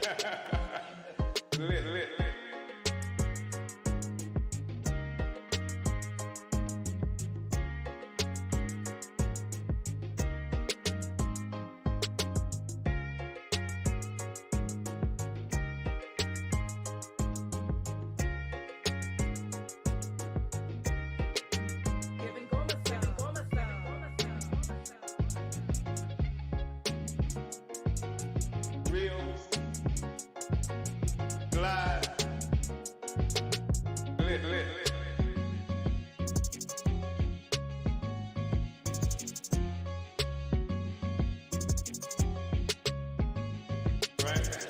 Lit. Real, glide, lit. Right?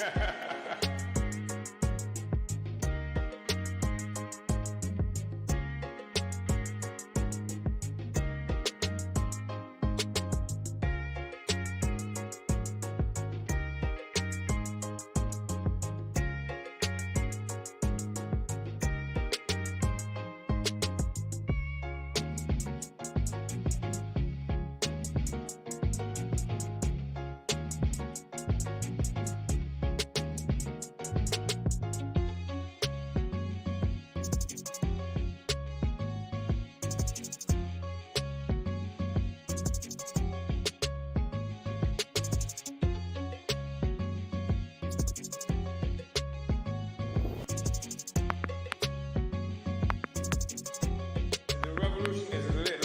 The revolution is lit.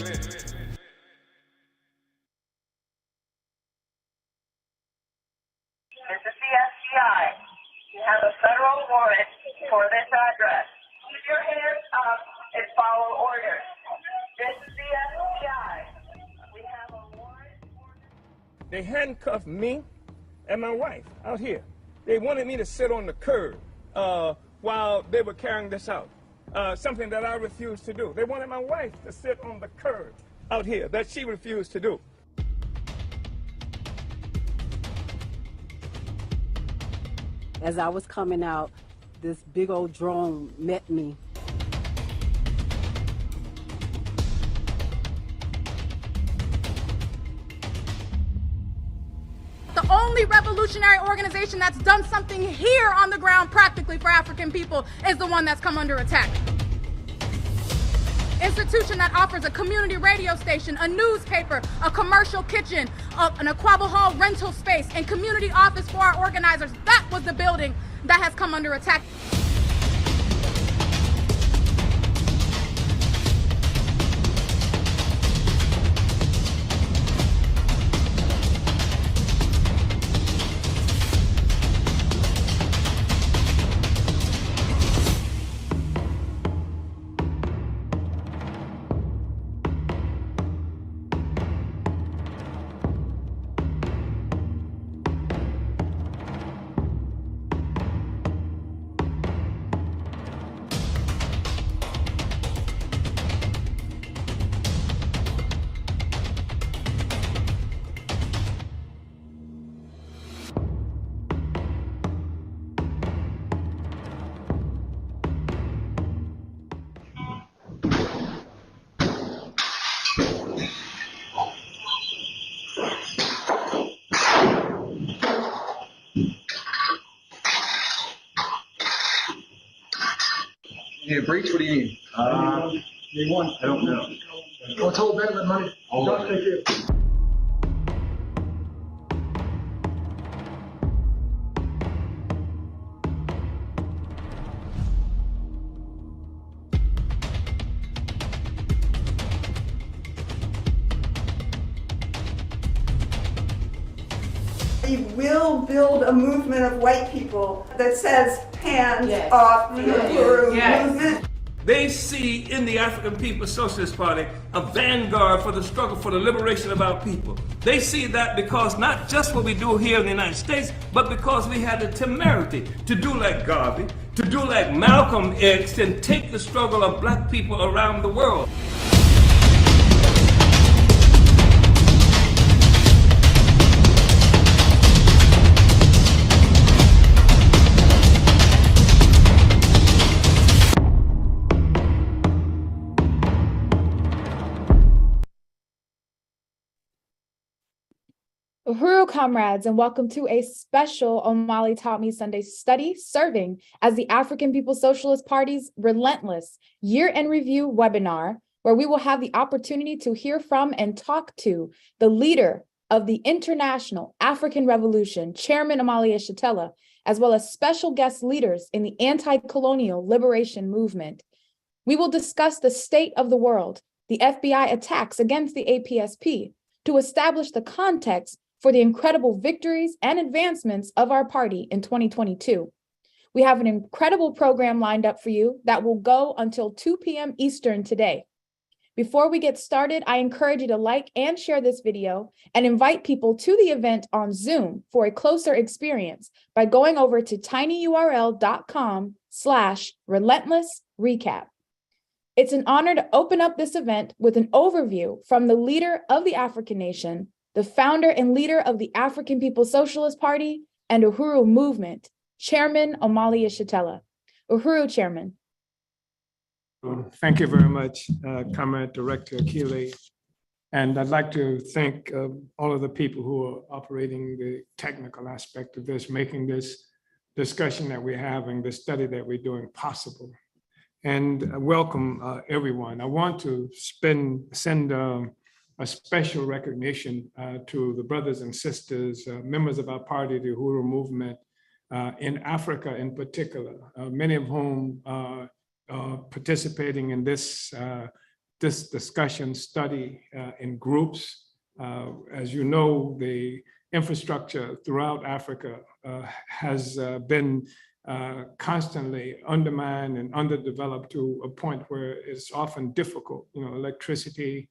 Mr. CSGI, you have a federal warrant for this address. Keep your hands up and follow orders. This is the FBI. We have a warrant for... They handcuffed me and my wife out here. They wanted me to sit on the curb while they were carrying this out, something that I refused to do. They wanted my wife to sit on the curb out here, that she refused to do. As I was coming out, this big old drone met me. The only revolutionary organization that's done something here on the ground practically for African people is the one that's come under attack. Institution that offers a community radio station, a newspaper, a commercial kitchen, an Aquaba Hall rental space, and community office for our organizers. That was the building that has come under attack. You need a breach? What do you need? Need one. I don't know. I'll tell Ben that money. Don't take it. We will build a movement of white people that says hands off the Uhuru movement. They see in the African People's Socialist Party a vanguard for the struggle for the liberation of our people. They see that because not just what we do here in the United States, but because we had the temerity to do like Garvey, to do like Malcolm X, and take the struggle of black people around the world. Uhuru comrades, and welcome to a special Omali Taught Me Sunday study serving as the African People's Socialist Party's Relentless Year-End Review webinar, where we will have the opportunity to hear from and talk to the leader of the International African Revolution, Chairman Omali Yeshitela, as well as special guest leaders in the anti-colonial liberation movement. We will discuss the state of the world, the FBI attacks against the APSP, to establish the context for the incredible victories and advancements of our party in 2022. We have an incredible program lined up for you that will go until 2 p.m. Eastern today. Before we get started, I encourage you to like and share this video and invite people to the event on Zoom for a closer experience by going over to tinyurl.com/relentlessrecap. It's an honor to open up this event with an overview from the leader of the African nation, the founder and leader of the African People's Socialist Party and Uhuru movement, Chairman Omali Yeshitela. Uhuru, Chairman. Thank you very much, Comrade Director Akile. And I'd like to thank all of the people who are operating the technical aspect of this, making this discussion that we're having, the study that we're doing possible. And welcome everyone. I want to send a special recognition to the brothers and sisters, members of our party, the Uhuru movement, in Africa in particular, many of whom are participating in this discussion study in groups. As you know, the infrastructure throughout Africa has been constantly undermined and underdeveloped to a point where it's often difficult. You know, electricity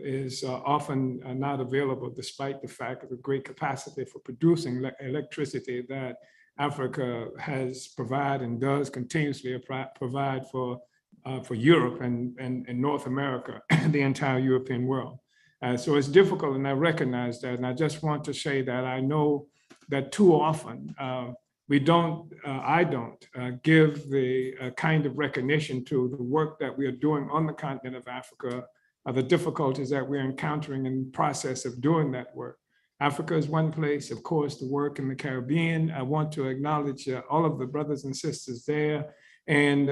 is often not available, despite the fact of the great capacity for producing electricity that Africa has provided and does continuously provide for Europe and North America and the entire European world. So it's difficult, and I recognize that. And I just want to say that I know that too often I don't give the kind of recognition to the work that we are doing on the continent of Africa, the difficulties that we're encountering in the process of doing that work. Africa is one place, of course, the work in the Caribbean. I want to acknowledge all of the brothers and sisters there, and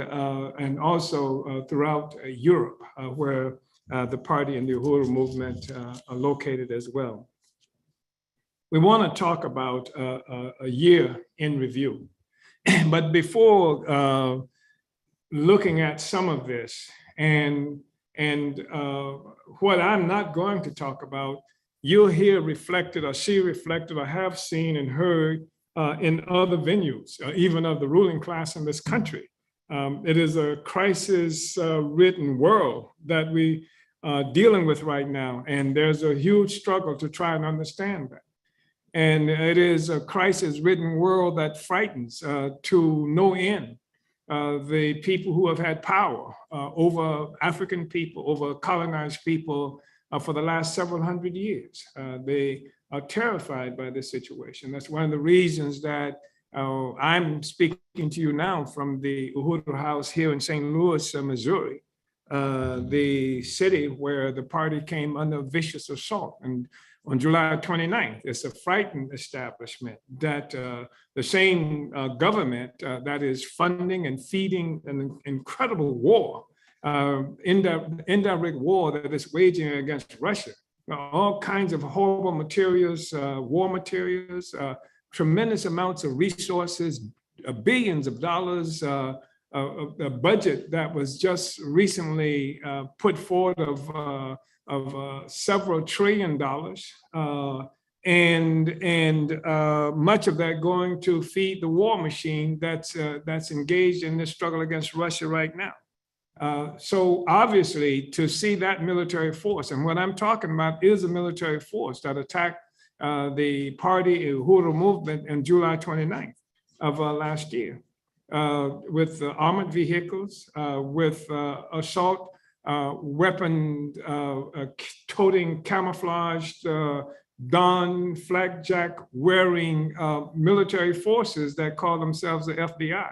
also throughout Europe, where the party and the Uhuru movement are located as well. We want to talk about a year in review. But before looking at some of this and what I'm not going to talk about, you'll hear reflected or see reflected or have seen and heard in other venues, even of the ruling class in this country. It is a crisis-ridden world that we are dealing with right now, and there's a huge struggle to try and understand that. And it is a crisis-ridden world that frightens to no end the people who have had power over African people, over colonized people for the last several hundred years. They are terrified by this situation. That's one of the reasons that I'm speaking to you now from the Uhuru House here in St. Louis, Missouri, the city where the party came under vicious assault. And on July 29th, it's a frightened establishment that the same government that is funding and feeding an incredible war, indirect war that is waging against Russia. All kinds of horrible materials, war materials, tremendous amounts of resources, billions of dollars, a budget that was just recently put forward of several $1 trillion, and much of that going to feed the war machine that's engaged in this struggle against Russia right now. So obviously, to see that military force, and what I'm talking about is a military force that attacked the party Uhuru movement on July 29th of last year, with armored vehicles, with assault weapon toting, camouflaged, don, flakjack wearing military forces that call themselves the FBI.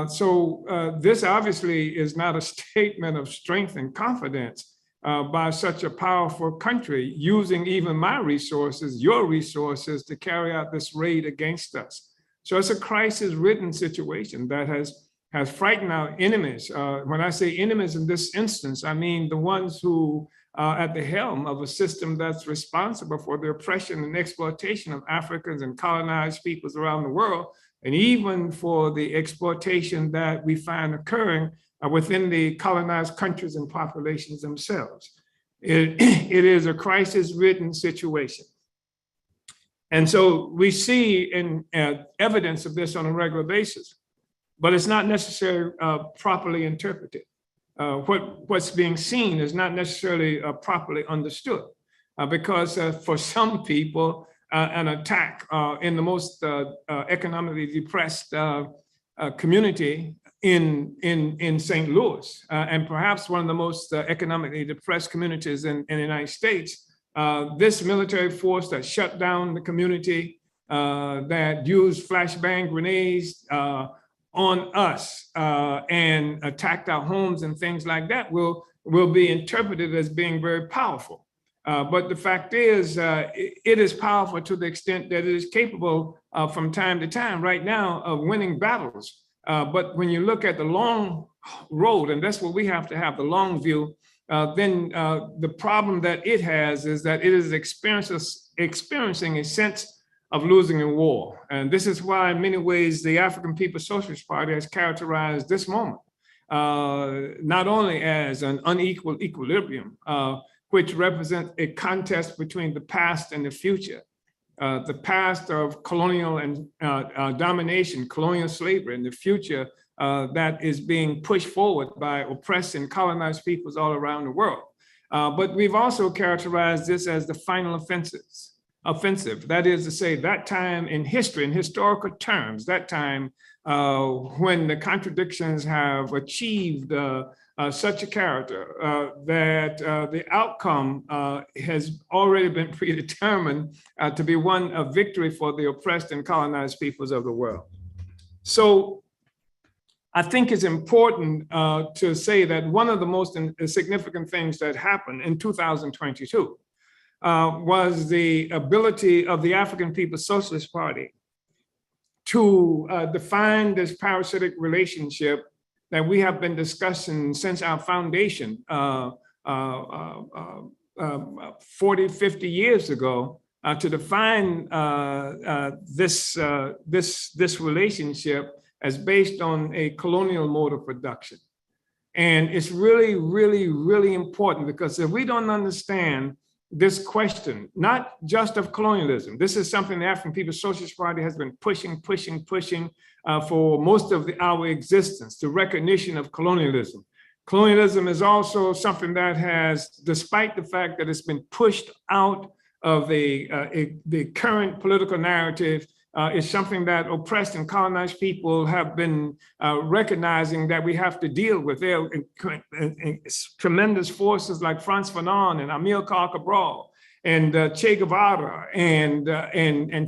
So this obviously is not a statement of strength and confidence by such a powerful country using even my resources, your resources, to carry out this raid against us. So it's a crisis-ridden situation that has frightened our enemies. When I say enemies in this instance, I mean the ones who are at the helm of a system that's responsible for the oppression and exploitation of Africans and colonized peoples around the world, and even for the exploitation that we find occurring within the colonized countries and populations themselves. It is a crisis-ridden situation. And so we see evidence of this on a regular basis, but it's not necessarily properly interpreted. What's being seen is not necessarily properly understood, because for some people, an attack in the most economically depressed community in St. Louis, and perhaps one of the most economically depressed communities in the United States, this military force that shut down the community, that used flashbang grenades on us and attacked our homes and things like that will be interpreted as being very powerful. But the fact is, it is powerful to the extent that it is capable from time to time right now of winning battles. But when you look at the long road, and that's what we have to have, the long view, then the problem that it has is that it is experiencing a sense of losing a war. And this is why, in many ways, the African People's Socialist Party has characterized this moment not only as an unequal equilibrium, which represents a contest between the past and the future, the past of colonial and domination, colonial slavery, and the future that is being pushed forward by oppressed and colonized peoples all around the world. But we've also characterized this as the final offensive. That is to say, that time in history, in historical terms, that time when the contradictions have achieved such a character that the outcome has already been predetermined to be one of victory for the oppressed and colonized peoples of the world. So I think it's important to say that one of the most significant things that happened in 2022 was the ability of the African People's Socialist Party to define this parasitic relationship that we have been discussing since our foundation 40, 50 years ago, to define this relationship as based on a colonial mode of production. And it's really, really, really important, because if we don't understand this question, not just of colonialism, this is something the African People's Socialist Party has been pushing for most of our existence, the recognition of colonialism. Colonialism is also something that has, despite the fact that it's been pushed out of the current political narrative, is something that oppressed and colonized people have been recognizing that we have to deal with. There are tremendous forces like Frantz Fanon and Amilcar Cabral and Che Guevara and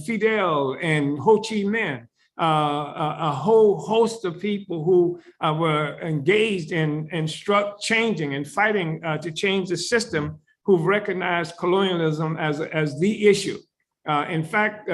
Fidel and Ho Chi Minh, a whole host of people who were engaged in changing and fighting to change the system, who've recognized colonialism as the issue. In fact,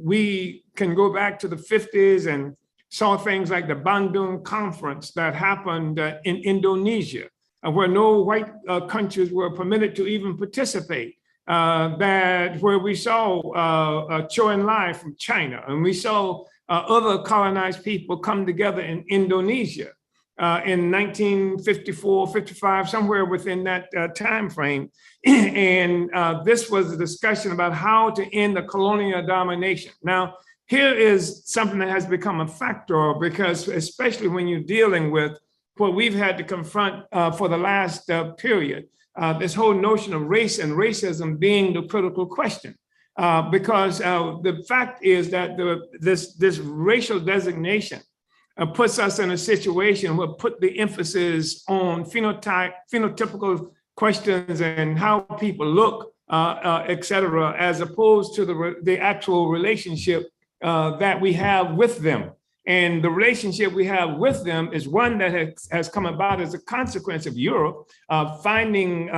we can go back to the 50s and saw things like the Bandung Conference that happened in Indonesia, where no white countries were permitted to even participate, where we saw Zhou Enlai from China, and we saw other colonized people come together in Indonesia in 1954, 55, somewhere within that time frame. And this was a discussion about how to end the colonial domination. Now, here is something that has become a factor, because especially when you're dealing with what we've had to confront for the last period, this whole notion of race and racism being the critical question. Because the fact is that this racial designation puts us in a situation where put the emphasis on phenotypical questions and how people look, et cetera, as opposed to the actual relationship that we have with them. And the relationship we have with them is one that has come about as a consequence of Europe finding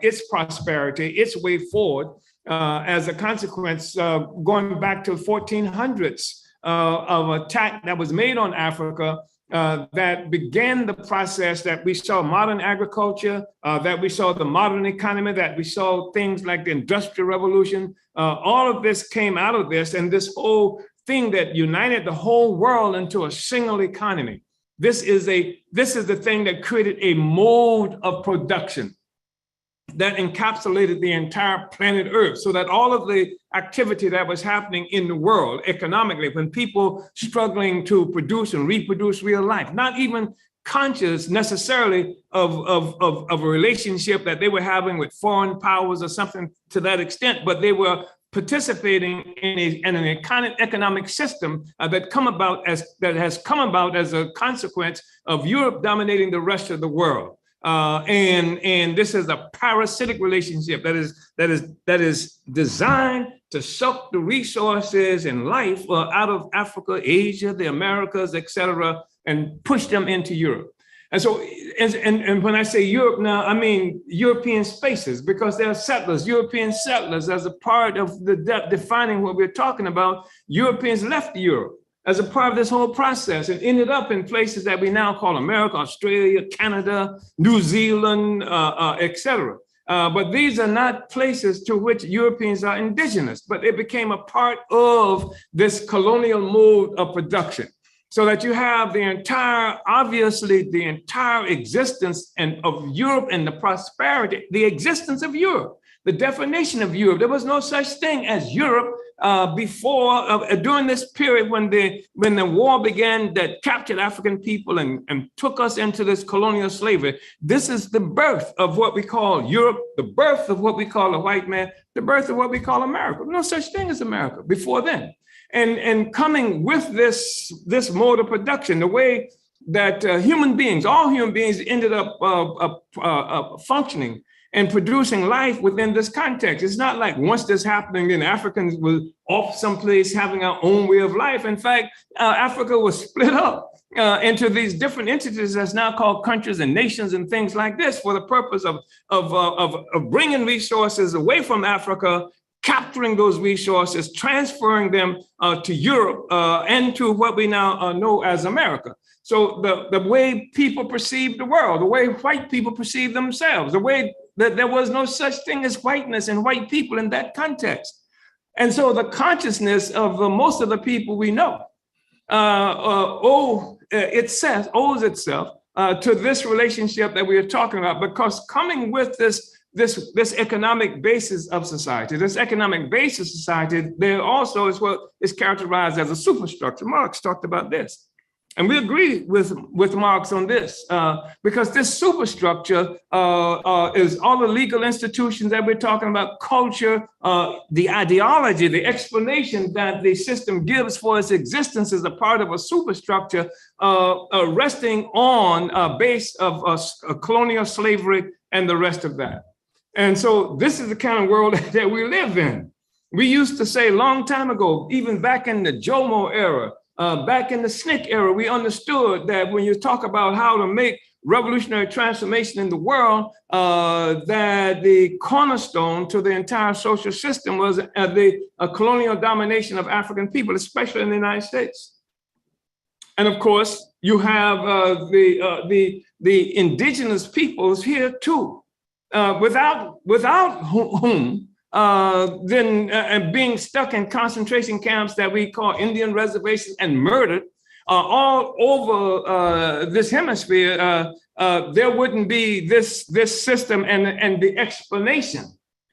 its prosperity, its way forward, as a consequence going back to 1400s of attack that was made on Africa that began the process that we saw modern agriculture, that we saw the modern economy, that we saw things like the Industrial Revolution. All of this came out of this, and this whole thing that united the whole world into a single economy. This is the thing that created a mode of production that encapsulated the entire planet Earth, so that all of the activity that was happening in the world economically, when people struggling to produce and reproduce real life, not even conscious necessarily of a relationship that they were having with foreign powers or something to that extent, but they were participating in an economic system that has come about as a consequence of Europe dominating the rest of the world. And this is a parasitic relationship that is designed to suck the resources and life out of Africa, Asia, the Americas, etc., and push them into Europe. And so, and when I say Europe now, I mean European spaces, because there are settlers, European settlers, as a part of the defining what we're talking about. Europeans left Europe as a part of this whole process and ended up in places that we now call America, Australia, Canada, New Zealand, etc. But these are not places to which Europeans are indigenous, but it became a part of this colonial mode of production. So that you have the entire existence of Europe and the prosperity, the existence of Europe, the definition of Europe. There was no such thing as Europe during this period when the war began that captured African people and took us into this colonial slavery. This is the birth of what we call Europe, the birth of what we call a white man, the birth of what we call America. No such thing as America before then. And coming with this mode of production, the way that all human beings ended up functioning and producing life within this context. It's not like once this happening, then Africans were off someplace having our own way of life. In fact, Africa was split up into these different entities that's now called countries and nations and things like this for the purpose of bringing resources away from Africa, capturing those resources, transferring them to Europe and to what we now know as America. So the way people perceive the world, the way white people perceive themselves, the way that there was no such thing as whiteness and white people in that context. And so the consciousness of most of the people we know owes itself to this relationship that we are talking about, because coming with this economic basis of society, there also is what is characterized as a superstructure. Marx talked about this. And we agree with Marx on this, because this superstructure is all the legal institutions that we're talking about, culture, the ideology, the explanation that the system gives for its existence as a part of a superstructure resting on a base of colonial slavery and the rest of that. And so this is the kind of world that we live in. We used to say a long time ago, even back in the Jomo era, back in the SNCC era, we understood that when you talk about how to make revolutionary transformation in the world, that the cornerstone to the entire social system was the colonial domination of African people, especially in the United States. And of course, you have the indigenous peoples here too, without whom being stuck in concentration camps that we call Indian reservations and murdered all over this hemisphere, there wouldn't be this system and the explanation.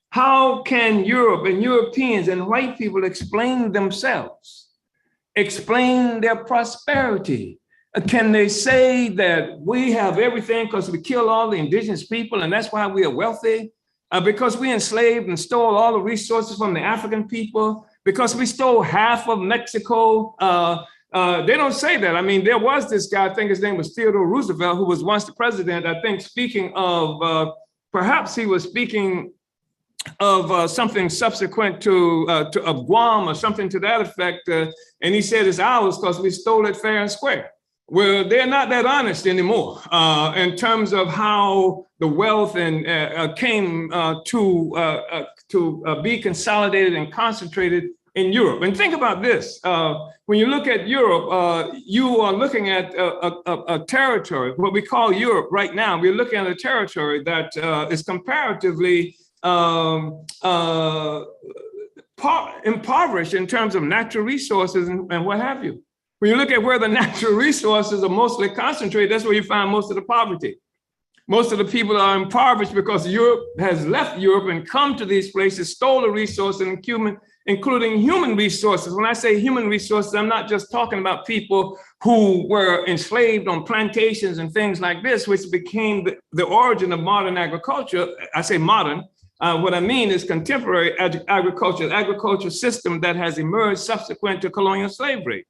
How can Europe and Europeans and white people explain themselves, explain their prosperity? Can they say that we have everything because we kill all the indigenous people and that's why we are wealthy? Because we enslaved and stole all the resources from the African people, because we stole half of Mexico. They don't say that. I mean, there was this guy, I think his name was Theodore Roosevelt, who was once the president, I think speaking of, perhaps he was speaking something subsequent to of Guam or something to that effect, and he said it's ours because we stole it fair and square. Well, they're not that honest anymore in terms of how the wealth and came to be consolidated and concentrated in Europe. And think about this: when you look at Europe, you are looking at a territory, what we call Europe right now. We're looking at a territory that is comparatively impoverished in terms of natural resources and what have you. When you look at where the natural resources are mostly concentrated, that's where you find most of the poverty. Most of the people are impoverished because Europe has left Europe and come to these places, stole the resources, including human resources. When I say human resources, I'm not just talking about people who were enslaved on plantations and things like this, which became the origin of modern agriculture. I say modern. What I mean is contemporary agriculture system that has emerged subsequent to colonial slavery.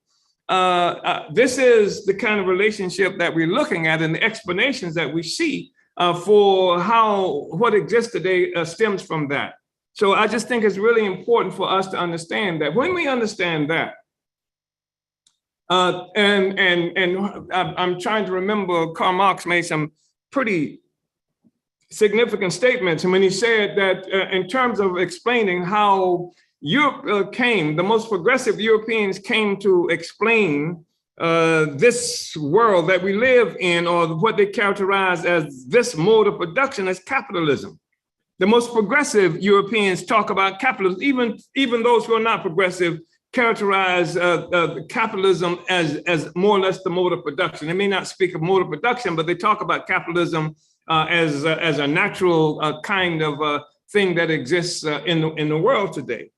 This is the kind of relationship that we're looking at, and the explanations that we see for what exists today stems from that. So I just think it's really important for us to understand that. When we understand that, and I'm trying to remember, Karl Marx made some pretty significant statements, and when he said that in terms of explaining how Europe the most progressive Europeans came to explain this world that we live in, or what they characterize as this mode of production, as capitalism. The most progressive Europeans talk about capitalism. Even those who are not progressive characterize capitalism as more or less the mode of production. They may not speak of mode of production, but they talk about capitalism as a natural kind of thing that exists in the world today.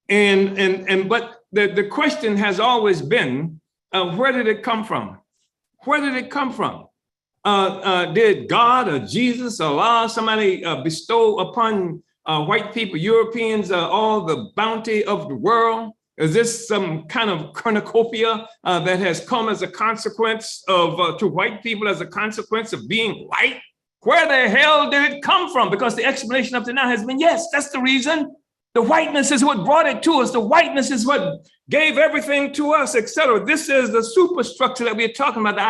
But the question has always been, where did it come from? Where did it come from? Did God or Jesus or Allah, somebody bestow upon white people, Europeans, all the bounty of the world? Is this some kind of cornucopia that has come as a consequence to white people as a consequence of being white? Where the hell did it come from? Because the explanation up to now has been, yes, that's the reason. The whiteness is what brought it to us. The whiteness is what gave everything to us, etc. This is the superstructure that we're talking about. The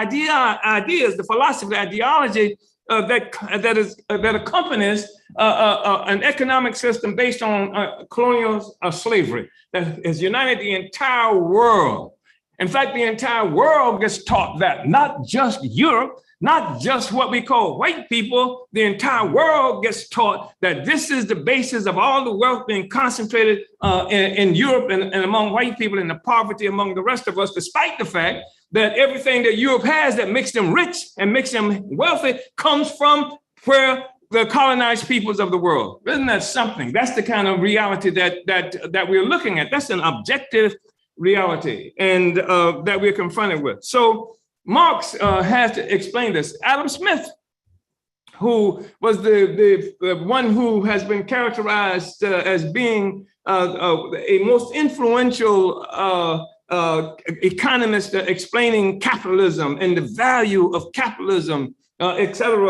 ideas, the philosophy, the ideology that accompanies an economic system based on colonial slavery that has united the entire world. In fact, the entire world gets taught that, not just Europe, not just what we call white people. The entire world gets taught that this is the basis of all the wealth being concentrated in Europe and among white people, and the poverty among the rest of us, despite the fact that everything that Europe has that makes them rich and makes them wealthy comes from where the colonized peoples of the world. Isn't that something? That's the kind of reality that we're looking at. That's an objective reality, and that we're confronted with. So Marx has to explain this. Adam Smith, who was the one who has been characterized as being a most influential economist explaining capitalism and the value of capitalism, etc.,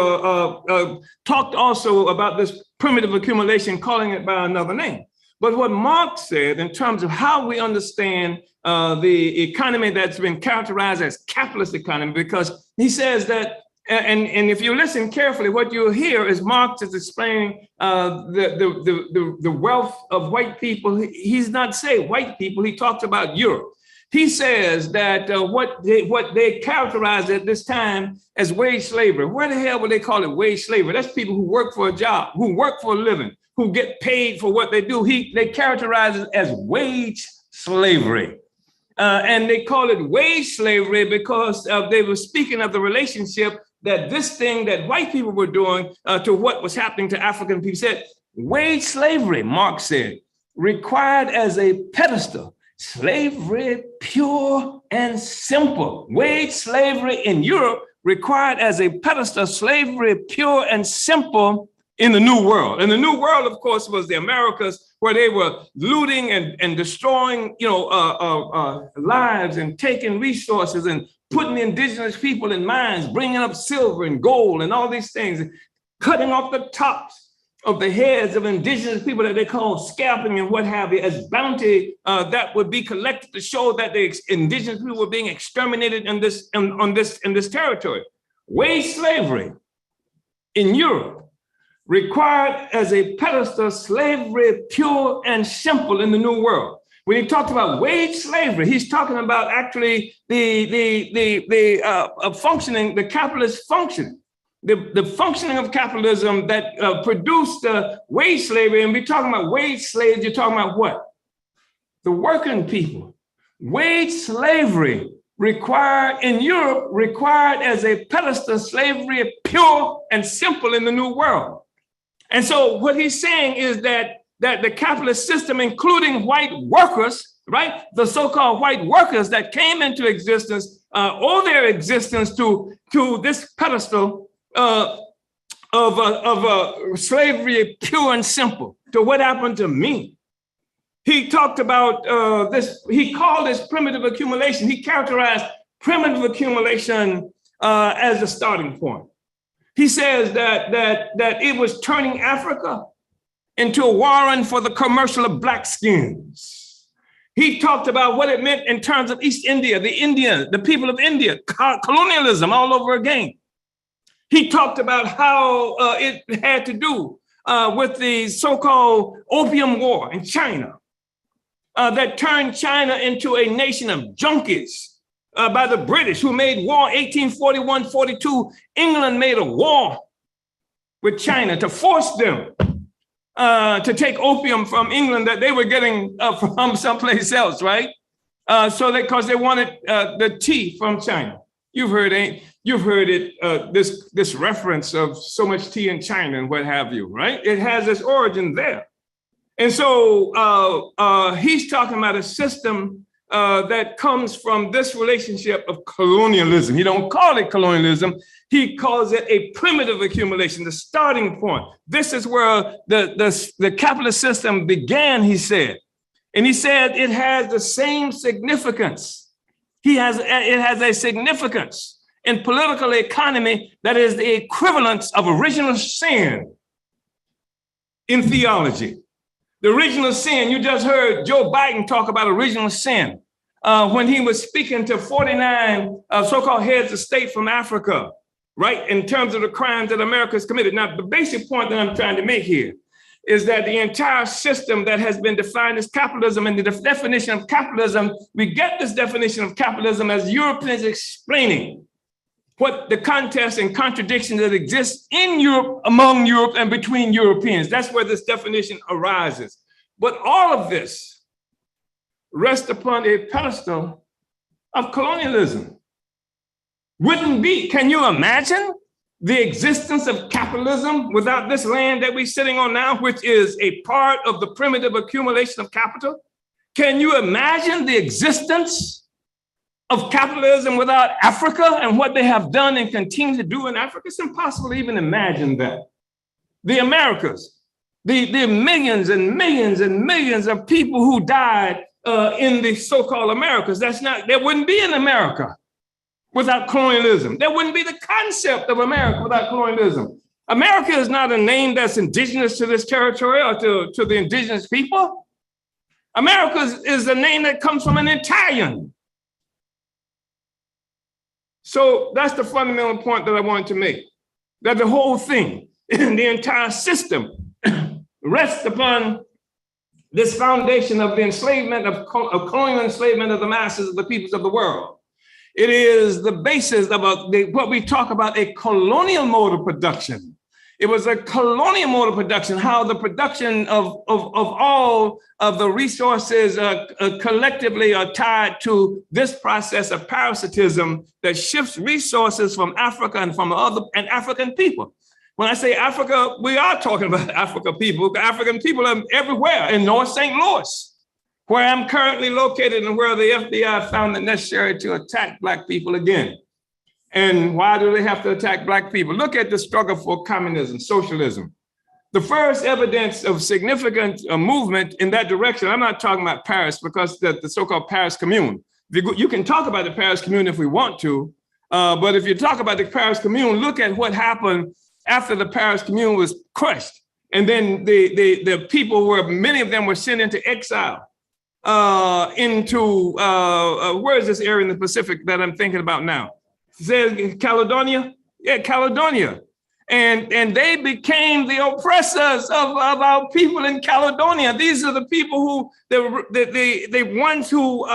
talked also about this primitive accumulation, calling it by another name. But what Marx said in terms of how we understand the economy that's been characterized as capitalist economy, because he says that, and if you listen carefully, what you'll hear is Marx is explaining the wealth of white people. He's not saying white people, he talks about Europe. He says that what they characterize at this time as wage slavery. Where the hell would they call it wage slavery? That's people who work for a job, who work for a living, who get paid for what they do. They characterize it as wage slavery. And they call it wage slavery because they were speaking of the relationship that this thing that white people were doing to what was happening to African people. Said wage slavery, Marx said, required as a pedestal, slavery pure and simple. Wage slavery in Europe required as a pedestal, slavery pure and simple in the New World. And the New World, of course, was the Americas, where they were looting and destroying, lives and taking resources and putting indigenous people in mines, bringing up silver and gold and all these things, cutting off the tops of the heads of indigenous people that they call scalping and what have you as bounty that would be collected to show that the indigenous people were being exterminated in this territory. Wage slavery in Europe required as a pedestal slavery pure and simple in the New World. When he talked about wage slavery, he's talking about actually the functioning, the capitalist function. The functioning of capitalism that produced wage slavery. And we're talking about wage slaves, you're talking about what? The working people. Wage slavery required in Europe, required as a pedestal slavery pure and simple in the New World. And so what he's saying is that the capitalist system, including white workers, right? The so-called white workers that came into existence, owe their existence to this pedestal of slavery pure and simple. To what happened to me? He talked about this, he called this primitive accumulation. He characterized primitive accumulation as a starting point. He says that it was turning Africa into a warren for the commercial of black skins. He talked about what it meant in terms of East India, the people of India, colonialism all over again. He talked about how it had to do with the so-called Opium War in China that turned China into a nation of junkies by the British, who made war 1841-42. England made a war with China to force them to take opium from England that they were getting from someplace else, right? Because they wanted the tea from China. You've heard it. This reference of so much tea in China and what have you, right? It has its origin there. And so he's talking about a system that comes from this relationship of colonialism. He don't call it colonialism. He calls it a primitive accumulation, the starting point. This is where the capitalist system began, he said. And he said it has the same significance. It has a significance in political economy that is the equivalence of original sin in theology. The original sin, you just heard Joe Biden talk about original sin when he was speaking to 49 so-called heads of state from Africa, right? In terms of the crimes that America has committed. Now, the basic point that I'm trying to make here is that the entire system that has been defined as capitalism, and the definition of capitalism, we get this definition of capitalism as Europeans explaining what the contest and contradiction that exists in Europe, among Europe, and between Europeans. That's where this definition arises. But all of this rests upon a pedestal of colonialism. Can you imagine the existence of capitalism without this land that we're sitting on now, which is a part of the primitive accumulation of capital? Can you imagine the existence of capitalism without Africa and what they have done and continue to do in Africa? It's impossible to even imagine that. The Americas, the millions and millions and millions of people who died in the so-called Americas, there wouldn't be an America without colonialism. There wouldn't be the concept of America without colonialism. America is not a name that's indigenous to this territory or to the indigenous people. America is a name that comes from an Italian. So that's the fundamental point that I wanted to make, that the whole thing, the entire system rests upon this foundation of the enslavement, of colonial enslavement of the masses of the peoples of the world. It is the basis of what we talk about, a colonial mode of production. It was a colonial mode of production, how the production of all of the resources collectively are tied to this process of parasitism that shifts resources from Africa and from African people. When I say Africa, we are talking about African people. African people are everywhere in North St. Louis, where I'm currently located and where the FBI found it necessary to attack Black people again. And why do they have to attack Black people? Look at the struggle for communism, socialism. The first evidence of significant movement in that direction, I'm not talking about Paris, because the so-called Paris Commune. You can talk about the Paris Commune if we want to, but if you talk about the Paris Commune, look at what happened after the Paris Commune was crushed. And then the people were, many of them were sent into exile into, where is this area in the Pacific that I'm thinking about now? Caledonia? Yeah, Caledonia. And they became the oppressors of our people in Caledonia. These are the people who, the ones who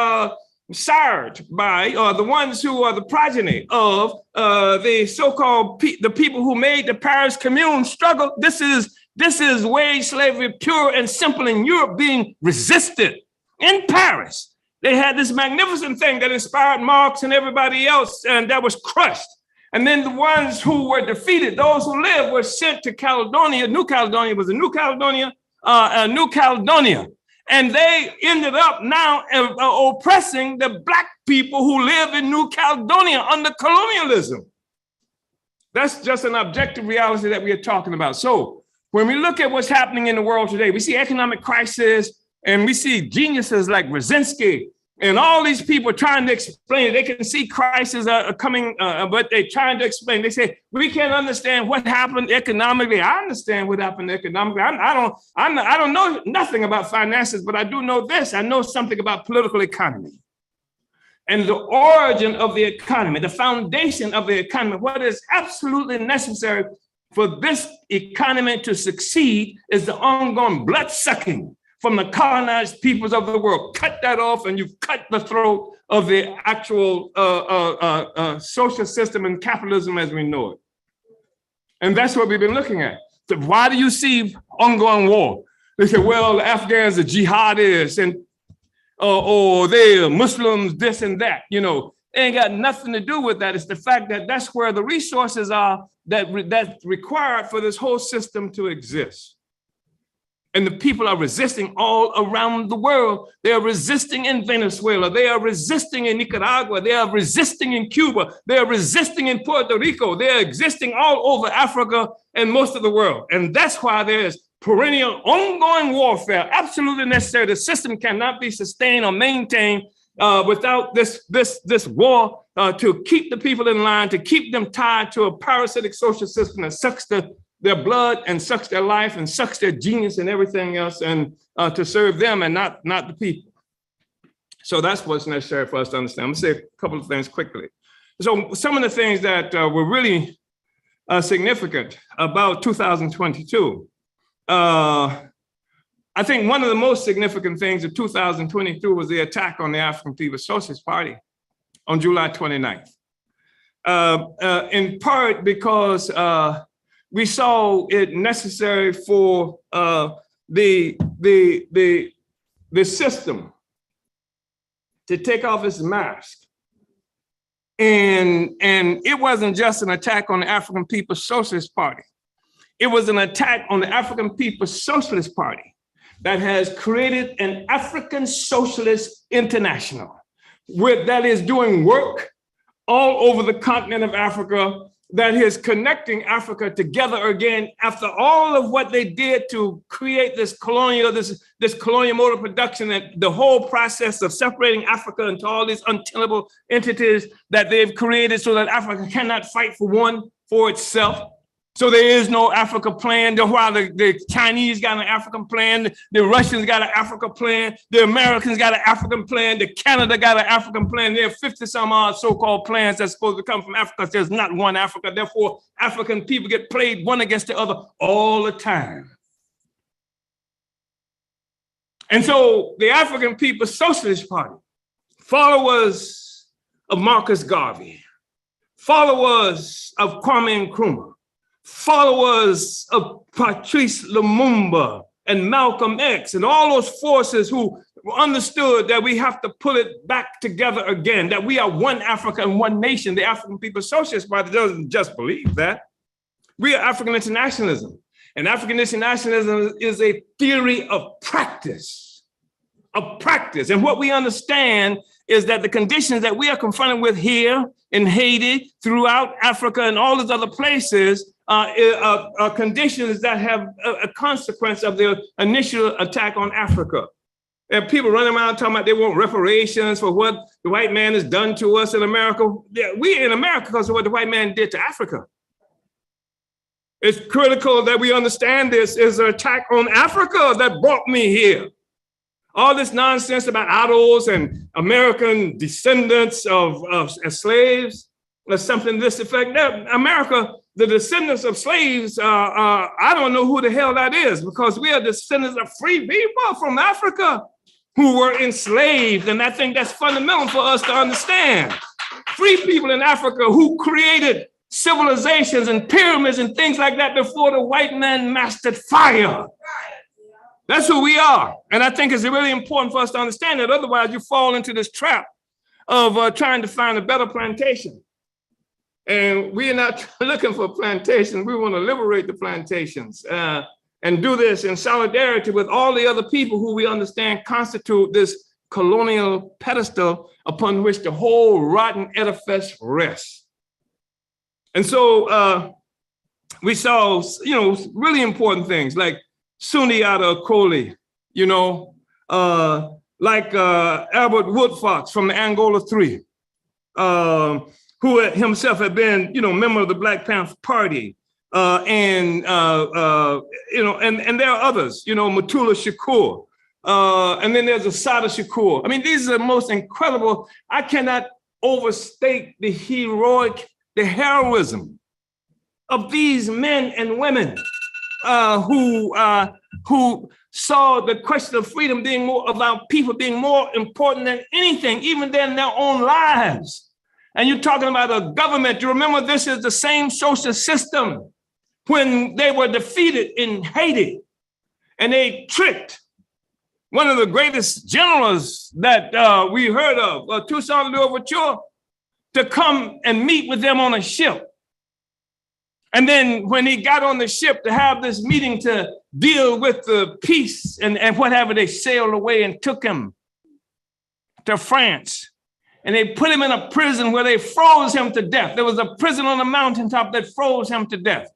sired by, or the ones who are the progeny of the so-called the people who made the Paris Commune struggle. This is wage slavery, pure and simple, in Europe being resisted in Paris. They had this magnificent thing that inspired Marx and everybody else, and that was crushed. And then the ones who were defeated, those who lived, were sent to Caledonia. New Caledonia was a New Caledonia, And they ended up now oppressing the Black people who live in New Caledonia under colonialism. That's just an objective reality that we are talking about. So when we look at what's happening in the world today, we see economic crisis, and we see geniuses like Brzezinski and all these people trying to explain it. They can see crises coming, but they're trying to explain. They say, we can't understand what happened economically. I understand what happened economically. I don't know nothing about finances, but I do know this. I know something about political economy. And the origin of the economy, the foundation of the economy, what is absolutely necessary for this economy to succeed is the ongoing blood sucking from the colonized peoples of the world. Cut that off and you've cut the throat of the actual social system and capitalism as we know it. And that's what we've been looking at. So why do you see ongoing war? They say, well, the Afghans are jihadists and or they're Muslims, this and that, you know. It ain't got nothing to do with that. It's the fact that that's where the resources are that's required for this whole system to exist. And the people are resisting all around the world. They are resisting in Venezuela. They are resisting in Nicaragua. They are resisting in Cuba. They are resisting in Puerto Rico. They are existing all over Africa and most of the world. And that's why there's perennial ongoing warfare, absolutely necessary. The system cannot be sustained or maintained without this war to keep the people in line, to keep them tied to a parasitic social system that sucks their blood and sucks their life and sucks their genius and everything else, and to serve them and not the people. So that's what's necessary for us to understand. I'm gonna say a couple of things quickly. So some of the things that were really significant about 2022. I think one of the most significant things of 2022 was the attack on the African People's Socialist Party on July 29th. In part because we saw it necessary for the system to take off its mask. And it wasn't just an attack on the African People's Socialist Party. It was an attack on the African People's Socialist Party that has created an African Socialist International that is doing work all over the continent of Africa, that is connecting Africa together again after all of what they did to create this colonial mode of production, and the whole process of separating Africa into all these untenable entities that they've created so that Africa cannot fight for itself. So there is no Africa plan. While the Chinese got an African plan, the Russians got an Africa plan, the Americans got an African plan, the Canada got an African plan. There are 50 some odd so-called plans that's supposed to come from Africa. There's not one Africa. Therefore, African people get played one against the other all the time. And so the African People's Socialist Party, followers of Marcus Garvey, followers of Kwame Nkrumah, followers of Patrice Lumumba and Malcolm X and all those forces who understood that we have to pull it back together again, that we are one Africa and one nation. The African People's Socialist Party doesn't just believe that. We are African internationalism. And African internationalism is a theory of practice. And what we understand is that the conditions that we are confronted with here in Haiti, throughout Africa and all these other places are conditions that have a consequence of the initial attack on Africa. And people running around talking about they want reparations for what the white man has done to us in America. Yeah, we in America because of what the white man did to Africa. It's critical that we understand this is an attack on Africa that brought me here. All this nonsense about idols and American descendants of slaves or something to this effect. America, the descendants of slaves, I don't know who the hell that is, because we are descendants of free people from Africa who were enslaved. And I think that's fundamental for us to understand. Free people in Africa who created civilizations and pyramids and things like that before the white man mastered fire. That's who we are. And I think it's really important for us to understand that. Otherwise, you fall into this trap of trying to find a better plantation. And we are not looking for plantations. We want to liberate the plantations and do this in solidarity with all the other people who we understand constitute this colonial pedestal upon which the whole rotten edifice rests. And so we saw, really important things like Sundiata Acoli, like Albert Woodfox from the Angola Three, who himself had been, member of the Black Panther Party, and there are others, Mutula Shakur, and then there's Assata Shakur. I mean, these are the most incredible. I cannot overstate the heroism of these men and women who saw the question of freedom being more about people being more important than anything, even than their own lives. And you're talking about a government. You remember this is the same social system when they were defeated in Haiti and they tricked one of the greatest generals that we heard of, Toussaint Louverture, to come and meet with them on a ship. And then when he got on the ship to have this meeting to deal with the peace and whatever, they sailed away and took him to France. And they put him in a prison where they froze him to death. There was a prison on the mountaintop that froze him to death.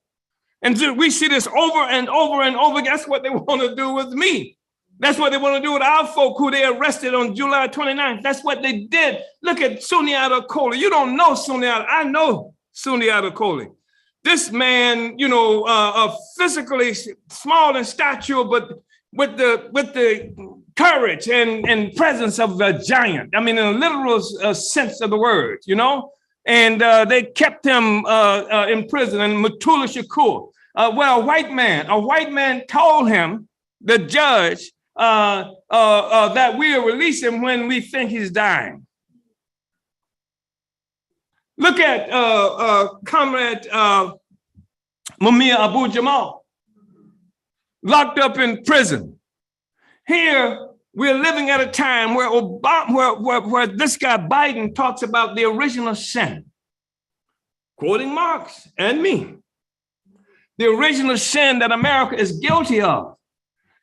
And we see this over and over and over again. That's what they want to do with me. That's what they want to do with our folk who they arrested on July 29th. That's what they did. Look at Sundiata Acoli. You don't know Sundiata. I know Sundiata Acoli. This man, physically small in stature, but with the courage and presence of a giant. I mean, in a literal sense of the word, And they kept him in prison. And Mutula Shakur, a white man told him, the judge, that we'll release him when we think he's dying. Look at Comrade Mumia Abu Jamal, locked up in prison. Here, we're living at a time where where this guy Biden talks about the original sin, quoting Marx and me. The original sin that America is guilty of.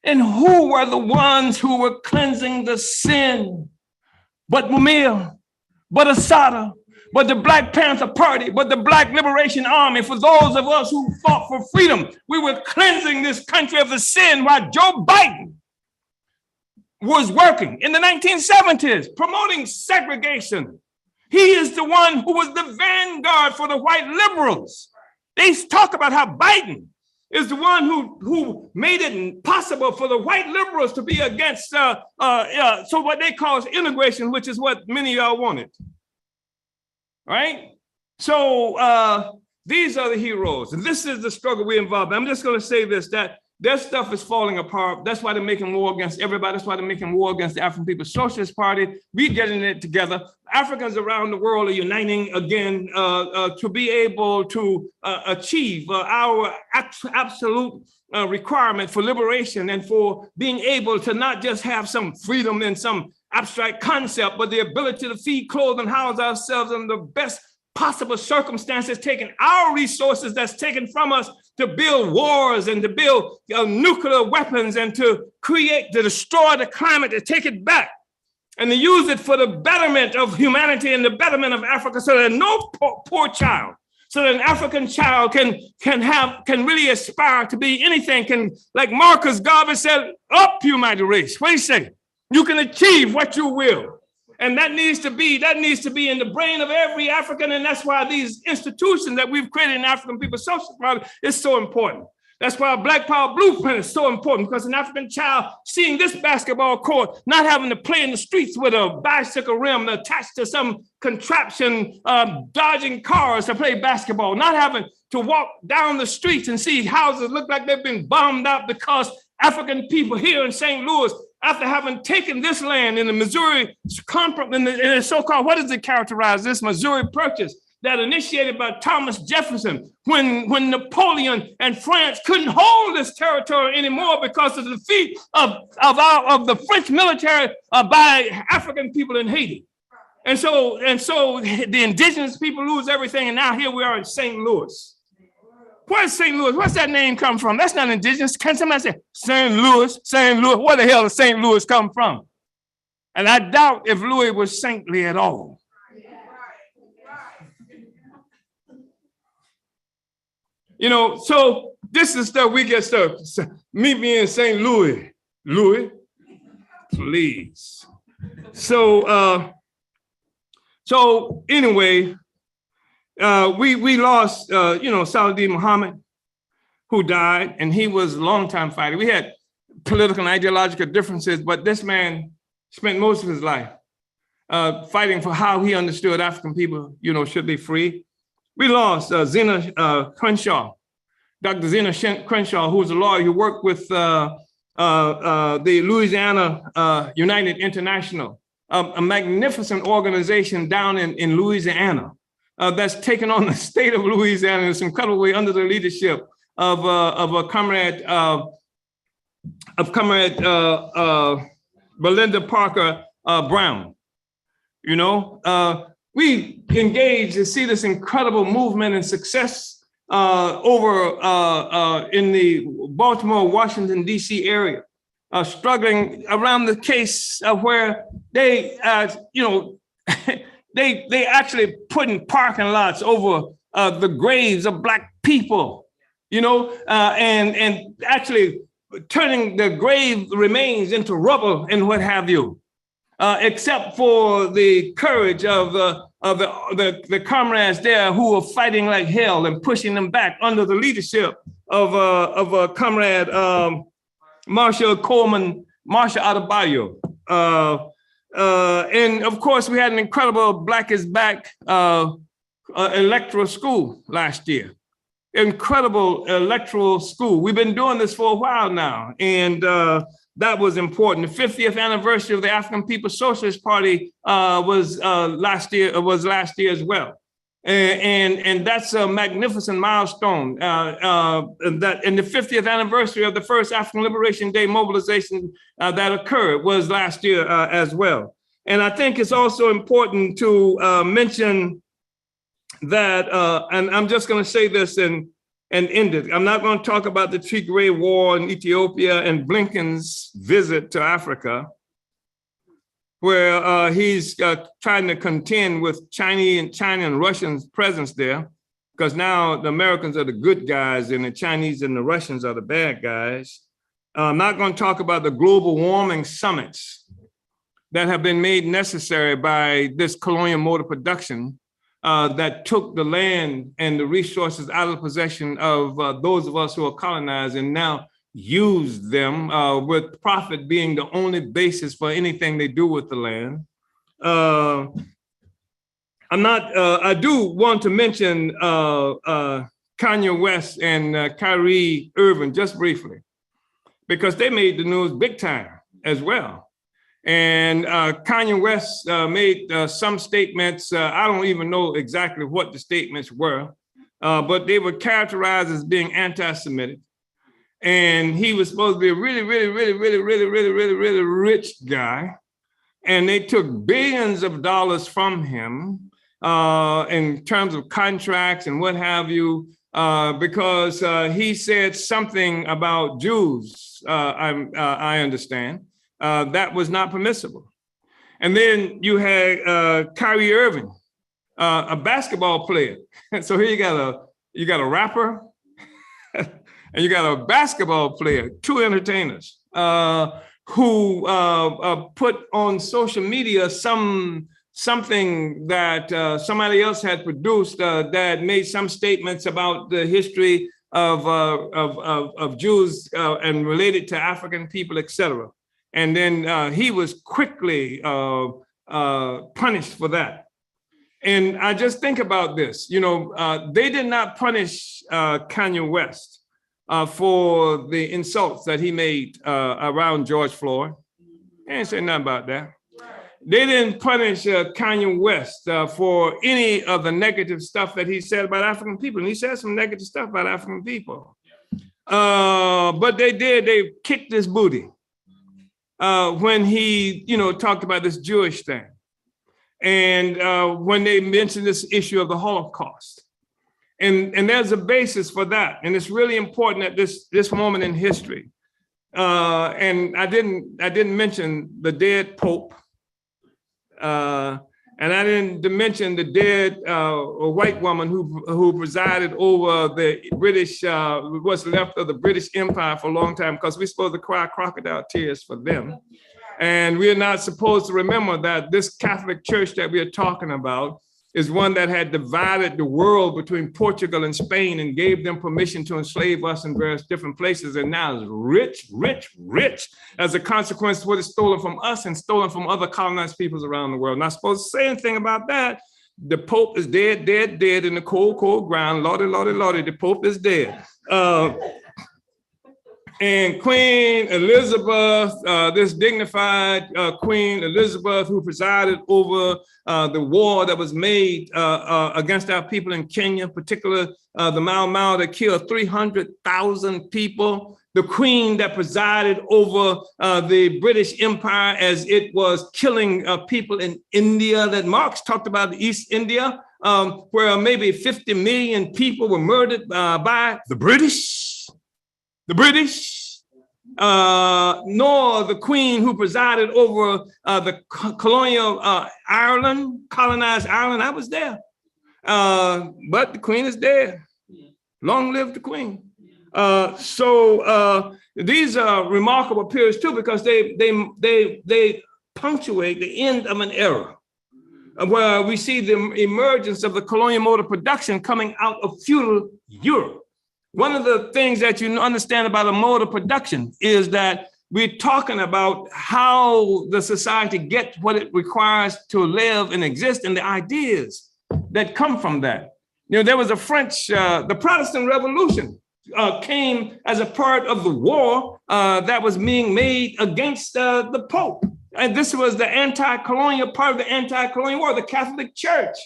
And who were the ones who were cleansing the sin? But Mumia, but Assata, but the Black Panther Party, but the Black Liberation Army. For those of us who fought for freedom, we were cleansing this country of the sin while Joe Biden was working in the 1970s, promoting segregation. He is the one who was the vanguard for the white liberals. They talk about how Biden is the one who made it possible for the white liberals to be against so what they call integration, which is what many of y'all wanted. Right? So these are the heroes, and this is the struggle we're involved in. I'm just going to say this, that their stuff is falling apart. That's why they're making war against everybody. That's why they're making war against the African People's Socialist Party. We're getting it together. Africans around the world are uniting again to be able to achieve our absolute requirement for liberation and for being able to not just have some freedom in some abstract concept, but the ability to feed, clothe, and house ourselves in the best possible circumstances, taking our resources that's taken from us to build wars and to build nuclear weapons and to destroy the climate, to take it back and to use it for the betterment of humanity and the betterment of Africa, so that no poor child, so that an African child can really aspire to be anything, like Marcus Garvey said, up you mighty race. What do you say? You can achieve what you will. And that needs to be in the brain of every African. And that's why these institutions that we've created in African People's Socialist Party is so important. That's why Black Power Blueprint is so important, because an African child seeing this basketball court, not having to play in the streets with a bicycle rim attached to some contraption, dodging cars to play basketball, not having to walk down the streets and see houses look like they've been bombed out because African people here in St. Louis, after having taken this land in the Missouri, in the so-called, what does it characterize, this Missouri Purchase that initiated by Thomas Jefferson when Napoleon and France couldn't hold this territory anymore because of the defeat of the French military by African people in Haiti. And so the indigenous people lose everything, and now here we are in St. Louis. Where's St. Louis? Where's that name come from? That's not indigenous. Can somebody say, St. Louis, St. Louis? Where the hell does St. Louis come from? And I doubt if Louis was saintly at all. You know, so this is stuff we get stuff. Meet me in St. Louis. Louis, please. So anyway, we lost, Saladin Muhammad, who died, and he was a longtime fighter. We had political and ideological differences, but this man spent most of his life fighting for how he understood African people, should be free. We lost Zena Crenshaw, Dr. Zena Crenshaw, who was a lawyer who worked with the Louisiana United International, a magnificent organization down in Louisiana that's taken on the state of Louisiana in this incredible way under the leadership of Comrade Belinda Parker Brown. We engaged to see this incredible movement and success over in the Baltimore, Washington, D.C. area, struggling around the case of where they, they actually put in parking lots over the graves of Black people, and actually turning the grave remains into rubble and what have you. Except for the courage of the comrades there who were fighting like hell and pushing them back under the leadership of Comrade Marshall Adebayo. And of course, we had an incredible Black is Back electoral school last year. Incredible electoral school. We've been doing this for a while now, and that was important. The 50th anniversary of the African People's Socialist Party was last year as well. And that's a magnificent milestone. And the 50th anniversary of the first African Liberation Day mobilization that occurred was last year as well. And I think it's also important to mention that, and I'm just going to say this and end it. I'm not going to talk about the Tigray War in Ethiopia and Blinken's visit to Africa, where he's trying to contend with China and Russians' presence there, because now the Americans are the good guys and the Chinese and the Russians are the bad guys. I'm not going to talk about the global warming summits that have been made necessary by this colonial mode of production that took the land and the resources out of the possession of those of us who are colonized and now use them with profit being the only basis for anything they do with the land. I do want to mention Kanye West and Kyrie Irving just briefly, because they made the news big time as well. And Kanye West made some statements. I don't even know exactly what the statements were, but they were characterized as being anti-Semitic. And he was supposed to be a really rich guy. And they took billions of dollars from him in terms of contracts and what have you, because he said something about Jews, I understand. That was not permissible. And then you had Kyrie Irving, a basketball player. So here you got a rapper and you got a basketball player, two entertainers. who put on social media something that somebody else had produced that made some statements about the history of Jews and related to African people, etc. And then he was quickly punished for that. And I just think about this, they did not punish Kanye West for the insults that he made around George Floyd. They didn't say nothing about that. They didn't punish Kanye West for any of the negative stuff that he said about African people. And he said some negative stuff about African people. But they kicked his booty when he, talked about this Jewish thing. And when they mentioned this issue of the Holocaust. And there's a basis for that. And it's really important at this moment in history. And I didn't mention the dead Pope. And I didn't mention the dead white woman who presided over the British, what's left of the British Empire for a long time, because we're supposed to cry crocodile tears for them. And we're not supposed to remember that this Catholic Church that we are talking about is one that had divided the world between Portugal and Spain and gave them permission to enslave us in various different places, and now is rich, rich, rich as a consequence of what is stolen from us and stolen from other colonized peoples around the world. Not supposed to say anything about that. The Pope is dead, dead, dead in the cold, cold ground. Lordy, lordy, lordy, the Pope is dead. And Queen Elizabeth, this dignified Queen Elizabeth, who presided over the war that was made against our people in Kenya, particularly the Mau Mau that killed 300,000 people. The Queen that presided over the British Empire as it was killing people in India, that Marx talked about the East India, where maybe 50 million people were murdered by the British. Nor the Queen who presided over the colonial Ireland, colonized Ireland. I was there. But the Queen is dead. Long live the Queen. So these are remarkable periods too, because they punctuate the end of an era where we see the emergence of the colonial mode of production coming out of feudal Europe. One of the things that you understand about a mode of production is that we're talking about how the society gets what it requires to live and exist, and the ideas that come from that. There was a French, the Protestant Revolution came as a part of the war that was being made against the Pope. And this was the anti-colonial part of the anti-colonial war, the Catholic Church,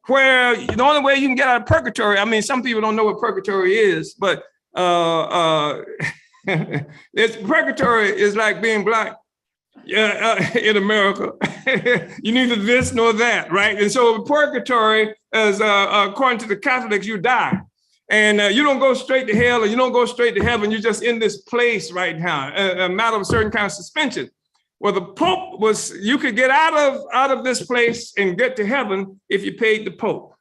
where the only way you can get out of purgatory, I mean, some people don't know what purgatory is, but purgatory is like being black in America. You neither this nor that, right? And so purgatory is, according to the Catholics, you die. And you don't go straight to hell or you don't go straight to heaven. You're just in this place right now, a matter of a certain kind of suspension. Well, the Pope was, you could get out of this place and get to heaven if you paid the Pope.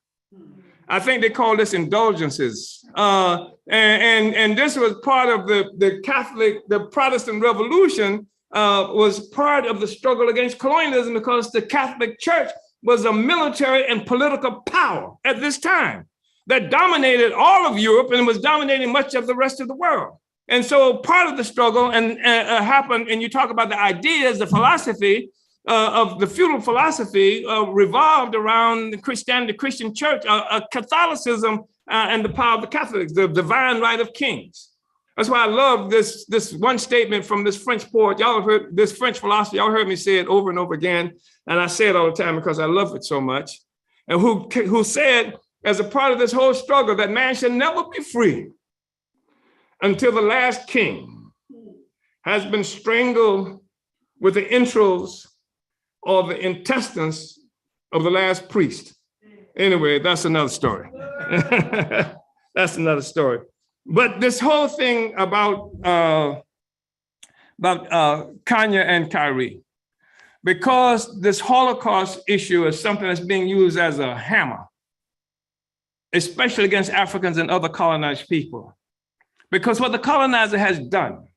I think they call this indulgences. And this was part of the Protestant Revolution was part of the struggle against colonialism, because the Catholic Church was a military and political power at this time that dominated all of Europe and was dominating much of the rest of the world. And so part of the struggle happened, and you talk about the ideas, the philosophy of the feudal philosophy revolved around Christianity, the Christian church, Catholicism, and the power of the Catholics, the divine right of kings. That's why I love this one statement from this French poet. Y'all have heard this French philosopher. Y'all heard me say it over and over again. And I say it all the time because I love it so much. And who said, as a part of this whole struggle, that man should never be free until the last king has been strangled with the entrails or the intestines of the last priest. Anyway, that's another story. That's another story. But this whole thing about Kanye and Kyrie, because this Holocaust issue is something that's being used as a hammer, especially against Africans and other colonized people. Because what the colonizer has done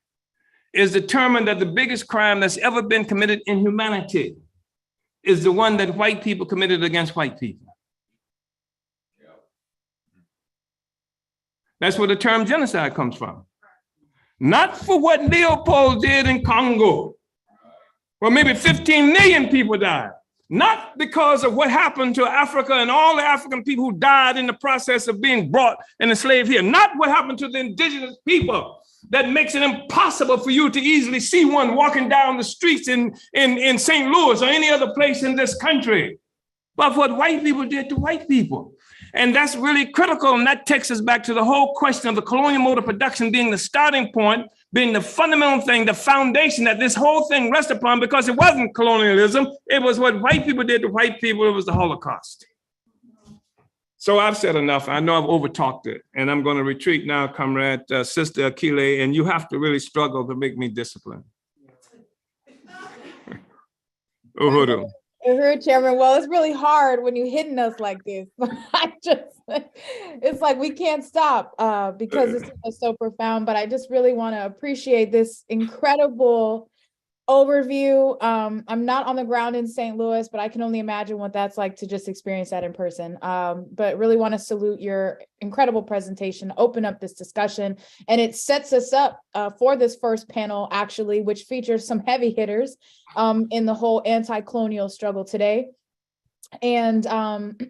is determined that the biggest crime that's ever been committed in humanity is the one that white people committed against white people. That's where the term genocide comes from. Not for what Leopold did in Congo, where maybe 15 million people died. Not because of what happened to Africa and all the African people who died in the process of being brought and enslaved here. Not what happened to the indigenous people that makes it impossible for you to easily see one walking down the streets in St. Louis or any other place in this country. But what white people did to white people. And that's really critical. And that takes us back to the whole question of the colonial mode of production being the starting point, being the fundamental thing, the foundation that this whole thing rests upon, because it wasn't colonialism. It was what white people did to white people. It was the Holocaust. So I've said enough. I know I've overtalked it. And I'm going to retreat now, Comrade Sister Akile. And you have to really struggle to make me disciplined. Uhuru. Chairman. Well, it's really hard when you're hitting us like this. It's like we can't stop because it's so profound. But I just really want to appreciate this incredible overview. I'm not on the ground in St. Louis, but I can only imagine what that's like to just experience that in person. But really want to salute your incredible presentation, open up this discussion, and it sets us up for this first panel, actually, which features some heavy hitters in the whole anti-colonial struggle today. And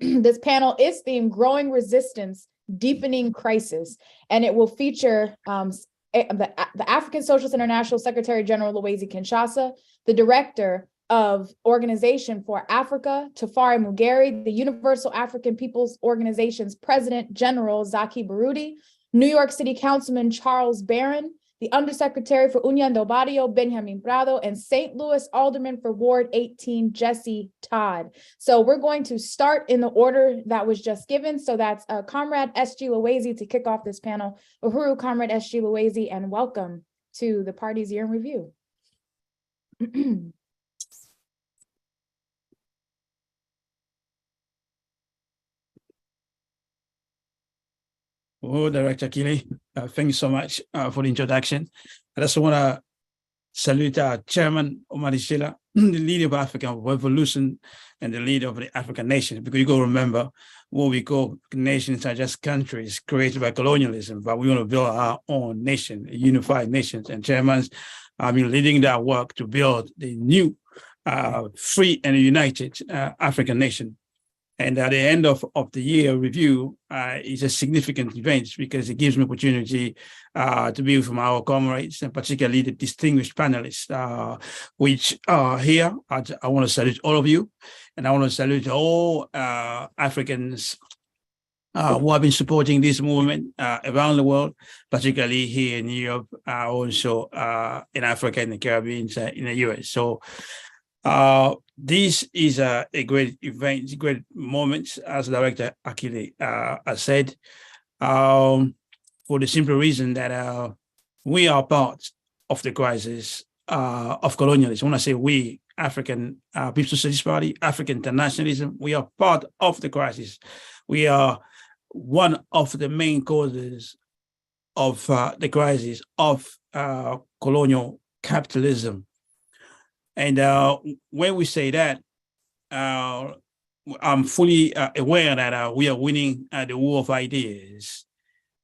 this panel is themed Growing Resistance, Deepening Crisis, and it will feature the African Socialist International Secretary General Luwezi Kinshasa, the Director of Organization for Africa, Tafari Mugeri, the Universal African Peoples Organization's President General Zaki Baruti, New York City Councilman Charles Barron, the Undersecretary for Union do Barrio, Benjamin Prado, and St. Louis Alderman for Ward 18, Jesse Todd. So we're going to start in the order that was just given. So that's Comrade S.G. Luwezi to kick off this panel. Uhuru, Comrade S.G. Luwezi, and welcome to the Party's Year in Review. Oh, Director Akile, thank you so much for the introduction. I just want to salute our Chairman, Omali Yeshitela, the leader of African Revolution and the leader of the African nation, because you got to remember what we call nations are just countries created by colonialism, but we want to build our own nation, a unified nation. And Chairman's been leading that work to build the new free and united African nation. And at the end of the year review is a significant event because it gives me opportunity to be with our comrades and particularly the distinguished panelists, which are here. I want to salute all of you, and I want to salute all Africans who have been supporting this movement around the world, particularly here in Europe, also in Africa, in the Caribbean, in the US. So this is a great event, a great moment, as Director Akile has said, for the simple reason that we are part of the crisis of colonialism. When I say we, African People's Socialist Party, African internationalism, we are part of the crisis. We are one of the main causes of the crisis of colonial capitalism. And when we say that, I'm fully aware that we are winning the war of ideas,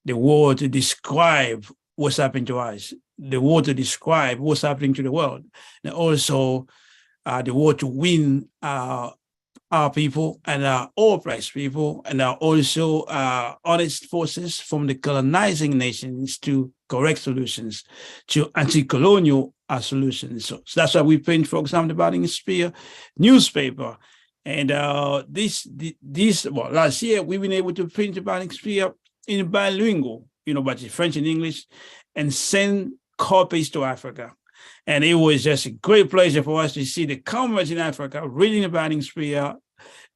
the war to describe what's happening to us, the war to describe what's happening to the world, and also the war to win our people and our oppressed people, and also honest forces from the colonizing nations to correct solutions, to anti-colonial solutions. So that's why we print, for example, the Battling Spear newspaper. And last year we've been able to print the Battling Spear in bilingual, but it's French and English, and send copies to Africa. And it was just a great pleasure for us to see the comrades in Africa reading the Battling Spear,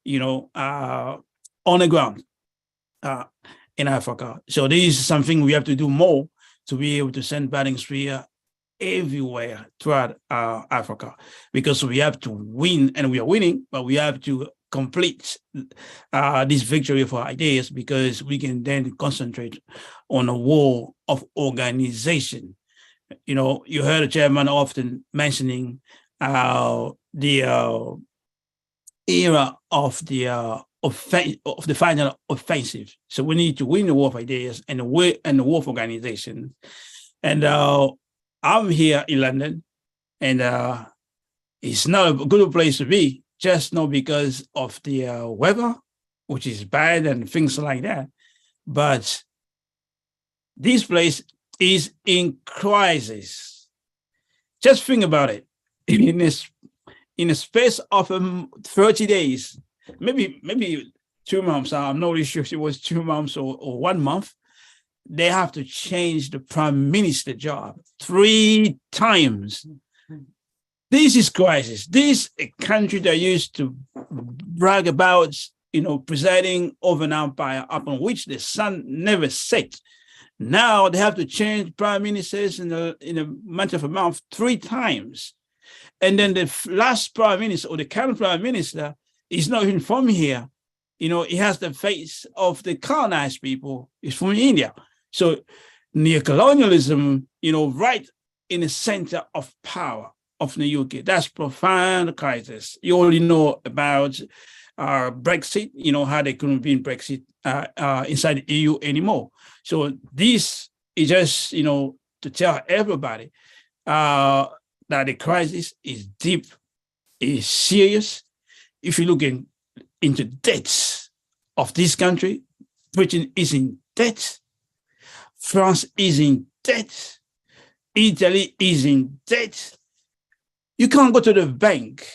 on the ground in Africa. So this is something we have to do more to be able to send Battling Spear everywhere throughout Africa, because we have to win, and we are winning, but we have to complete this victory for ideas, because we can then concentrate on a war of organization. You heard the chairman often mentioning the era of the final offensive. So we need to win the war of ideas and the war of organization. And I'm here in London, and it's not a good place to be, just not because of the weather, which is bad and things like that. But this place is in crisis. Just think about it. In a space of 30 days, maybe 2 months, I'm not really sure if it was 2 months or 1 month, they have to change the prime minister job 3 times. This is crisis. This a country that used to brag about, presiding over an empire upon which the sun never set. Now they have to change prime ministers in a matter of a month 3 times. And then the last prime minister or the current prime minister is not even from here. He has the face of the colonized people. He's from India. So neocolonialism, right in the center of power of the UK. That's profound crisis. You already know about Brexit, how they couldn't be in Brexit inside the EU anymore. So this is just, to tell everybody that the crisis is deep, is serious. If you look into debts of this country, Britain is in debt, France is in debt, Italy is in debt. You can't go to the bank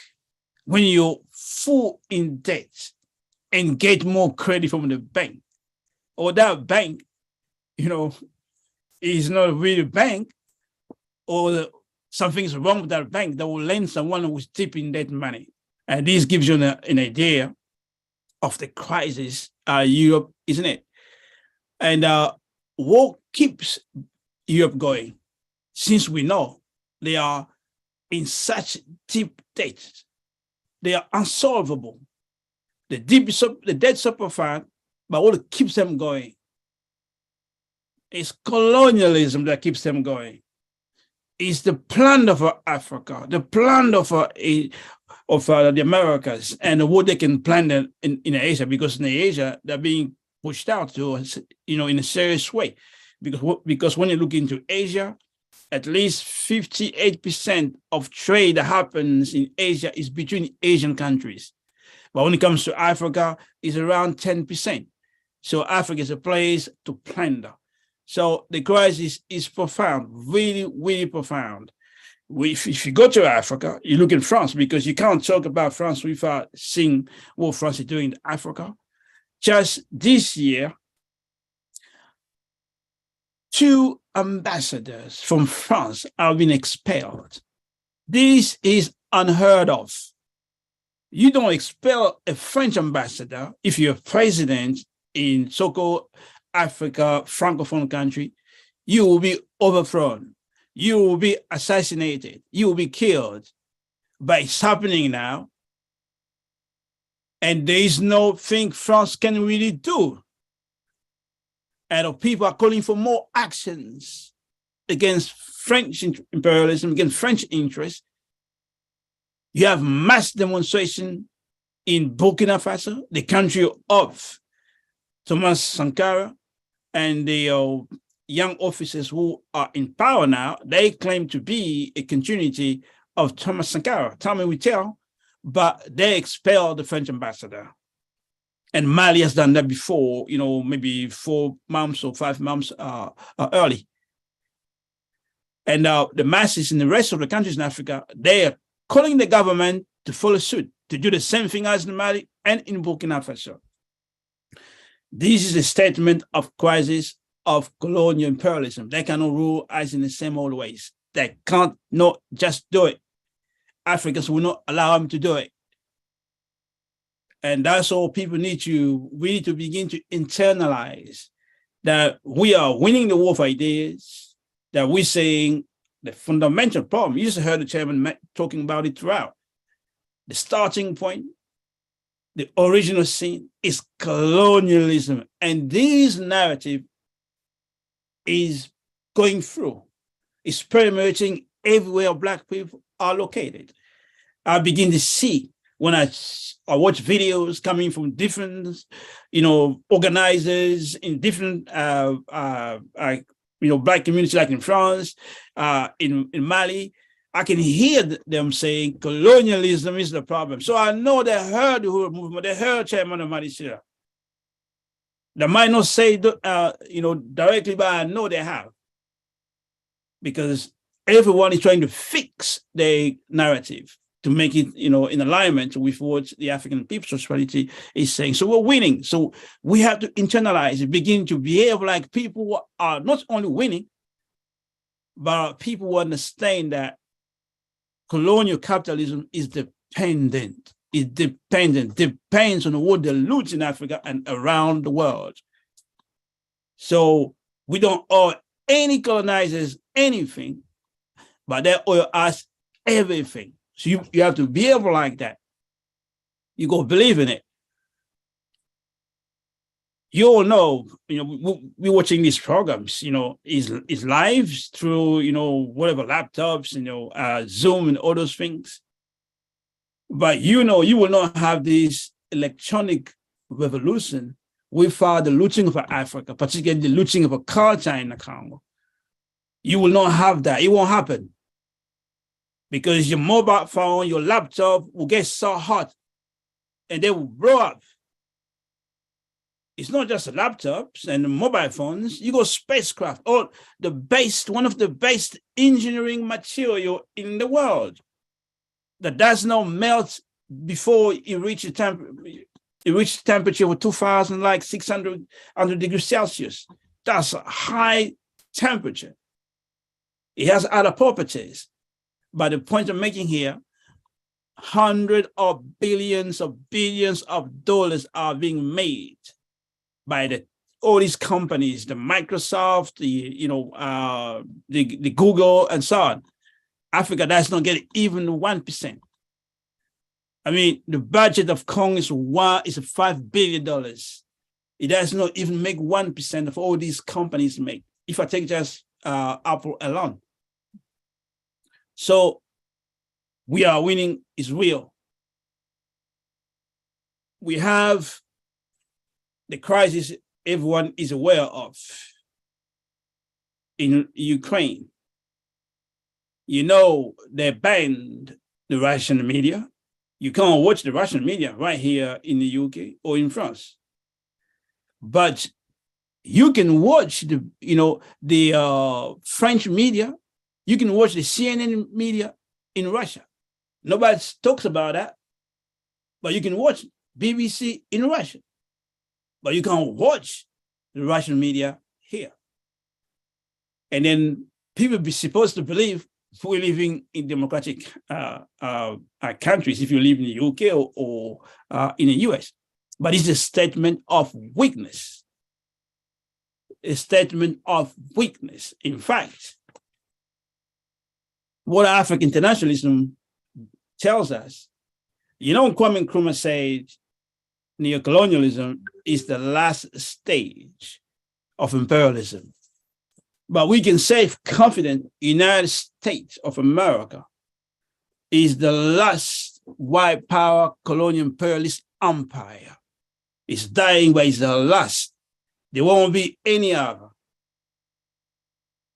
when you're full in debt and get more credit from the bank. Or that bank, is not really a bank, or something's wrong with that bank that will lend someone who's deep in that money. And this gives you an idea of the crisis Europe, isn't it? And what keeps Europe going? Since we know they are in such deep debt, they are unsolvable. The debts are profound, but what keeps them going is colonialism that keeps them going. It's the plunder for Africa, the plunder for the Americas, and what they can plunder in Asia, because in Asia they're being pushed out to, in a serious way. Because when you look into Asia, at least 58% of trade that happens in Asia is between Asian countries. But when it comes to Africa, it's around 10%. So Africa is a place to plunder. So the crisis is profound, really, really profound. If you go to Africa, you look in France, because you can't talk about France without seeing what France is doing in Africa. Just this year, 2 ambassadors from France have been expelled. This is unheard of. You don't expel a French ambassador if you're president in so-called Africa, Francophone country. You will be overthrown. You will be assassinated. You will be killed. But it's happening now. And there is nothing France can really do. And people are calling for more actions against French imperialism, against French interests. You have mass demonstration in Burkina Faso, the country of Thomas Sankara, and the young officers who are in power now. They claim to be a continuity of Thomas Sankara. Time will tell, but they expelled the French ambassador. And Mali has done that before, maybe 4 months or 5 months early. And the masses in the rest of the countries in Africa, they are calling the government to follow suit, to do the same thing as in Mali and in Burkina Faso. This is a statement of crisis of colonial imperialism. They cannot rule us in the same old ways. They can't not just do it. Africans will not allow them to do it. And that's all we need to begin to internalize, that we are winning the war of ideas, that we're saying the fundamental problem. You just heard the chairman talking about it throughout. The starting point, the original sin is colonialism. And this narrative is going through. It's permeating everywhere Black people are located. I begin to see when I watch videos coming from different, organizers in different, Black communities, like in France, in Mali. I can hear them saying colonialism is the problem. So I know they heard the whole movement. They heard Chairman Omali Yeshitela. They might not say, directly, but I know they have, because everyone is trying to fix their narrative to make it, in alignment with what the African People's Society is saying. So we're winning. So we have to internalize it, begin to behave like people who are not only winning, but people who understand that colonial capitalism is dependent. It depends on what they loot in Africa and around the world. So we don't owe any colonizers anything, but they owe us everything. So you have to behave like that. You go believe in it. You all know, we're watching these programs, is live through, whatever laptops, Zoom and all those things. But you will not have this electronic revolution without the looting of Africa, particularly the looting of a culture in the Congo. You will not have that. It won't happen. Because your mobile phone, your laptop will get so hot and they will blow up. It's not just the laptops and the mobile phones. You go spacecraft, or one of the best engineering material in the world that does not melt before it reaches temperature of 2,600 degrees Celsius. That's a high temperature. It has other properties. But the point I'm making here, hundreds of billions of dollars are being made by all these companies, the Microsoft, the Google, and so on. Africa does not get even 1%. I mean, the budget of Congo is $5 billion. It does not even make 1% of all these companies make, if I take just Apple alone. So we are winning is real. We have the crisis everyone is aware of in Ukraine. They banned the Russian media. You can't watch the Russian media right here in the UK or in France. But you can watch the French media. You can watch the CNN media in Russia. Nobody talks about that. But you can watch BBC in Russia. But you can't watch the Russian media here. And then people be supposed to believe we're living in democratic countries if you live in the UK or in the US. But it's a statement of weakness. A statement of weakness. In fact, what African internationalism tells us, Kwame Nkrumah said, neocolonialism is the last stage of imperialism. But we can say confident United States of America is the last white power colonial imperialist empire. It's dying, but it's the last. There won't be any other.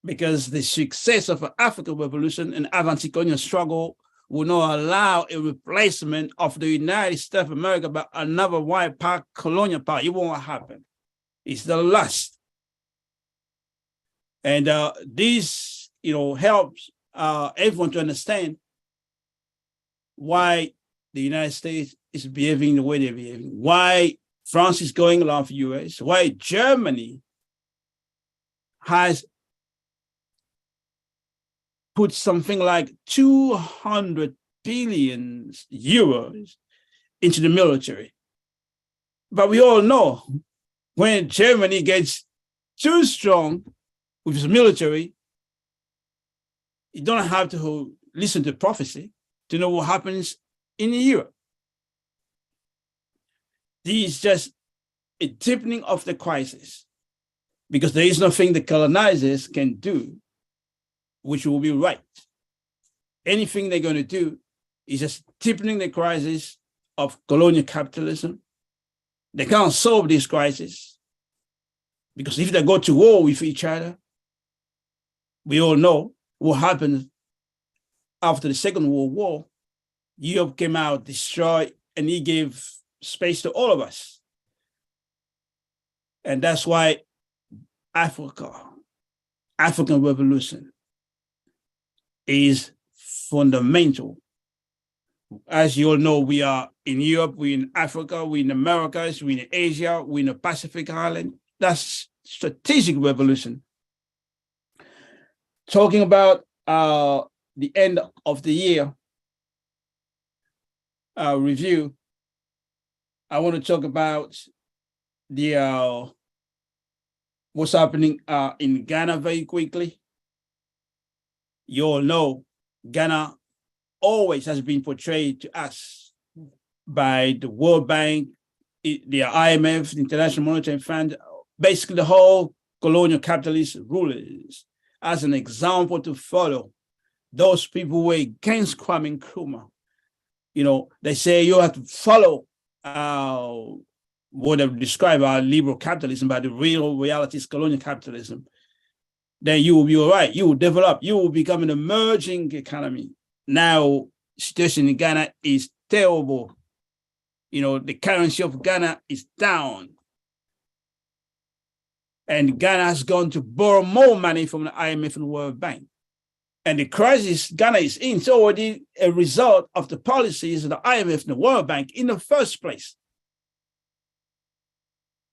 Because the success of an African revolution and anti-colonial struggle will not allow a replacement of the United States of America by another white power colonial power. It won't happen. It's the last. And this, helps everyone to understand why the United States is behaving the way they're behaving, why France is going along with the US, why Germany has put something like 200 billion euros into the military. But we all know when Germany gets too strong with its military, you don't have to listen to prophecy to know what happens in Europe. This is just a deepening of the crisis because there is nothing the colonizers can do which will be right. Anything they're going to do is just deepening the crisis of colonial capitalism. They can't solve this crisis because if they go to war with each other, we all know what happened after the Second World War. Europe came out destroyed, and he gave space to all of us. And that's why African revolution is fundamental. As you all know, we are in Europe, we're in Africa, we're in Americas, we're in Asia, we're in the Pacific Island. That's strategic revolution. Talking about the end of the year review, I want to talk about the what's happening in Ghana very quickly. You all know Ghana always has been portrayed to us by the World Bank, the IMF, the International Monetary Fund, basically the whole colonial capitalist rulers as an example to follow. Those people who were against Kwame Nkrumah. You know, they say you have to follow what they describe our liberal capitalism, but the real reality is colonial capitalism. Then you will be all right. You will develop. You will become an emerging economy. Now, situation in Ghana is terrible. You know, the currency of Ghana is down. And Ghana has gone to borrow more money from the IMF and World Bank. And the crisis Ghana is in is already a result of the policies of the IMF and the World Bank in the first place.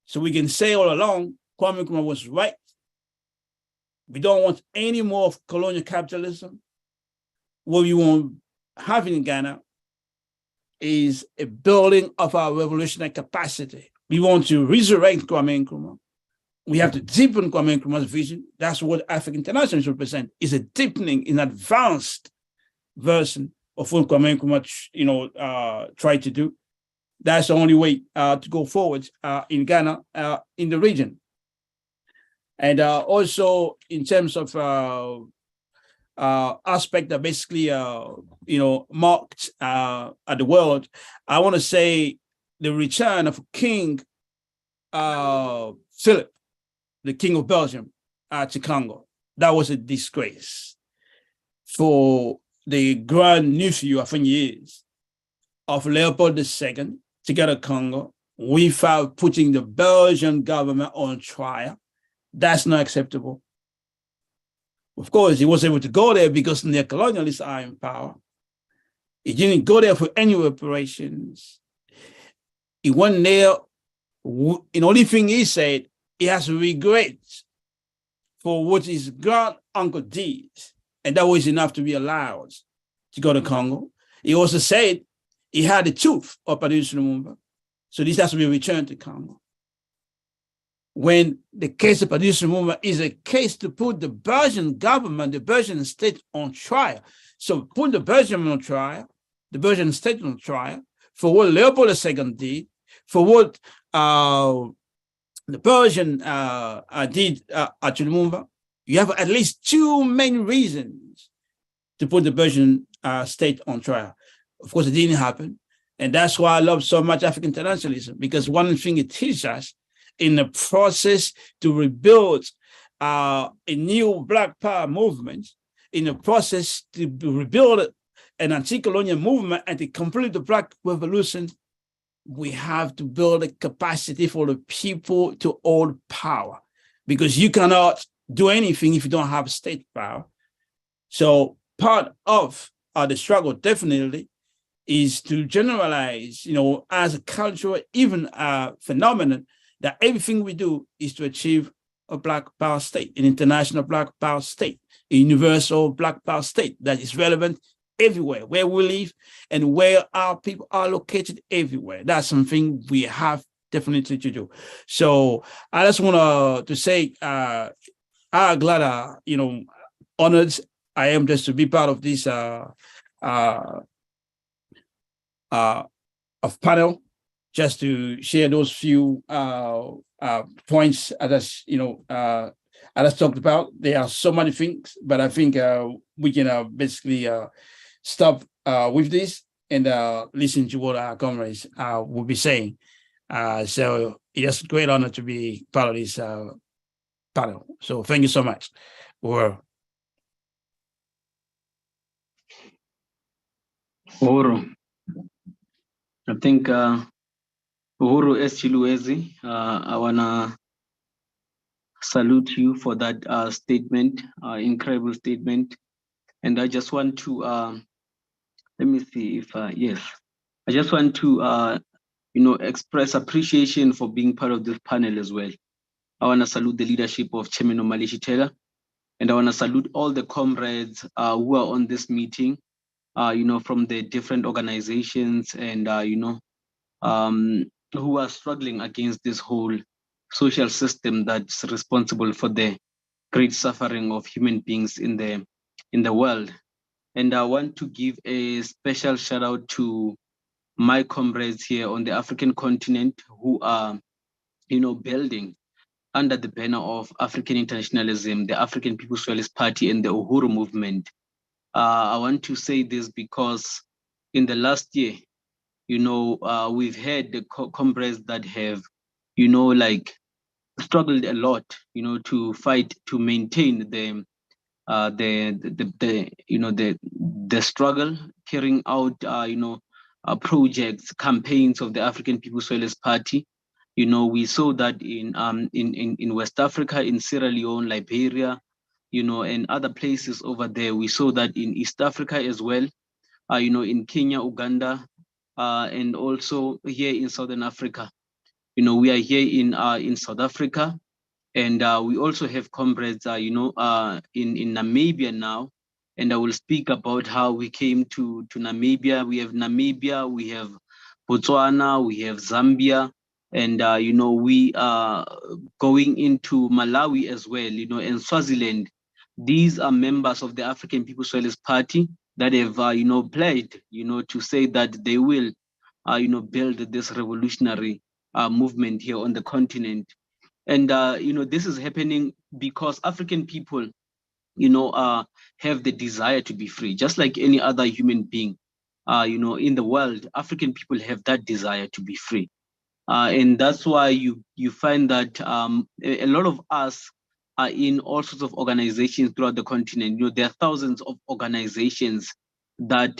So we can say all along, Kwame Nkrumah was right. We don't want any more of colonial capitalism. What we want to have in Ghana is a building of our revolutionary capacity. We want to resurrect Kwame Nkrumah. We have to deepen Kwame Nkrumah's vision. That's what African International represent, is a deepening, an advanced version of what Kwame Nkrumah, tried to do. That's the only way to go forward in Ghana, in the region. And also in terms of aspect that basically, marked at the world, I want to say the return of King Philip, the King of Belgium, to Congo. That was a disgrace for the grand nephew, I think he is, of Leopold II to get to Congo without putting the Belgian government on trial. That's not acceptable. Of course, he was able to go there because the colonialists are in power. He didn't go there for any reparations. He went there, the only thing he said, he has regrets for what his grand uncle did. And that was enough to be allowed to go to Congo. He also said he had the tooth of Patrice Lumumba. So this has to be returned to Congo. When the case of Patrice Lumumba is a case to put the Belgian government, the Belgian state on trial. So put the Belgian on trial, the Belgian state on trial for what Leopold II did, for what the Belgian did at Lumumba. You have at least two main reasons to put the Belgian state on trial. Of course, it didn't happen. And that's why I love so much African internationalism, because one thing it teaches us in the process to rebuild a new Black Power movement, in the process to rebuild an anti-colonial movement and to complete the Black Revolution, we have to build a capacity for the people to hold power, because you cannot do anything if you don't have state power. So part of the struggle definitely is to generalize, as a cultural, even a phenomenon, that everything we do is to achieve a Black Power state, an international Black Power state, a universal Black Power state that is relevant everywhere, where we live and where our people are located everywhere. That's something we have definitely to do. So I just want to say, I'm glad, honored I am just to be part of this of panel, just to share those few points. As I just talked about. There are so many things, but I think we can basically stop with this and listen to what our comrades will be saying. So it's a great honor to be part of this panel. So thank you so much. Uhuru. I think Uhuru S. Chiluezi, I want to salute you for that statement, incredible statement. And I just want to, let me see if, yes, I just want to, express appreciation for being part of this panel as well. I want to salute the leadership of Chairman Omali Yeshitela, and I want to salute all the comrades who are on this meeting, from the different organizations and, who are struggling against this whole social system that's responsible for the great suffering of human beings in the world. And I want to give a special shout out to my comrades here on the African continent who are, building under the banner of African internationalism, the African People's Socialist Party and the Uhuru movement. I want to say this because in the last year, we've had the comrades that have, struggled a lot, to fight to maintain the struggle, carrying out, projects, campaigns of the African People's Socialist Party. We saw that in West Africa, in Sierra Leone, Liberia, and other places over there. We saw that in East Africa as well, in Kenya, Uganda, and also here in Southern Africa. We are here in South Africa, and we also have comrades, in Namibia now. And I will speak about how we came to Namibia. We have Namibia, we have Botswana, we have Zambia, and we are going into Malawi as well, and Swaziland. These are members of the African People's Socialist Party that have, pledged, to say that they will, build this revolutionary movement here on the continent. And, this is happening because African people, have the desire to be free, just like any other human being, in the world. African people have that desire to be free. And that's why you find that a lot of us are in all sorts of organizations throughout the continent. There are thousands of organizations that,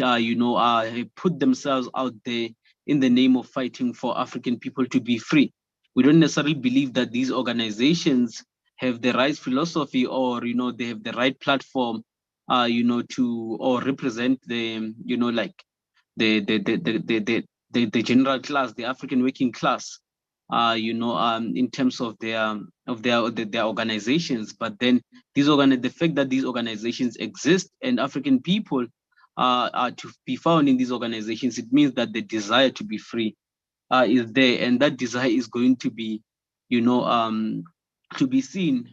put themselves out there in the name of fighting for African people to be free. We don't necessarily believe that these organizations have the right philosophy or, they have the right platform, to, or represent the, the general class, the African working class, in terms of their organizations. But then the fact that these organizations exist and African people are to be found in these organizations, it means that the desire to be free is there, and that desire is going to be, to be seen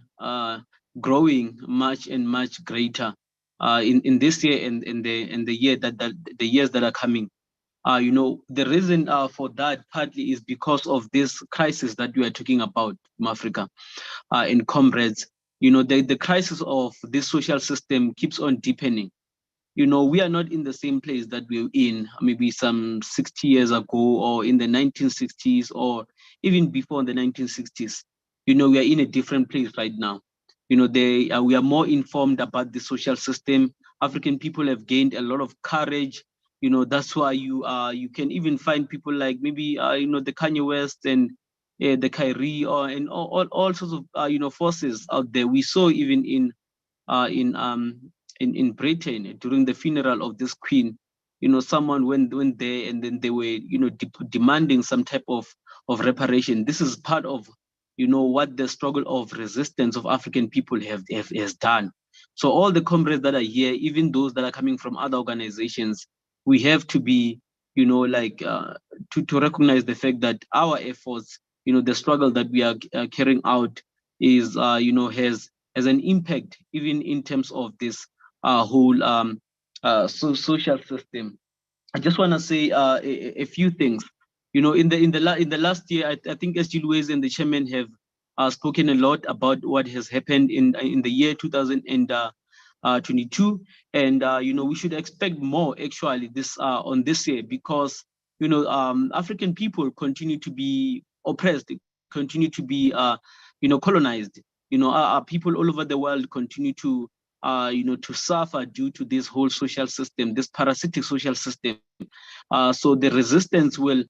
growing much and much greater in this year and in the year the years that are coming. The reason for that partly is because of this crisis that we are talking about in Africa, and comrades. The crisis of this social system keeps on deepening. We are not in the same place that we were in maybe some 60 years ago, or in the 1960s, or even before the 1960s. We are in a different place right now. We are more informed about the social system. African people have gained a lot of courage. That's why you can even find people like maybe the Kanye West and the Kyrie, and all sorts of forces out there. We saw even in Britain during the funeral of this queen, someone went there and then they were demanding some type of reparation. This is part of what the struggle of resistance of African people has done. So all the comrades that are here, even those that are coming from other organizations, we have to be to recognize the fact that our efforts, the struggle that we are carrying out is has an impact even in terms of this whole social system. I just want to say a few things. In the last year, I think SG Louise and the chairman have spoken a lot about what has happened in the year 2022, and we should expect more actually this on this year, because African people continue to be oppressed, continue to be colonized. Our people all over the world continue to to suffer due to this whole social system, this parasitic social system. So the resistance will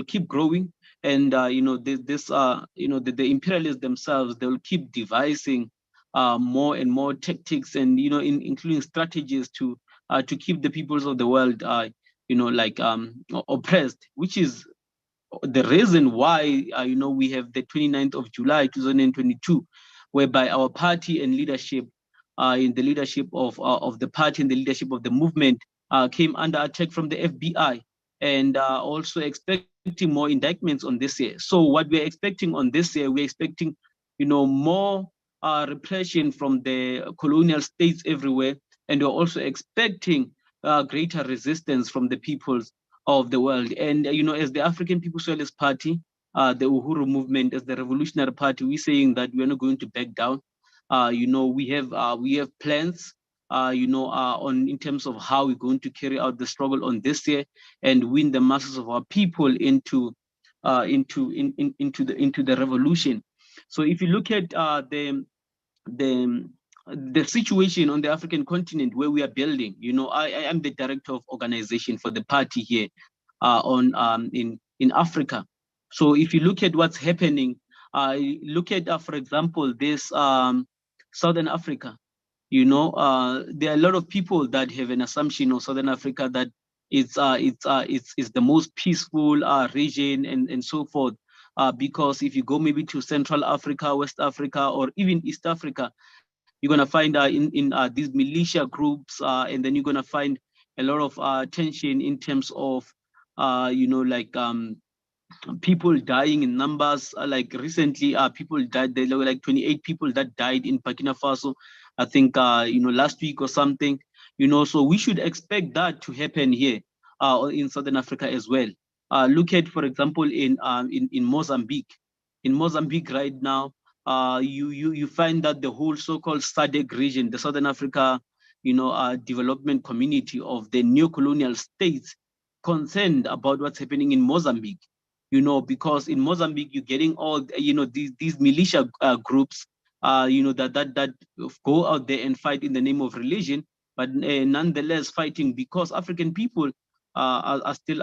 keep growing, and the imperialists themselves, they will keep devising more and more tactics, and including strategies to keep the peoples of the world oppressed, which is the reason why we have the 29th of July 2022, whereby our party and leadership, in the leadership of the party and the leadership of the movement, came under attack from the FBI, and also expecting more indictments on this year. So what we're expecting on this year, we're expecting more repression from the colonial states everywhere, and we're also expecting greater resistance from the peoples of the world. And as the African People's Socialist Party, the Uhuru movement, as the revolutionary party, we're saying that we're not going to back down. We have plans on in terms of how we're going to carry out the struggle on this year and win the masses of our people into the revolution. So if you look at the situation on the African continent where we are building, I am the director of organization for the party here in Africa. So if you look at what's happening, look at for example this Southern Africa. There are a lot of people that have an assumption of Southern Africa that it's the most peaceful region and so forth. Because if you go maybe to Central Africa, West Africa, or even East Africa, you're gonna find in these militia groups, and then you're gonna find a lot of tension in terms of people dying in numbers. Like recently, people died. There were like 28 people that died in Burkina Faso, I think last week or something. So we should expect that to happen here in Southern Africa as well. Look at, for example, in Mozambique. In Mozambique right now, you find that the whole so-called SADC region, the Southern Africa, development community of the neo-colonial states, concerned about what's happening in Mozambique. Because in Mozambique you're getting all these militia groups, that go out there and fight in the name of religion, but nonetheless fighting because African people are still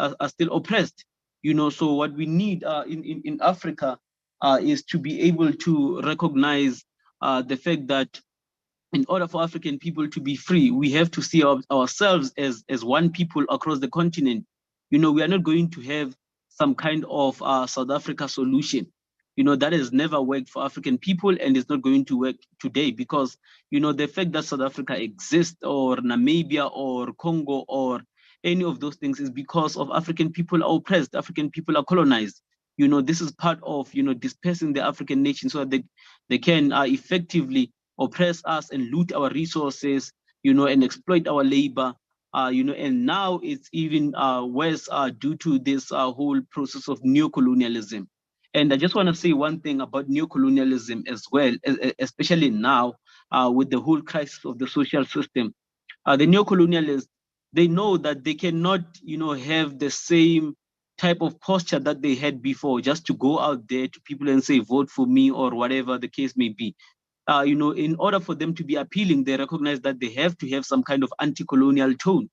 oppressed. So what we need in Africa is to be able to recognize the fact that in order for African people to be free, we have to see ourselves as one people across the continent. We are not going to have some kind of South Africa solution. That has never worked for African people, and it's not going to work today, because the fact that South Africa exists, or Namibia or Congo or any of those things, is because of African people are oppressed, African people are colonized. This is part of dispersing the African nation so that they can effectively oppress us and loot our resources, and exploit our labor. And now it's even worse due to this whole process of neocolonialism. And I just want to say one thing about neocolonialism as well, especially now with the whole crisis of the social system. The neocolonialists, they know that they cannot, have the same type of posture that they had before, just to go out there to people and say, vote for me, or whatever the case may be. In order for them to be appealing, they recognize that they have to have some kind of anti-colonial tone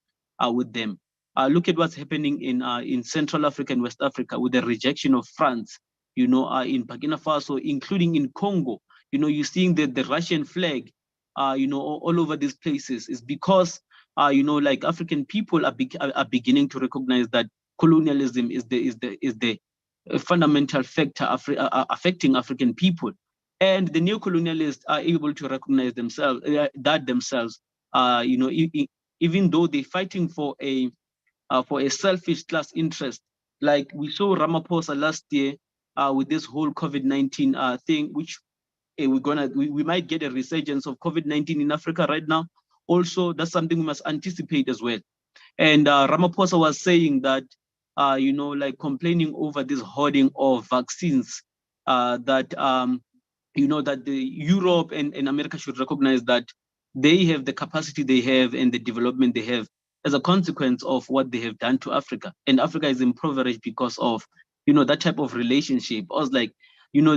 with them. Look at what's happening in Central Africa and West Africa with the rejection of France, in Burkina Faso, including in Congo. You're seeing the Russian flag, all over these places. Is because, like African people are beginning to recognize that colonialism is the fundamental factor affecting African people. And the neo-colonialists are able to recognize themselves, even though they're fighting for a selfish class interest. Like we saw Ramaphosa last year with this whole COVID-19 thing, which we might get a resurgence of COVID-19 in Africa right now. Also, that's something we must anticipate as well. And Ramaphosa was saying that, like complaining over this hoarding of vaccines, that that the Europe and America should recognize that they have the capacity they have and the development they have as a consequence of what they have done to Africa. And Africa is impoverished because of, that type of relationship. I was like,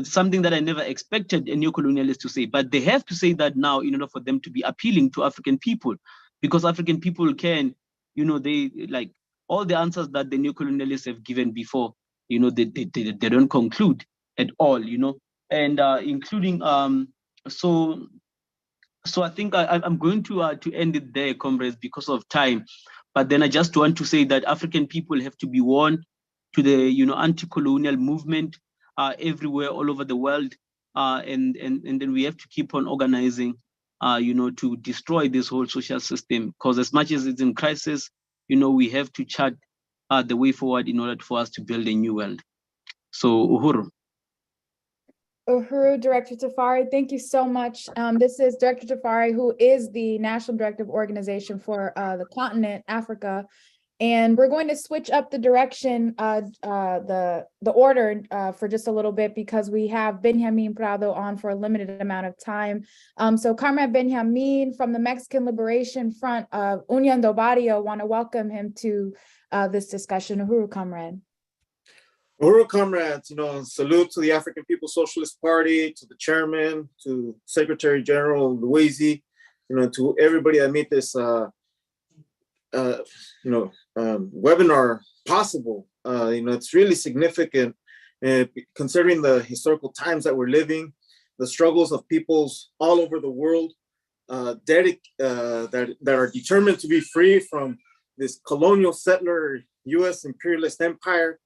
something that I never expected a neocolonialist to say, but they have to say that now in order for them to be appealing to African people, because African people can, they like all the answers that the neocolonialists have given before, they don't conclude at all, and including so I think I'm going to end it there, comrades, because of time. But then I just want to say that African people have to be warned to the anti-colonial movement everywhere, all over the world, and then we have to keep on organizing, to destroy this whole social system. Because as much as it's in crisis, we have to chart the way forward in order for us to build a new world. So Uhuru. Uhuru, Director Tafari, thank you so much. This is Director Tafari, who is the National Director of Organization for the continent, Africa. And we're going to switch up the direction, the order for just a little bit, because we have Benjamin Prado on for a limited amount of time. So Comrade Benjamin from the Mexican Liberation Front of Unión do Barrio, want to welcome him to this discussion. Uhuru, comrade. Uhuru, comrades, salute to the African People's Socialist Party, to the chairman, to Secretary General Luizi, to everybody that made this, webinar possible. It's really significant, considering the historical times that we're living, the struggles of peoples all over the world, that are determined to be free from this colonial settler U.S. imperialist empire.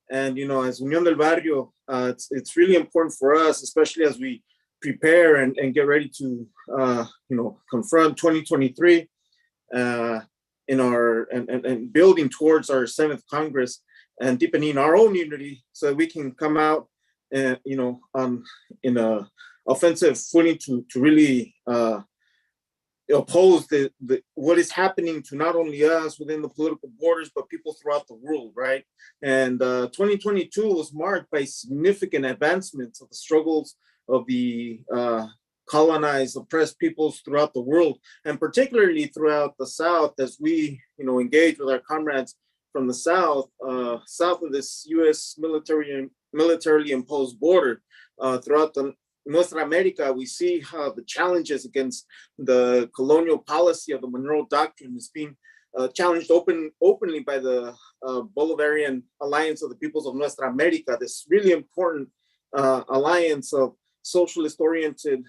And, as Unión del Barrio, it's really important for us, especially as we prepare and get ready to, confront 2023 in our and building towards our 7th Congress and deepening our own unity so that we can come out, in a offensive footing to really oppose what is happening to not only us within the political borders, but people throughout the world, right? And 2022 was marked by significant advancements of the struggles of the colonized, oppressed peoples throughout the world, and particularly throughout the South, as we, engage with our comrades from the South, south of this U.S. militarily imposed border, throughout the Nuestra America. We see how the challenges against the colonial policy of the Monroe Doctrine is being challenged openly by the Bolivarian Alliance of the Peoples of Nuestra America, this really important alliance of socialist-oriented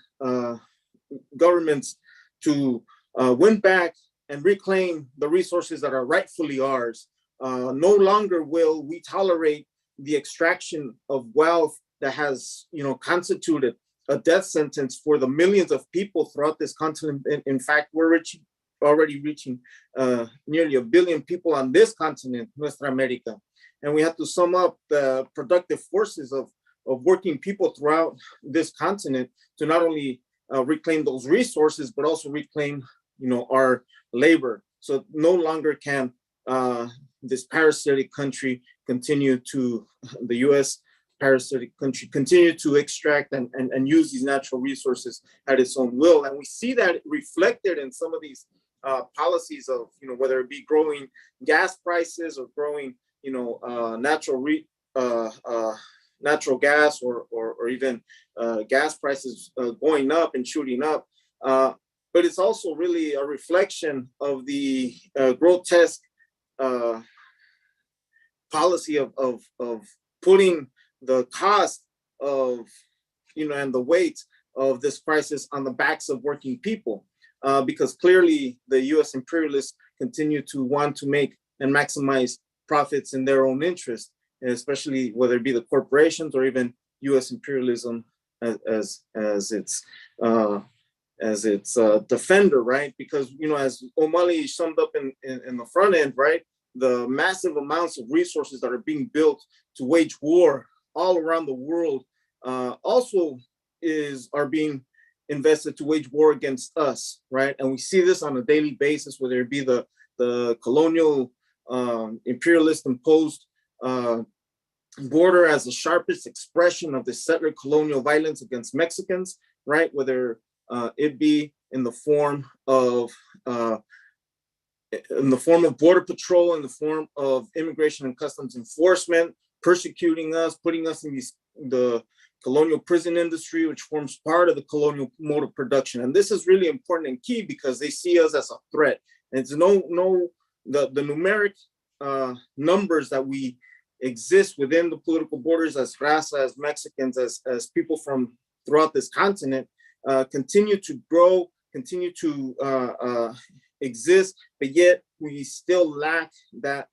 governments to win back and reclaim the resources that are rightfully ours. No longer will we tolerate the extraction of wealth that has, constituted a death sentence for the millions of people throughout this continent. In fact, we're already reaching nearly 1 billion people on this continent, Nuestra America. And we have to sum up the productive forces of working people throughout this continent to not only reclaim those resources, but also reclaim, our labor. So no longer can this parasitic country continue to, the U.S. parasitic country, continue to extract and use these natural resources at its own will. And we see that reflected in some of these policies of, whether it be growing gas prices or growing, natural gas or even gas prices going up and shooting up. But it's also really a reflection of the grotesque policy of putting the cost of, and the weight of this crisis on the backs of working people, because clearly the U.S. imperialists continue to want to make and maximize profits in their own interest, especially whether it be the corporations or even U.S. imperialism as its defender, right? Because, as Omali summed up in the front end, right, the massive amounts of resources that are being built to wage war all around the world also are being invested to wage war against us, right? And we see this on a daily basis, whether it be the colonial imperialist imposed border as the sharpest expression of the settler colonial violence against Mexicans, right? Whether it be in the form of border patrol, in the form of immigration and customs enforcement, persecuting us, putting us in the colonial prison industry, which forms part of the colonial mode of production. And this is really important and key because they see us as a threat. And it's the numeric numbers that we exist within the political borders as raza, as Mexicans, as people from throughout this continent, continue to grow, continue to exist, but yet we still lack that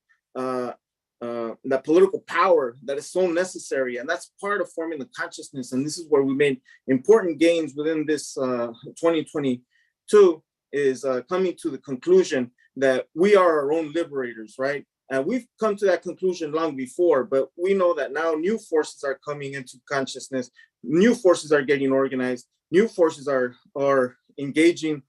political power that is so necessary. And that's part of forming the consciousness. And this is where we made important gains within this 2022, is coming to the conclusion that we are our own liberators, right? And we've come to that conclusion long before, but we know that now new forces are coming into consciousness, new forces are getting organized, new forces are engaging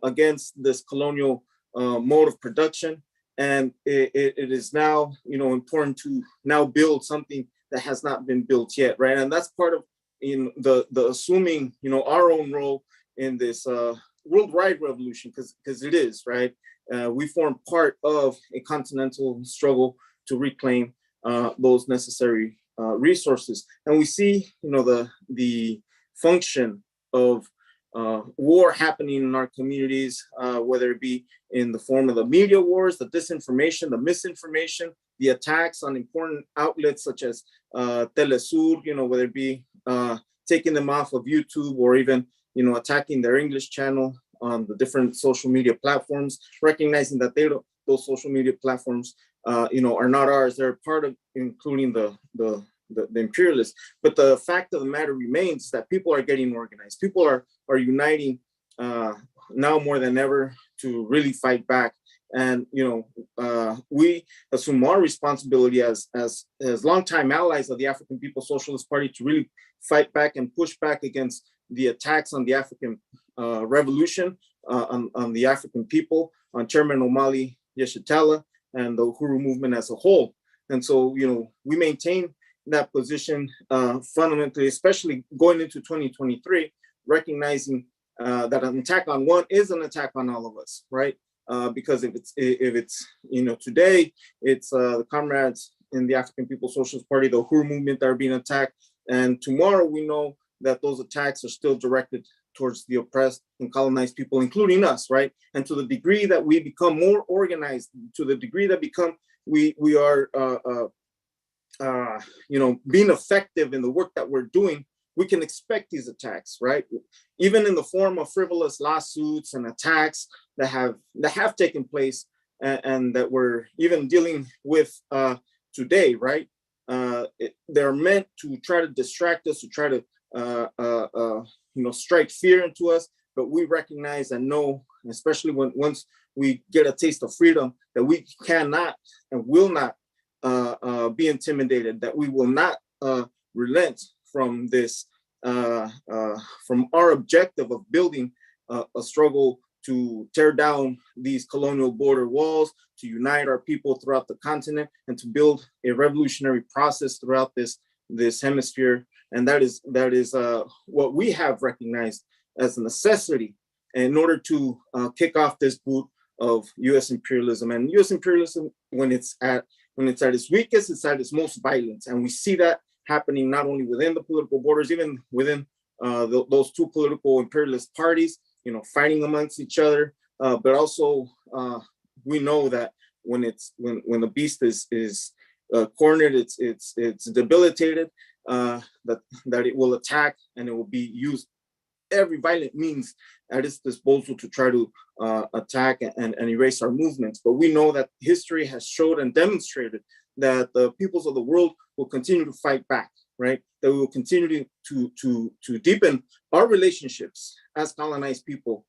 against this colonial mode of production. And it is now, important to now build something that has not been built yet, right? And that's part of the assuming, our own role in this worldwide revolution, because it is, right? We form part of a continental struggle to reclaim those necessary resources. And we see, the function of war happening in our communities, whether it be in the form of the media wars, the disinformation, the misinformation, the attacks on important outlets such as Telesur, whether it be taking them off of YouTube or even, attacking their English channel on the different social media platforms, recognizing that those social media platforms, are not ours. They're part of, including the imperialists. But the fact of the matter remains that people are getting organized. People are uniting now more than ever to really fight back. And we assume our responsibility as longtime allies of the African People's Socialist Party to really fight back and push back against the attacks on the African revolution, on the African people, on Chairman Omali Yeshitela and the Uhuru movement as a whole. And so, we maintain that position fundamentally, especially going into 2023, recognizing that an attack on one is an attack on all of us, right? Because if it's today, it's the comrades in the African People's Socialist Party, the Uhuru movement that are being attacked. And tomorrow we know that those attacks are still directed towards the oppressed and colonized people, including us, right? And to the degree that we become more organized, to the degree that we are being effective in the work that we're doing, we can expect these attacks, right? Even in the form of frivolous lawsuits and attacks that have taken place and that we're even dealing with today, right? They're meant to try to distract us, to try to strike fear into us, but we recognize and know, especially once we get a taste of freedom, that we cannot and will not be intimidated, that we will not relent from this, from our objective of building a struggle to tear down these colonial border walls, to unite our people throughout the continent, and to build a revolutionary process throughout this hemisphere. And that is what we have recognized as a necessity in order to kick off this boot of U.S. imperialism. And U.S. imperialism, when it's at its weakest, it's at its most violent. And we see that happening not only within the political borders, even within those two political imperialist parties, fighting amongst each other. But also, we know that when the beast is cornered, it's debilitated, that it will attack, and it will be used every violent means at its disposal to try to attack and erase our movements. But we know that history has showed and demonstrated that the peoples of the world will continue to fight back, right? That we will continue to deepen our relationships as colonized people,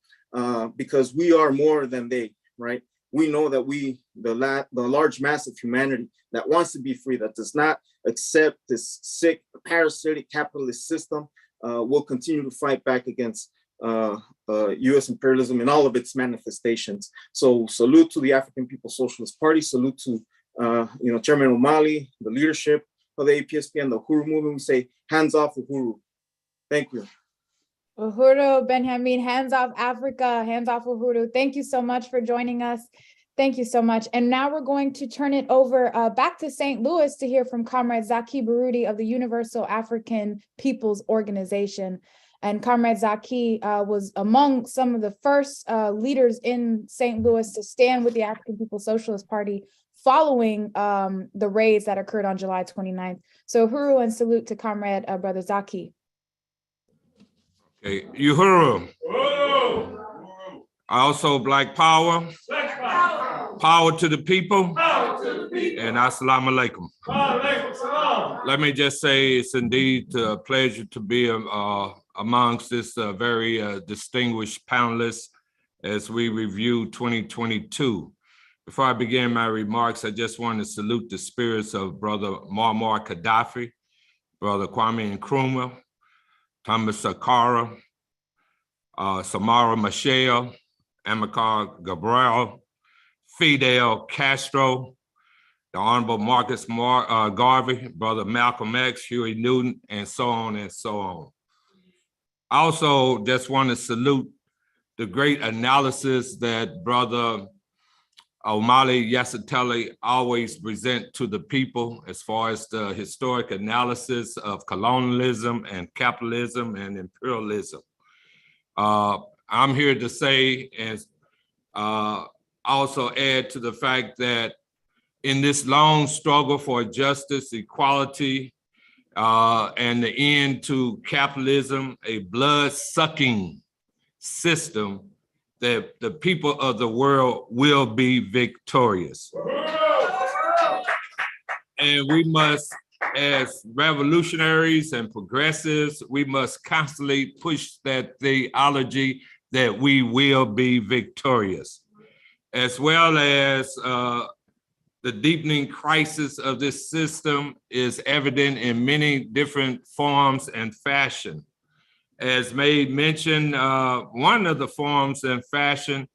because we are more than they, right? We know that the large mass of humanity that wants to be free, that does not accept this sick, parasitic capitalist system, will continue to fight back against U.S. imperialism in all of its manifestations. So salute to the African People's Socialist Party, salute to Chairman Omali, the leadership, of the APSP and the Uhuru movement, we say hands off Uhuru. Thank you. Uhuru, Benjamin, hands off Africa, hands off Uhuru. Thank you so much for joining us. Thank you so much. And now we're going to turn it over back to St. Louis to hear from Comrade Zaki Baroudi of the Universal African People's Organization. And Comrade Zaki was among some of the first leaders in St. Louis to stand with the African People's Socialist Party following the raids that occurred on July 29th. So Uhuru, and salute to Comrade Brother Zaki. Okay, Uhuru. Also Black Power. Power to the people. And Assalamu alaikum. Let me just say it's indeed a pleasure to be amongst this very distinguished panelists as we review 2022. Before I begin my remarks, I just want to salute the spirits of Brother Muammar Gaddafi, Brother Kwame Nkrumah, Thomas Sankara, Samara Machel, Amilcar Cabral, Fidel Castro, the Honorable Marcus Garvey, Brother Malcolm X, Huey Newton, and so on and so on. I also just want to salute the great analysis that Brother Omali Yeshitela always present to the people as far as the historic analysis of colonialism and capitalism and imperialism. I'm here to say and also add to the fact that in this long struggle for justice, equality, and the end to capitalism, a blood-sucking system, that the people of the world will be victorious. And we must, as revolutionaries and progressives, we must constantly push that theology that we will be victorious, as well as the deepening crisis of this system is evident in many different forms and fashion. As made mention, one of the forms and fashion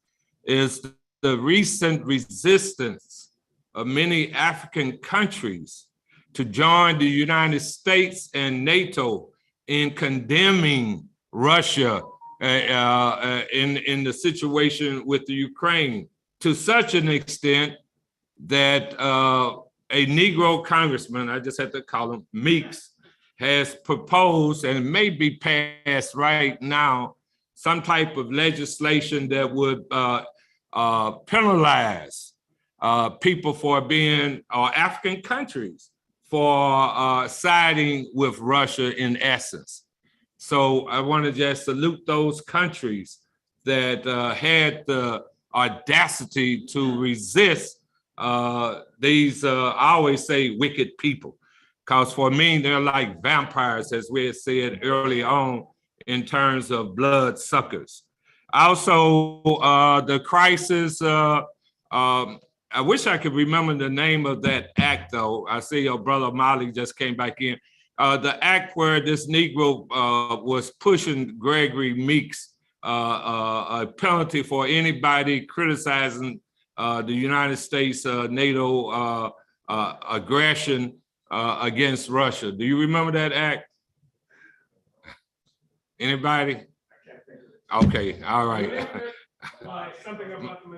is the recent resistance of many African countries to join the United States and NATO in condemning Russia in the situation with the Ukraine, to such an extent that a Negro congressman, I just had to call him Meeks, has proposed, and it may be passed right now, some type of legislation that would penalize people for being, or African countries for siding with Russia in essence. So I want to just salute those countries that had the audacity to resist these, I always say, wicked people. Because for me, they're like vampires, as we had said early on, in terms of blood suckers. Also, the crisis, I wish I could remember the name of that act, though. I see your brother Molly just came back in. The act where this Negro was pushing Gregory Meeks, a penalty for anybody criticizing the United States NATO aggression against Russia. Do you remember that act? Anybody? Okay, all right. Something about the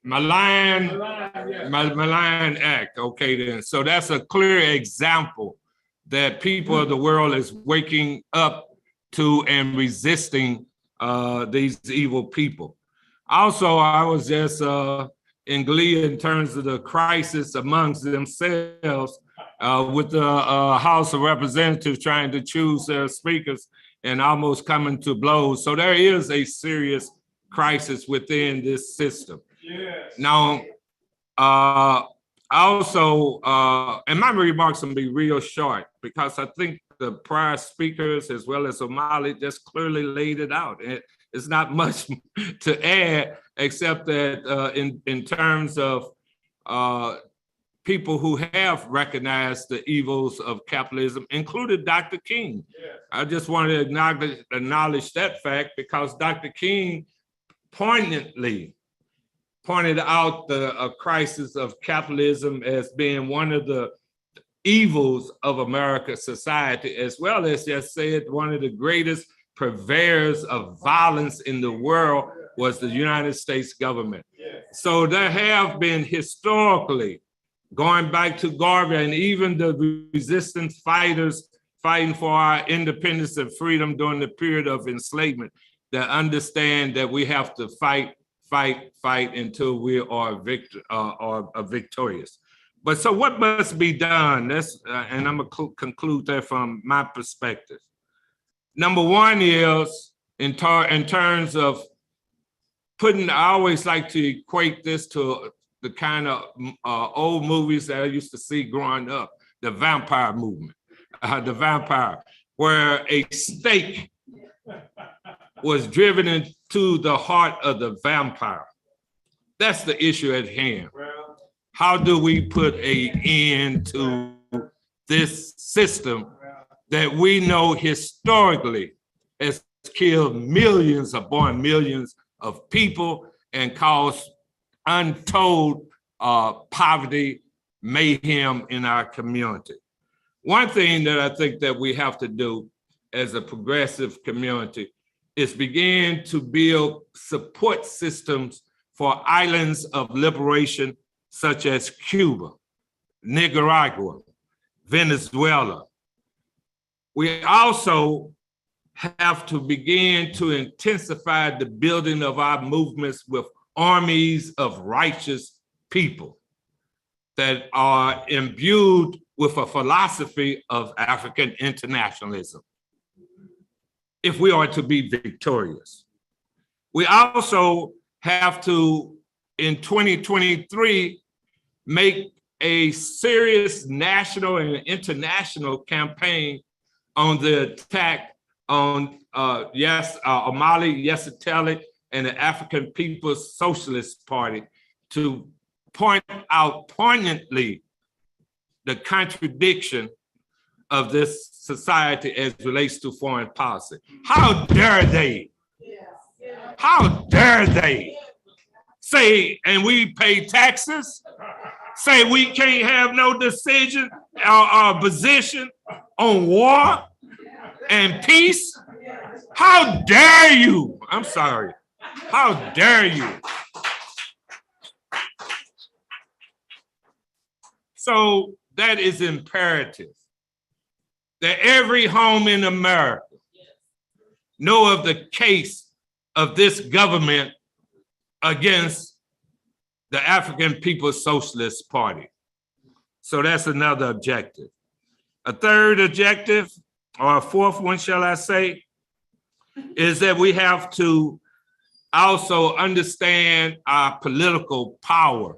Malign Act. Okay, then. So that's a clear example that people of the world is waking up to and resisting these evil people. Also, I was just in glee in terms of the crisis amongst themselves with the House of Representatives trying to choose their speakers and almost coming to blows. So there is a serious crisis within this system. Yes. Now, also, and my remarks will be real short because I think the prior speakers as well as Omali just clearly laid it out. It's not much to add except that in terms of people who have recognized the evils of capitalism, included Dr. King. Yes. I just want to acknowledge that fact because Dr. King poignantly pointed out the crisis of capitalism as being one of the evils of America's society, as well as just said one of the greatest purveyors of violence in the world was the United States government. So there have been historically, going back to Garvey and even the resistance fighters fighting for our independence and freedom during the period of enslavement, that understand that we have to fight until we are victorious. But so what must be done? And I'm gonna conclude that from my perspective. Number one is in terms of putting, I always like to equate this to the kind of old movies that I used to see growing up, the vampire movement, the vampire, where a stake was driven into the heart of the vampire. That's the issue at hand. How do we put an end to this system that we know historically has killed millions upon millions of people and caused untold poverty, mayhem in our community? One thing that I think that we have to do as a progressive community is begin to build support systems for islands of liberation such as Cuba, Nicaragua, Venezuela. We also have to begin to intensify the building of our movements with armies of righteous people that are imbued with a philosophy of African internationalism, if we are to be victorious. We also have to, in 2023, make a serious national and international campaign on the attack on Omali Yeshitela and the African People's Socialist Party, to point out poignantly the contradiction of this society as relates to foreign policy. How dare they? How dare they say, and we pay taxes, say we can't have no decision or position on war and peace? How dare you? I'm sorry. How dare you? So that is imperative that every home in America know of the case of this government against the African People's Socialist Party. So that's another objective. A third objective, or a fourth one, shall I say, is that we have to also understand our political power,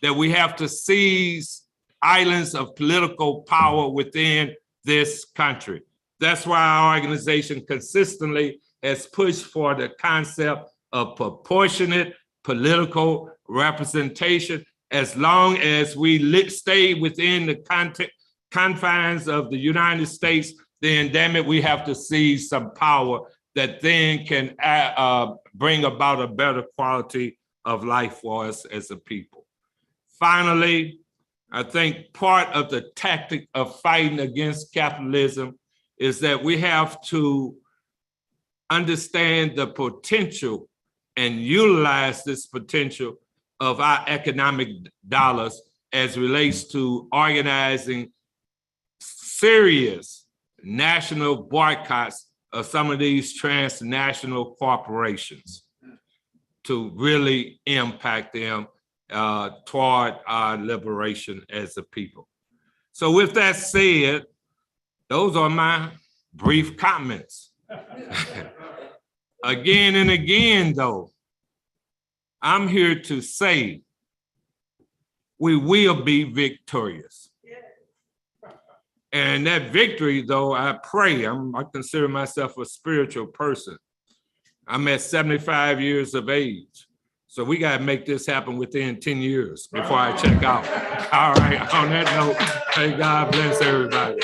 that we have to seize islands of political power within this country. That's why our organization consistently has pushed for the concept of proportionate political representation. As long as we stay within the confines of the United States, then damn it, we have to seize some power that then can bring about a better quality of life for us as a people. Finally, I think part of the tactic of fighting against capitalism is that we have to understand the potential and utilize this potential of our economic dollars as relates to organizing serious national boycotts of some of these transnational corporations to really impact them toward our liberation as a people. So with that said, those are my brief comments. Again and again, though, I'm here to say we will be victorious. And that victory, though, I pray, I consider myself a spiritual person. I'm at 75 years of age. So we got to make this happen within 10 years before I check out. All right, on that note, hey, God bless everybody.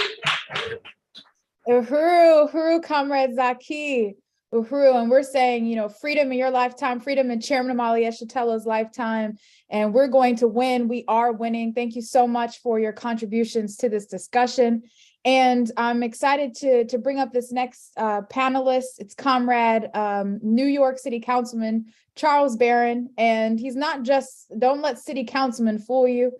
Uhuru, Comrade Zaki. Uhuru, and we're saying, you know, freedom in your lifetime, freedom in Chairman Omali Yeshitela's lifetime, and we're going to win. We are winning. Thank you so much for your contributions to this discussion. And I'm excited to bring up this next panelist. It's Comrade New York City Councilman Charles Barron, and he's not just, don't let city councilmen fool you.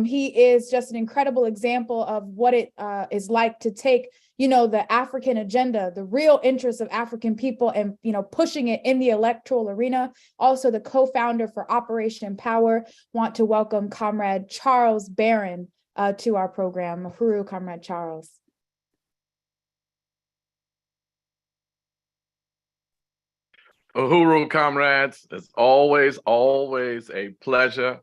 He is just an incredible example of what it is like to take, you know, the African agenda, the real interests of African people, and, you know, pushing it in the electoral arena. Also the co-founder for Operation Power. Want to welcome Comrade Charles Barron to our program. Uhuru, Comrade Charles. Uhuru, comrades, it's always a pleasure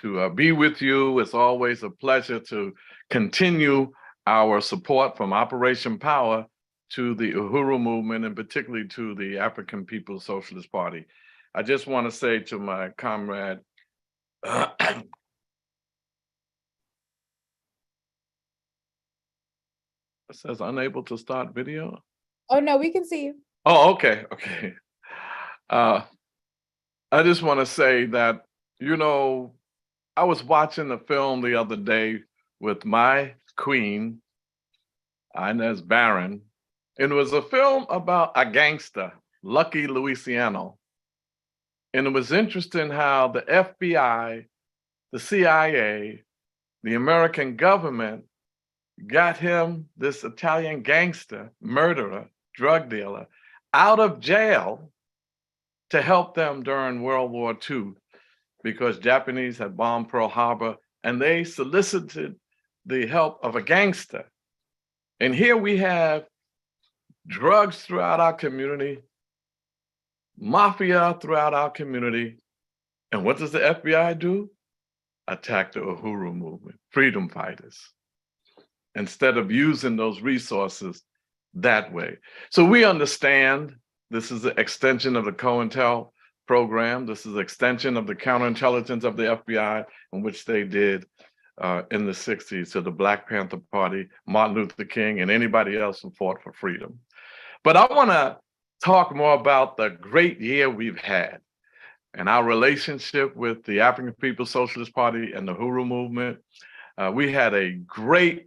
to be with you. It's always a pleasure to continue our support from Operation Power to the Uhuru movement, and particularly to the African People's Socialist Party. I just want to say to my comrade, it says unable to start video. Oh, no, we can see you. Oh, okay. I just want to say that, you know, I was watching a film the other day with my queen, Inez Barron, and it was a film about a gangster, Lucky Louisiano. And it was interesting how the FBI, the CIA, the American government got him, this Italian gangster, murderer, drug dealer, out of jail to help them during World War II, because Japanese had bombed Pearl Harbor, and they solicited the help of a gangster. And here we have drugs throughout our community, mafia throughout our community. And what does the FBI do? Attack the Uhuru movement, freedom fighters, instead of using those resources that way. So we understand this is an extension of the COINTEL program. This is an extension of the counterintelligence of the FBI, in which they did in the 60s to the Black Panther Party, Martin Luther King, and anybody else who fought for freedom. But I want to talk more about the great year we've had and our relationship with the African People's Socialist Party and the Uhuru movement. We had a great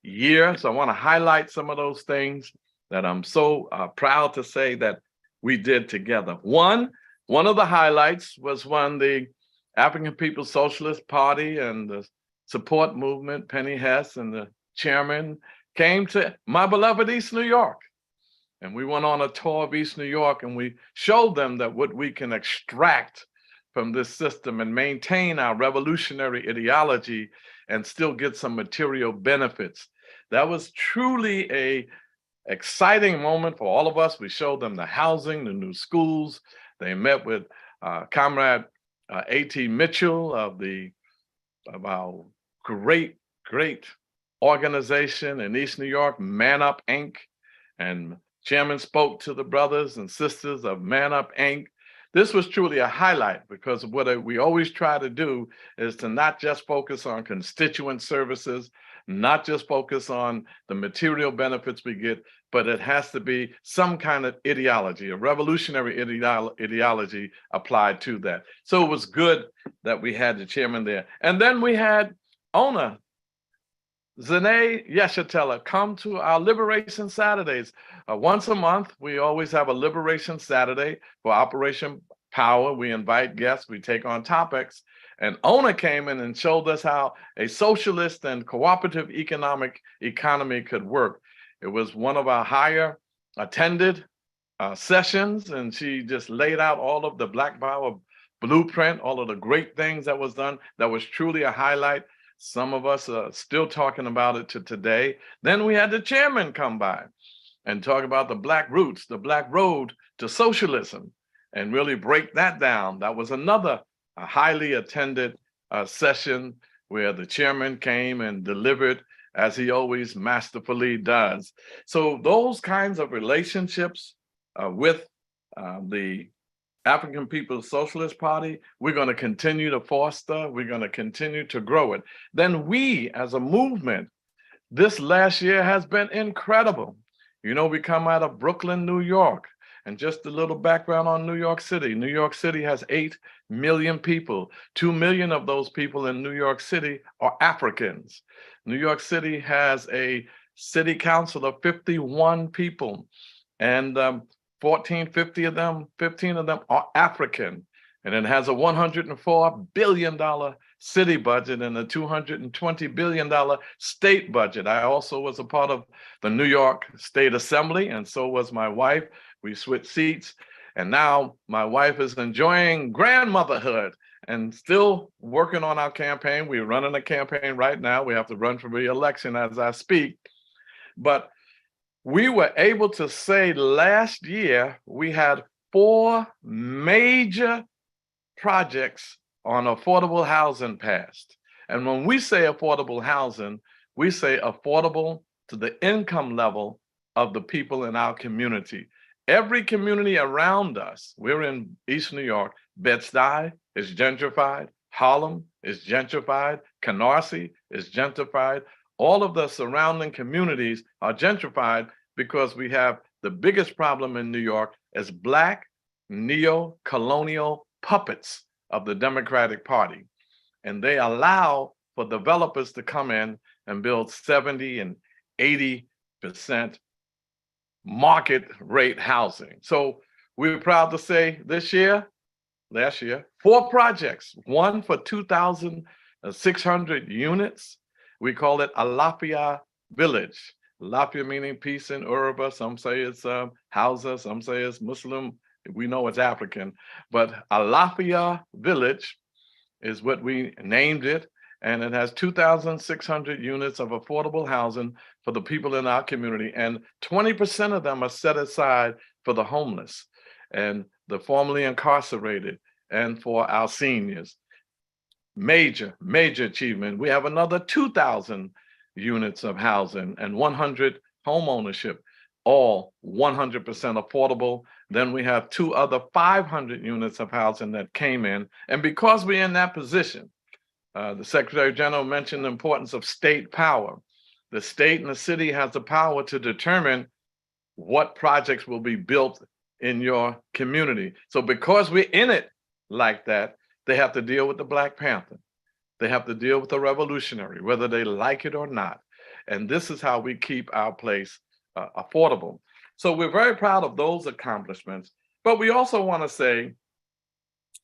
year. So I want to highlight some of those things that I'm so proud to say that we did together. One of the highlights was when the African People's Socialist Party and the support movement, Penny Hess and the chairman, came to my beloved East New York. And we went on a tour of East New York, and we showed them that what we can extract from this system and maintain our revolutionary ideology and still get some material benefits. That was truly a exciting moment for all of us. We showed them the housing, the new schools. They met with Comrade A.T. Mitchell of our great organization in East New York, Man Up Inc. And Chairman spoke to the brothers and sisters of Man Up Inc. This was truly a highlight, because what we always try to do is to not just focus on constituent services, not just focus on the material benefits we get, but it has to be some kind of ideology, a revolutionary ideology applied to that. So it was good that we had the chairman there. And then we had owner Omali Yeshitela come to our Liberation Saturdays. Once a month, we always have a Liberation Saturday for Operation Power. We invite guests, we take on topics, and Ona came in and showed us how a socialist and cooperative economy could work. It was one of our higher attended sessions, and she just laid out all of the Black Power blueprint, all of the great things that was done. That was truly a highlight. Some of us are still talking about it to today. Then we had the chairman come by and talk about the Black roots, the Black road to socialism, and really break that down. That was another highly attended session where the chairman came and delivered, as he always masterfully does. So those kinds of relationships with the African People's Socialist Party, we're going to continue to foster, we're going to continue to grow it. Then we, as a movement, this last year has been incredible. You know, we come out of Brooklyn, New York. And just a little background on New York City. New York City has 8 million people. 2 million of those people in New York City are Africans. New York City has a city council of 51 people, and 15 of them are African. And it has a $104 billion city budget and a $220 billion state budget. I also was a part of the New York State Assembly, and so was my wife. We switched seats, and now my wife is enjoying grandmotherhood and still working on our campaign. We're running a campaign right now. We have to run for re-election as I speak. But we were able to say last year we had 4 major projects on affordable housing passed. And when we say affordable housing, we say affordable to the income level of the people in our community. Every community around us, we're in East New York, Bed-Stuy is gentrified, Harlem is gentrified, Canarsie is gentrified. All of the surrounding communities are gentrified because we have the biggest problem in New York is Black neo-colonial puppets of the Democratic Party. And they allow for developers to come in and build 70 and 80% market rate housing. So we're proud to say last year, 4 projects, one for 2,600 units. We call it Alafia Village. Alafia meaning peace in Yoruba. Some say it's Hausa, some say it's Muslim. We know it's African, but Alafia Village is what we named it. And it has 2,600 units of affordable housing for the people in our community. And 20% of them are set aside for the homeless and the formerly incarcerated and for our seniors. Major, major achievement. We have another 2,000 units of housing and 100 home ownership, all 100% affordable. Then we have 2 other 500 units of housing that came in. And because we're in that position, the Secretary General mentioned the importance of state power. The state and the city has the power to determine what projects will be built in your community. So because we're in it like that, they have to deal with the Black Panther. They have to deal with the revolutionary, whether they like it or not. And this is how we keep our place affordable. So we're very proud of those accomplishments, but we also want to say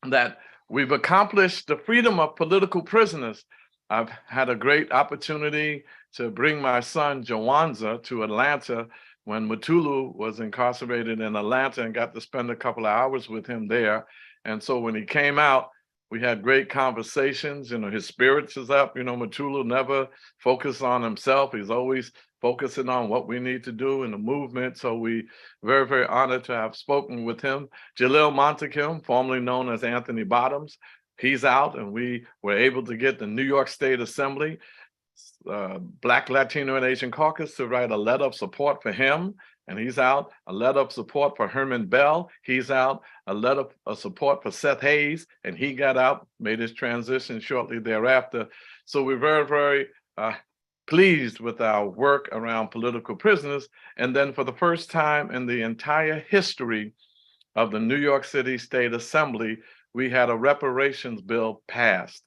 that we've accomplished the freedom of political prisoners. I've had a great opportunity to bring my son Jawanza to Atlanta when Mutulu was incarcerated in Atlanta and got to spend a couple of hours with him there. And so when he came out, we had great conversations. You know, his spirits is up. You know, Mutulu never focused on himself. He's always focusing on what we need to do in the movement. So we very, very honored to have spoken with him. Jalil Montakim, formerly known as Anthony Bottoms, he's out, and we were able to get the New York State Assembly, Black, Latino, and Asian Caucus to write a letter of support for him, and he's out. A letter of support for Herman Bell, he's out. A letter of support for Seth Hayes, and he got out, made his transition shortly thereafter. So we're very, very pleased with our work around political prisoners. And then for the first time in the entire history of the New York City State Assembly, we had a reparations bill passed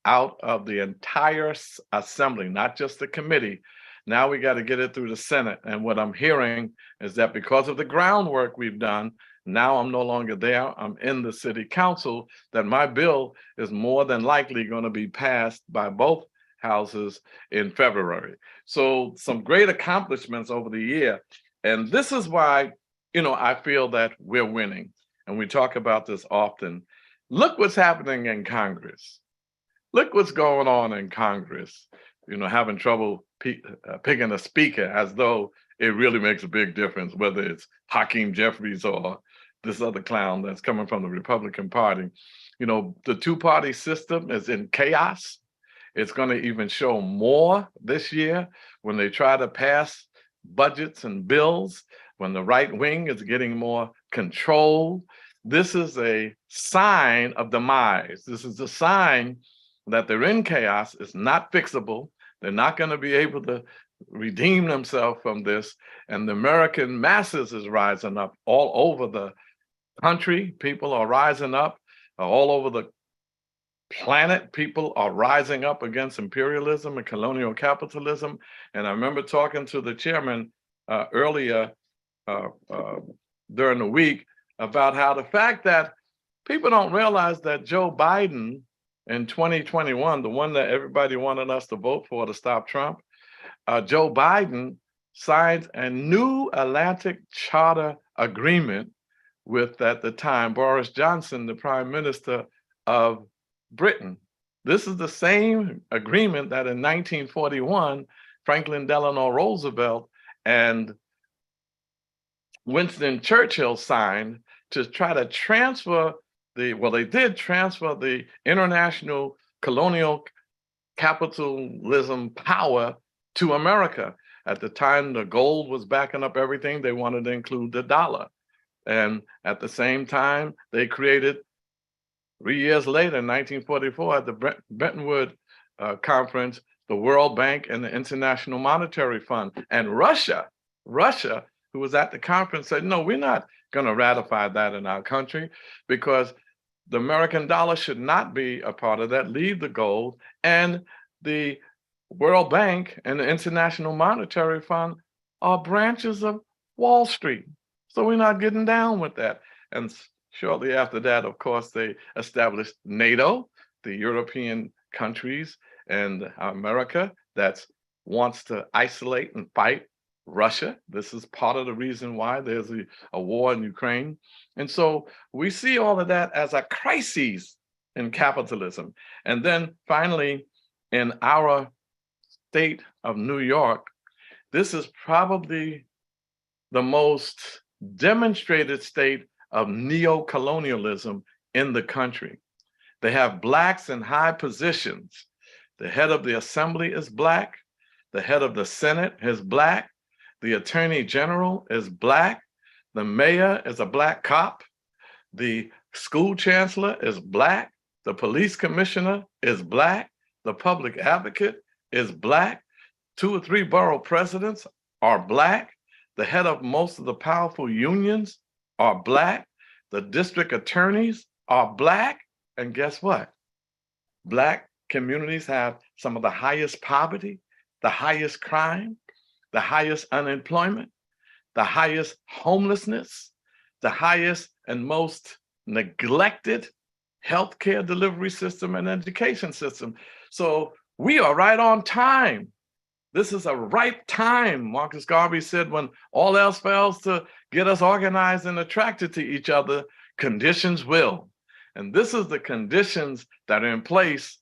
out of the entire assembly, not just the committee. Now we got to get it through the Senate. And what I'm hearing is that because of the groundwork we've done, now I'm no longer there, I'm in the city council, that my bill is more than likely going to be passed by both houses in February. So some great accomplishments over the year. And this is why, you know, I feel that we're winning. And we talk about this often. Look what's happening in Congress. Look what's going on in Congress. You know, having trouble picking a speaker, as though it really makes a big difference, whether it's Hakeem Jeffries or this other clown that's coming from the Republican Party. You know, the two-party system is in chaos. It's going to even show more this year when they try to pass budgets and bills, when the right wing is getting more control. This is a sign of demise. This is a sign that they're in chaos. It's not fixable. They're not going to be able to redeem themselves from this. And the American masses is rising up all over the country. People are rising up all over the planet. People are rising up against imperialism and colonial capitalism. And I remember talking to the chairman earlier during the week about how the fact that people don't realize that Joe Biden in 2021, the one that everybody wanted us to vote for to stop Trump, Joe Biden signed a new Atlantic Charter agreement with, at the time, Boris Johnson, the Prime Minister of Britain. This is the same agreement that in 1941, Franklin Delano Roosevelt and Winston Churchill signed to try to transfer they did transfer the international colonial capitalism power to America. At the time, the gold was backing up everything. They wanted to include the dollar. And at the same time, they created, 3 years later, in 1944, at the Bretton Woods Conference, the World Bank and the International Monetary Fund. And Russia, who was at the conference, said, no, we're not going to ratify that in our country because the American dollar should not be a part of that. Leave the gold. And the World Bank and the International Monetary Fund are branches of Wall Street. So we're not getting down with that. And shortly after that, of course, they established NATO, the European countries and America that wants to isolate and fight Russia. This is part of the reason why there's a war in Ukraine. And so we see all of that as a crisis in capitalism. And then finally, in our state of New York, this is probably the most demonstrated state of neo-colonialism in the country. They have Blacks in high positions. The head of the assembly is Black. The head of the Senate is Black. The Attorney General is Black. The mayor is a Black cop. The school chancellor is Black. The police commissioner is Black. The public advocate is Black. 2 or 3 borough presidents are Black. The head of most of the powerful unions are Black. The district attorneys are Black. And guess what? Black communities have some of the highest poverty, the highest crime, the highest unemployment, the highest homelessness, the highest and most neglected healthcare delivery system and education system. So we are right on time. This is a ripe time, Marcus Garvey said, when all else fails to get us organized and attracted to each other, conditions will. And this is the conditions that are in place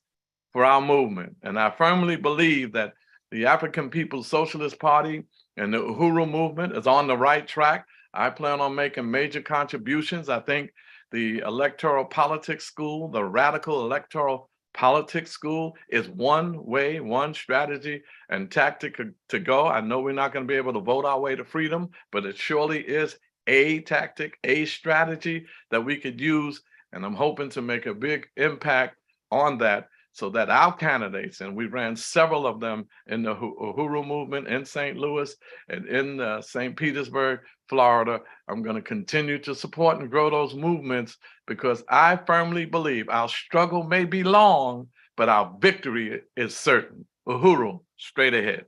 for our movement. And I firmly believe that the African People's Socialist Party and the Uhuru movement is on the right track. I plan on making major contributions. I think the electoral politics school, the radical electoral politics school is one way, one strategy and tactic to go. I know we're not going to be able to vote our way to freedom, but it surely is a tactic, a strategy that we could use. And I'm hoping to make a big impact on that so that our candidates, and we ran several of them in the Uhuru movement in St. Louis and in St. Petersburg, Florida. I'm going to continue to support and grow those movements because I firmly believe our struggle may be long, but our victory is certain. Uhuru, straight ahead.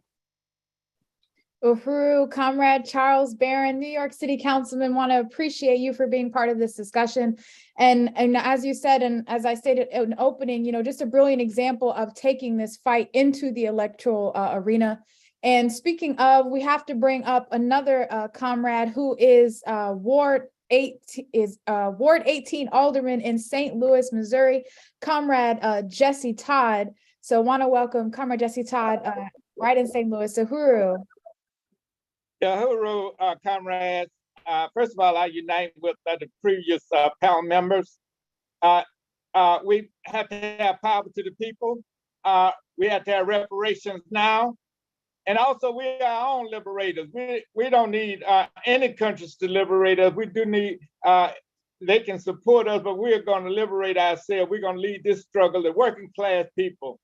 Uhuru, Comrade Charles Barron, New York City Councilman, want to appreciate you for being part of this discussion. And as you said, and as I stated in opening, just a brilliant example of taking this fight into the electoral arena. And speaking of, we have to bring up another comrade who is Ward 18 Alderman in St. Louis, Missouri, Comrade Jesse Todd. So want to welcome Comrade Jesse Todd right in St. Louis. Uhuru. Yeah, Uhuru, comrades. First of all, I unite with the previous panel members. We have to have power to the people. We have to have reparations now. And also, we are our own liberators. We don't need any countries to liberate us. We do need, they can support us, but we're going to liberate ourselves. We're going to lead this struggle. The working class people,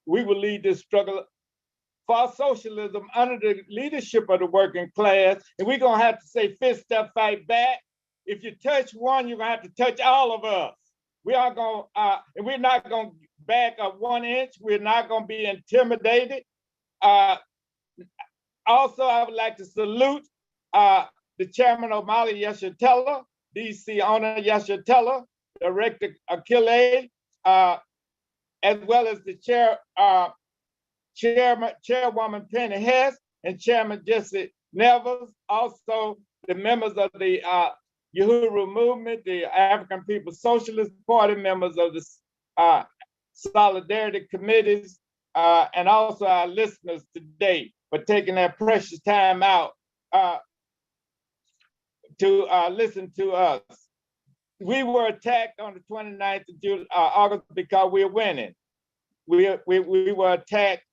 we will lead this struggle for socialism under the leadership of the working class, and we're gonna have to say fist up, fight back. If you touch one, you're gonna have to touch all of us. We are gonna, and we're not gonna back up 1 inch. We're not gonna be intimidated. Also, I would like to salute the chairman of Omali Yeshitela, DC owner Yeshitela, Director Achille, as well as the chairwoman Penny Hess and Chairman Jesse Nevers, also the members of the Uhuru movement, the African People's Socialist Party, members of the Solidarity Committees, and also our listeners today for taking their precious time out to listen to us. We were attacked on the 29th of August because we're winning. We were attacked.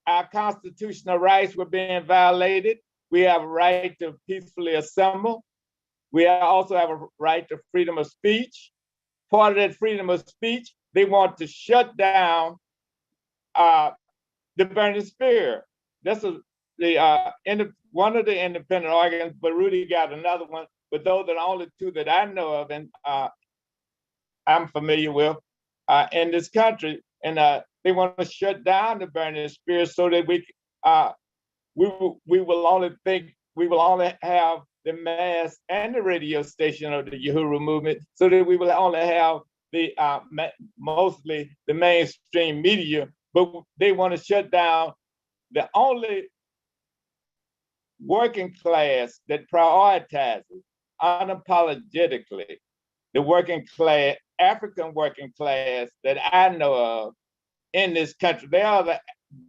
Our constitutional rights were being violated. We have a right to peacefully assemble. We also have a right to freedom of speech. Part of that freedom of speech, they want to shut down the Burning Spear. This is one of the independent organs, but Rudy got another one. But those are the only two that I know of and I'm familiar with in this country. And they want to shut down the Burning Spear so that we will only have the mass and the radio station of the Uhuru movement, so that we will only have the mostly the mainstream media. But they want to shut down the only working class that prioritizes unapologetically the working class, African working class that I know of in this country. There are the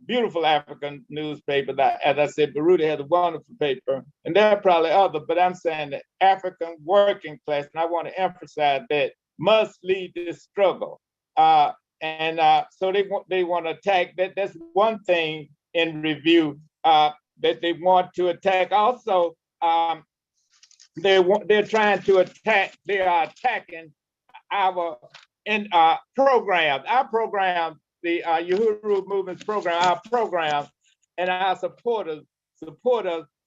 beautiful African newspapers that, as I said, Baruti has a wonderful paper, and there are probably others, but I'm saying the African working class, and I want to emphasize that, must lead this struggle. So they want to attack that. That's one thing in review that they want to attack. Also, they're trying to attack. They are attacking our programs. Our program, the Uhuru Movement's program, our program, and our supporters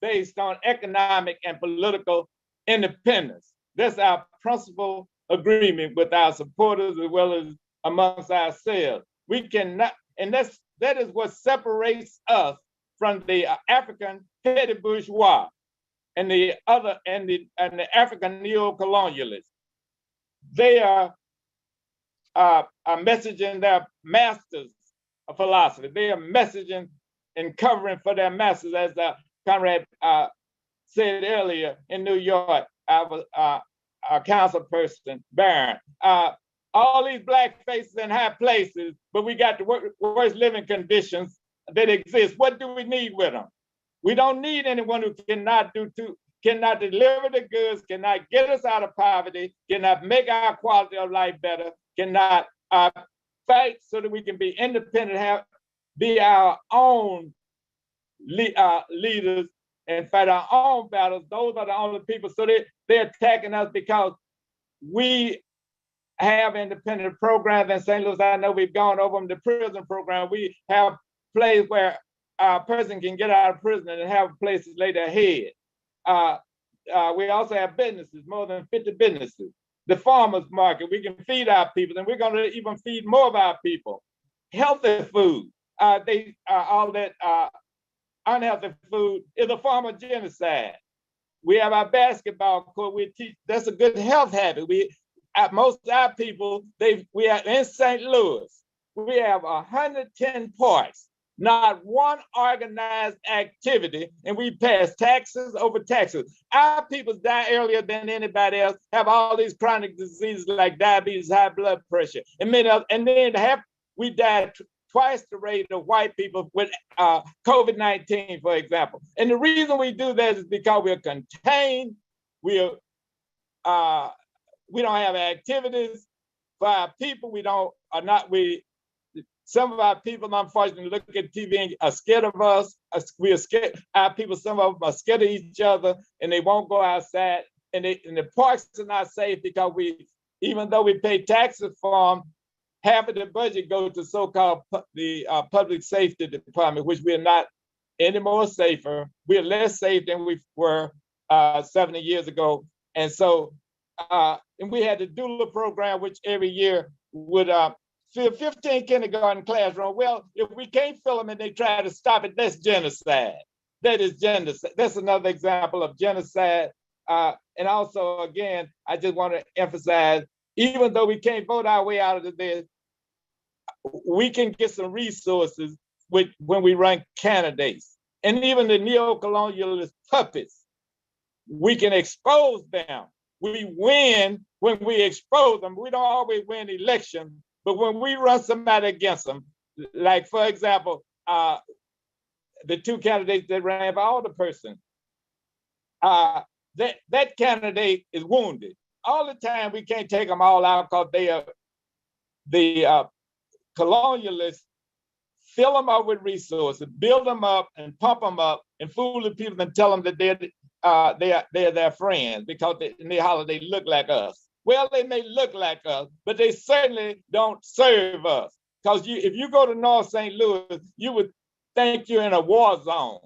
based on economic and political independence. That's our principal agreement with our supporters as well as amongst ourselves. We cannot, and that is what separates us from the African petty bourgeois and the African neo-colonialists. They are messaging their masters of philosophy. They are messaging and covering for their masters, as Conrad said earlier in New York, our council person, Barron. All these black faces in high places, but we got the worst living conditions that exist. What do we need with them? We don't need anyone who cannot deliver the goods, cannot get us out of poverty, cannot make our quality of life better, cannot fight so that we can be independent, be our own leaders and fight our own battles. Those are the only people. So they're attacking us because we have independent programs in St. Louis. I know we've gone over them. The prison program, we have places where a person can get out of prison and have a place to lay their head. We also have businesses, more than 50 businesses. The farmers market, we can feed our people, and we're going to even feed more of our people. Healthy food, all that unhealthy food is a form of genocide. We have our basketball court. We teach, that's a good health habit. Most of our people, we are in St. Louis. We have 110 parks, not one organized activity, and we pass taxes over taxes. Our people die earlier than anybody else, have all these chronic diseases like diabetes, high blood pressure, and we died twice the rate of white people with COVID-19, for example. And the reason we do that is because we're contained. We don't have activities for our people. Some of our people, unfortunately, look at TV and are scared of us. We are scared. Our people, some of them are scared of each other, and they won't go outside. And the parks are not safe because even though we pay taxes for them, half of the budget goes to so-called the public safety department, which we're not any more safer. We're less safe than we were 70 years ago. And so, and we had the doula program, which every year would fill 15 kindergarten classrooms. Well, if we can't fill them and they try to stop it, that's genocide. That is genocide. That's another example of genocide. And also, again, I just want to emphasize, even though we can't vote our way out of this, we can get some resources when we run candidates. And even the neo-colonialist puppets, we can expose them. We win when we expose them. We don't always win elections, but when we run somebody against them, like for example, the two candidates that ran for alderperson, that candidate is wounded. All the time, we can't take them all out because they are the colonialists. Fill them up with resources, build them up and pump them up and fool the people and tell them that they're their friends because they holler they look like us. Well, they may look like us, but they certainly don't serve us. Because if you go to North St. Louis, you would think you're in a war zone.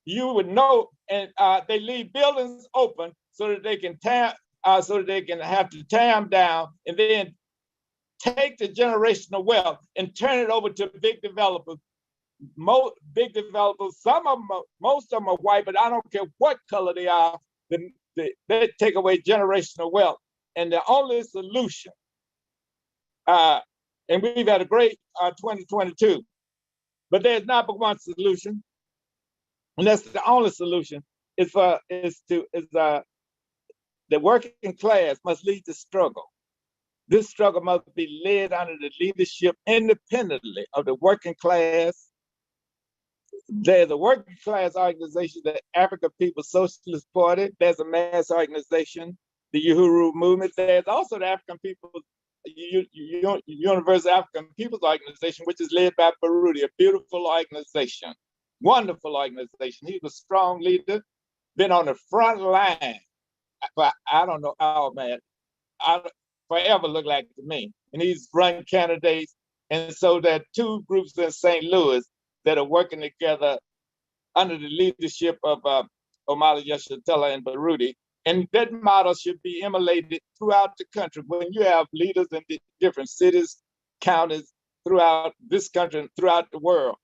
You would know, and they leave buildings open so that they can have to tear them down and then take the generational wealth and turn it over to big developers. Big developers, most of them are white, but I don't care what color they are, they take away generational wealth. And the only solution, and we've had a great 2022, but there's not but one solution, and that's the only solution, the working class must lead the struggle. This struggle must be led under the leadership independently of the working class. There's a working class organization, the African People's Socialist Party. There's a mass organization, the Uhuru Movement. There's also the African People's Universal African People's Organization, which is led by Baruti, a beautiful organization, wonderful organization. He's a strong leader, been on the front line. But I don't know, oh man, forever look like to me. And he's run candidates. And so there are two groups in St. Louis that are working together under the leadership of Omali Yeshitela and Baruti. And that model should be emulated throughout the country. When you have leaders in different cities, counties, throughout this country and throughout the world.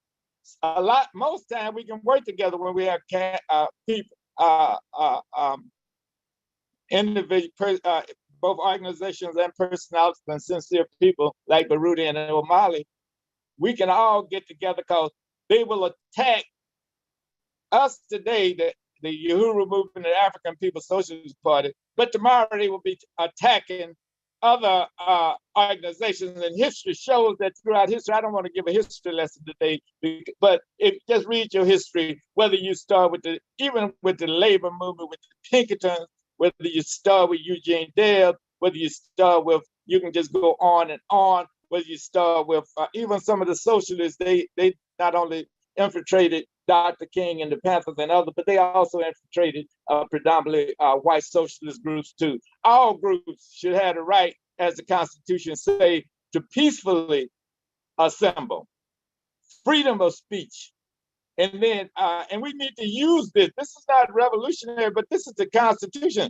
Most time we can work together when we have people, individual, both organizations and personalities and sincere people like Baruti and Omali. We can all get together because they will attack us today, the Uhuru Movement, the African People's Socialist Party, but tomorrow they will be attacking other organizations. And history shows that throughout history, I don't want to give a history lesson today, but just read your history, whether you start with even with the labor movement, with the Pinkertons, whether you start with Eugene Debs, whether you start with, you can just go on and on, whether you start with even some of the socialists, they not only infiltrated Dr. King and the Panthers and others, but they also infiltrated predominantly white socialist groups too. All groups should have the right, as the Constitution say, to peacefully assemble, freedom of speech. And then, and we need to use this. This is not revolutionary, but this is the Constitution.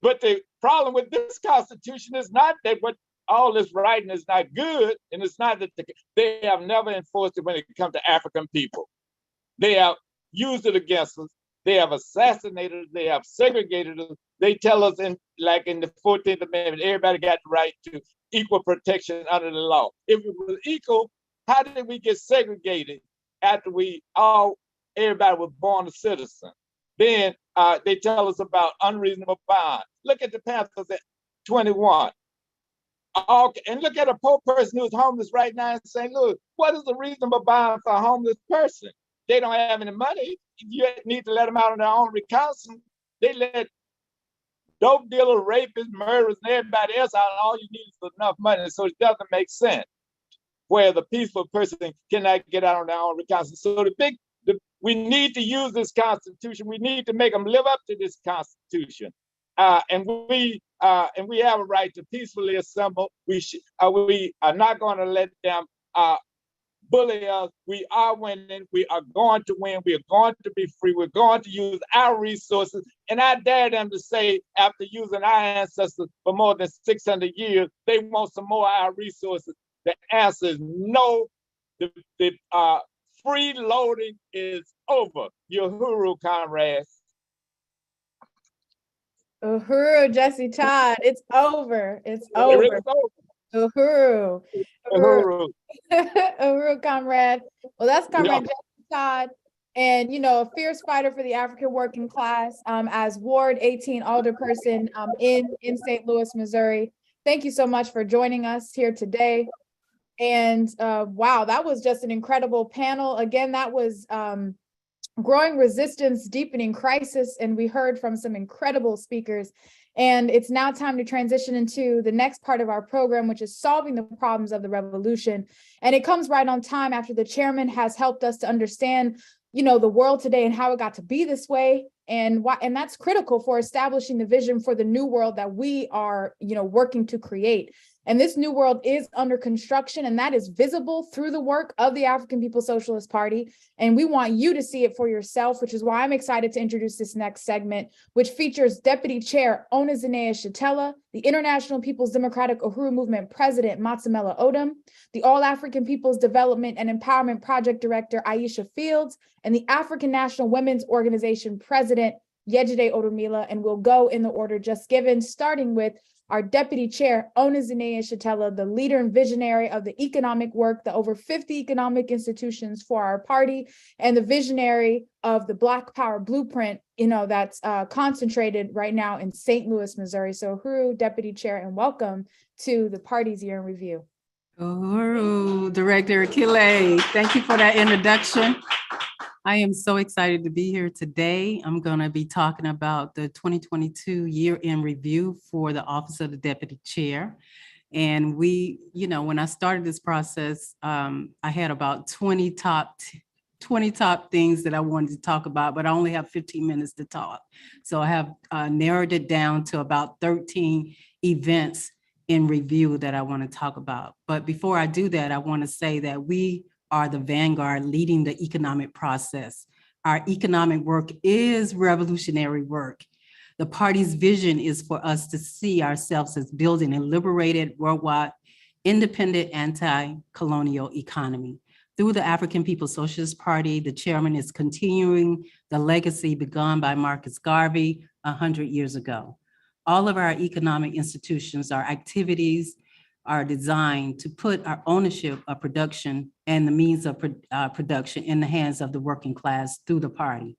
But the problem with this Constitution is not that what all this writing is not good, and it's not that they have never enforced it when it comes to African people. They have used it against us. They have assassinated us. They have segregated us. They tell us like in the 14th Amendment, everybody got the right to equal protection under the law. If it was equal, how did we get segregated after everybody was born a citizen? Then they tell us about unreasonable bond. Look at the Panthers at 21. And look at a poor person who's homeless right now in St. Louis. What is a reasonable bond for a homeless person? They don't have any money. You need to let them out on their own recognizance. They let dope dealers, rapists, murderers, and everybody else out. All you need is enough money, so it doesn't make sense. Where the peaceful person cannot get out on their own recognizance. So we need to use this Constitution. We need to make them live up to this Constitution. And we have a right to peacefully assemble. We are not going to let them bully us. We are winning. We are going to win. We are going to be free. We're going to use our resources. And I dare them to say, after using our ancestors for more than 600 years, they want some more of our resources. The answer is no. The freeloading is over. Uhuru, comrades. Uhuru, Jesse Todd, it's over. It's over. Uhuru. Uhuru. Uhuru, comrade. Well, that's Comrade Jesse Todd. And, you know, a fierce fighter for the African working class as Ward 18 alderperson in St. Louis, Missouri. Thank you so much for joining us here today. And wow, that was just an incredible panel. Again, that was Growing Resistance, Deepening Crisis, and we heard from some incredible speakers. And it's now time to transition into the next part of our program, which is solving the problems of the revolution. And it comes right on time after the chairman has helped us to understand, you know, the world today and how it got to be this way. And why, and that's critical for establishing the vision for the new world that we are, you know, working to create. And this new world is under construction, and that is visible through the work of the African People's Socialist Party. And we want you to see it for yourself, which is why I'm excited to introduce this next segment, which features Deputy Chair Omali Yeshitela, the International People's Democratic Uhuru Movement President Matsamela Odom, the All African People's Development and Empowerment Project Director Aisha Fields, and the African National Women's Organization President Yejide Odumila. And we'll go in the order just given, starting with our Deputy Chair, Omali Yeshitela, the leader and visionary of the economic work, the over 50 economic institutions for our party, and the visionary of the Black Power Blueprint, you know, that's concentrated right now in St. Louis, Missouri. So Uhuru, Deputy Chair, and welcome to the party's year in review. Uhuru, Director Akile, thank you for that introduction. I am so excited to be here today. I'm going to be talking about the 2022 year in review for the Office of the Deputy Chair. And we, you know, when I started this process, I had about 20 top things that I wanted to talk about, but I only have 15 minutes to talk. So I have narrowed it down to about 13 events in review that I want to talk about. But before I do that, I want to say that we are the vanguard leading the economic process. Our economic work is revolutionary work. The party's vision is for us to see ourselves as building a liberated, worldwide, independent, anti-colonial economy. Through the African People's Socialist Party, the chairman is continuing the legacy begun by Marcus Garvey 100 years ago. All of our economic institutions, our activities, are designed to put our ownership of production and the means of production in the hands of the working class through the party.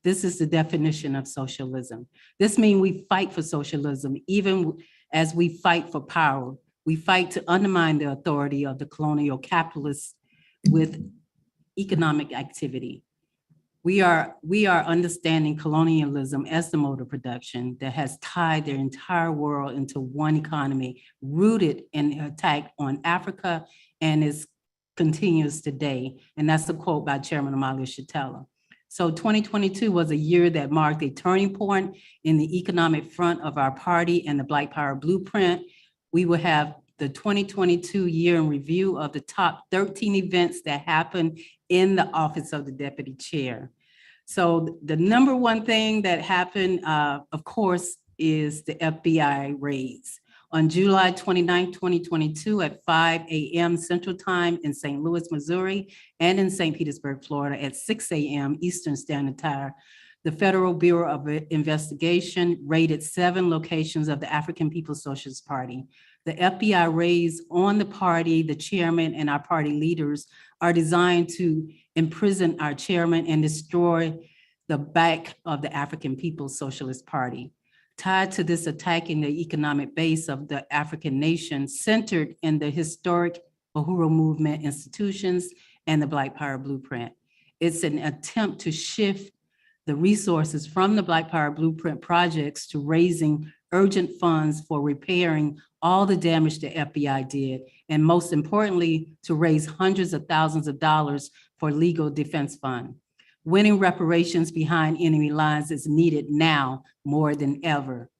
This is the definition of socialism. This means we fight for socialism, even as we fight for power. We fight to undermine the authority of the colonial capitalists with economic activity. We are understanding colonialism as the mode of production that has tied their entire world into one economy, rooted in an attack on Africa, and is continues today. And that's a quote by Chairman Omali Yeshitela. So 2022 was a year that marked a turning point in the economic front of our party and the Black Power Blueprint. We will have the 2022 year in review of the top 13 events that happened in the Office of the Deputy Chair. So the number one thing that happened, of course, is the FBI raids. On July 29, 2022 at 5 a.m. Central Time in St. Louis, Missouri, and in St. Petersburg, Florida at 6 a.m. Eastern Standard Time, the Federal Bureau of Investigation raided 7 locations of the African People's Socialist Party. The FBI raids on the party, the chairman, and our party leaders are designed to imprison our chairman and destroy the back of the African People's Socialist Party. Tied to this attack in the economic base of the African nation, centered in the historic Uhuru movement institutions and the Black Power Blueprint. It's an attempt to shift the resources from the Black Power Blueprint projects to raising urgent funds for repairing all the damage the FBI did, and most importantly, to raise hundreds of thousands of dollars for legal defense fund. Winning reparations behind enemy lines is needed now more than ever.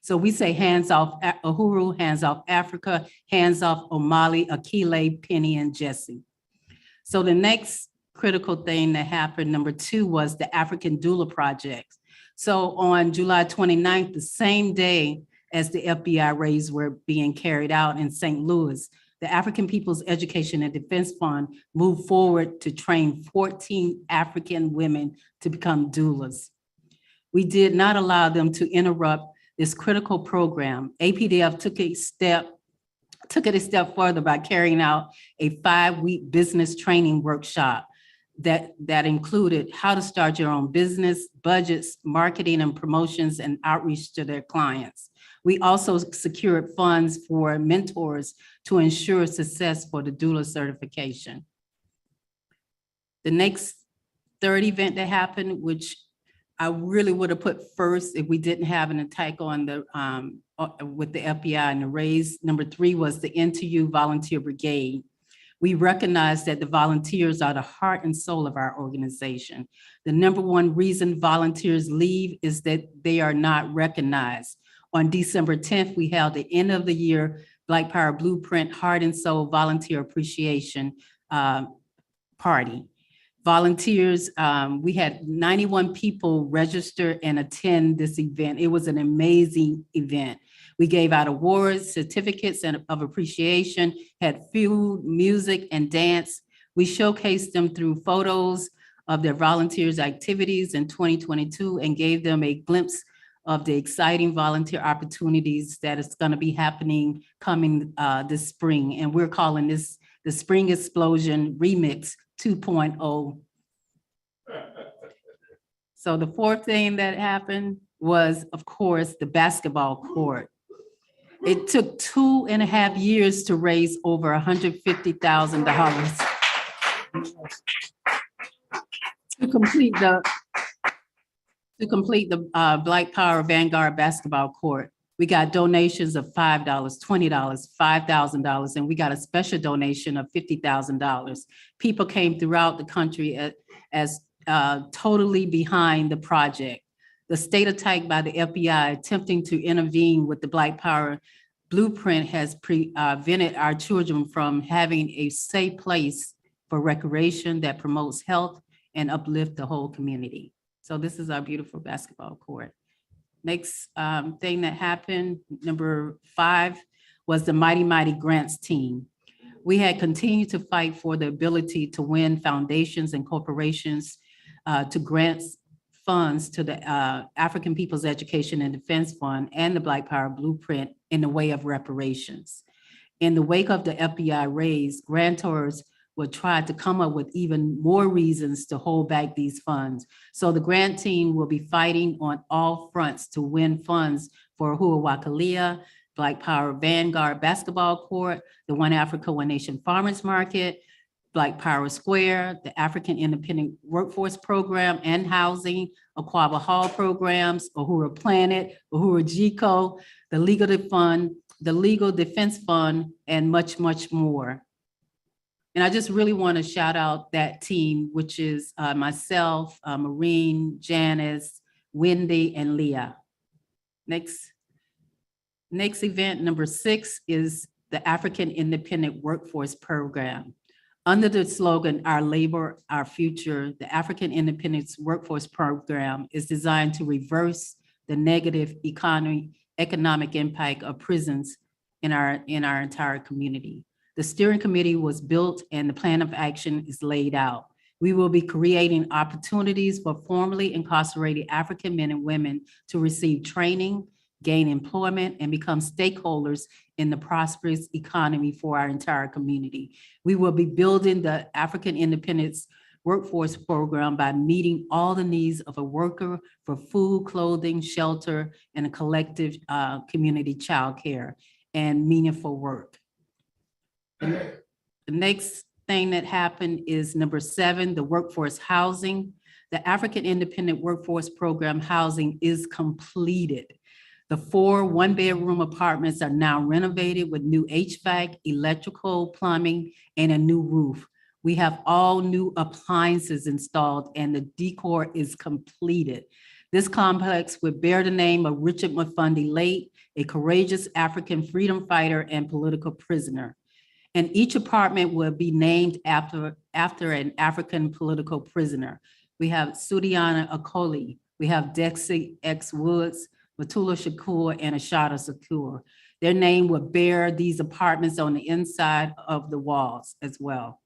So we say hands off Uhuru, hands off Africa, hands off Omali, Akile, Penny, and Jesse. So the next critical thing that happened, number 2, was the African Doula Project. So on July 29th, the same day as the FBI raids were being carried out in St. Louis, the African People's Education and Defense Fund moved forward to train 14 African women to become doulas. We did not allow them to interrupt this critical program. APDF took it a step further by carrying out a 5-week business training workshop that included how to start your own business, budgets, marketing and promotions, and outreach to their clients. We also secured funds for mentors to ensure success for the doula certification. The next third event that happened, which I really would have put first if we didn't have an attack on the with the FBI and the raids. Number 3 was the NTU Volunteer Brigade. We recognize that the volunteers are the heart and soul of our organization. The number 1 reason volunteers leave is that they are not recognized. On December 10th, we held the end of the year Black Power Blueprint Heart and Soul Volunteer Appreciation Party. Volunteers, we had 91 people register and attend this event. It was an amazing event. We gave out awards, certificates of appreciation, had food, music, and dance. We showcased them through photos of their volunteers' activities in 2022 and gave them a glimpse of the exciting volunteer opportunities that is going to be happening coming this spring. And we're calling this the Spring Explosion Remix 2.0. So the 4th thing that happened was, of course, the basketball court. It took 2.5 years to raise over $150,000 to complete the Black Power Vanguard basketball court. We got donations of $5, $20, $5,000, and we got a special donation of $50,000. People came throughout the country as totally behind the project. The state attack by the FBI attempting to intervene with the Black Power Blueprint has prevented our children from having a safe place for recreation that promotes health and uplift the whole community. So this is our beautiful basketball court. Next thing that happened, number 5, was the Mighty Mighty Grants team. We had continued to fight for the ability to win foundations and corporations to grant funds to the African People's Education and Defense Fund and the Black Power Blueprint in the way of reparations. In the wake of the FBI raids, grantors would try to come up with even more reasons to hold back these funds. So the grant team will be fighting on all fronts to win funds for Huawakalia, Black Power Vanguard Basketball Court, the One Africa, One Nation Farmers Market, Black Power Square, the African Independent Workforce Program and Housing, Aquaba Hall Programs, Uhuru Planet, Uhuru GECO, the Legal Defense Fund, and much, much more. And I just really want to shout out that team, which is myself, Maureen, Janice, Wendy, and Leah. Next event, number 6, is the African Independent Workforce Program. Under the slogan, Our Labor, Our Future, the African Independence Workforce Program is designed to reverse the negative economic impact of prisons in our entire community. The steering committee was built and the plan of action is laid out. We will be creating opportunities for formerly incarcerated African men and women to receive training, gain employment, and become stakeholders in the prosperous economy for our entire community. We will be building the African Independence Workforce Program by meeting all the needs of a worker for food, clothing, shelter, and a collective community childcare and meaningful work. The next thing that happened is number 7, the workforce housing. The African Independent Workforce Program housing is completed. The 4 one-bedroom apartments are now renovated with new HVAC, electrical, plumbing, and a new roof. We have all new appliances installed and the decor is completed. This complex would bear the name of Richard Muffundi Late, a courageous African freedom fighter and political prisoner. And each apartment will be named after an African political prisoner. We have Sudiana Akoli, we have Dexy X Woods, Matula Shakur, and Ashada Shakur. Their name will bear these apartments on the inside of the walls as well.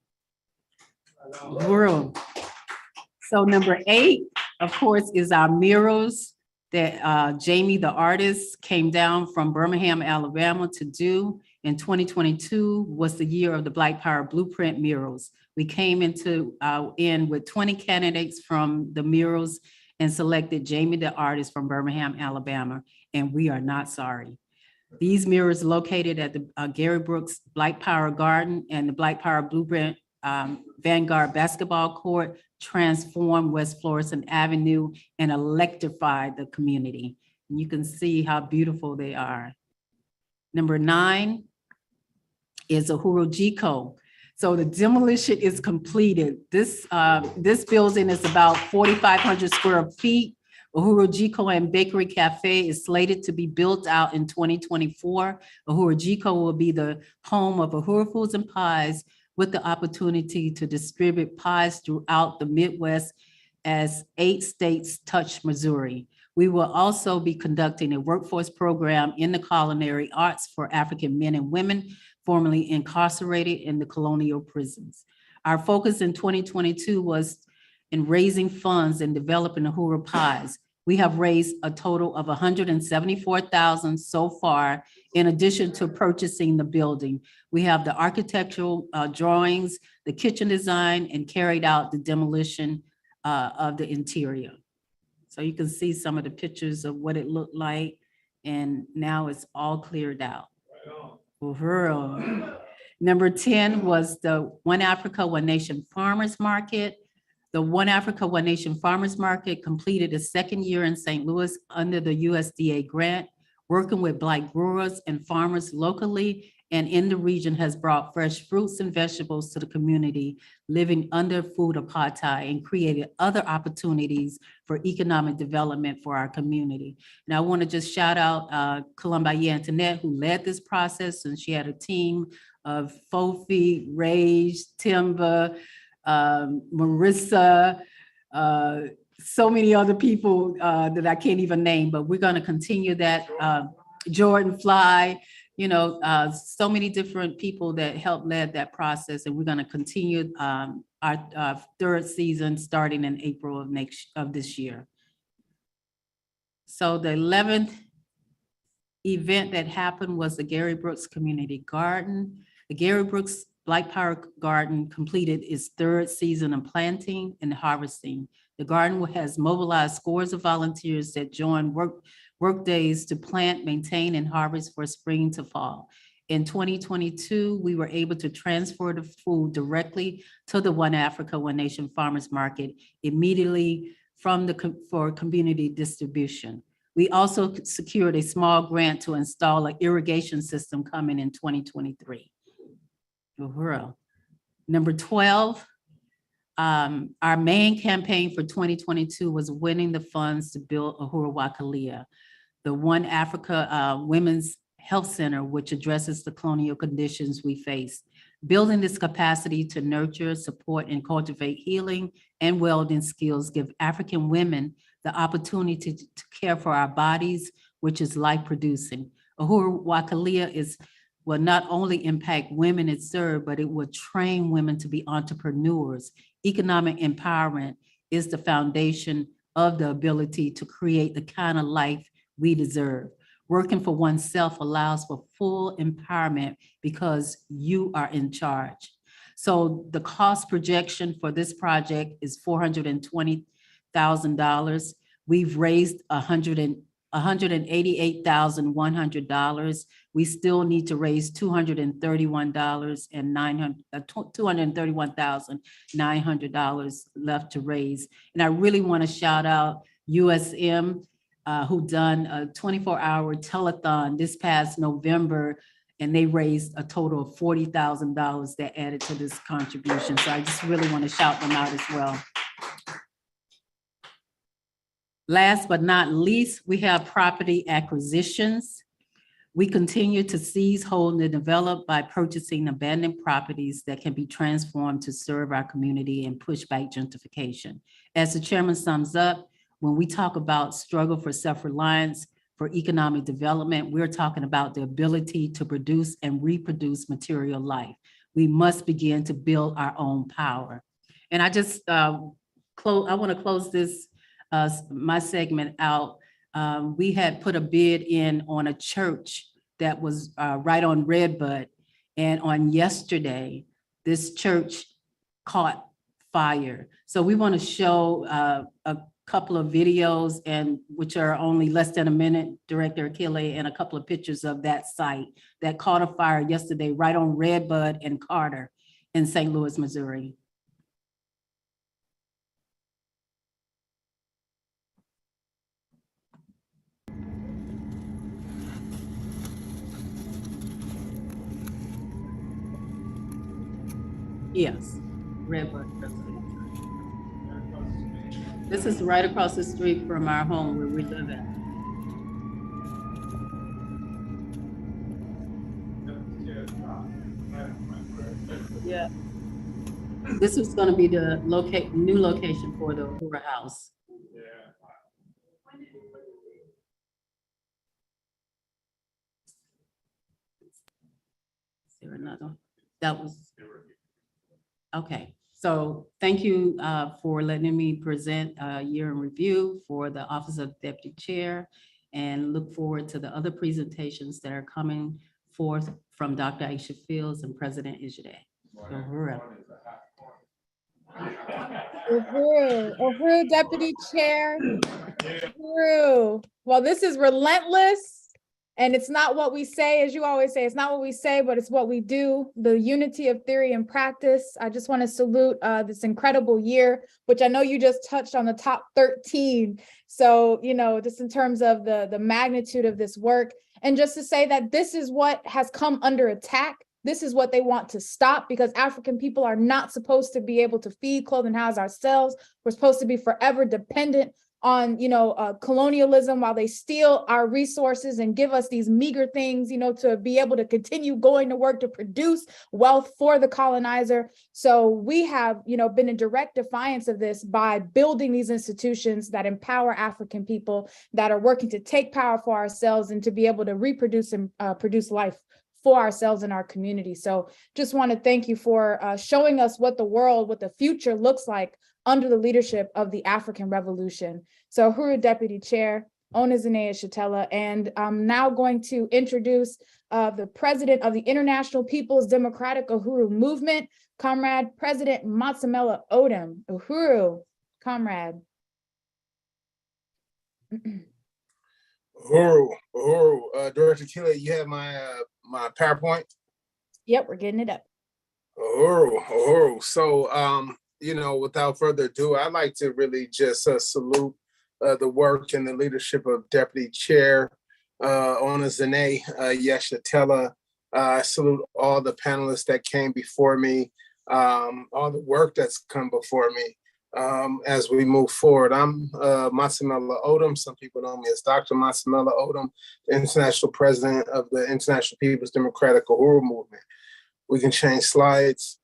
So number 8, of course, is our murals that Jamie, the artist, came down from Birmingham, Alabama to do. In 2022 was the year of the Black Power Blueprint murals. We came in with 20 candidates from the murals and selected Jamie, the artist from Birmingham, Alabama, and we are not sorry. These murals located at the Gary Brooks Black Power Garden and the Black Power Blueprint Vanguard basketball court transformed West Florissant Avenue and electrified the community. And you can see how beautiful they are. Number 9 is Uhuru Jiko. So the demolition is completed. This building is about 4,500 square feet. Uhuru Jiko and Bakery Cafe is slated to be built out in 2024. Uhuru Jiko will be the home of Uhuru Foods and Pies, with the opportunity to distribute pies throughout the Midwest as 8 states touch Missouri. We will also be conducting a workforce program in the culinary arts for African men and women formerly incarcerated in the colonial prisons. Our focus in 2022 was in raising funds and developing Uhuru Pies. We have raised a total of $174,000 so far, in addition to purchasing the building. We have the architectural drawings, the kitchen design, and carried out the demolition of the interior. So you can see some of the pictures of what it looked like, and now it's all cleared out. Uhuru. Number 10 was the One Africa, One Nation Farmers Market. The One Africa, One Nation Farmers Market completed its 2nd year in St. Louis under the USDA grant. Working with Black growers and farmers locally and in the region has brought fresh fruits and vegetables to the community living under food apartheid and created other opportunities for economic development for our community. And I want to just shout out Columbaye Antoinette, who led this process, and she had a team of Fofi, Rage, Timba, Marissa, so many other people that I can't even name, but we're going to continue that. Jordan Fly, you know, so many different people that helped lead that process, and we're going to continue our 3rd season starting in April of this year. So the 11th event that happened was the Gary Brooks Community Garden. The Gary Brooks Black Power Garden completed its 3rd season of planting and harvesting. The garden has mobilized scores of volunteers that join work days to plant, maintain, and harvest for spring to fall. In 2022, we were able to transfer the food directly to the One Africa, One Nation Farmers Market immediately for community distribution. We also secured a small grant to install an irrigation system coming in 2023. Uhuru. Number 12, our main campaign for 2022 was winning the funds to build Uhuru Wakalia, the One Africa Women's Health Center, which addresses the colonial conditions we face. Building this capacity to nurture, support, and cultivate healing and wellness skills give African women the opportunity to care for our bodies, which is life-producing. Uhuru Wakalia will not only impact women it serves, but it will train women to be entrepreneurs. Economic empowerment is the foundation of the ability to create the kind of life we deserve. Working for oneself allows for full empowerment because you are in charge. So the cost projection for this project is $420,000. We've raised $188,100. We still need to raise $231,900 left to raise. And I really want to shout out USM, who done a 24-hour telethon this past November, and they raised a total of $40,000 that added to this contribution. So I just really want to shout them out as well. Last but not least, we have property acquisitions. We continue to seize, hold, and develop by purchasing abandoned properties that can be transformed to serve our community and push back gentrification. As the chairman sums up, when we talk about struggle for self-reliance, for economic development, we're talking about the ability to produce and reproduce material life. We must begin to build our own power. And I just I want to close this, my segment out. We had put a bid in on a church that was right on Redbud. And on yesterday, this church caught fire. So we want to show a couple of videos, and which are only less than a minute, Director Achille, and a couple of pictures of that site that caught a fire yesterday right on Redbud and Carter in St. Louis, Missouri. Yes, Redbud. This is right across the street from our home where we live at. Yeah. This is going to be the new location for the Uhura House. Is there another? That was, okay. So thank you for letting me present a year in review for the Office of Deputy Chair, and look forward to the other presentations that are coming forth from Dr. Aisha Fields and President Ejide. Uhuru, Uhuru, Deputy Chair. Uhuru. Well, this is Relentless. And it's not what we say, as you always say, it's not what we say, but it's what we do. The unity of theory and practice. I just want to salute this incredible year, which I know you just touched on the top 13. So, you know, just in terms of the magnitude of this work, and just to say that this is what has come under attack. This is what they want to stop, because African people are not supposed to be able to feed, clothe, and house ourselves. We're supposed to be forever dependent on, you know, colonialism, while they steal our resources and give us these meager things, you know, to be able to continue going to work to produce wealth for the colonizer. So we have, you know, been in direct defiance of this by building these institutions that empower African people, that are working to take power for ourselves and to be able to reproduce and produce life for ourselves and our community. So just want to thank you for showing us what the future looks like under the leadership of the African Revolution. So Uhuru Deputy Chair, Omali Yeshitela, and I'm now going to introduce the President of the International People's Democratic Uhuru Movement, Comrade President Matsamela Odom. Uhuru, Comrade. Uhuru, Director Achille, you have my my PowerPoint? Yep, we're getting it up. Uhuru. So, you know, without further ado, I'd like to really just salute the work and the leadership of Deputy Chair Omali Yeshitela. I salute all the panelists that came before me, all the work that's come before me as we move forward. I'm Matsamela Odom. Some people know me as Dr. Matsamela Odom, the International President of the International People's Democratic Uhuru Movement. We can change slides.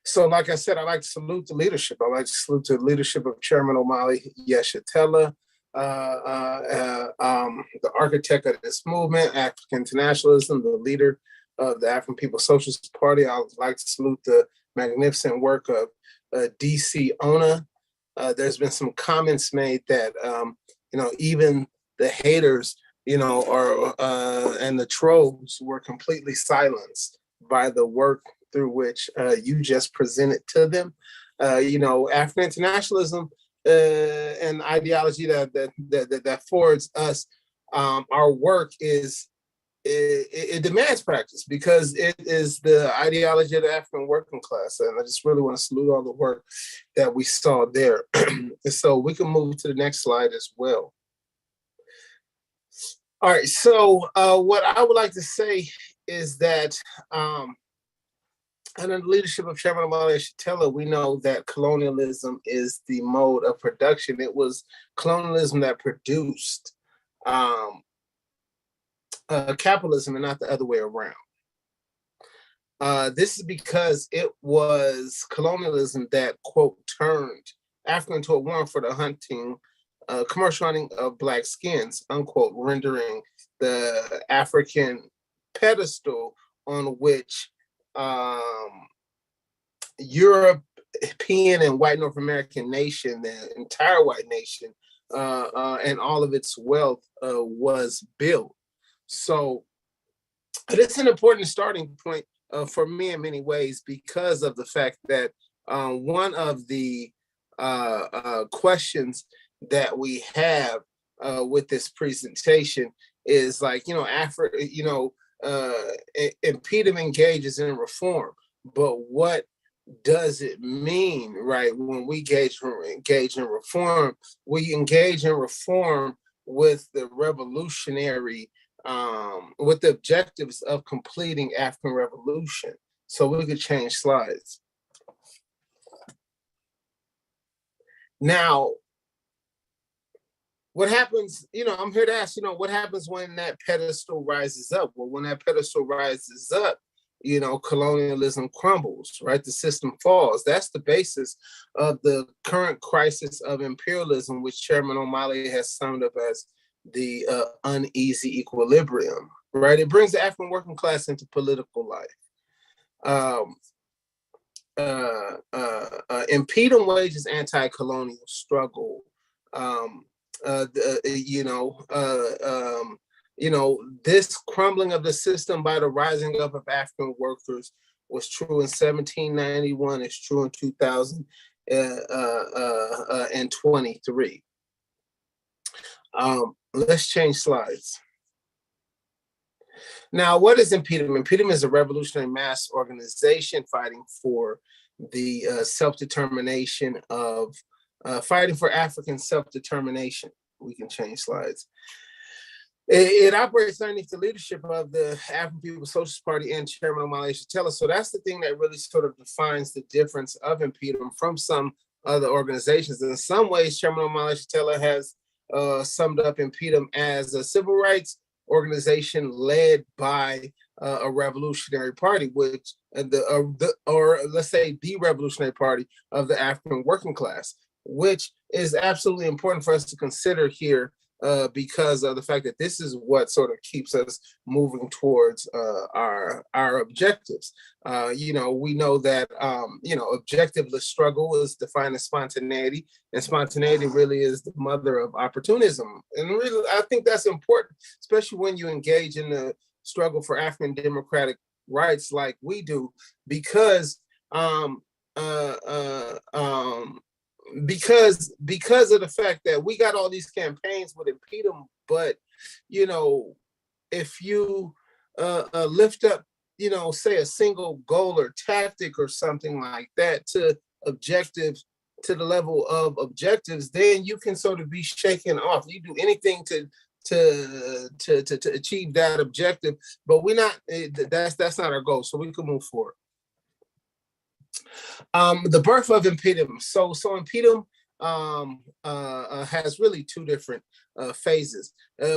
So like I said, I'd like to salute the leadership. I'd like to salute the leadership of Chairman Omali Yeshitela, the architect of this movement, African internationalism, the leader of the African People's Socialist Party. I would like to salute the magnificent work of DC Ona. There's been some comments made that, you know, even the haters, you know, and the trolls were completely silenced by the work through which you just presented to them. You know, African internationalism and ideology that forwards us our work it demands practice, because it is the ideology of the African working class. And I just really want to salute all the work that we saw there. So we can move to the next slide as well. All right, so what I would like to say is that under the leadership of Chairman Omali Yeshitela, we know that colonialism is the mode of production. It was colonialism that produced capitalism and not the other way around. This is because it was colonialism that, quote, turned Africa into a warren for the hunting, commercial hunting of Black skins, unquote, rendering the African pedestal on which European and white North American nation, the entire white nation, and all of its wealth was built. So it's an important starting point for me in many ways, because of the fact that one of the questions that we have with this presentation is like, Africa, impediment engages in reform, but what does it mean, right? When we engage in reform, we engage in reform with the revolutionary, with the objectives of completing African revolution. So we could change slides. Now, what happens, I'm here to ask, what happens when that pedestal rises up? Well, when that pedestal rises up, colonialism crumbles, right? The system falls. That's the basis of the current crisis of imperialism, which Chairman Omali has summed up as the uneasy equilibrium, right? It brings the African working class into political life. Impeding wages anti-colonial struggle. This crumbling of the system by the rising up of African workers was true in 1791. It's true in 2023. Let's change slides. Now, what is impediment? Impediment is a revolutionary mass organization fighting for the self-determination of, fighting for African self-determination. We can change slides. It operates underneath the leadership of the African People's Socialist Party and Chairman Omali Yeshitela. So that's the thing that really sort of defines the difference of impediment from some other organizations. In some ways, Chairman Omali Yeshitela has summed up impediment as a civil rights organization led by a revolutionary party, which or let's say the revolutionary party of the African working class, which is absolutely important for us to consider here, because of the fact that this is what sort of keeps us moving towards our objectives. We know that objectiveless struggle is defined as spontaneity, and spontaneity really is the mother of opportunism. And really, I think that's important, especially when you engage in the struggle for African democratic rights like we do, because because of the fact that we got all these campaigns with impediment, but if you lift up say a single goal or tactic or something like that to objectives, to the level of objectives, then you can sort of be shaken off. You do anything to achieve that objective, but we're not, that's not our goal, so we can move forward. The birth of impediment. So impediment has really two different phases.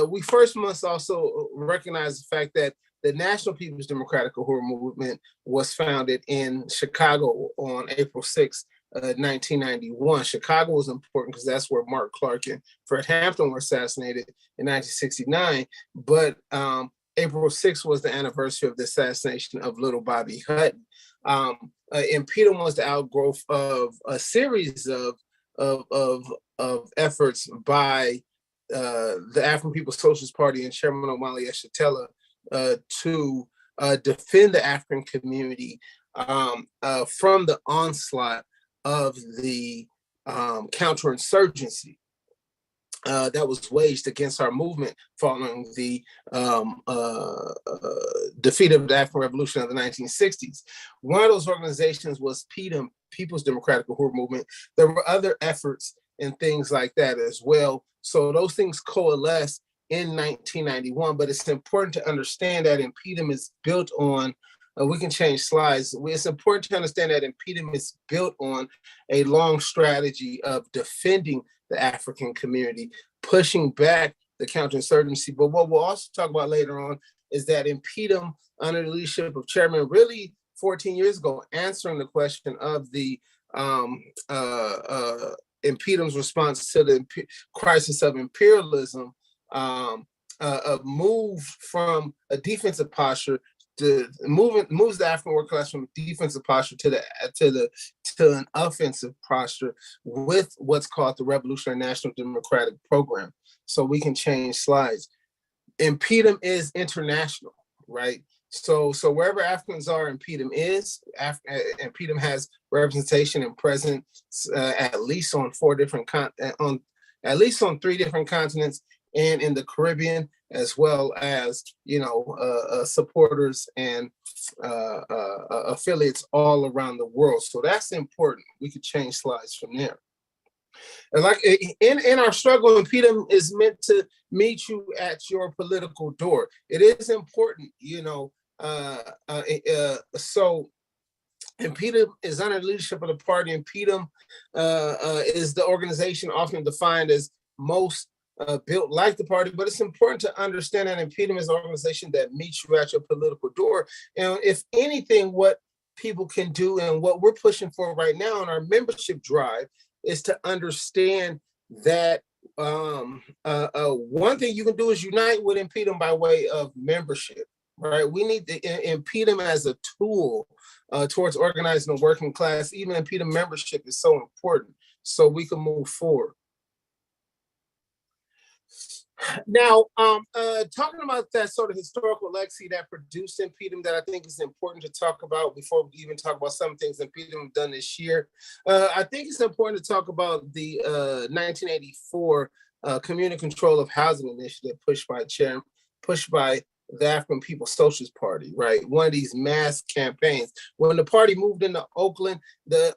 We first must also recognize the fact that the National People's Democratic Uhuru Movement was founded in Chicago on April 6, 1991. Chicago was important because that's where Mark Clark and Fred Hampton were assassinated in 1969. But April 6th was the anniversary of the assassination of little Bobby Hutton. Impediment was the outgrowth of a series of efforts by the African People's Socialist Party and Chairman Omali Yeshitela to defend the African community from the onslaught of the counterinsurgency that was waged against our movement following the defeat of the African Revolution of the 1960s. One of those organizations was PDEM, People's Democratic Uhuru Movement. There were other efforts and things like that as well. So those things coalesced in 1991, but it's important to understand that impediment is built on, we can change slides. It's important to understand that impediment is built on a long strategy of defending the African community, pushing back the counterinsurgency. But what we'll also talk about later on is that impedum under the leadership of Chairman really 14 years ago, answering the question of the impedum's response to the crisis of imperialism, moved from a defensive posture to moves the African working class from a defensive posture to an offensive posture with what's called the Revolutionary National Democratic Program. So we can change slides. Impedum is international, right? So wherever Africans are, impedum is. Impedum has representation and presence at least on 3 different continents, and in the Caribbean, as well as supporters and affiliates all around the world. So that's important. We could change slides from there. And like in our struggle, impedum is meant to meet you at your political door. It is important, so impedum is under the leadership of the party. Impedum is the organization often defined as most built like the party, but it's important to understand that impedum is an organization that meets you at your political door. And if anything, what people can do and what we're pushing for right now in our membership drive is to understand that one thing you can do is unite with impedum by way of membership, right? We need the impedum as a tool towards organizing the working class. Even impedum membership is so important so we can move forward. Now, talking about that sort of historical legacy that produced impedum that I think is important to talk about before we even talk about some things impedum have done this year, I think it's important to talk about the 1984 Community Control of Housing Initiative pushed by the African People's Socialist Party, right? One of these mass campaigns. When the party moved into Oakland,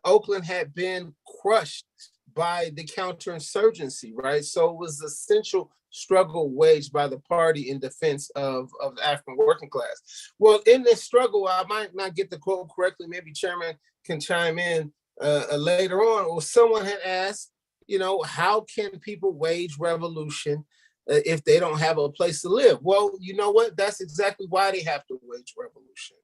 Oakland had been crushed by the counterinsurgency, right? So it was essential struggle waged by the party in defense of the African working class. Well, in this struggle, I might not get the quote correctly, maybe Chairman can chime in later on, or someone had asked, how can people wage revolution if they don't have a place to live? Well, you know what? That's exactly why they have to wage revolution,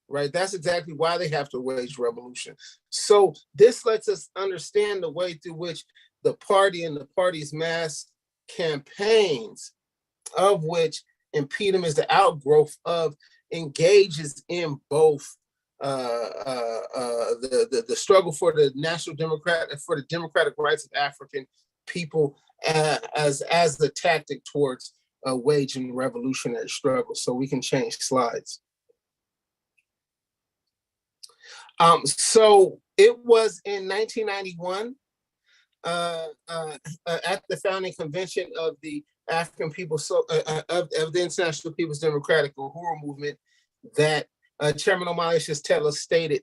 right? That's exactly why they have to wage revolution. So this lets us understand the way through which the party and the party's mass campaigns, of which impedum is the outgrowth of, engages in both the struggle for the democratic rights of African people as the tactic towards waging revolutionary struggle. So we can change slides. So it was in 1991 at the founding convention of the African People, of the International People's Democratic Uhuru Movement, that Chairman Omali Yeshitela stated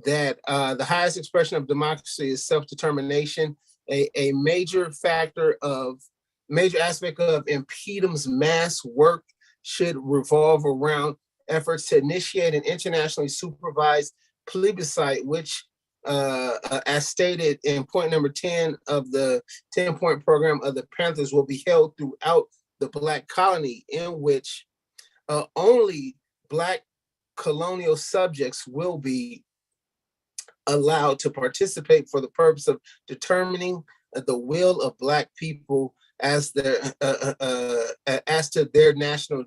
that the highest expression of democracy is self-determination. A major aspect of impedum's mass work should revolve around efforts to initiate an internationally supervised plebiscite, which, as stated in point number 10 of the 10-point program of the Panthers, will be held throughout the Black colony, in which only Black colonial subjects will be allowed to participate for the purpose of determining the will of Black people as to their national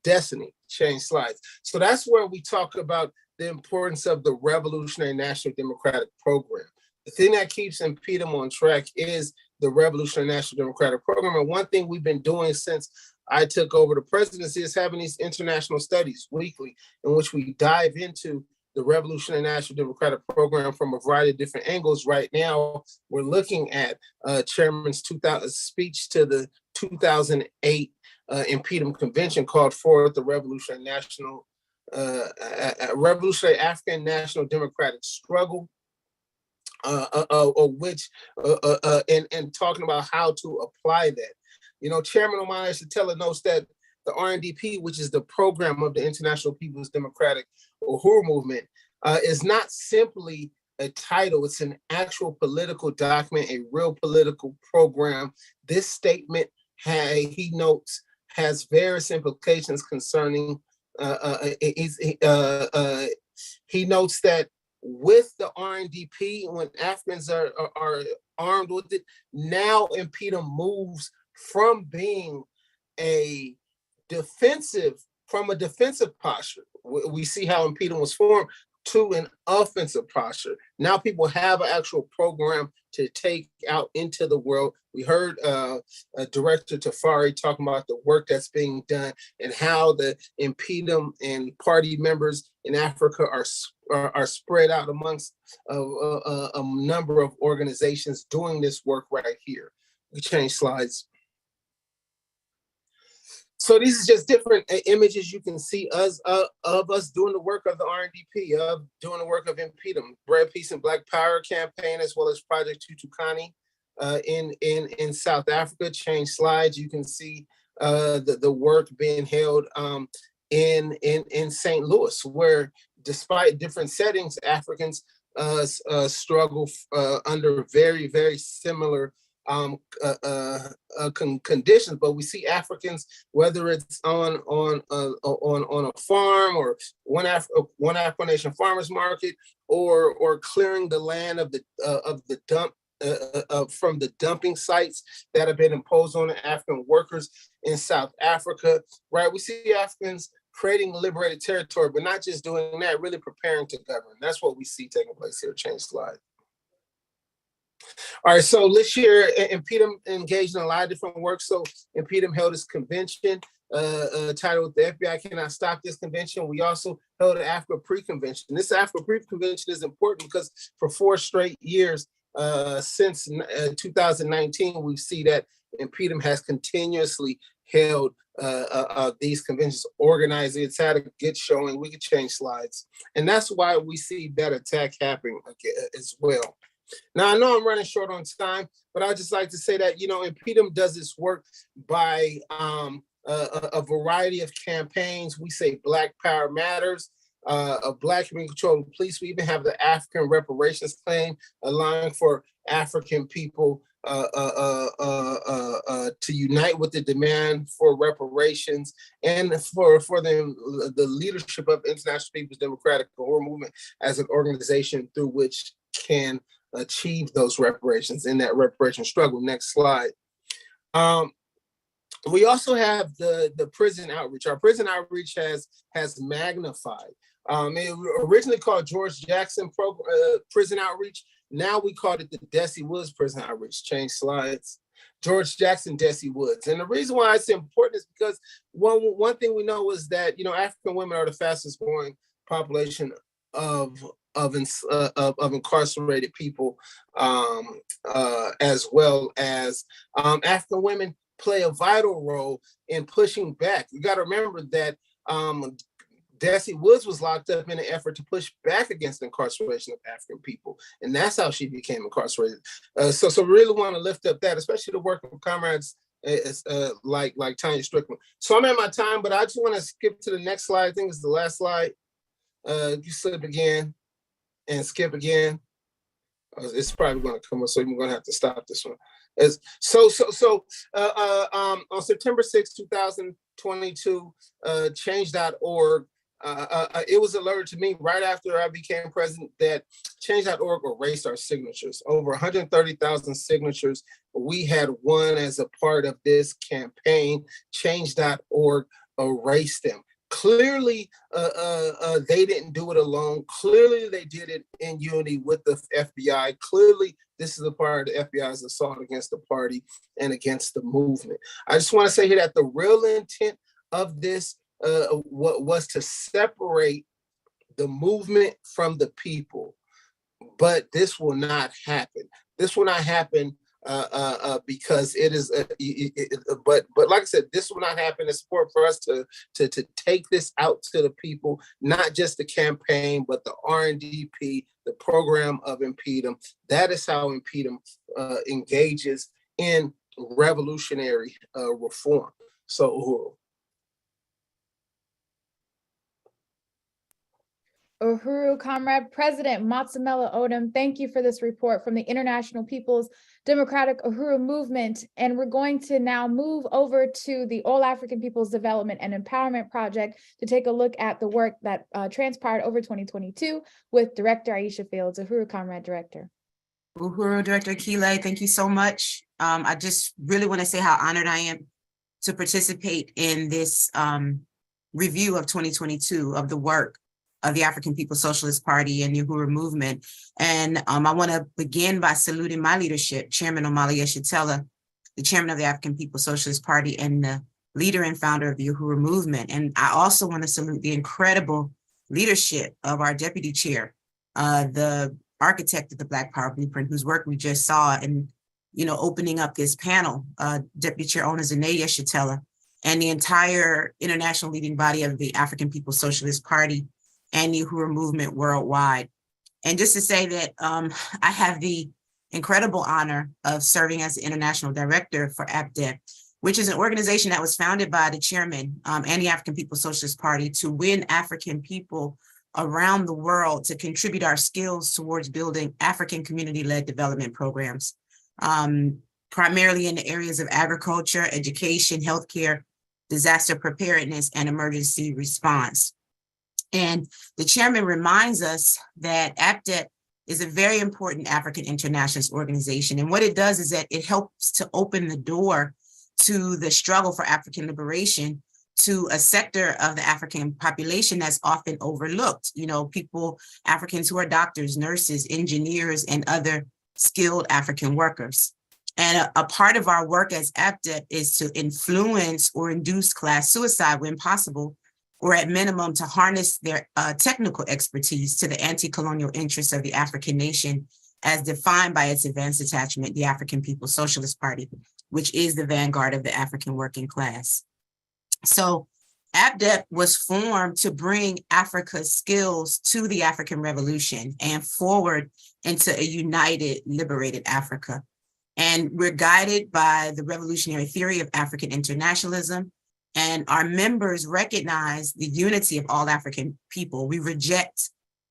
destiny. Change slides. So that's where we talk about the importance of the Revolutionary National Democratic Program. The thing that keeps impedum on track is the Revolutionary National Democratic Program. And one thing we've been doing since I took over the presidency is having these international studies weekly, in which we dive into the Revolutionary National Democratic Program from a variety of different angles. Right now, we're looking at Chairman's speech to the 2008 impedum convention, called forth the Revolutionary African National Democratic Struggle, and talking about how to apply that. Chairman Omali Yeshitela notes that the RNDP, which is the program of the International People's Democratic Uhuru Movement, is not simply a title. It's an actual political document, a real political program. This statement he notes has various implications concerning. He notes that with the RNDP, when Africans are armed with it, now impedum moves from being a defensive posture. We see how impedum was formed to an offensive posture. Now people have an actual program to take out into the world. We heard Director Tafari talking about the work that's being done and how the impedum and party members in Africa are spread out amongst a number of organizations doing this work right here. We change slides. So these are just different images you can see of us doing the work of the RNDP, of doing the work of impedum, Bread, Peace, and Black Power campaign, as well as Project Tutukani in South Africa. Change slides. You can see the work being held in St. Louis, where despite different settings, Africans struggle under very, very similar conditions, but we see Africans, whether it's on a farm or one Afro Nation farmers market, or clearing the land of the dump from the dumping sites that have been imposed on the African workers in South Africa. Right, we see Africans creating liberated territory, but not just doing that, really preparing to govern. That's what we see taking place here. Change slide. All right, so this year, impedum engaged in a lot of different work. So impedum held its convention titled "The FBI Cannot Stop This Convention." We also held an Africa Pre-Convention. This Africa Pre-Convention is important because for 4 straight years since 2019, we see that impedum has continuously held these conventions, organizing. It's had a good showing. We could change slides. And that's why we see that attack happening as well. Now, I know I'm running short on time, but I'd just like to say that, impedum does its work by a variety of campaigns. We say Black Power Matters, a Black Community Control of Police. We even have the African Reparations Claim, allowing for African people to unite with the demand for reparations, and for the leadership of International People's Democratic Movement as an organization through which can achieve those reparations in that reparation struggle. Next slide. We also have the prison outreach. Our prison outreach has magnified. It was originally called George Jackson Prison Outreach. Now we call it the Desi Woods Prison Outreach. Change slides. George Jackson, Desi Woods. And the reason why it's important is because one thing we know is that African women are the fastest growing population of incarcerated people, as well as African women play a vital role in pushing back. You got to remember that Desi Woods was locked up in an effort to push back against the incarceration of African people, and that's how she became incarcerated. So really want to lift up that, especially the work of comrades like Tanya Strickland. So I'm at my time, but I just want to skip to the next slide. I think it's the last slide. You slip again and skip again. It's probably going to come up, so you're going to have to stop this one. On September 6, 2022, change.org, it was alerted to me right after I became president that change.org erased our signatures. Over 130,000 signatures we had won as a part of this campaign. Change.org erased them. Clearly, they didn't do it alone. Clearly, they did it in unity with the FBI. Clearly, this is a part of the FBI's assault against the party and against the movement. I just want to say here that the real intent of this was to separate the movement from the people. But this will not happen. This will not happen because it is, but like I said, this will not happen. It's important for us to take this out to the people, not just the campaign, but the RNDP, the program of impedum. That is how impedum engages in revolutionary reform. So Uhuru Comrade. President Matsamela Odom, thank you for this report from the International People's Democratic Uhuru Movement. And we're going to now move over to the All African People's Development and Empowerment Project to take a look at the work that transpired over 2022 with Director Aisha Fields. Uhuru Comrade, Director. Uhuru, Director Kile, thank you so much. I just really want to say how honored I am to participate in this review of 2022 of the work of the African People's Socialist Party and the Uhuru Movement. And I want to begin by saluting my leadership, Chairman Omali Yeshitela, the Chairman of the African People's Socialist Party and the leader and founder of the Uhuru Movement. And I also want to salute the incredible leadership of our Deputy Chair, the architect of the Black Power Blueprint, whose work we just saw in, opening up this panel, Deputy Chair Onazane Yeshitela, and the entire international leading body of the African People's Socialist Party and the Uhuru Movement worldwide. And just to say that I have the incredible honor of serving as the International Director for APSP, which is an organization that was founded by the chairman and the African People's Socialist Party to win African people around the world to contribute our skills towards building African community-led development programs, primarily in the areas of agriculture, education, healthcare, disaster preparedness, and emergency response. And the chairman reminds us that APSP is a very important African internationalist organization. And what it does is that it helps to open the door to the struggle for African liberation to a sector of the African population that's often overlooked. People, Africans who are doctors, nurses, engineers, and other skilled African workers. And a part of our work as APSP is to influence or induce class suicide when possible, or at minimum to harness their technical expertise to the anti-colonial interests of the African nation as defined by its advanced attachment, the African People's Socialist Party, which is the vanguard of the African working class. So APSP was formed to bring Africa's skills to the African Revolution and forward into a united, liberated Africa. And we're guided by the revolutionary theory of African internationalism, and our members recognize the unity of all African people. We reject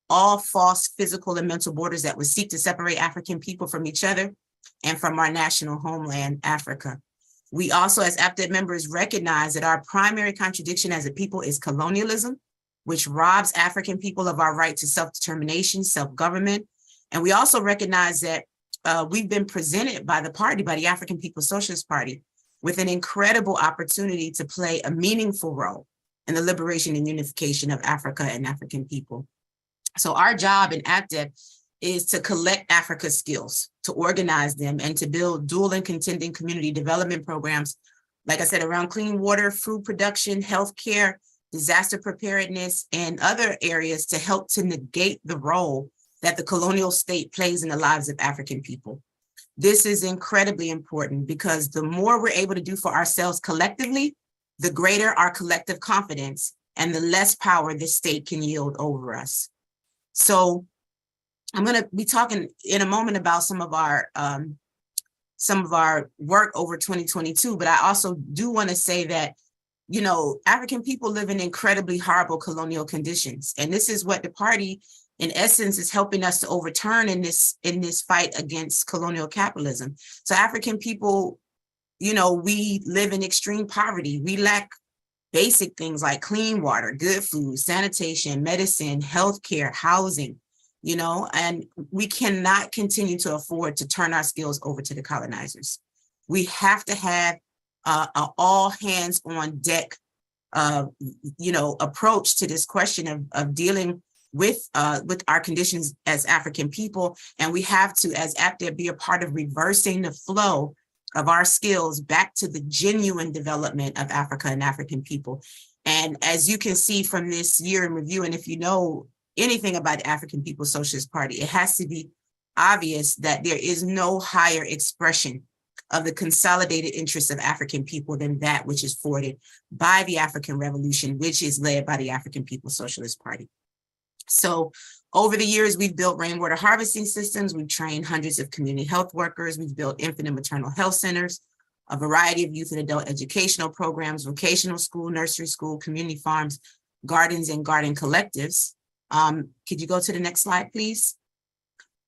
all false physical and mental borders that would seek to separate African people from each other and from our national homeland, Africa. We also, as APSP members, recognize that our primary contradiction as a people is colonialism, which robs African people of our right to self-determination, self-government. And we also recognize that we've been presented by the party, by the African People's Socialist Party, with an incredible opportunity to play a meaningful role in the liberation and unification of Africa and African people. So our job in APSP is to collect Africa's skills, to organize them, and to build dual and contending community development programs, like I said, around clean water, food production, healthcare, disaster preparedness, and other areas to help to negate the role that the colonial state plays in the lives of African people. This is incredibly important because the more we're able to do for ourselves collectively, the greater our collective confidence and the less power the state can yield over us. So I'm going to be talking in a moment about some of our work over 2022, but I also do want to say that, African people live in incredibly horrible colonial conditions. And this is what the party, in essence, is helping us to overturn in this fight against colonial capitalism. So African people, we live in extreme poverty. We lack basic things like clean water, good food, sanitation, medicine, healthcare, housing, and we cannot continue to afford to turn our skills over to the colonizers. We have to have an all hands on deck, approach to this question of dealing with our conditions as African people. And we have to, as APSP, be a part of reversing the flow of our skills back to the genuine development of Africa and African people. And as you can see from this year in review, and if you know anything about the African People's Socialist Party, it has to be obvious that there is no higher expression of the consolidated interests of African people than that which is forwarded by the African Revolution, which is led by the African People's Socialist Party. So over the years, we've built rainwater harvesting systems. We've trained hundreds of community health workers. We've built infant and maternal health centers, a variety of youth and adult educational programs, vocational school, nursery school, community farms, gardens, and garden collectives. Could you go to the next slide, please?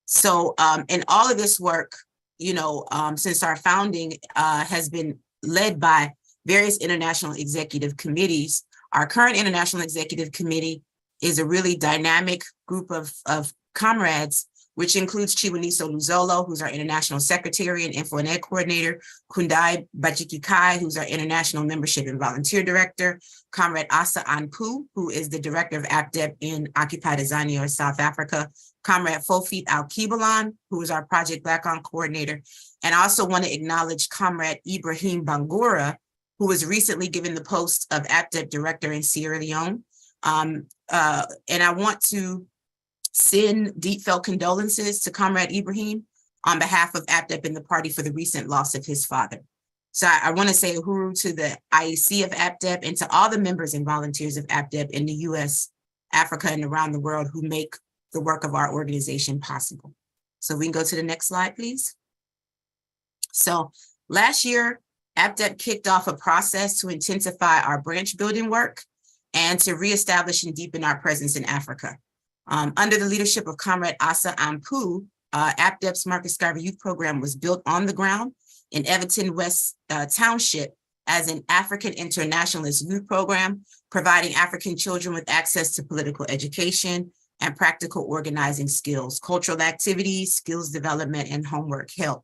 So, and all of this work, since our founding has been led by various international executive committees. Our current international executive committee is a really dynamic group of comrades, which includes Chiwaniso Luzolo, who's our international secretary and Info and Ed coordinator, Kundai Bajikikai, who's our international membership and volunteer director, Comrade Asa Anpu, who is the director of APDEP in occupied Azania, South Africa, Comrade Fofit Al-Kibalan, who is our Project Black On coordinator. And I also want to acknowledge Comrade Ibrahim Bangura, who was recently given the post of APDEP director in Sierra Leone. And I want to send deep felt condolences to Comrade Ibrahim on behalf of APDEP and the party for the recent loss of his father. So I want to say uhuru to the IEC of APDEP and to all the members and volunteers of APDEP in the US, Africa, and around the world who make the work of our organization possible. So we can go to the next slide, please. So last year, APDEP kicked off a process to intensify our branch building work and to reestablish and deepen our presence in Africa. Under the leadership of Comrade Asa Ampu, APDEP's Marcus Garvey Youth Program was built on the ground in Everton West Township as an African internationalist youth program, providing African children with access to political education and practical organizing skills, cultural activities, skills development, and homework help.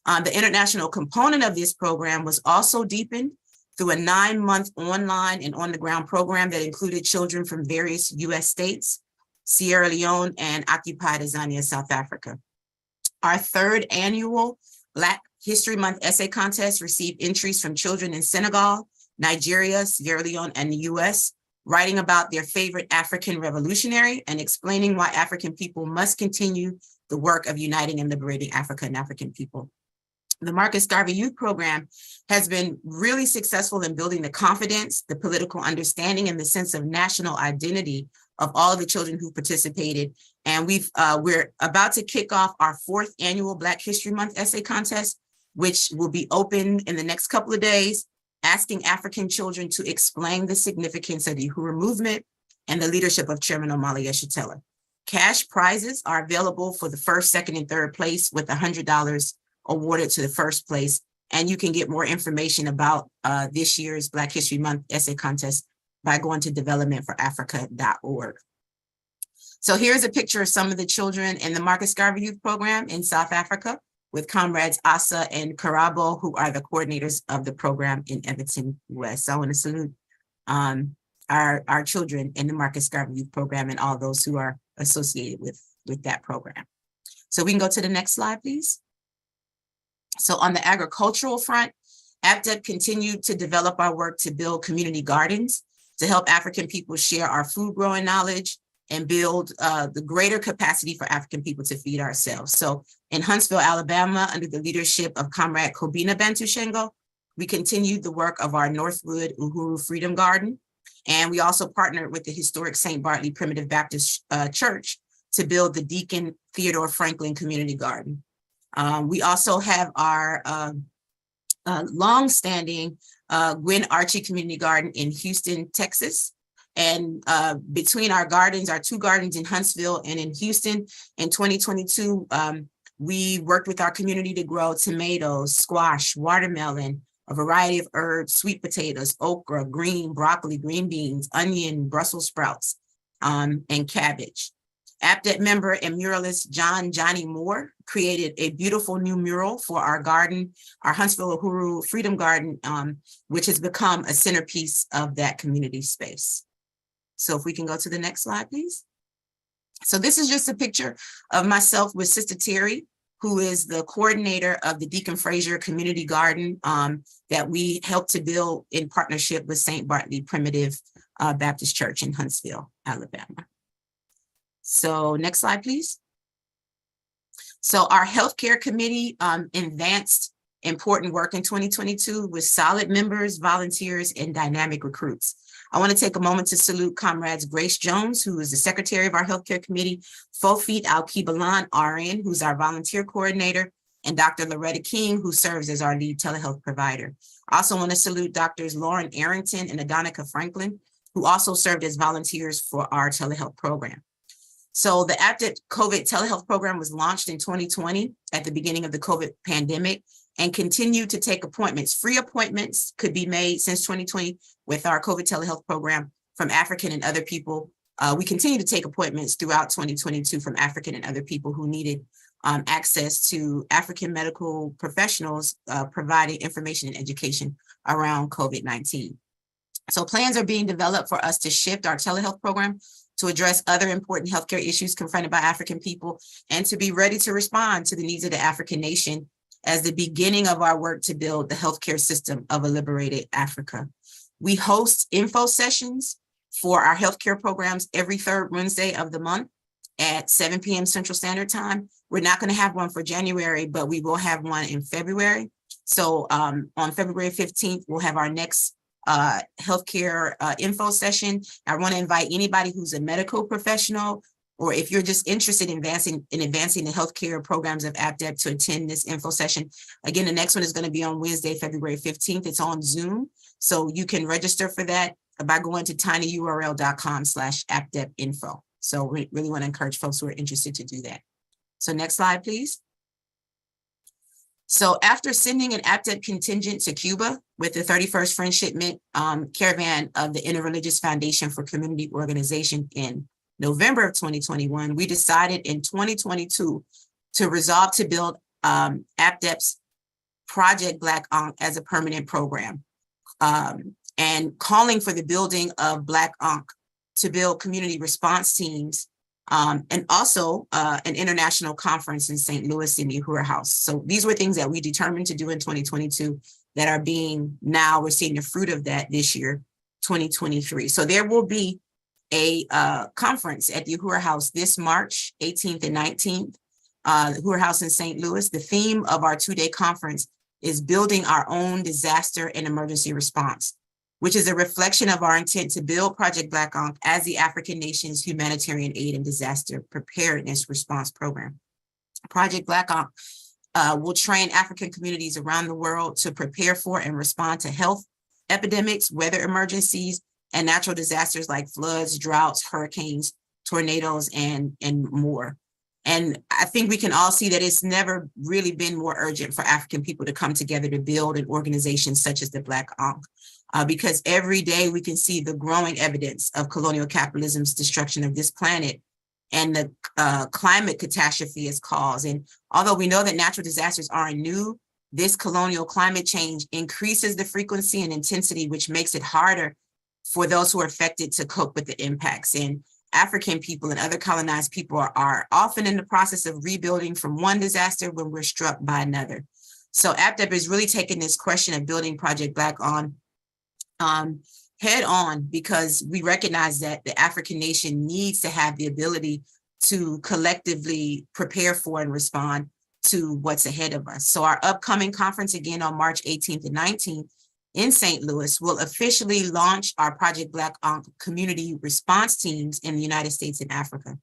The international component of this program was also deepened through a 9-month online and on-the-ground program that included children from various US states, Sierra Leone, and occupied Azania, South Africa. Our third annual Black History Month essay contest received entries from children in Senegal, Nigeria, Sierra Leone, and the US, writing about their favorite African revolutionary and explaining why African people must continue the work of uniting and liberating Africa and African people. The Marcus Garvey Youth Program has been really successful in building the confidence, the political understanding, and the sense of national identity of all of the children who participated. And we're about to kick off our 4th annual Black History Month essay contest, which will be open in the next couple of days, asking African children to explain the significance of the Uhuru movement and the leadership of Chairman Omali Yeshitela. Cash prizes are available for the 1st, 2nd, and 3rd place, with $100 awarded to the 1st place. And you can get more information about this year's Black History Month essay contest by going to developmentforafrica.org. So here's a picture of some of the children in the Marcus Garvey Youth Program in South Africa with comrades Asa and Karabo, who are the coordinators of the program in Everton West. So I want to salute our children in the Marcus Garvey Youth Program and all those who are associated with that program. So we can go to the next slide, please. So on the agricultural front, APDEP continued to develop our work to build community gardens to help African people share our food growing knowledge and build the greater capacity for African people to feed ourselves. So in Huntsville, Alabama, under the leadership of Comrade Kobina Bantushengo, we continued the work of our Northwood Uhuru Freedom Garden. And we also partnered with the historic St. Bartley Primitive Baptist Church to build the Deacon Theodore Franklin Community Garden. We also have our longstanding Gwen Archie Community Garden in Houston, Texas. And between our gardens, our 2 gardens in Huntsville and in Houston, in 2022, we worked with our community to grow tomatoes, squash, watermelon, a variety of herbs, sweet potatoes, okra, green broccoli, green beans, onion, Brussels sprouts, and cabbage. APDEP member and muralist Johnny Moore created a beautiful new mural for our garden, our Huntsville Uhuru Freedom Garden, which has become a centerpiece of that community space. So if we can go to the next slide, please. So this is just a picture of myself with Sister Terry, who is the coordinator of the Deacon Frazier Community Garden that we helped to build in partnership with St. Bartley Primitive Baptist Church in Huntsville, Alabama. So next slide, please. So our healthcare committee advanced important work in 2022 with solid members, volunteers, and dynamic recruits. I want to take a moment to salute comrades Grace Jones, who is the secretary of our healthcare committee, Fofit Al-Kibalan, RN, who's our volunteer coordinator, and Dr. Loretta King, who serves as our lead telehealth provider. I also want to salute Drs. Lauren Arrington and Adonica Franklin, who also served as volunteers for our telehealth program. So the APSP COVID telehealth program was launched in 2020 at the beginning of the COVID pandemic and continued to take appointments. Free appointments could be made since 2020 with our COVID telehealth program from African and other people. We continue to take appointments throughout 2022 from African and other people who needed access to African medical professionals providing information and education around COVID-19. So plans are being developed for us to shift our telehealth program to address other important healthcare issues confronted by African people and to be ready to respond to the needs of the African nation as the beginning of our work to build the healthcare system of a liberated Africa. We host info sessions for our healthcare programs every third Wednesday of the month at 7 p.m. Central Standard Time. We're not going to have one for January, but we will have one in February. So on February 15th, we'll have our next healthcare info session. I want to invite anybody who's a medical professional, or if you're just interested in advancing the healthcare programs of APSP to attend this info session. Again, the next one is going to be on Wednesday, February 15th. It's on Zoom. So you can register for that by going to tinyurl.com/APSP-info. So we really want to encourage folks who are interested to do that. So next slide, please. So after sending an APSP contingent to Cuba with the 31st Friend Shipment Caravan of the Interreligious Foundation for Community Organization in November of 2021, we decided in 2022 to resolve to build APSP's Project Black Ankh as a permanent program, and calling for the building of Black Ankh to build community response teams, and also an international conference in St. Louis in the Uhura House. So these were things that we determined to do in 2022 that are being, now we're seeing the fruit of that this year, 2023. So there will be a conference at the Uhura House this March 18th and 19th, the Uhura House in St. Louis. The theme of our two-day conference is building our own disaster and emergency response, which is a reflection of our intent to build Project Black Ankh as the African nation's humanitarian aid and disaster preparedness response program. Project Black Ankh will train African communities around the world to prepare for and respond to health epidemics, weather emergencies, and natural disasters like floods, droughts, hurricanes, tornadoes, and more. And I think we can all see that it's never really been more urgent for African people to come together to build an organization such as the Black Ankh. Because every day we can see the growing evidence of colonial capitalism's destruction of this planet and the climate catastrophe it's caused. And although we know that natural disasters aren't new, this colonial climate change increases the frequency and intensity, which makes it harder for those who are affected to cope with the impacts. And African people and other colonized people are often in the process of rebuilding from one disaster when we're struck by another. So APSP is really taking this question of building Project Black on head on, because we recognize that the African nation needs to have the ability to collectively prepare for and respond to what's ahead of us. So our upcoming conference, again on March 18th and 19th in St. Louis, will officially launch our Project Black Ankh community response teams in the United States and Africa.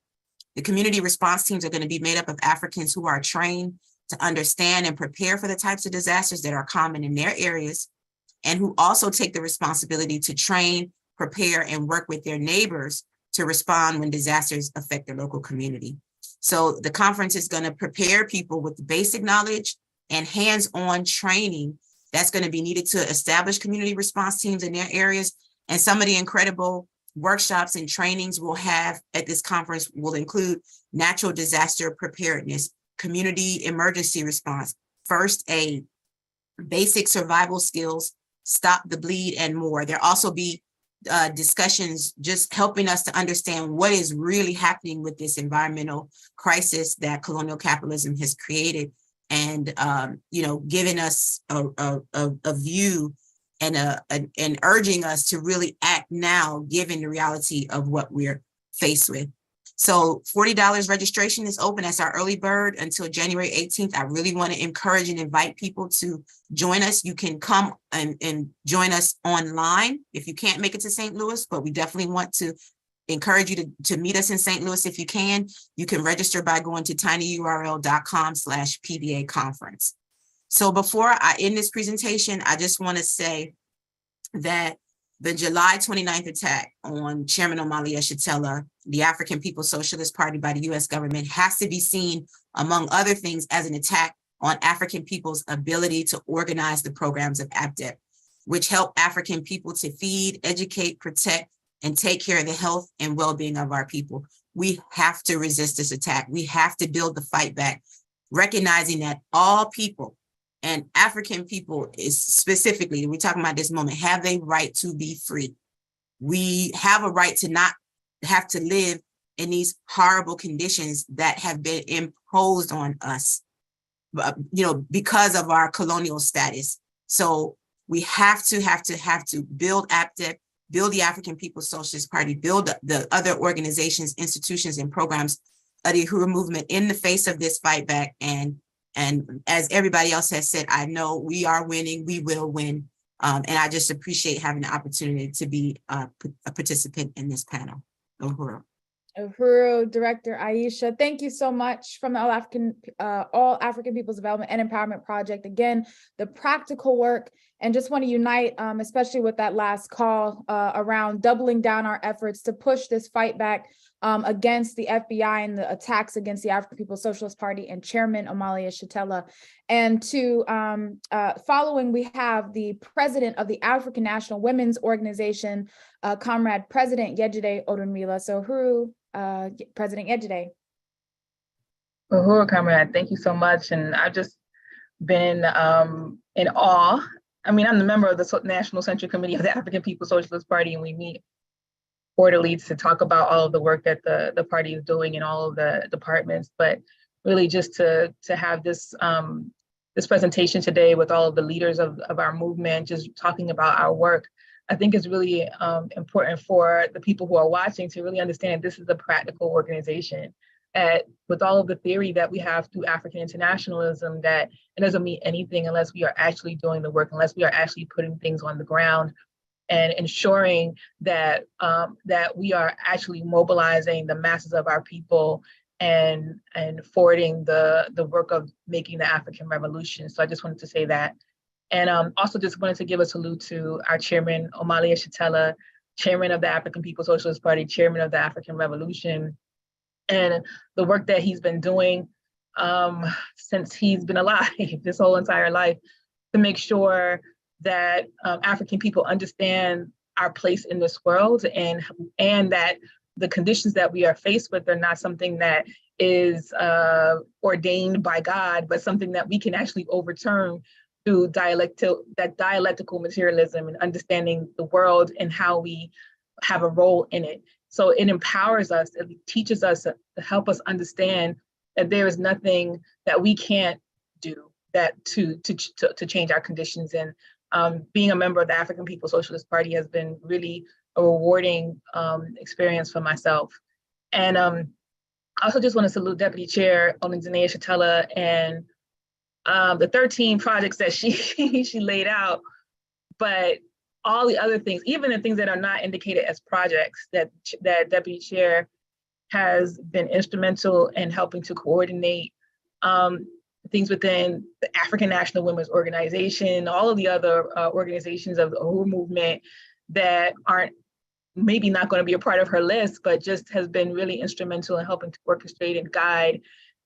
The community response teams are going to be made up of Africans who are trained to understand and prepare for the types of disasters that are common in their areas, and who also take the responsibility to train, prepare, and work with their neighbors to respond when disasters affect their local community. So the conference is going to prepare people with the basic knowledge and hands-on training that's going to be needed to establish community response teams in their areas. And some of the incredible workshops and trainings we'll have at this conference will include natural disaster preparedness, community emergency response, first aid, basic survival skills, stop the bleed, and more. There'll also be discussions just helping us to understand what is really happening with this environmental crisis that colonial capitalism has created, and giving us a view and urging us to really act now, given the reality of what we're faced with. So $40 registration is open. That's our early bird until January 18th. I really want to encourage and invite people to join us. You can come and join us online if you can't make it to St. Louis, but we definitely want to encourage you to meet us in St. Louis if you can. You can register by going to tinyurl.com/PBA conference. So before I end this presentation, I just want to say that The July 29th attack on Chairman Omali Yeshitela, the African People's Socialist Party by the US government, has to be seen, among other things, as an attack on African people's ability to organize the programs of APSP, which help African people to feed, educate, protect, and take care of the health and well-being of our people. We have to resist this attack. We have to build the fight back, recognizing that all people, and African people is specifically, we're talking about this moment, have a right to be free. We have a right to not have to live in these horrible conditions that have been imposed on us, because of our colonial status. So we have to build APSP, build the African People's Socialist Party, build the other organizations, institutions, and programs of the Uhuru movement in the face of this fight back. And as everybody else has said, I know we are winning, we will win. And I just appreciate having the opportunity to be a participant in this panel. Uhuru. Uhuru, Director Aisha, thank you so much from the All African People's Development and Empowerment Project. Again, the practical work, and just want to unite, especially with that last call around doubling down our efforts to push this fight back against the FBI and the attacks against the African People's Socialist Party and Chairman Omali Yeshitela. And to following, we have the president of the African National Women's Organization, Comrade President Yejide Odunmila. So Uhuru, President Yejide. Uhuru, Comrade, thank you so much. And I've just been in awe. I mean, I'm the member of the National Central Committee of the African People's Socialist Party, and we meet quarterly to talk about all of the work that the party is doing in all of the departments. But really just to have this this presentation today with all of the leaders of our movement, just talking about our work, I think is really important for the people who are watching to really understand this is a practical organization. With all of the theory that we have through African internationalism, that it doesn't mean anything unless we are actually doing the work, unless we are actually putting things on the ground and ensuring that that we are actually mobilizing the masses of our people and forwarding the work of making the African revolution. So I just wanted to say that. And also just wanted to give a salute to our chairman, Omali Yeshitela, chairman of the African People's Socialist Party, chairman of the African Revolution, and the work that he's been doing since he's been alive, this whole entire life, to make sure that African people understand our place in this world, and that the conditions that we are faced with are not something that is ordained by God, but something that we can actually overturn through dialectical materialism and understanding the world and how we have a role in it. So it empowers us, it teaches us to help us understand that there is nothing that we can't do that to change our conditions. And being a member of the African People's Socialist Party has been really a rewarding experience for myself. And I also just want to salute Deputy Chair Omali Yeshitela and the 13 projects that she laid out, but all the other things, even the things that are not indicated as projects, that Deputy Chair has been instrumental in helping to coordinate things within the African National Women's Organization, all of the other organizations of the Uhuru movement that aren't maybe not going to be a part of her list, but just has been really instrumental in helping to orchestrate and guide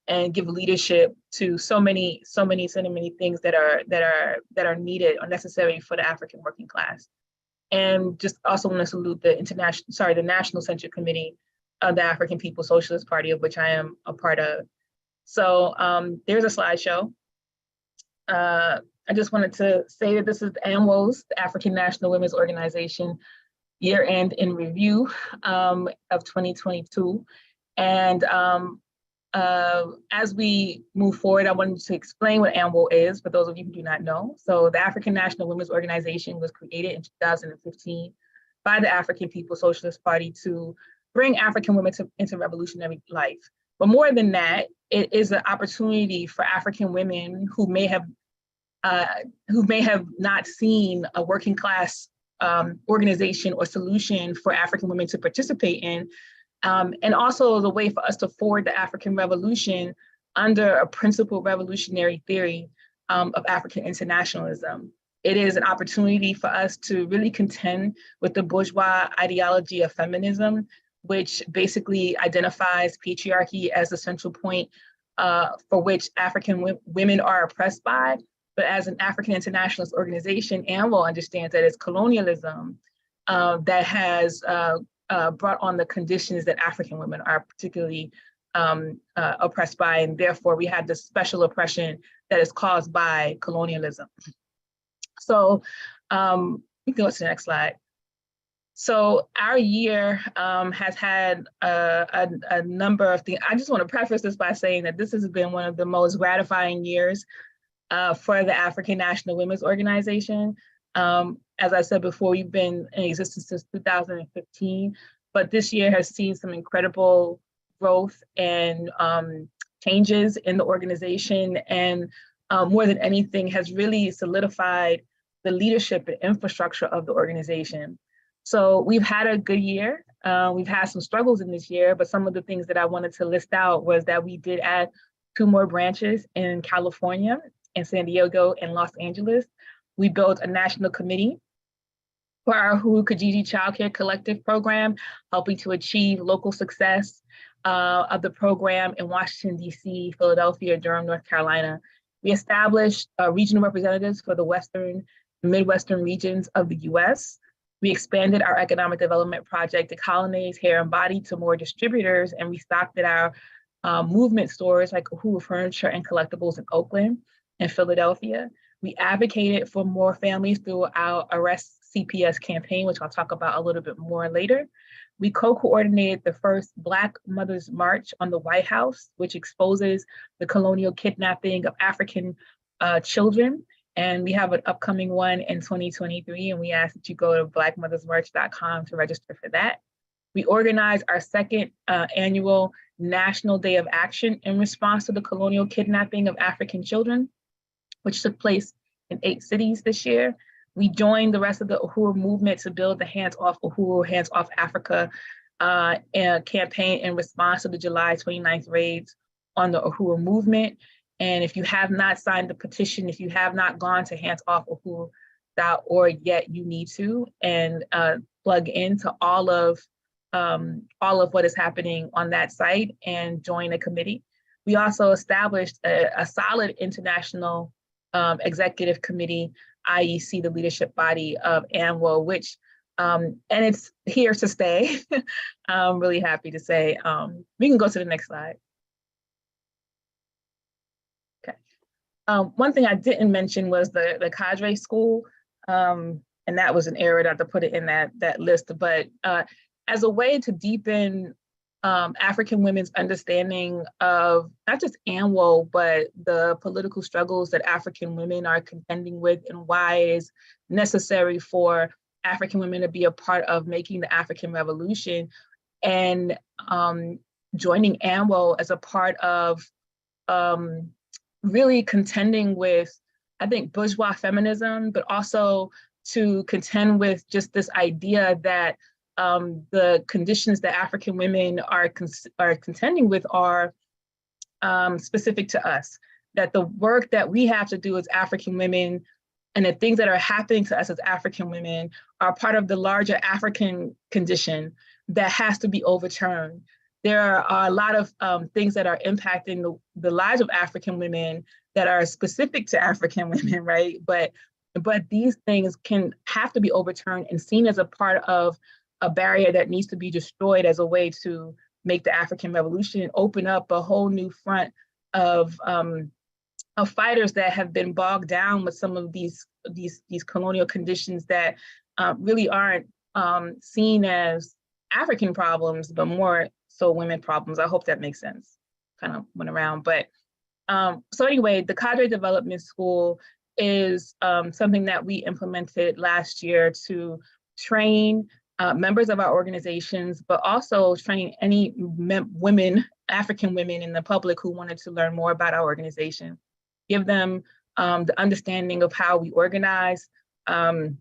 and give leadership to so many things that are needed or necessary for the African working class. And just also want to salute the National Central Committee of the African People's Socialist Party, of which I am a part of. So there's a slideshow. I just wanted to say that this is ANWO's, the African National Women's Organization, year-end in review of 2022. And as we move forward, I wanted to explain what ANWO is for those of you who do not know. So the African National Women's Organization was created in 2015 by the African People's Socialist Party to bring African women into revolutionary life. But more than that, it is an opportunity for African women who may have not seen a working class organization or solution for African women to participate in, and also the way for us to forward the African revolution under a principled revolutionary theory of African internationalism. It is an opportunity for us to really contend with the bourgeois ideology of feminism, which basically identifies patriarchy as the central point for which African women are oppressed by. But as an African internationalist organization, AMWO understands that it's colonialism that has brought on the conditions that African women are particularly oppressed by, and therefore we have this special oppression that is caused by colonialism. So we can go to the next slide. So our year has had a number of things. I just want to preface this by saying that this has been one of the most gratifying years for the African National Women's Organization. As I said before, we've been in existence since 2015, but this year has seen some incredible growth and changes in the organization, and more than anything has really solidified the leadership and infrastructure of the organization. So we've had a good year. We've had some struggles in this year, but some of the things that I wanted to list out was that we did add 2 more branches in California, in San Diego, and Los Angeles. We built a national committee for our Uhuru Kijiji Child Care Collective program, helping to achieve local success of the program in Washington, DC, Philadelphia, Durham, North Carolina. We established regional representatives for the Western and Midwestern regions of the US. We expanded our economic development project to Colonnades, Hair and Body to more distributors, and we stocked at our movement stores like Uhuru Furniture and Collectibles in Oakland and Philadelphia. We advocated for more families through our Arrest CPS campaign, which I'll talk about a little bit more later. We co-coordinated the first Black Mothers March on the White House, which exposes the colonial kidnapping of African children. And we have an upcoming one in 2023, and we ask that you go to blackmothersmarch.com to register for that. We organized our second annual National Day of Action in response to the colonial kidnapping of African children, which took place in 8 cities this year. We joined the rest of the Uhuru movement to build the Hands Off Uhuru, Hands Off Africa campaign in response to the July 29th raids on the Uhuru movement. And if you have not signed the petition, if you have not gone to handsoffuhuru.org yet, you need to, and plug into all of what is happening on that site and join a committee. We also established a solid international executive committee, IEC, the leadership body of AMWO, which, and it's here to stay. I'm really happy to say. We can go to the next slide. Okay. One thing I didn't mention was the cadre school, and that was an error not to put it in that list, but as a way to deepen African women's understanding of not just AMWO, but the political struggles that African women are contending with and why it is necessary for African women to be a part of making the African Revolution, and joining AMWO as a part of really contending with, I think, bourgeois feminism, but also to contend with just this idea that the conditions that African women are contending with are specific to us, that the work that we have to do as African women and the things that are happening to us as African women are part of the larger African condition that has to be overturned. There are a lot of things that are impacting the lives of African women that are specific to African women, right? But these things have to be overturned and seen as a part of a barrier that needs to be destroyed as a way to make the African Revolution and open up a whole new front of fighters that have been bogged down with some of these colonial conditions that really aren't seen as African problems, but more so women problems. I hope that makes sense. Kind of went around, but so anyway, the Cadre Development School is something that we implemented last year to train members of our organizations, but also train any women, African women in the public who wanted to learn more about our organization, give them the understanding of how we organize, the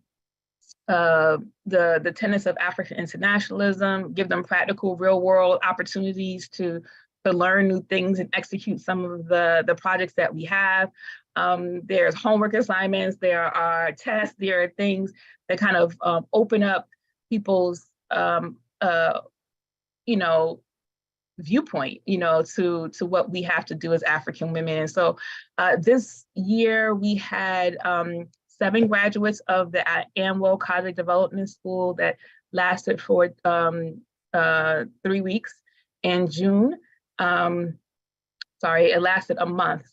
tenets of African internationalism, give them practical real world opportunities to learn new things and execute some of the projects that we have. There's homework assignments, there are tests, there are things that kind of open up people's viewpoint, to what we have to do as African women. And so this year we had 7 graduates of the AMWO Cadre Development School that lasted for 3 weeks in June. It lasted a month,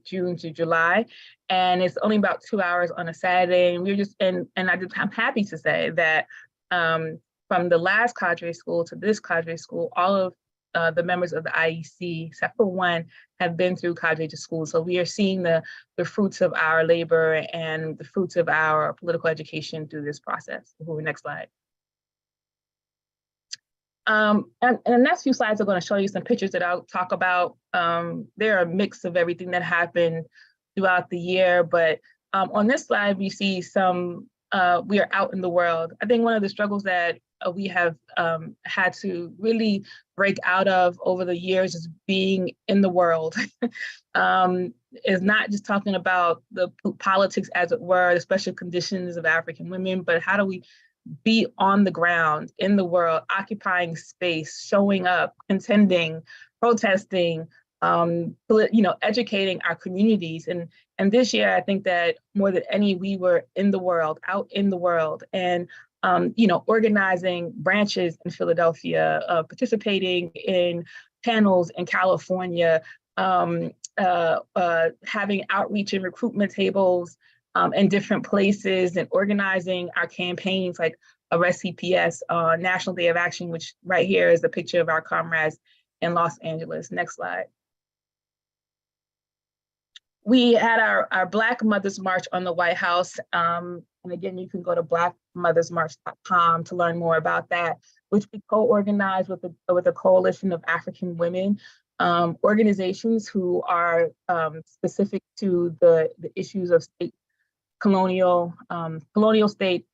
June to July. And it's only about 2 hours on a Saturday. And we're just, I'm happy to say that from the last cadre school to this cadre school, all of the members of the IEC, except for one, have been through cadre to school. So we are seeing the fruits of our labor and the fruits of our political education through this process. Next slide. And the next few slides are going to show you some pictures that I'll talk about. They're a mix of everything that happened throughout the year, but on this slide, we see we are out in the world. I think one of the struggles that we have had to really break out of over the years is being in the world. Is not just talking about the politics, as it were, the special conditions of African women, but how do we be on the ground, in the world, occupying space, showing up, contending, protesting, educating our communities. And this year, I think that more than any, we were in the world, out in the world, and organizing branches in Philadelphia, participating in panels in California, having outreach and recruitment tables in different places, and organizing our campaigns like Arrest CPS, National Day of Action, which right here is a picture of our comrades in Los Angeles. Next slide. We had our Black Mothers March on the White House. And again, you can go to blackmothersmarch.com to learn more about that, which we co-organized with a coalition of African women, organizations who are specific to the issues of state colonial state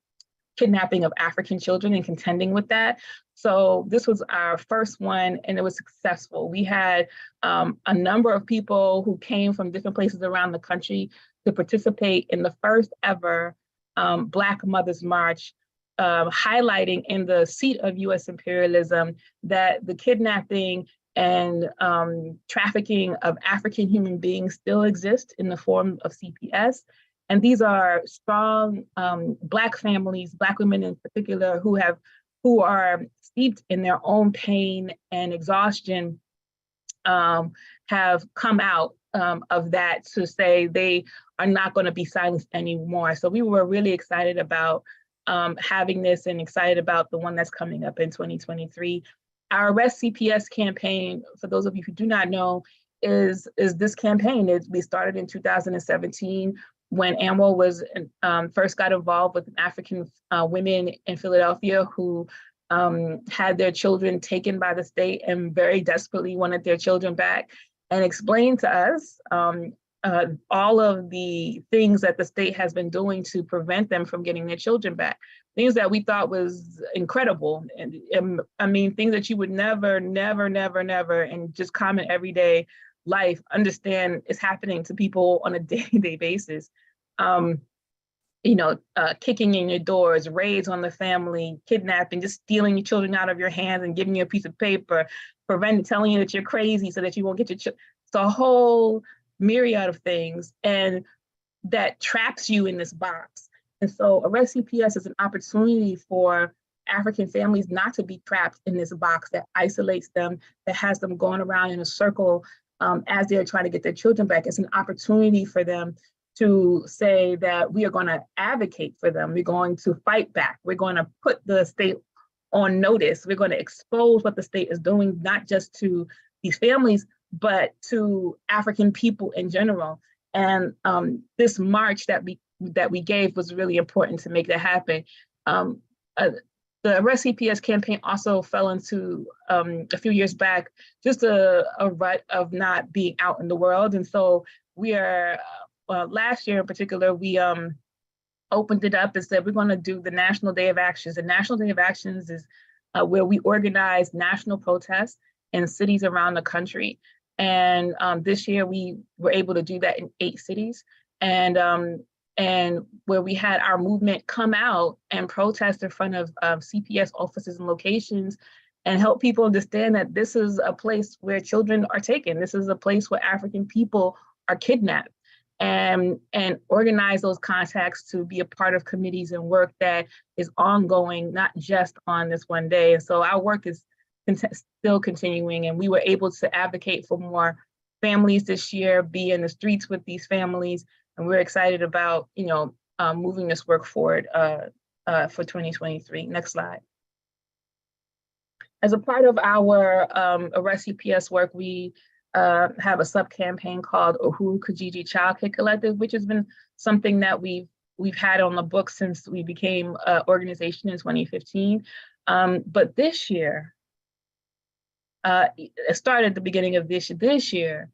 kidnapping of African children and contending with that. So this was our first one, and it was successful. We had a number of people who came from different places around the country to participate in the first ever Black Mothers March, highlighting in the seat of US imperialism that the kidnapping and trafficking of African human beings still exist in the form of CPS. And these are strong Black families, Black women in particular, who are steeped in their own pain and exhaustion, have come out of that to say they are not going to be silenced anymore. So we were really excited about having this, and excited about the one that's coming up in 2023. Our Arrest CPS campaign, for those of you who do not know, is this campaign. We started in 2017 when AMWO was first got involved with African women in Philadelphia who had their children taken by the state and very desperately wanted their children back, and explained to us all of the things that the state has been doing to prevent them from getting their children back. Things that we thought was incredible. And I mean, things that you would never, in just common everyday life understand is happening to people on a day-to-day basis. Kicking in your doors, raids on the family, kidnapping, just stealing your children out of your hands and giving you a piece of paper, telling you that you're crazy so that you won't get your children. It's a whole myriad of things, and that traps you in this box. And so Arrest CPS is an opportunity for African families not to be trapped in this box that isolates them, that has them going around in a circle as they're trying to get their children back. It's an opportunity for them to say that we are going to advocate for them. We're going to fight back. We're going to put the state on notice. We're going to expose what the state is doing, not just to these families, but to African people in general. And this march that we gave was really important to make that happen. The Arrest CPS campaign also fell into, a few years back, just a rut of not being out in the world. And so we are, last year in particular, we opened it up and said, we're going to do the National Day of Actions. The National Day of Actions is where we organize national protests in cities around the country. And this year we were able to do that in 8 cities. And where we had our movement come out and protest in front of CPS offices and locations and help people understand that this is a place where children are taken. This is a place where African people are kidnapped, and organize those contacts to be a part of committees and work that is ongoing, not just on this one day. And so our work is still continuing, and we were able to advocate for more families this year, be in the streets with these families. And we're excited about, moving this work forward for 2023. Next slide. As a part of our Arrest CPS work, we have a sub-campaign called Uhuru Kijiji Childcare Collective, which has been something that we've had on the books since we became an organization in 2015. But this year, it started at the beginning of this year,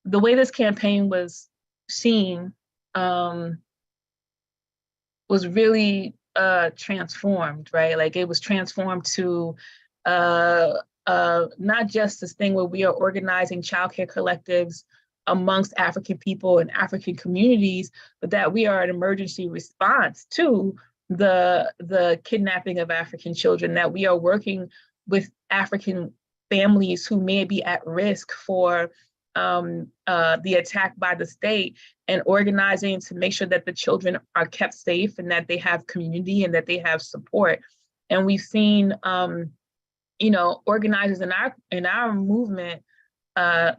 the way this campaign was seen was really transformed, right? Like it was transformed to not just this thing where we are organizing childcare collectives amongst African people and African communities, but that we are an emergency response to the kidnapping of African children, that we are working with African families who may be at risk for the attack by the state, and organizing to make sure that the children are kept safe and that they have community and that they have support. And we've seen, organizers in our movement, I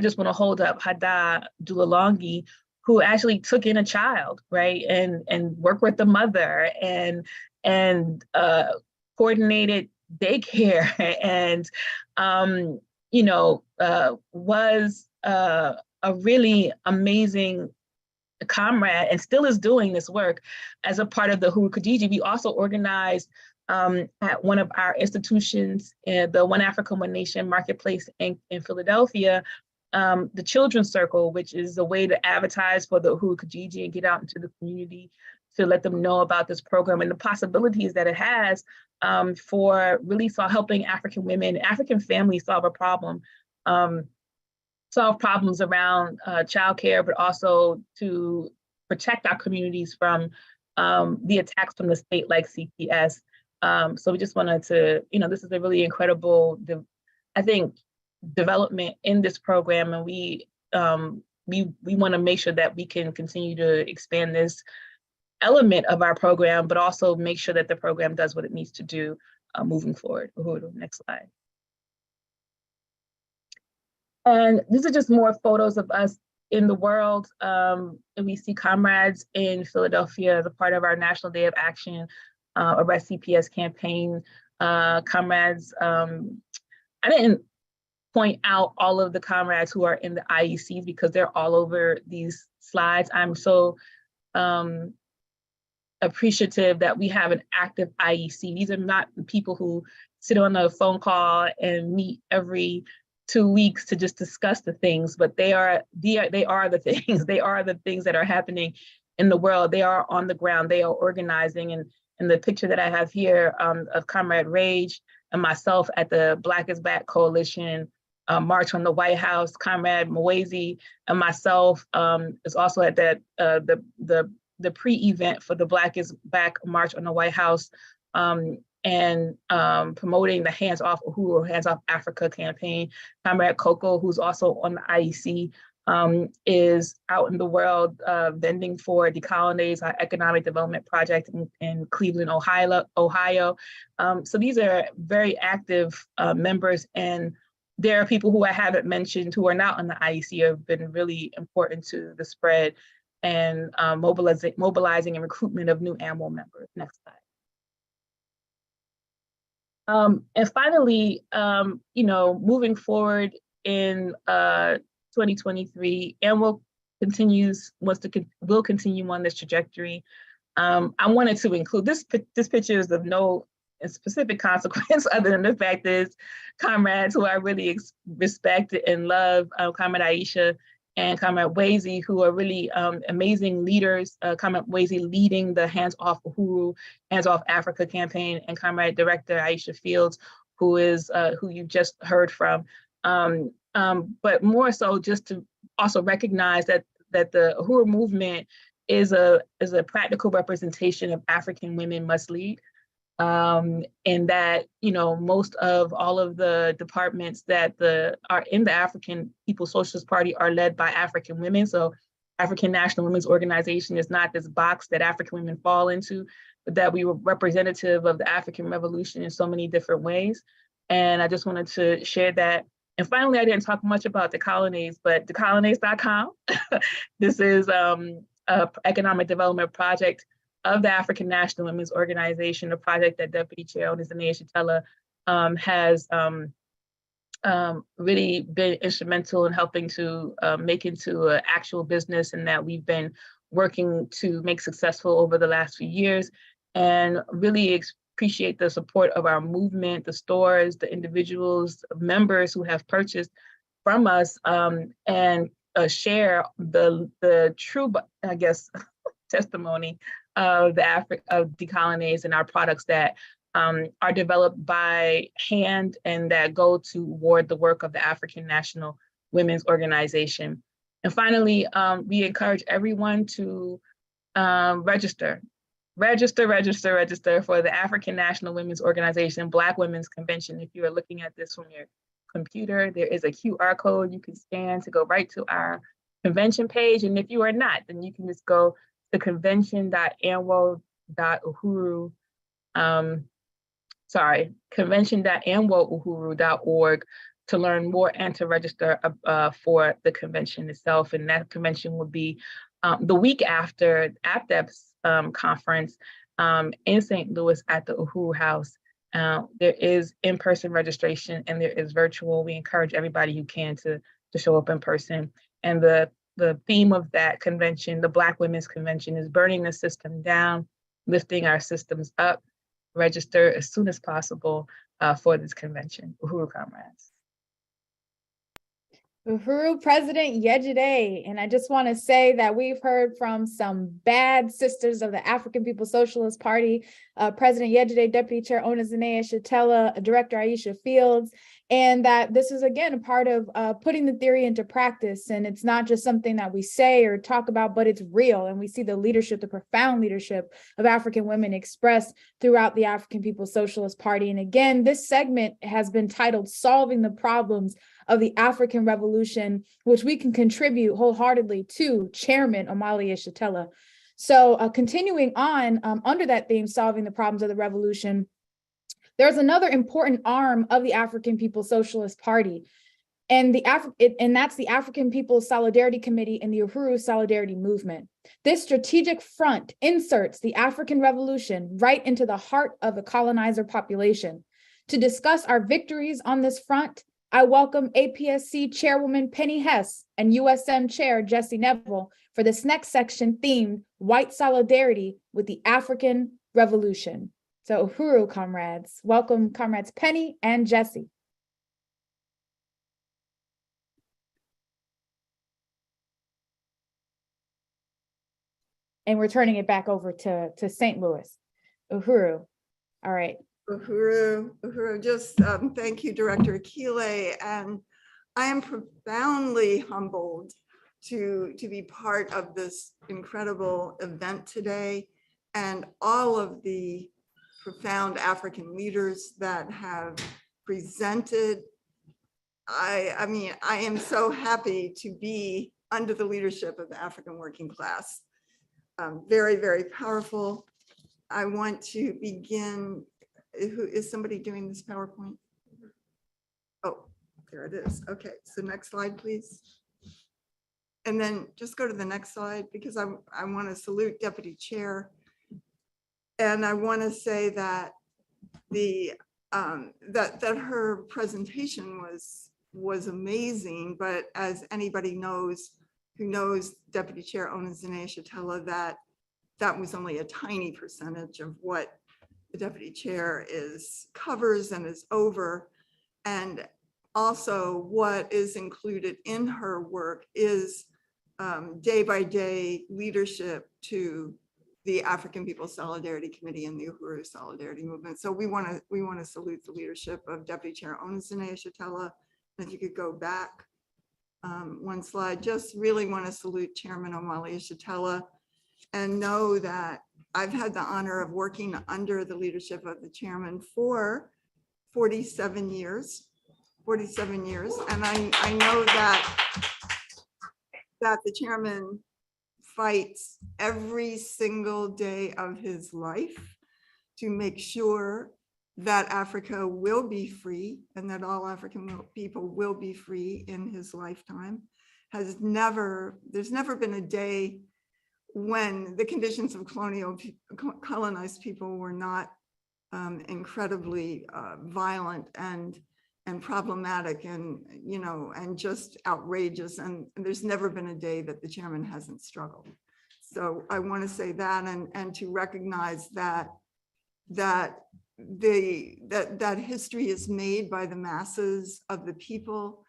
just want to hold up Hada Dulalongi, who actually took in a child, right, and worked with the mother and coordinated daycare and was a really amazing comrade and still is doing this work as a part of the Uhuru Kijiji. We also organized at one of our institutions, the One Africa, One Nation Marketplace in Philadelphia, the Children's Circle, which is a way to advertise for the Uhuru Kijiji and get out into the community to let them know about this program and the possibilities that it has for really helping African women, African families solve a problem, solve problems around childcare, but also to protect our communities from the attacks from the state like CPS. So we just wanted to, this is a really incredible, I think, development in this program, and we want to make sure that we can continue to expand this element of our program, but also make sure that the program does what it needs to do moving forward. Uhuru, next slide. And these are just more photos of us in the world. And we see comrades in Philadelphia as a part of our National Day of Action, Arrest CPS campaign. Comrades, I didn't point out all of the comrades who are in the IECs because they're all over these slides. I'm so appreciative that we have an active IEC. These are not people who sit on a phone call and meet every 2 weeks to just discuss the things, but they are the things. They are the things that are happening in the world. They are on the ground. They are organizing. And the picture that I have here of Comrade Rage and myself at the Black is Back Coalition March on the White House, Comrade Mwezi and myself is also at that the pre-event for the Black is Back March on the White House and promoting the Hands Off Uhuru, Hands Off Africa campaign. Comrade Coco, who's also on the IEC, is out in the world vending for Decolonize, our economic development project in Cleveland, Ohio. So these are very active members, and there are people who I haven't mentioned who are not on the IEC have been really important to the spread and mobilizing and recruitment of new AMWO members. Next slide. And finally, moving forward in 2023, AMWO will continue on this trajectory. I wanted to include this picture is of no specific consequence other than the fact is comrades who I really respect and love, Comrade Aisha and Comrade Mwezi, who are really amazing leaders. Comrade Mwezi leading the Hands Off Uhuru, Hands Off Africa campaign, and Comrade Director Aisha Fields, who you just heard from. But more so just to also recognize that the Uhuru movement is a practical representation of African women must lead. And that, most of all of the departments that are in the African People's Socialist Party are led by African women. So African National Women's Organization is not this box that African women fall into, but that we were representative of the African Revolution in so many different ways. And I just wanted to share that. And finally, I didn't talk much about decolonize, but decolonize.com. This is an economic development project of the African National Women's Organization, a project that Deputy Chair Omali Yeshitela has really been instrumental in helping to make into an actual business, and that we've been working to make successful over the last few years, and really appreciate the support of our movement, the stores, the individuals, members who have purchased from us, and share the true, I guess, testimony of decolonize and our products that are developed by hand and that go toward the work of the African National Women's Organization. And finally, we encourage everyone to register for the African National Women's Organization Black Women's Convention. If you are looking at this from your computer, there is a QR code you can scan to go right to our convention page. And if you are not, then you can just go to convention.anwo.uhuru.org to learn more and to register for the convention itself. And that convention will be the week after APSP conference in St. Louis at the Uhuru House. There is in-person registration and there is virtual. We encourage everybody who can to show up in person. And the theme of that convention, the Black Women's Convention, is burning the system down, lifting our systems up. Register as soon as possible for this convention. Uhuru, comrades. Uhuru President Yejide. And I just want to say that we've heard from some bad sisters of the African People's Socialist Party, President Yejide, Deputy Chair Omali Yeshitela, Director Aisha Fields, and that this is, again, a part of putting the theory into practice. And it's not just something that we say or talk about, but it's real. And we see the leadership, the profound leadership of African women expressed throughout the African People's Socialist Party. And again, this segment has been titled Solving the Problems of the African Revolution, which we can contribute wholeheartedly to Chairman Omali Yeshitela. So continuing on under that theme, Solving the Problems of the Revolution, there's another important arm of the African People's Socialist Party, and that's the African People's Solidarity Committee and the Uhuru Solidarity Movement. This strategic front inserts the African Revolution right into the heart of the colonizer population. To discuss our victories on this front, I welcome APSC Chairwoman Penny Hess and USM Chair Jesse Neville for this next section themed White Solidarity with the African Revolution. So Uhuru, comrades, welcome comrades Penny and Jesse. And we're turning it back over to St. Louis. Uhuru, all right. Uhuru, just thank you, Director Akile. And I am profoundly humbled to be part of this incredible event today and all of the profound African leaders that have presented. I mean, I am so happy to be under the leadership of the African working class. Very, very powerful. I want to begin. Who is somebody doing this PowerPoint? Oh, there it is. Okay, so next slide, please. And then just go to the next slide, because I want to salute Deputy Chair. And I want to say that that her presentation was amazing, but as anybody knows who knows Deputy Chair Omali Yeshitela, that was only a tiny percentage of what the Deputy Chair covers and is over. And also what is included in her work is day by day leadership to the African People's Solidarity Committee and the Uhuru Solidarity Movement. So we want to salute the leadership of Deputy Chair Omali Yeshitela. If you could go back one slide, just really want to salute Chairman Omali Yeshitela and know that I've had the honor of working under the leadership of the chairman for 47 years. And I know that the chairman fights every single day of his life to make sure that Africa will be free and that all African people will be free in his lifetime. There's never been a day when the conditions of colonized people were not incredibly violent and problematic and just outrageous, and there's never been a day that the chairman hasn't struggled. So I want to say that and to recognize that history is made by the masses of the people,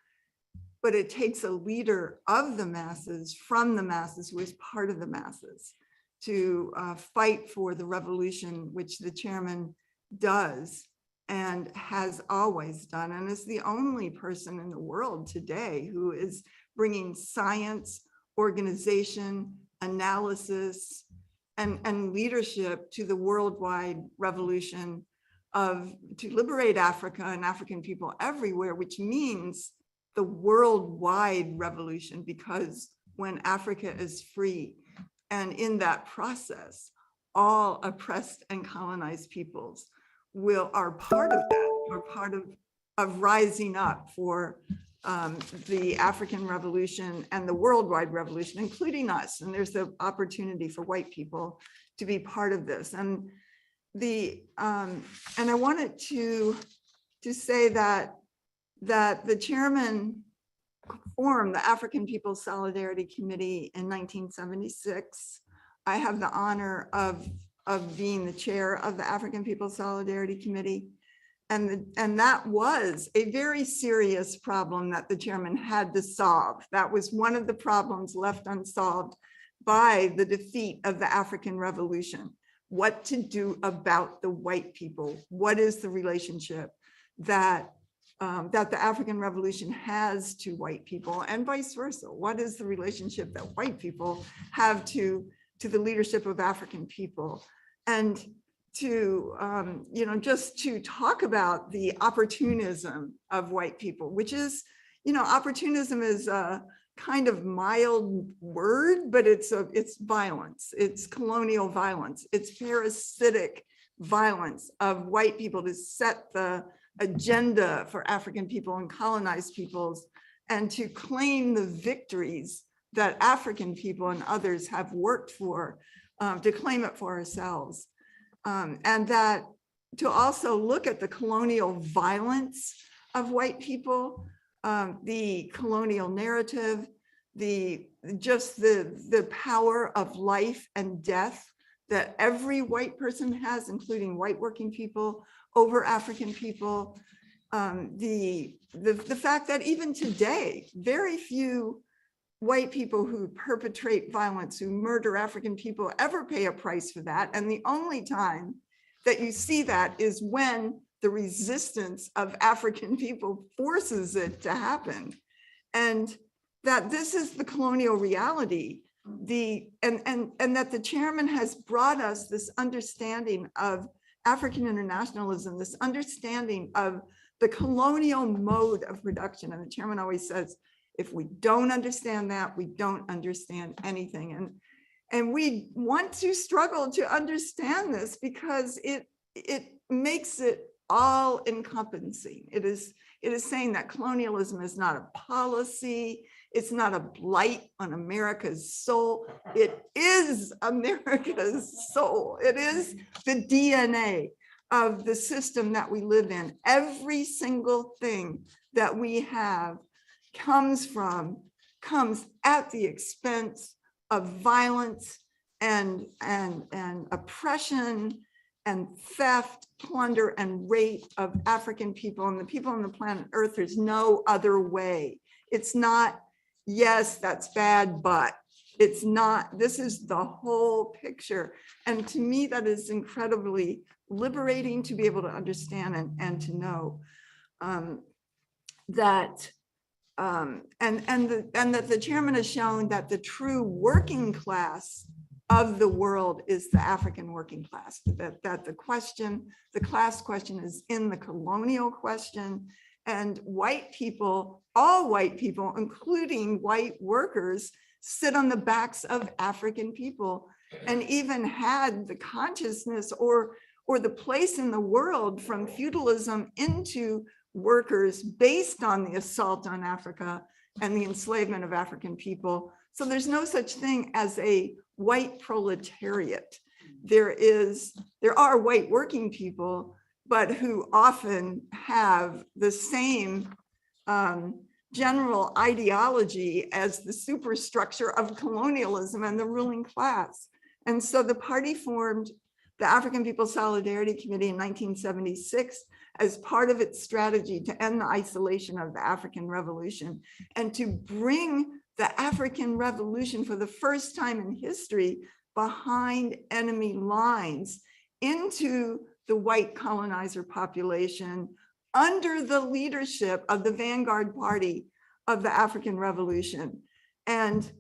but it takes a leader of the masses, from the masses, who is part of the masses, to fight for the revolution, which the chairman does and has always done, and is the only person in the world today who is bringing science, organization, analysis, and leadership to the worldwide revolution to liberate Africa and African people everywhere, which means the worldwide revolution, because when Africa is free, and in that process, all oppressed and colonized peoples are part of that, are part of rising up for the African Revolution and the worldwide revolution, including us. And there's the opportunity for white people to be part of this. And I wanted to say that the chairman formed the African People's Solidarity Committee in 1976. I have the honor of being the chair of the African People's Solidarity Committee. And that was a very serious problem that the chairman had to solve. That was one of the problems left unsolved by the defeat of the African Revolution. What to do about the white people? What is the relationship that the African Revolution has to white people, and vice versa? What is the relationship that white people have to the leadership of African people? And to, just to talk about the opportunism of white people, which is, opportunism is a kind of mild word, but it's violence. It's colonial violence. It's parasitic violence of white people to set the agenda for African people and colonized peoples, and to claim the victories that African people and others have worked for, to claim it for ourselves. And that to also look at the colonial violence of white people, the colonial narrative, the power of life and death that every white person has, including white working people, over African people. The fact that even today, very few white people who perpetrate violence, who murder African people, ever pay a price for that. And the only time that you see that is when the resistance of African people forces it to happen. And that this is the colonial reality, and that the chairman has brought us this understanding of African internationalism, this understanding of the colonial mode of production. And the chairman always says, if we don't understand that, we don't understand anything. And we want to struggle to understand this because it makes it all encompassing. It is saying that colonialism is not a policy. It's not a blight on America's soul. It is America's soul. It is the DNA of the system that we live in. Every single thing that we have comes at the expense of violence and oppression and theft, plunder, and rape of African people and the people on the planet Earth. There's no other way. It's not, yes, that's bad, but It's not, this is the whole picture. And to me, that is incredibly liberating to be able to understand and to know that that the chairman has shown that the true working class of the world is the African working class, that the class question is in the colonial question, and white people, all white people, including white workers, sit on the backs of African people and even had the consciousness or the place in the world from feudalism into workers based on the assault on Africa and the enslavement of African people. So there's no such thing as a white proletariat. There are white working people, but who often have the same general ideology as the superstructure of colonialism and the ruling class. And so the party formed the African People's Solidarity Committee in 1976 as part of its strategy to end the isolation of the African Revolution and to bring the African Revolution for the first time in history behind enemy lines into the white colonizer population under the leadership of the vanguard party of the African Revolution. And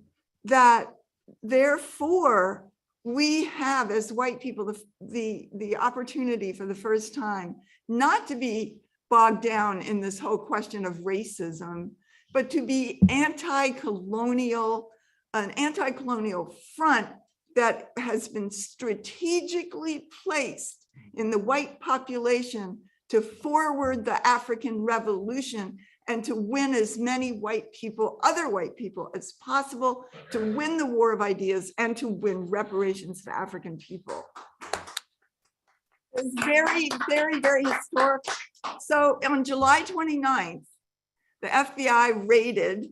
that therefore we have as white people the opportunity for the first time not to be bogged down in this whole question of racism, but to be anti-colonial, an anti-colonial front that has been strategically placed in the white population to forward the African Revolution and to win as many white people, other white people as possible, to win the war of ideas and to win reparations for African people. It's very, very, very historic. So on July 29th, the FBI raided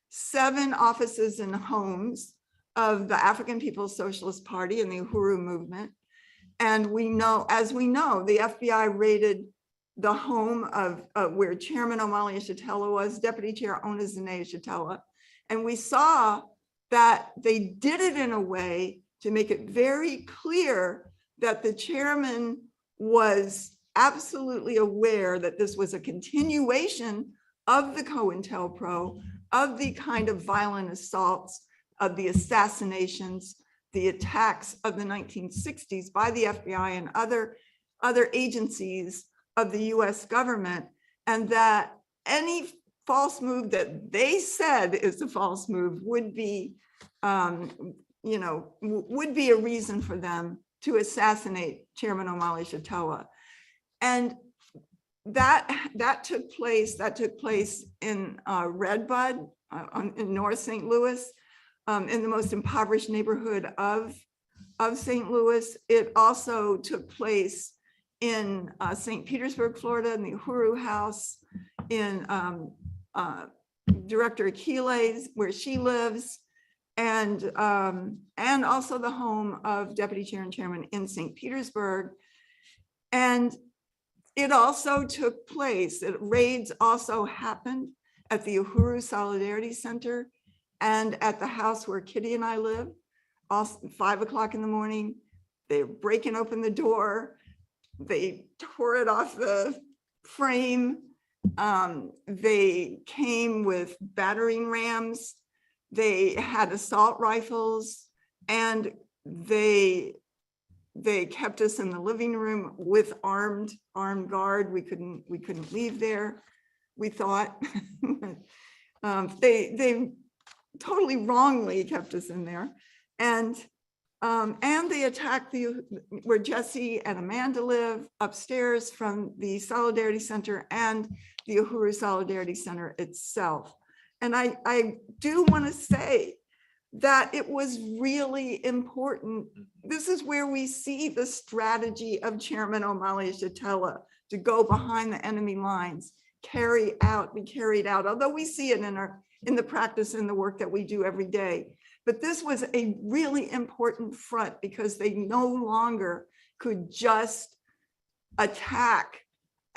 7 offices and homes of the African People's Socialist Party and the Uhuru movement. And we know, as we know, the FBI raided the home of where Chairman Omali Yeshitela was, Deputy Chair Onizine Yeshitela. And we saw that they did it in a way to make it very clear that the chairman was absolutely aware that this was a continuation of the COINTELPRO, of the kind of violent assaults, of the assassinations, the attacks of the 1960s by the FBI and other agencies of the US government, and that any false move that they said is a false move would be, would be a reason for them to assassinate Chairman Omali Yeshitela. And that took place in Redbud, in North St. Louis, in the most impoverished neighborhood of St. Louis. It also took place in St. Petersburg, Florida, in the Uhuru House, in Director Akile's, where she lives, and also the home of Deputy Chair and Chairman in St. Petersburg. And it also took place, raids also happened at the Uhuru Solidarity Center and at the house where Kitty and I live, also 5 o'clock in the morning. They're breaking open the door. They tore it off the frame. They came with battering rams. They had assault rifles, and they kept us in the living room with armed guard. We couldn't leave there, we thought. They totally wrongly kept us in there. And they attacked where Jesse and Amanda live, upstairs from the Solidarity Center and the Uhuru Solidarity Center itself. And I do want to say that it was really important. This is where we see the strategy of Chairman Omali Yeshitela to go behind the enemy lines, be carried out, although we see it in the practice and the work that we do every day. But this was a really important front because they no longer could just attack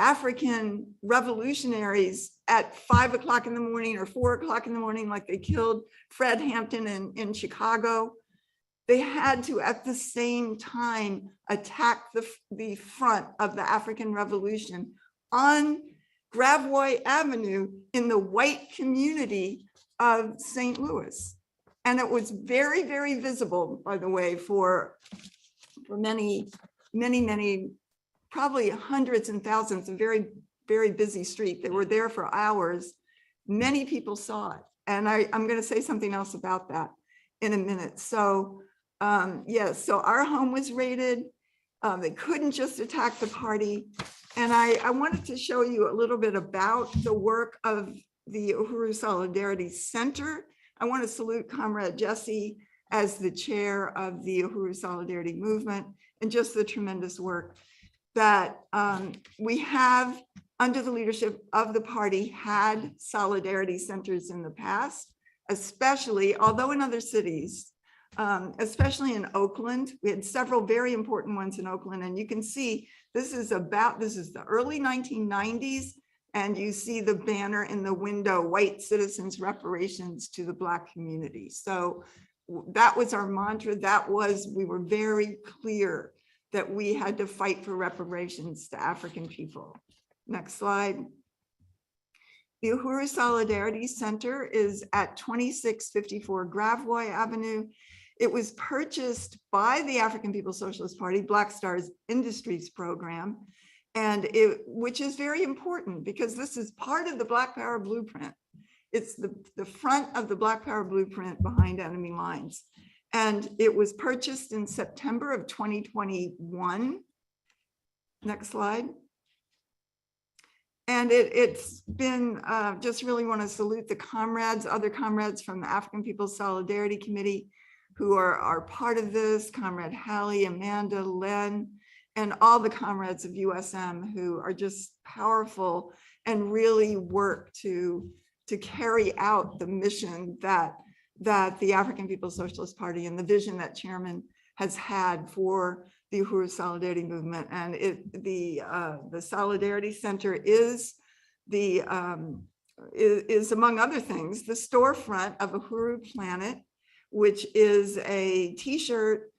African revolutionaries at 5 o'clock in the morning or 4 o'clock in the morning, like they killed Fred Hampton in Chicago. They had to, at the same time, attack the front of the African Revolution on Gravois Avenue in the white community of St. Louis. And it was very, very visible, by the way, for many, probably hundreds and thousands, a very, very busy street. They were there for hours. Many people saw it. And I'm going to say something else about that in a minute. So yes, so our home was raided. They couldn't just attack the party. And I wanted to show you a little bit about the work of the Uhuru Solidarity Center. I want to salute Comrade Jesse as the chair of the Uhuru Solidarity Movement and just the tremendous work that we have under the leadership of the party had solidarity centers in the past, especially, although in other cities, especially in Oakland. We had several very important ones in Oakland, and you can see this is the early 1990s, and you see the banner in the window, white citizens reparations to the Black community. So that was our mantra. We were very clear that we had to fight for reparations to African people. Next slide. The Uhuru Solidarity Center is at 2654 Gravois Avenue. It was purchased by the African People's Socialist Party, Black Stars Industries program, which is very important because this is part of the Black Power blueprint. It's the front of the Black Power blueprint behind enemy lines. And it was purchased in September of 2021. Next slide. And it's been, just really want to salute the comrades, other comrades from the African People's Solidarity Committee who are part of this, Comrade Hallie, Amanda, Len, and all the comrades of USM who are just powerful and really work to carry out the mission that the African People's Socialist Party and the vision that Chairman has had for the Uhuru Solidarity Movement. And the Solidarity Center is among other things, the storefront of Uhuru Planet, which is a t-shirt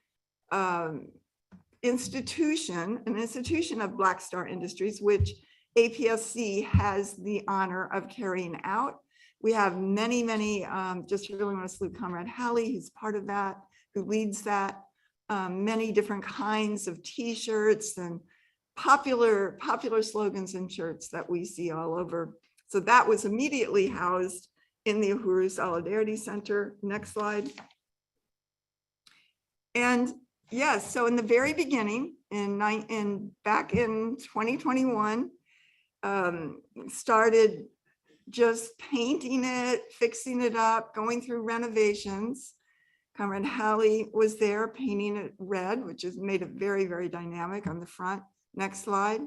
institution, an institution of Black Star Industries, which APSC has the honor of carrying out. We have many, just really want to salute Comrade Hallie, who's part of that, who leads that, many different kinds of t-shirts and popular slogans and shirts that we see all over. So that was immediately housed in the Uhuru Solidarity Center. Next slide. And yes, so in the very beginning, back in 2021, started just painting it, fixing it up, going through renovations. Comrade Hallie was there painting it red, which has made it very, very dynamic on the front. Next slide.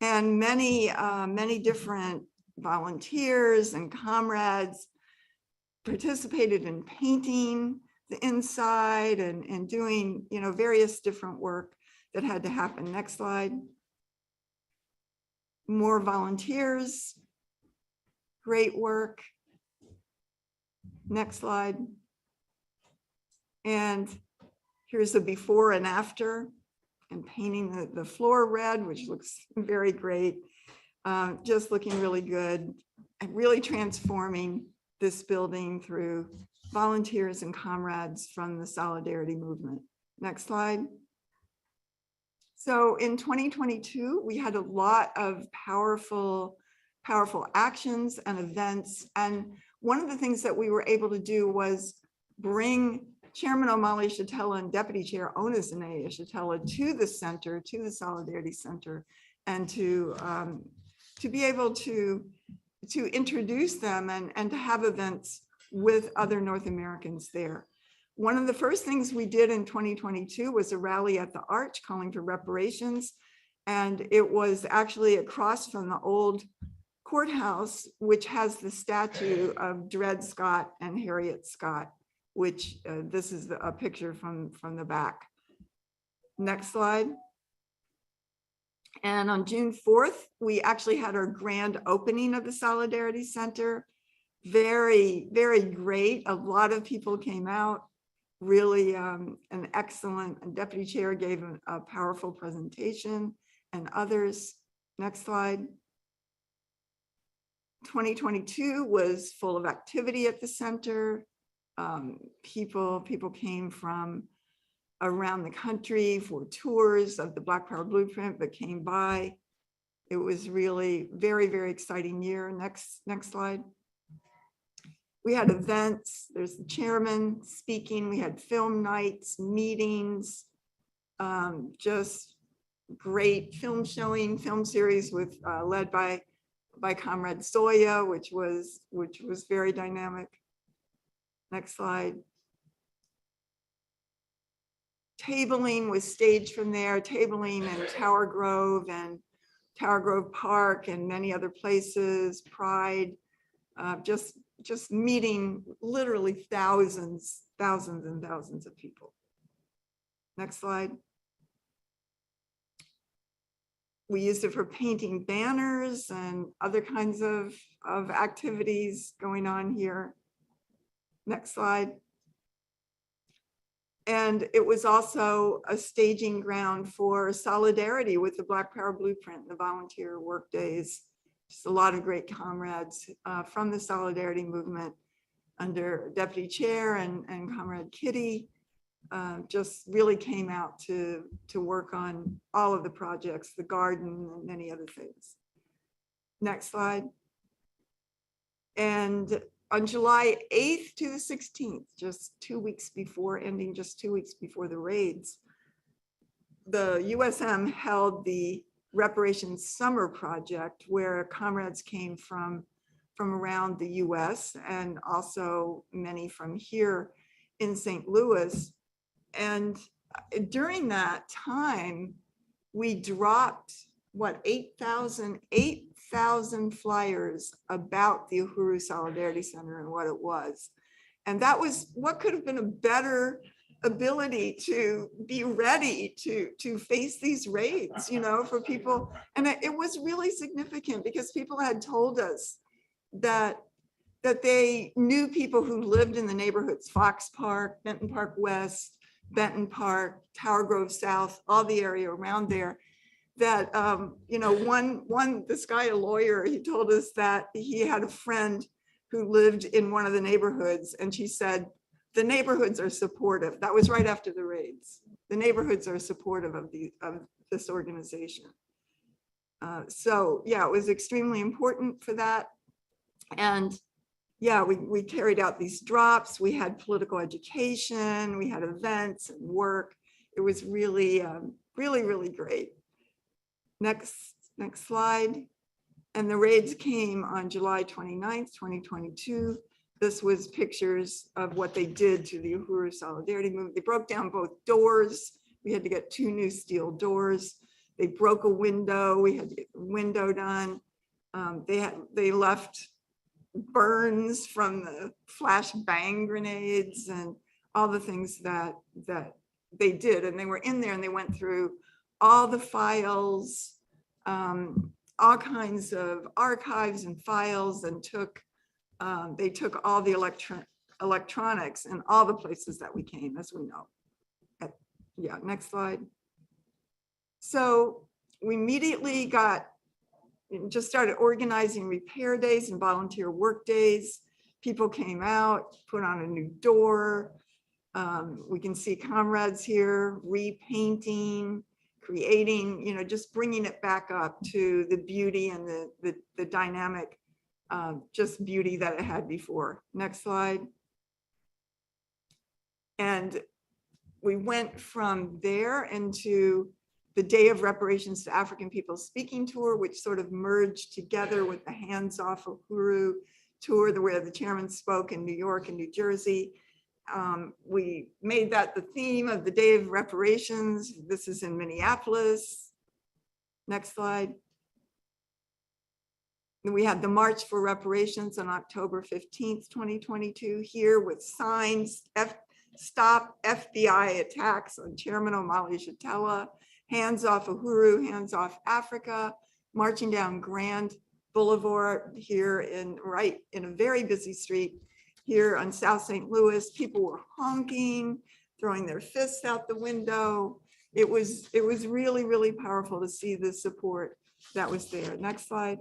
And many different volunteers and comrades participated in painting the inside and doing, various different work that had to happen. Next slide. More volunteers, great work. Next slide. And here's the before and after, and painting the floor red, which looks very great. Just looking really good and really transforming this building through volunteers and comrades from the Solidarity Movement. Next slide. So in 2022, we had a lot of powerful actions and events. And one of the things that we were able to do was bring Chairman Omali Yeshitela and Deputy Chair Omali Yeshitela to the center, to the Solidarity Center, and to be able to introduce them and to have events with other North Americans there. One of the first things we did in 2022 was a rally at the Arch calling for reparations. And it was actually across from the old courthouse, which has the statue of Dred Scott and Harriet Scott, which this is a picture from the back. Next slide. And on June 4th, we actually had our grand opening of the Solidarity Center. Very, very great. A lot of people came out. Really an excellent deputy chair gave a powerful presentation, and others. Next slide. 2022 was full of activity at the center. People came from around the country for tours of the Black Power Blueprint, but came by. It was really very, very exciting year. Next slide. We had events. There's the chairman speaking. We had film nights, meetings, just great film showing, film series with led by Comrade Soya, which was very dynamic. Next slide. Tabling was staged from there, tabling in Tower Grove and Tower Grove Park and many other places, Pride, just meeting literally thousands and thousands of people. Next slide. We used it for painting banners and other kinds of activities going on here. Next slide. And it was also a staging ground for solidarity with the Black Power Blueprint, the volunteer work days. Just a lot of great comrades from the solidarity movement under Deputy Chair and Comrade Kitty just really came out to work on all of the projects, the garden and many other things. Next slide. And on July 8th to the 16th, just 2 weeks before, ending just 2 weeks before the raids, the USM held the Reparations Summer Project, where comrades came from around the US and also many from here in St. Louis. And during that time, we dropped, what, 8,000 flyers about the Uhuru Solidarity Center and what it was. And that was what could have been a better ability to be ready to face these raids, you know, for people. And it was really significant because people had told us that they knew people who lived in the neighborhoods, Fox Park, Benton Park West, Benton Park, Tower Grove South, all the area around there, that, you know, this guy, a lawyer, he told us that he had a friend who lived in one of the neighborhoods, and she said, the neighborhoods are supportive. That was right after the raids. The neighborhoods are supportive of this organization. So yeah, it was extremely important for that. And yeah, we carried out these drops. We had political education. We had events and work. It was really, really great. Next slide. And the raids came on July 29th, 2022. This was pictures of what they did to the Uhuru Solidarity Movement. They broke down both doors. We had to get 2 new steel doors. They broke a window. We had to get the window done. They left burns from the flash bang grenades and all the things that they did. And they were in there and they went through all the files, all kinds of archives and files, and they took all the electronics in all the places that we came, as we know. Yeah, next slide. So we immediately just started organizing repair days and volunteer work days. People came out, put on a new door. We can see comrades here repainting, creating, you know, just bringing it back up to the beauty and the dynamic, just beauty that it had before. Next slide. And we went from there into the Day of Reparations to African People Speaking Tour, which sort of merged together with the Hands Off Uhuru tour, where the chairman spoke in New York and New Jersey. We made that the theme of the Day of Reparations. This is in Minneapolis. Next slide. And we had the March for Reparations on October 15th, 2022 here with signs, Stop FBI Attacks on Chairman Omali Yeshitela, Hands Off Uhuru, Hands Off Africa, marching down Grand Boulevard here right in a very busy street here on South St. Louis. People were honking, throwing their fists out the window. It was really, really powerful to see the support that was there. Next slide.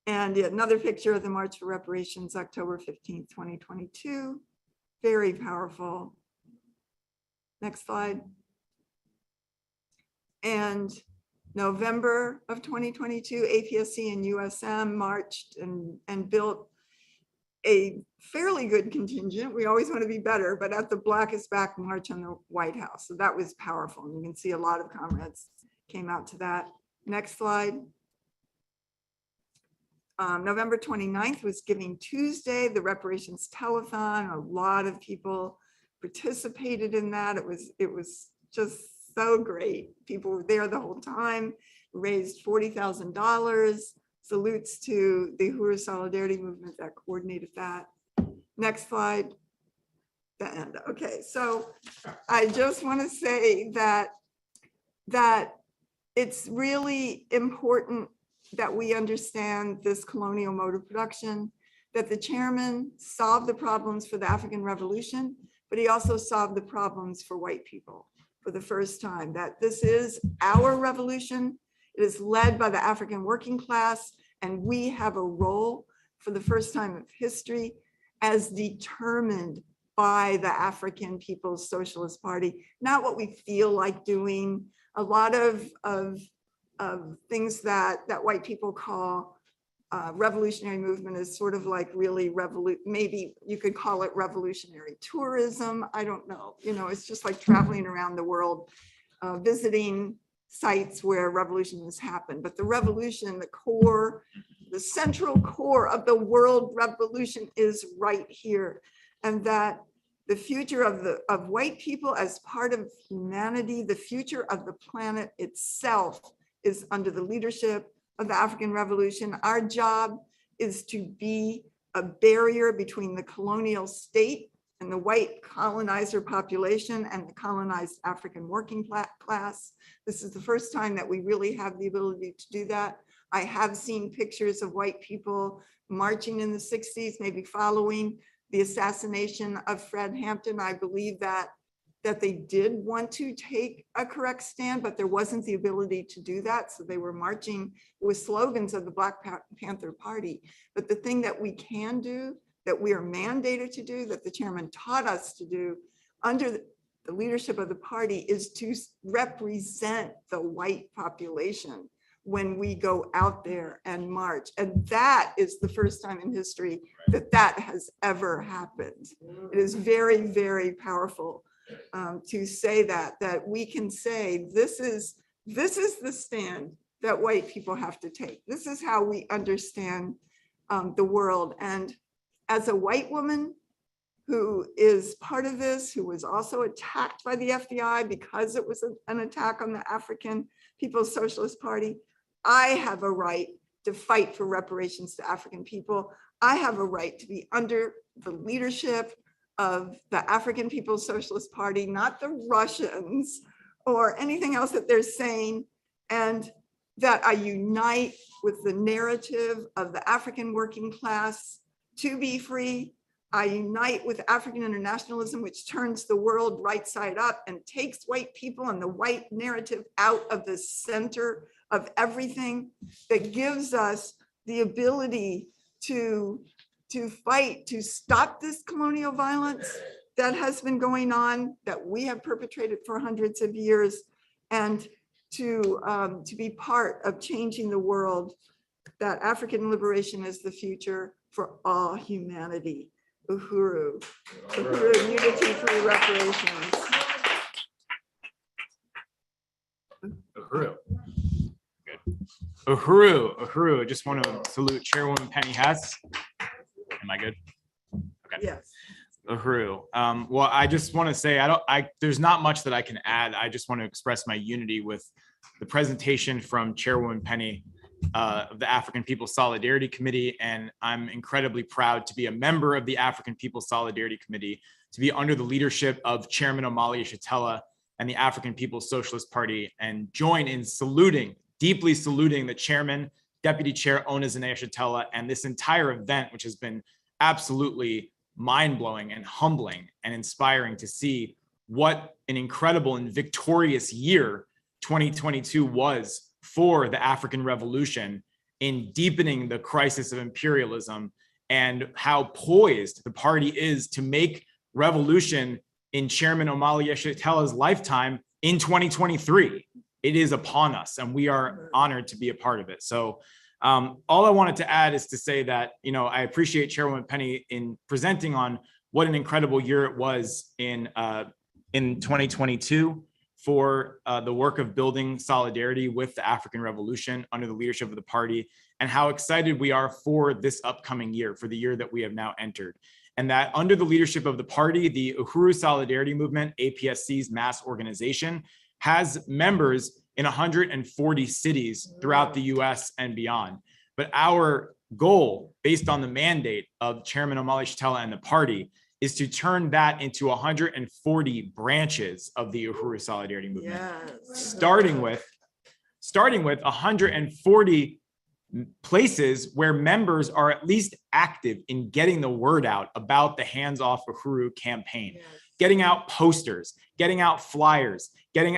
And another picture of the March for Reparations, October 15th, 2022. Very powerful. Next slide. And November of 2022, APSC and USM marched and built a fairly good contingent. We always want to be better, but at the Black is Back march on the White House. So that was powerful. And you can see a lot of comrades came out to that. Next slide. November 29th was Giving Tuesday, the reparations telethon. A lot of people participated in that. It was just so great. People were there the whole time, raised $40,000. Salutes to the Uhuru Solidarity Movement that coordinated that. Next slide. The end. Okay, so I just want to say that it's really important that we understand this colonial mode of production, that the chairman solved the problems for the African Revolution, but he also solved the problems for white people for the first time, that this is our revolution. It is led by the African working class, and we have a role for the first time of history as determined by the African People's Socialist Party, not what we feel like doing. A lot of things that white people call revolutionary movement is sort of like really maybe you could call it revolutionary tourism. I don't know. You know, it's just like traveling around the world, visiting sites where revolution has happened. But the revolution, the core, the central core of the world revolution is right here. And that the future of white people as part of humanity, the future of the planet itself is under the leadership of the African Revolution. Our job is to be a barrier between the colonial state and the white colonizer population and the colonized African working class. This is the first time that we really have the ability to do that. I have seen pictures of white people marching in the 60s, maybe following the assassination of Fred Hampton. I believe that they did want to take a correct stand, but there wasn't the ability to do that. So they were marching with slogans of the Black Panther Party. But the thing that we can do, that we are mandated to do, that the chairman taught us to do under the leadership of the party, is to represent the white population when we go out there and march. And that is the first time in history that has ever happened. It is very, very powerful to say that we can say this is the stand that white people have to take. This is how we understand the world. And as a white woman who is part of this, who was also attacked by the FBI because it was an attack on the African People's Socialist Party, I have a right to fight for reparations to African people. I have a right to be under the leadership of the African People's Socialist Party, not the Russians or anything else that they're saying, and that I unite with the narrative of the African working class to be free. I unite with African internationalism, which turns the world right side up and takes white people and the white narrative out of the center of everything, that gives us the ability to fight, to stop this colonial violence that has been going on, that we have perpetrated for hundreds of years, and to be part of changing the world, that African liberation is the future for all humanity. Uhuru, Uhuru, unity through reparations. Uhuru. Good. Uhuru. Just want to salute Chairwoman Penny Hess. Am I good? Okay. Yes. Uhuru. Well, I just want to say there's not much that I can add. I just want to express my unity with the presentation from Chairwoman Penny of the African People's Solidarity Committee, and I'm incredibly proud to be a member of the African People's Solidarity Committee, to be under the leadership of Chairman Omali Yeshitela and the African People's Socialist Party and join in saluting, deeply saluting the chairman, Deputy Chair Omali Yeshitela, and this entire event, which has been absolutely mind-blowing and humbling and inspiring to see what an incredible and victorious year 2022 was for the African Revolution in deepening the crisis of imperialism, and how poised the party is to make revolution in Chairman Omali Yeshitela's lifetime in 2023. It is upon us, and we are honored to be a part of it. So all I wanted to add is to say that, you know, I appreciate Chairwoman Penny in presenting on what an incredible year it was in 2022 for the work of building solidarity with the African Revolution under the leadership of the party, and how excited we are for this upcoming year, for the year that we have now entered. And that under the leadership of the party, the Uhuru Solidarity Movement, APSC's mass organization, has members in 140 cities throughout the US and beyond. But our goal, based on the mandate of Chairman Omali Yeshitela and the party, is to turn that into 140 branches of the Uhuru Solidarity Movement, starting with 140 places where members are at least active in getting the word out about the Hands Off Uhuru campaign, getting out posters, getting out flyers,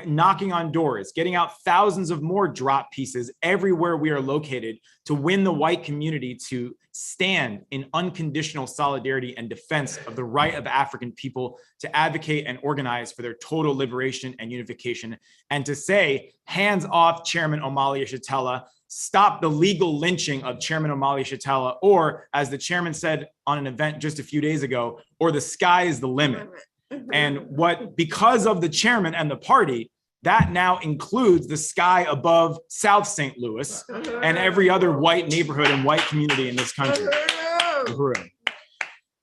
knocking on doors, getting out thousands of more drop pieces everywhere we are located to win the white community to stand in unconditional solidarity and defense of the right of African people to advocate and organize for their total liberation and unification, and to say, hands off Chairman Omali Yeshitela, stop the legal lynching of Chairman Omali Yeshitela, or as the chairman said on an event just a few days ago, or the sky is the limit. And because of the chairman and the party, that now includes the sky above South St. Louis and every other white neighborhood and white community in this country.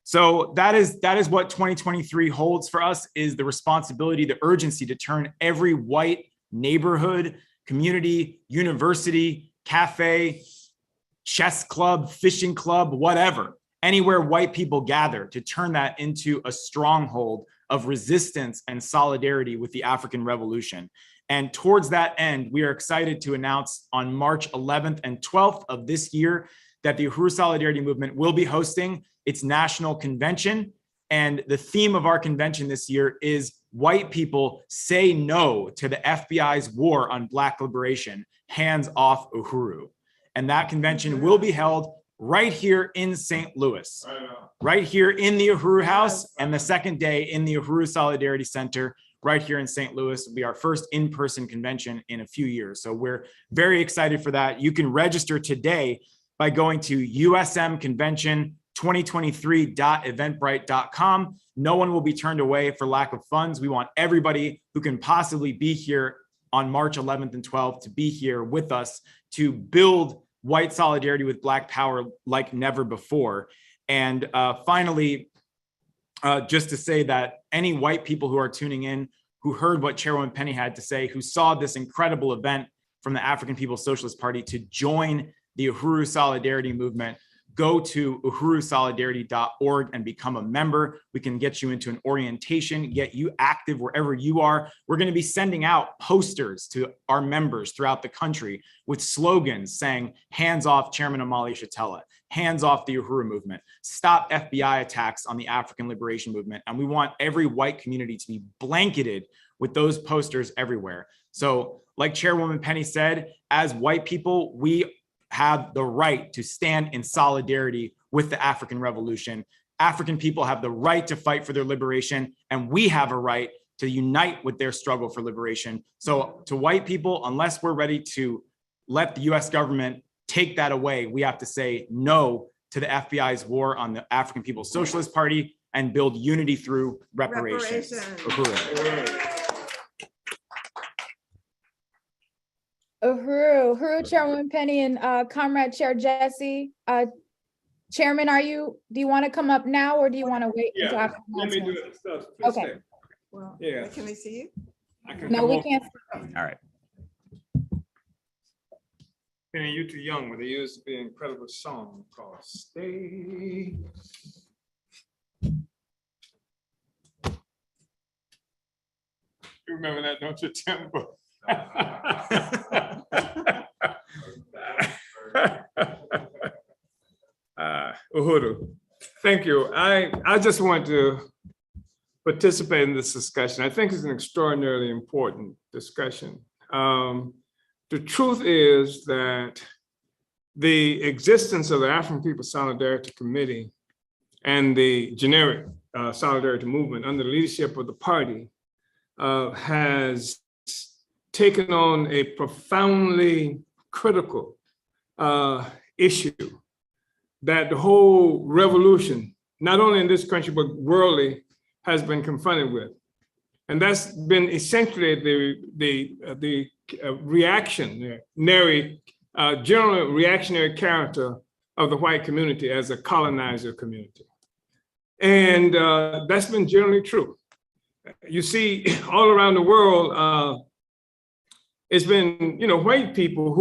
So that is what 2023 holds for us, is the responsibility, the urgency to turn every white neighborhood, community, university, cafe, chess club, fishing club, whatever, anywhere white people gather, to turn that into a stronghold of resistance and solidarity with the African Revolution. And towards that end, we are excited to announce on March 11th and 12th of this year that the Uhuru Solidarity Movement will be hosting its national convention. And the theme of our convention this year is white people say no to the FBI's war on Black liberation, hands off Uhuru. And that convention will be held right here in St. Louis, right here in the Uhuru House, and the second day in the Uhuru Solidarity Center, right here in St. Louis. Will be our first in-person convention in a few years. So we're very excited for that. You can register today by going to usmconvention2023.eventbrite.com. No one will be turned away for lack of funds. We want everybody who can possibly be here on March 11th and 12th to be here with us to build white solidarity with Black power like never before. And finally, just to say that any white people who are tuning in, who heard what Chairwoman Penny had to say, who saw this incredible event from the African People's Socialist Party to join the Uhuru Solidarity Movement, go to uhurusolidarity.org and become a member. We can get you into an orientation, get you active wherever you are. We're going to be sending out posters to our members throughout the country with slogans saying, hands off Chairman Omali Yeshitela, hands off the Uhuru movement, stop FBI attacks on the African Liberation Movement. And we want every white community to be blanketed with those posters everywhere. So like Chairwoman Penny said, as white people, we have the right to stand in solidarity with the African Revolution. African people have the right to fight for their liberation, and we have a right to unite with their struggle for liberation. So to white people, unless we're ready to let the US government take that away, we have to say no to the FBI's war on the African People's Socialist Party and build unity through reparations. Uhuru, Chairwoman Penny and Comrade Chair Jesse. Chairman, do you want to come up now, or do you want to wait until after let me do announcements? it. Okay. Well, Yeah. can I see you? No, we can't. All right. Penny, you're too young, but there used to be an incredible song called Stay. You remember that, don't you, Timber? Uhuru, thank you. I just want to participate in this discussion. I think it's an extraordinarily important discussion. The truth is that the existence of the African People's Solidarity Committee and the generic solidarity movement under the leadership of the party has taken on a profoundly critical issue that the whole revolution, not only in this country, but worldly, has been confronted with. And that's been essentially the reactionary, general reactionary character of the white community as a colonizer community. And that's been generally true. You see, all around the world, it's been, white people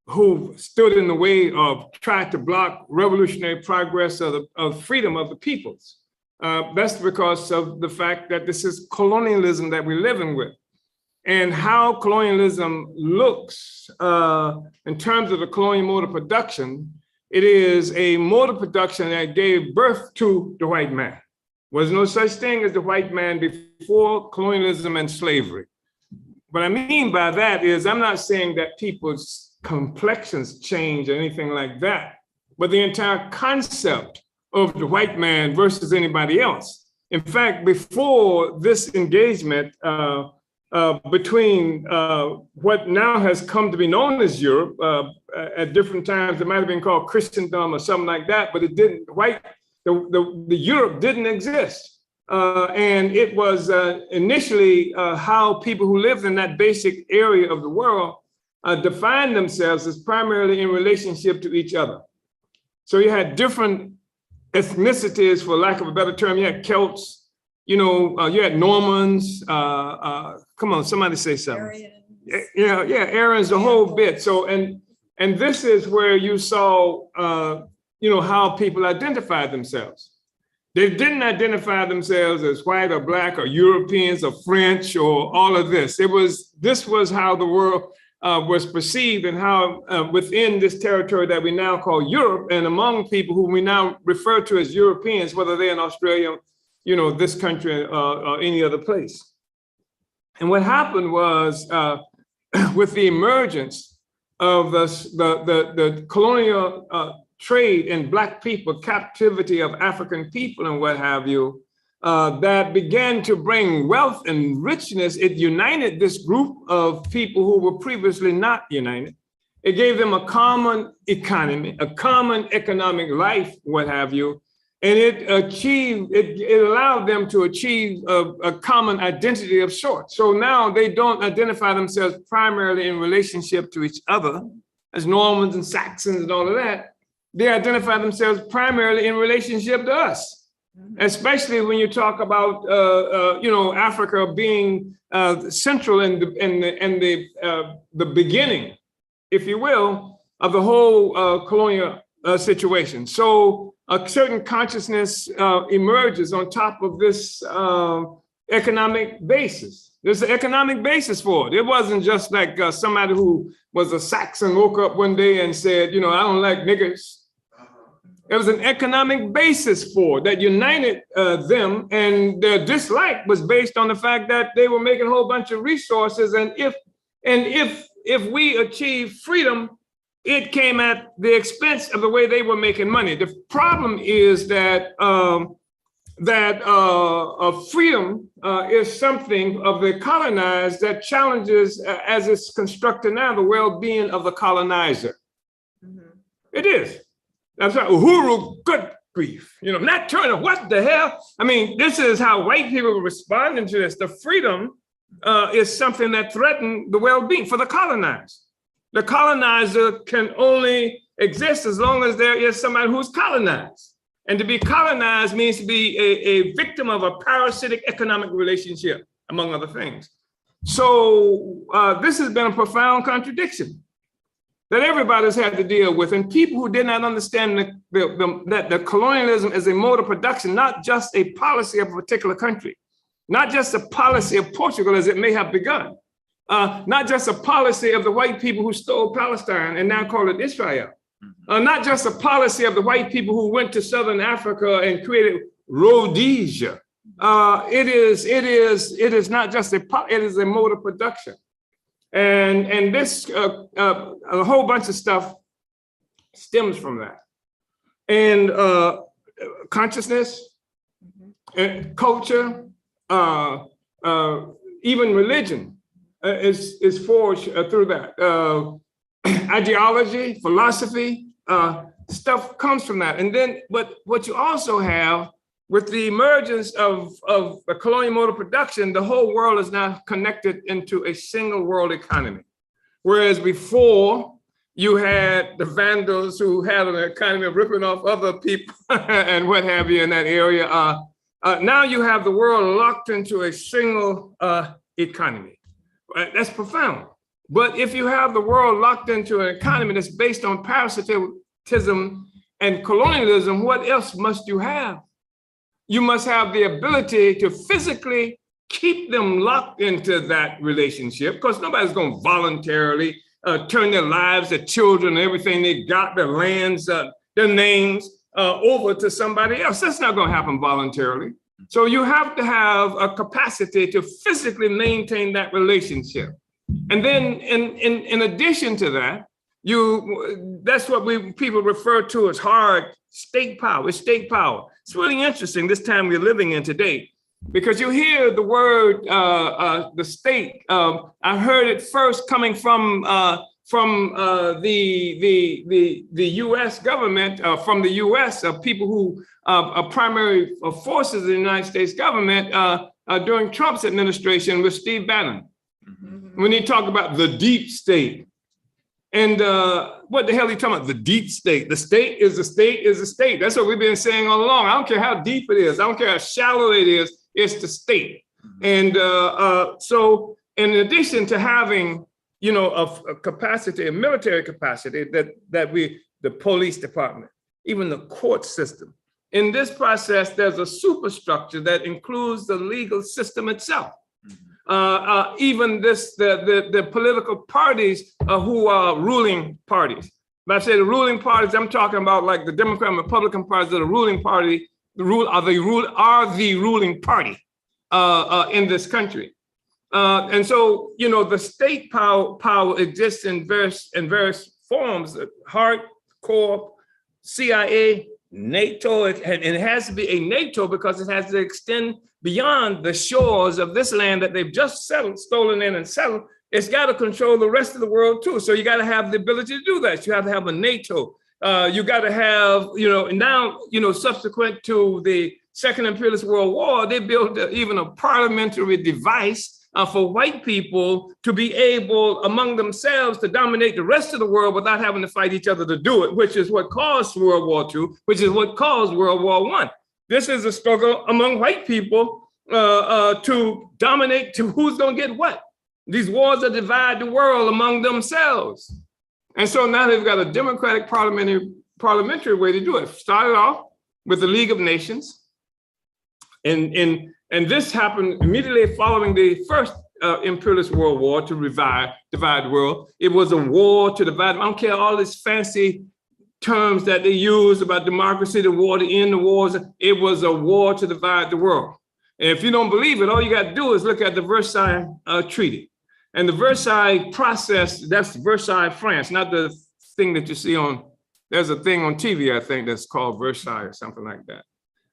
who've stood in the way of trying to block revolutionary progress of freedom of the peoples. That's because of the fact that this is colonialism that we're living with. And how colonialism looks in terms of the colonial mode of production, it is a mode of production that gave birth to the white man. Was no such thing as the white man before colonialism and slavery. What I mean by that is I'm not saying that people's complexions change or anything like that, but the entire concept of the white man versus anybody else. In fact, before this engagement between what now has come to be known as Europe, at different times it might have been called Christendom or something like that, but it didn't. The Europe didn't exist. And it was initially how people who lived in that basic area of the world defined themselves as primarily in relationship to each other. So you had different ethnicities, for lack of a better term. You had Celts, you had Normans. Come on, somebody say something. Aryans. Aryans, the whole bit. So, and this is where you saw, how people identified themselves. They didn't identify themselves as white or black or Europeans or French or all of this. This was how the world was perceived, and how within this territory that we now call Europe, and among people who we now refer to as Europeans, whether they're in Australia, this country or any other place. And what happened was with the emergence of the colonial trade in Black people, captivity of African people and what have you, that began to bring wealth and richness. It united this group of people who were previously not united. It gave them a common economy, a common economic life, what have you, and it allowed them to achieve a common identity of sorts. So now they don't identify themselves primarily in relationship to each other as Normans and Saxons and all of that. They identify themselves primarily in relationship to us, especially when you talk about Africa being central in the beginning, if you will, of the whole colonial situation. So a certain consciousness emerges on top of this economic basis. There's an economic basis for it. It wasn't just like somebody who was a Saxon woke up one day and said, I don't like niggers. There was an economic basis for it that united them, and their dislike was based on the fact that they were making a whole bunch of resources, and if we achieve freedom, it came at the expense of the way they were making money. The problem is that freedom is something of the colonized that challenges, as it's constructed now, the well-being of the colonizer. It is. That's right. Uhuru, good grief. Not Turner, what the hell? I mean, this is how white people were responding to this. The freedom is something that threatened the well-being for the colonized. The colonizer can only exist as long as there is somebody who's colonized. And to be colonized means to be a victim of a parasitic economic relationship, among other things. So this has been a profound contradiction that everybody's had to deal with. And people who did not understand that the colonialism is a mode of production, not just a policy of a particular country. not just a policy of Portugal as it may have begun, not just a policy of the white people who stole Palestine and now call it Israel, not just a policy of the white people who went to Southern Africa and created Rhodesia. It is not just it is a mode of production. And this, a whole bunch of stuff stems from that. And consciousness, and culture, even religion is forged through that. Ideology, philosophy, stuff comes from that. And then, but what you also have with the emergence of a colonial mode of production, the whole world is now connected into a single world economy. Whereas before, you had the Vandals who had an economy of ripping off other people and what have you in that area. Now you have the world locked into a single economy. That's profound. But if you have the world locked into an economy that's based on parasitism and colonialism, what else must you have? You must have the ability to physically keep them locked into that relationship, because nobody's going to voluntarily turn their lives, their children, everything they got, their lands, their names over to somebody else. That's not going to happen voluntarily. So you have to have a capacity to physically maintain that relationship. And then in addition to that, that's what people refer to as hard state power. It's state power. It's really interesting this time we're living in today, because you hear the word the state. I heard it first coming from the U.S. government, from the U.S. People who are primary forces of the United States government during Trump's administration with Steve Bannon. When he talked about the deep state. And what the hell are you talking about? The deep state. The state is a state is a state. That's what we've been saying all along. I don't care how deep it is. I don't care how shallow it is. It's the state. And so in addition to having, a capacity, a military capacity that the police department, even the court system, in this process, there's a superstructure that includes the legal system itself. Even the political parties who are ruling parties. When I say the ruling parties, I'm talking about like the Democrat and Republican parties are the ruling party, are the ruling party in this country. And so, the state power exists in various forms, hardcore, CIA, NATO, and it has to be a NATO because it has to extend beyond the shores of this land that they've just stolen in and settled. It's got to control the rest of the world too. So you got to have the ability to do that. You have to have a NATO. You got to have, now, subsequent to the Second Imperialist World War, they built even a parliamentary device for white people to be able among themselves to dominate the rest of the world without having to fight each other to do it, which is what caused World War II, which is what caused World War I. This is a struggle among white people to dominate to who's going to get what. These wars that divide the world among themselves. And so now they've got a democratic parliamentary way to do it. Started off with the League of Nations. And this happened immediately following the first imperialist world war to divide the world. It was a war to divide. I don't care all these fancy terms that they use about democracy, the war to end the wars. It was a war to divide the world. And if you don't believe it, all you got to do is look at the Versailles Treaty. And the Versailles process, that's Versailles, France, not the thing that you see there's a thing on TV, I think, that's called Versailles or something like that.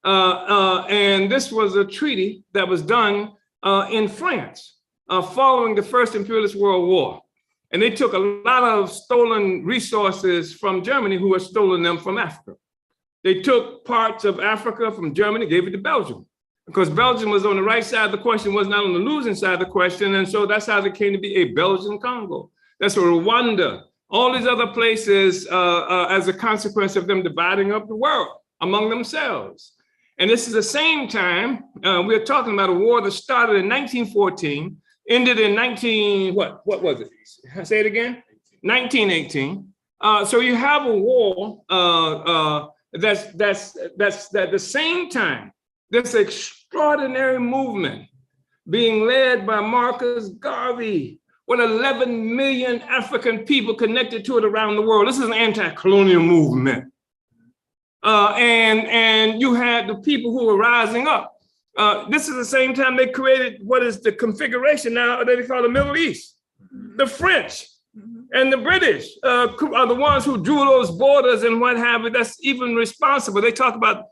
And this was a treaty that was done in France following the First Imperialist World War. And they took a lot of stolen resources from Germany who had stolen them from Africa. They took parts of Africa from Germany, gave it to Belgium, because Belgium was on the right side of the question, was not on the losing side of the question. And so that's how there came to be a Belgian Congo. That's Rwanda, all these other places as a consequence of them dividing up the world among themselves. And this is the same time, we're talking about a war that started in 1914, ended in what was it? Say it again? 1918. So you have a war that's at the same time, this extraordinary movement being led by Marcus Garvey, with 11 million African people connected to it around the world. This is an anti-colonial movement. And you had the people who were rising up. This is the same time they created what is the configuration now that they call the Middle East. The French and the British are the ones who drew those borders and what have you. That's even responsible. They talk about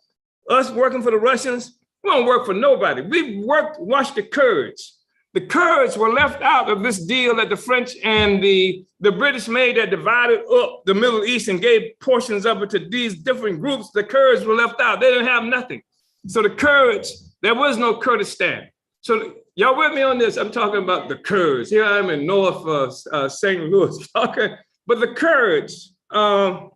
us working for the Russians. We don't work for nobody. We watched the Kurds. The Kurds were left out of this deal that the French and the British made that divided up the Middle East and gave portions of it to these different groups. The Kurds were left out. They didn't have nothing. So the Kurds, there was no Kurdistan. So y'all with me on this? I'm talking about the Kurds. Here I am in North St. Louis talking, but the Kurds, so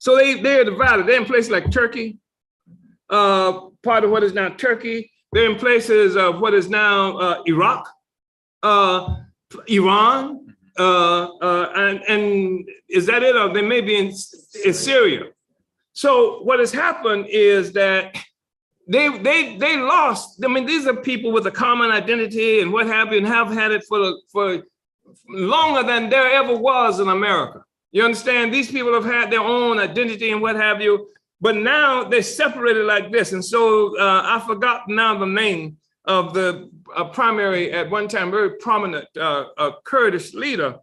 they're divided. They're in places like Turkey, part of what is now Turkey. They're in places of what is now Iraq, Iran, and is that it? Or they may be in Syria. So what has happened is that they lost. I mean, these are people with a common identity and what have you, and have had it for longer than there ever was in America. You understand? These people have had their own identity and what have you. But now they're separated like this. And so I forgot now the name of the primary, at one time, very prominent Kurdish leader,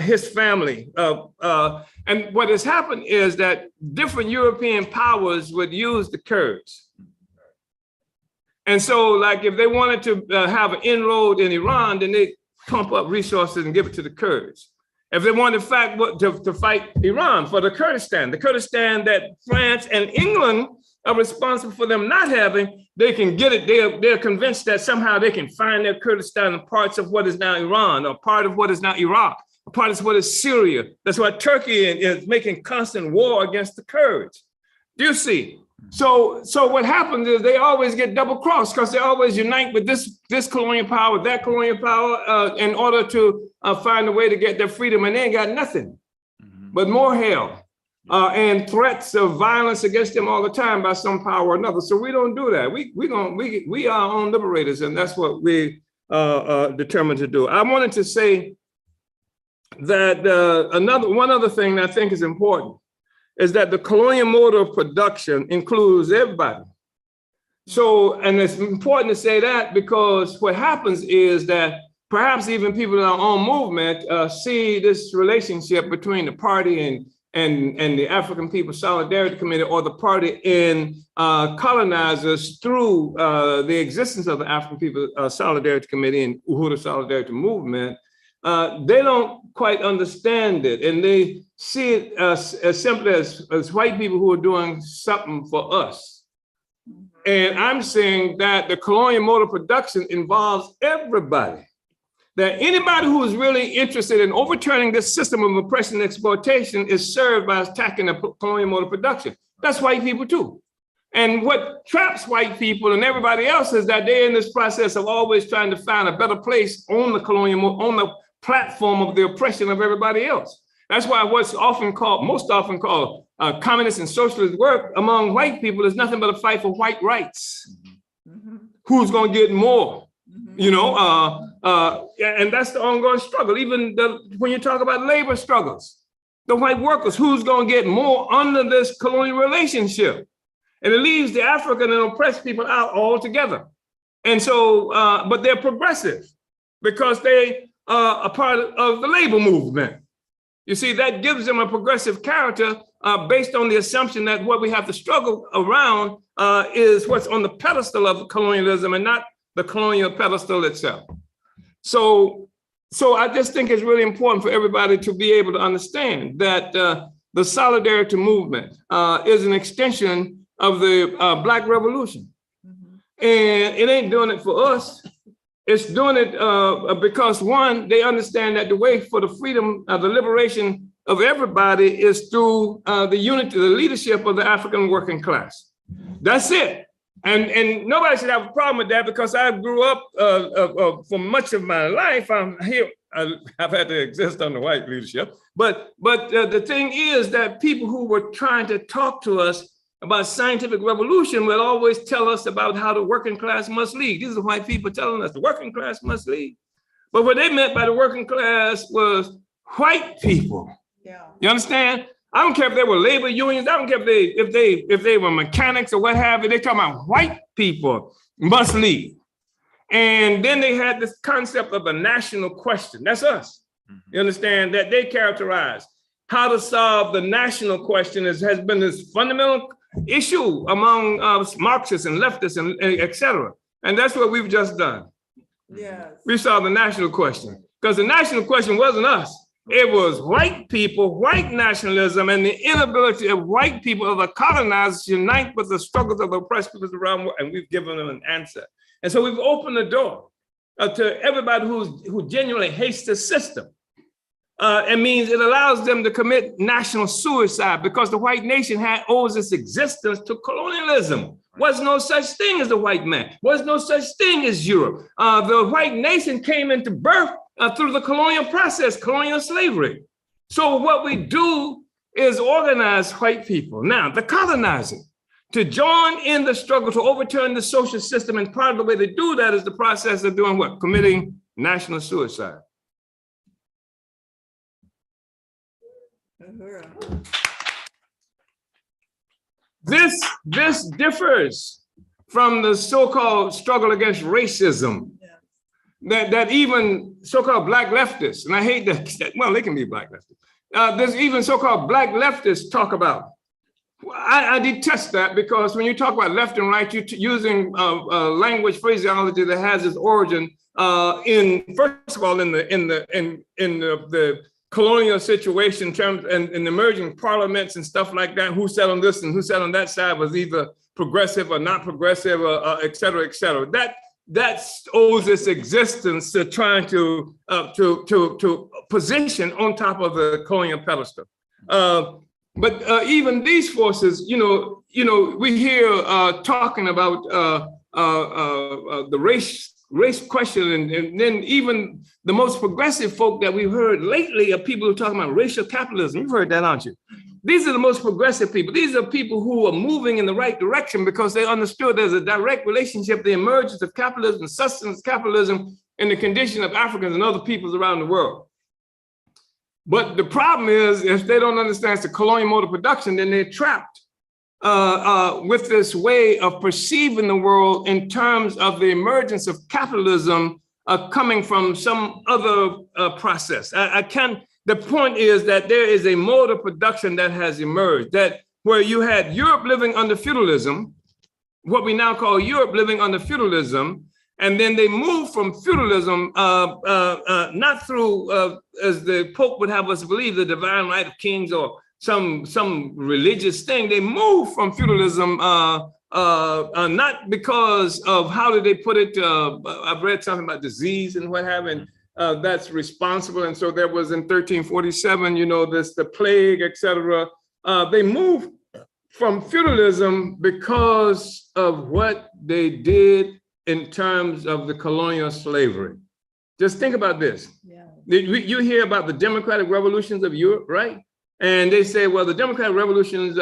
his family. And what has happened is that different European powers would use the Kurds. And so like if they wanted to have an inroad in Iran, then they pump up resources and give it to the Kurds. If they want, in fact, to fight Iran for the Kurdistan that France and England are responsible for them not having, they can get it. They're convinced that somehow they can find their Kurdistan in parts of what is now Iran, or part of what is now Iraq, or part of what is Syria. That's why Turkey is making constant war against the Kurds. Do you see? So what happens is they always get double crossed because they always unite with this colonial power, that colonial power, in order to find a way to get their freedom, and they ain't got nothing but more hell and threats of violence against them all the time by some power or another. So we don't do that. We are our own liberators, and that's what we determined to do. I wanted to say that one other thing that I think is important is that the colonial mode of production includes everybody. So, and it's important to say that because what happens is that perhaps even people in our own movement see this relationship between the party and the African People's Solidarity Committee, or the party and colonizers through the existence of the African People's Solidarity Committee and Uhuru Solidarity Movement. They don't quite understand it, and they see it as simply as white people who are doing something for us. And I'm saying that the colonial mode of production involves everybody. That anybody who is really interested in overturning this system of oppression and exploitation is served by attacking the colonial mode of production. That's white people too. And what traps white people and everybody else is that they're in this process of always trying to find a better place on the colonial, on the platform of the oppression of everybody else. That's why what's most often called communist and socialist work among white people is nothing but a fight for white rights. Who's going to get more? You know, and that's the ongoing struggle. Even when you talk about labor struggles, the white workers, who's going to get more under this colonial relationship? And it leaves the African and oppressed people out altogether. And so, but they're progressive because they are a part of the labor movement. You see, that gives them a progressive character based on the assumption that what we have to struggle around is what's on the pedestal of colonialism and not the colonial pedestal itself. So I just think it's really important for everybody to be able to understand that the solidarity movement is an extension of the Black Revolution. And it ain't doing it for us. It's doing it because, one, they understand that the way for the freedom, the liberation of everybody is through the unity, the leadership of the African working class. That's it. And nobody should have a problem with that because I grew up for much of my life. I'm here. I've had to exist under white leadership. But the thing is that people who were trying to talk to us about scientific revolution will always tell us about how the working class must lead. These are white people telling us the working class must lead. But what they meant by the working class was white people. Yeah. You understand? I don't care if they were labor unions. I don't care if they were mechanics or what have you. They're talking about white people must lead. And then they had this concept of a national question. That's us. You understand that they characterize how to solve the national question has been this fundamental issue among Marxists and leftists and et cetera. And that's what we've just done. Yes. We solved the national question because the national question wasn't us. It was white people, white nationalism, and the inability of white people, of the colonizers, to unite with the struggles of the oppressed peoples around the world, and we've given them an answer. And so we've opened the door to everybody who genuinely hates the system. It means it allows them to commit national suicide because the white nation owes its existence to colonialism. Was no such thing as the white man. Was no such thing as Europe. The white nation came into birth through the colonial process, colonial slavery. So what we do is organize white people. Now, the colonizing, to join in the struggle to overturn the social system, and part of the way they do that is the process of doing what? Committing national suicide. This differs from the so-called struggle against racism that even so-called black leftists, and I hate that, well, they can be black leftists. There's even so-called black leftists talk about. I detest that because when you talk about left and right, you're using language phraseology that has its origin first of all in the colonial situation in terms and emerging parliaments and stuff like that. Who sat on this and who sat on that side was either progressive or not progressive, et cetera, et cetera. That owes its existence to trying to position on top of the colonial pedestal. But even these forces, we hear talking about the race question, and then even the most progressive folk that we've heard lately are people who are talking about racial capitalism. You've heard that, aren't you? These are the most progressive people. These are people who are moving in the right direction because they understood there's a direct relationship, the emergence of capitalism, sustenance capitalism, and the condition of Africans and other peoples around the world. But the problem is, if they don't understand the colonial mode of production, then they're trapped with this way of perceiving the world in terms of the emergence of capitalism coming from some other process. The point is that there is a mode of production that has emerged, that where you had Europe living under feudalism, what we now call Europe living under feudalism, and then they moved from feudalism, not through, as the Pope would have us believe, the divine right of kings or some religious thing. They moved from feudalism, not because of, how did they put it? I've read something about disease and what have you. That's responsible. And so there was in 1347, the plague, et cetera. They moved from feudalism because of what they did in terms of the colonial slavery. Just think about this. Yeah. You hear about the democratic revolutions of Europe, right? And they say, well, the democratic revolutions,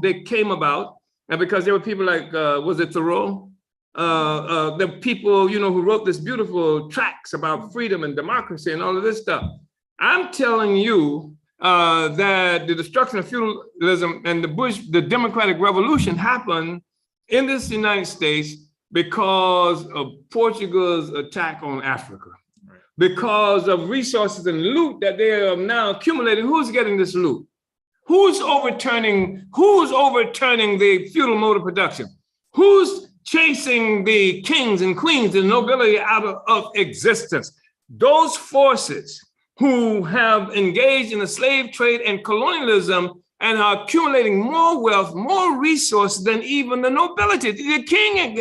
they came about and because there were people like, was it Thoreau? The people, who wrote this beautiful tracts about freedom and democracy and all of this stuff. I'm telling you that the destruction of feudalism and the democratic revolution happened in this United States because of Portugal's attack on Africa, because of resources and loot that they are now accumulating. Who's getting this loot? Who's overturning the feudal mode of production? Who's chasing the kings and queens and nobility out of existence? Those forces who have engaged in the slave trade and colonialism and are accumulating more wealth, more resources than even the nobility. The king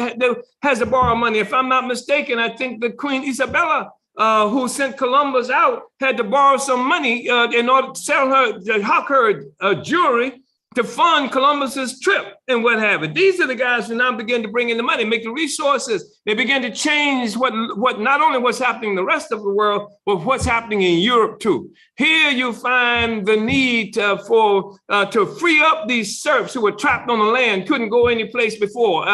has to borrow money. If I'm not mistaken, I think the Queen Isabella, who sent Columbus out, had to borrow some money in order to sell her, hawk her jewelry to fund Columbus's trip and what have you. These are the guys who now begin to bring in the money, make the resources. They begin to change what not only what's happening in the rest of the world, but what's happening in Europe too. Here you find the need to free up these serfs who were trapped on the land, couldn't go any place before.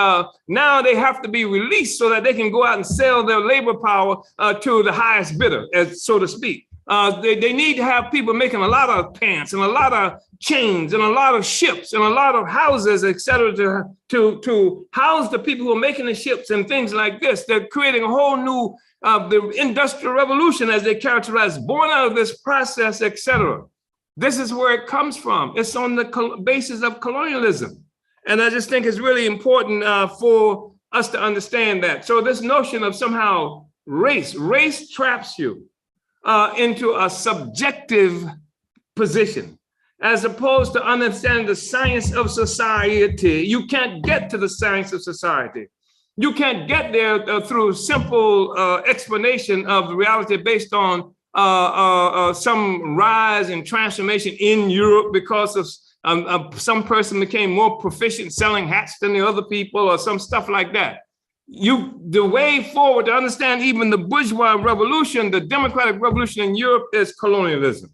Now they have to be released so that they can go out and sell their labor power to the highest bidder, so to speak. They need to have people making a lot of pants and a lot of chains and a lot of ships and a lot of houses, et cetera, to house the people who are making the ships and things like this. They're creating a whole new, the industrial revolution, as they characterize, born out of this process, et cetera. This is where it comes from. It's on the basis of colonialism. And I just think it's really important for us to understand that. So this notion of somehow race traps you into a subjective position, as opposed to understanding the science of society. You can't get to the science of society. You can't get there through simple explanation of the reality based on some rise and transformation in Europe because of some person became more proficient selling hats than the other people or some stuff like that. The way forward to understand even the bourgeois revolution, the democratic revolution in Europe, is colonialism.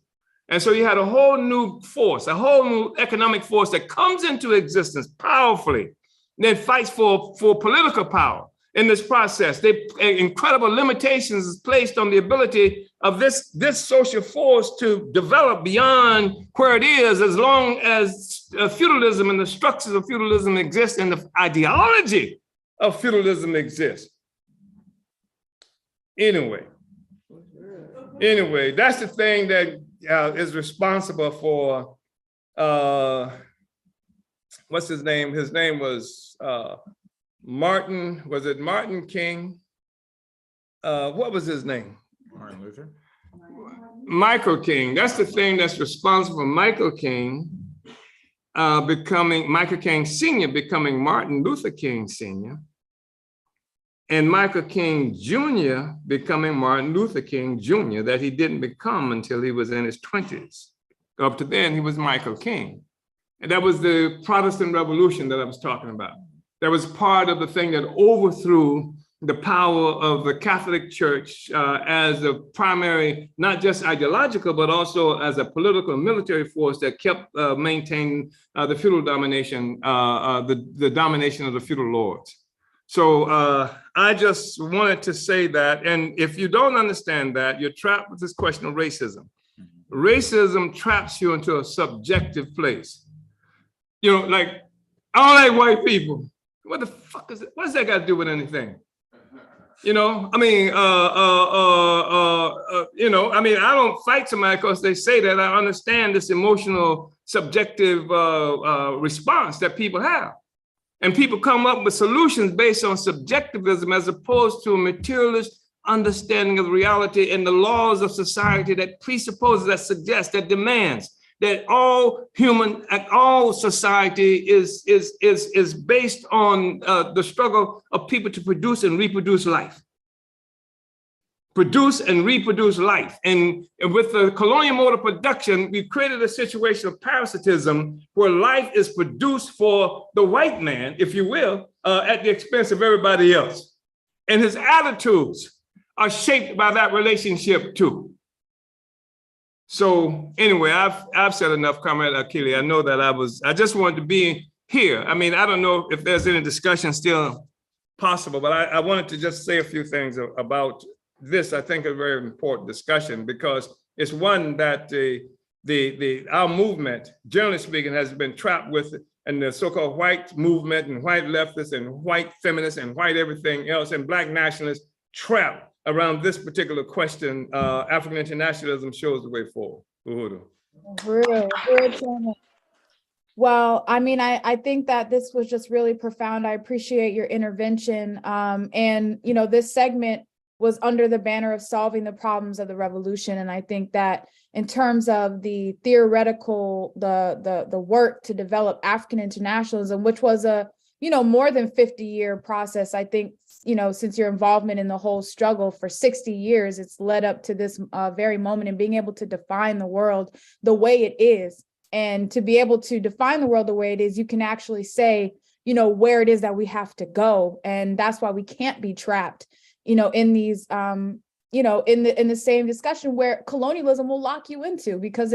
And so you had a whole new force, a whole new economic force that comes into existence powerfully, then fights for political power in this process. Incredible limitations is placed on the ability of this social force to develop beyond where it is, as long as feudalism and the structures of feudalism exist and the ideology of feudalism exists. Anyway, that's the thing that is responsible for, what's his name? His name was Martin, was it Martin King? What was his name? Martin Luther. Michael King. That's the thing that's responsible for Michael King Michael King Sr. becoming Martin Luther King Sr., and Michael King Jr. becoming Martin Luther King Jr., that he didn't become until he was in his 20s. Up to then, he was Michael King. And that was the Protestant Revolution that I was talking about. That was part of the thing that overthrew the power of the Catholic Church as a primary, not just ideological, but also as a political and military force that kept maintaining the feudal domination, the domination of the feudal lords. So I just wanted to say that, and if you don't understand that, you're trapped with this question of racism. Racism traps you into a subjective place. You know, like, I don't like white people. What the fuck is it? What's that got to do with anything? You know, I mean, you know, I mean, I don't fight somebody because they say that. I understand this emotional, subjective response that people have. And people come up with solutions based on subjectivism as opposed to a materialist understanding of reality and the laws of society that presupposes, that suggests, that demands that all society is based on the struggle of people to produce and reproduce life. Produce and reproduce life. And with the colonial mode of production, we've created a situation of parasitism where life is produced for the white man, if you will, at the expense of everybody else. And his attitudes are shaped by that relationship too. So anyway, I've said enough, Comrade Akili. I know that I just wanted to be here. I mean, I don't know if there's any discussion still possible, but I wanted to just say a few things about this. I think a very important discussion because it's one that our movement, generally speaking, has been trapped with, and the so-called white movement and white leftists and white feminists and white everything else and Black nationalists trapped around this particular question. African internationalism shows the way forward. Uhuru. Real. Well, I mean, I think that this was just really profound. I appreciate your intervention. And, you know, this segment was under the banner of solving the problems of the revolution. And I think that in terms of the theoretical, the work to develop African internationalism, which was a, you know, more than 50-year process, I think, you know, since your involvement in the whole struggle for 60 years, it's led up to this very moment and being able to define the world the way it is. And to be able to define the world the way it is, you can actually say, where it is that we have to go. And that's why we can't be trapped, in these, in the same discussion where colonialism will lock you into, because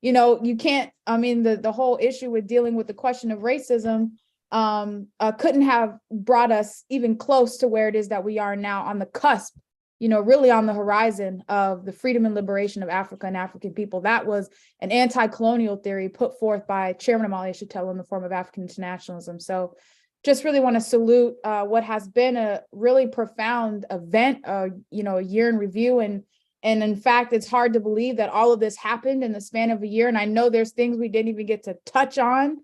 you can't, the whole issue with dealing with the question of racism couldn't have brought us even close to where it is that we are now, on the cusp, really on the horizon of the freedom and liberation of Africa and African people. That was an anti-colonial theory put forth by Chairman Omali Yeshitela in the form of African internationalism. So just really want to salute what has been a really profound event, a year in review. And in fact, it's hard to believe that all of this happened in the span of a year. And I know there's things we didn't even get to touch on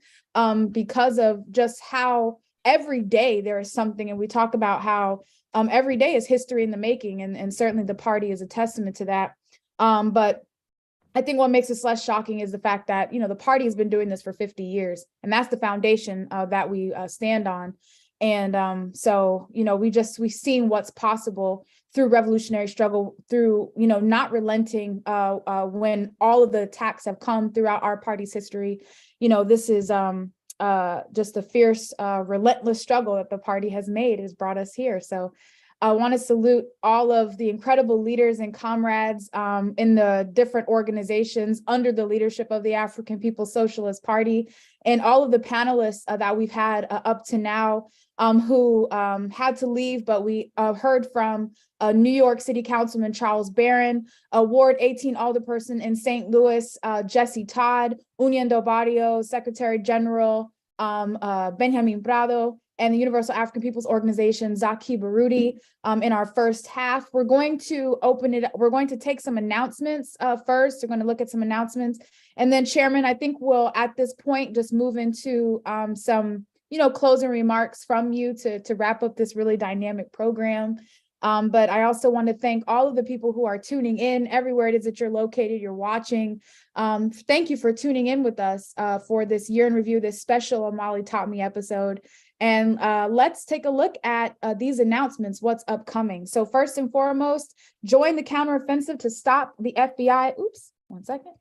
because of just how every day there is something. And we talk about how every day is history in the making. And certainly the party is a testament to that. But I think what makes this less shocking is the fact that, the party has been doing this for 50 years. And that's the foundation that we stand on. And so, we've seen what's possible through revolutionary struggle, through, not relenting when all of the attacks have come throughout our party's history. This is just a fierce, relentless struggle that the party has made, has brought us here. So I want to salute all of the incredible leaders and comrades in the different organizations under the leadership of the African People's Socialist Party, and all of the panelists that we've had up to now who had to leave, but we heard from New York City Councilman Charles Barron, Ward 18 Alderperson in St. Louis, Jesse Todd, Uniendo Barrio, Secretary General Benjamin Prado, and the Universal African Peoples Organization, Zaki Baruti. In our first half, we're going to open it. We're going to take some announcements first. We're going to look at some announcements. And then, Chairman, I think we'll, at this point, just move into some, closing remarks from you to wrap up this really dynamic program. But I also want to thank all of the people who are tuning in everywhere it is that you're located, you're watching. Thank you for tuning in with us for this year in review, this special Omali Taught Me episode. And let's take a look at these announcements, what's upcoming. So first and foremost, join the counteroffensive to stop the FBI. Oops, one second.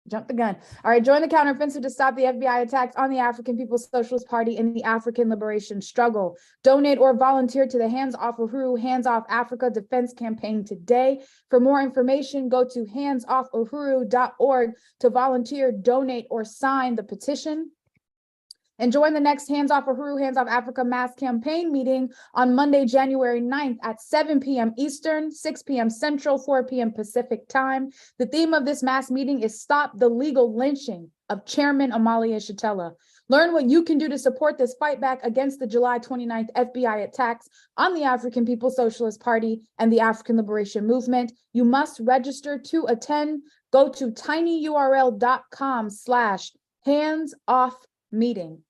Jump the gun. All right, join the counteroffensive to stop the FBI attacks on the African People's Socialist Party in the African liberation struggle. Donate or volunteer to the Hands Off Uhuru, Hands Off Africa Defense Campaign today. For more information, go to handsoffuhuru.org to volunteer, donate, or sign the petition. And join the next Hands Off Uhuru, Hands Off Africa mass campaign meeting on Monday, January 9th at 7 p.m. Eastern, 6 p.m. Central, 4 p.m. Pacific time. The theme of this mass meeting is Stop the Legal Lynching of Chairman Omali Yeshitela. Learn what you can do to support this fight back against the July 29th FBI attacks on the African People's Socialist Party and the African Liberation Movement. You must register to attend. Go to tinyurl.com/hands-off-meeting.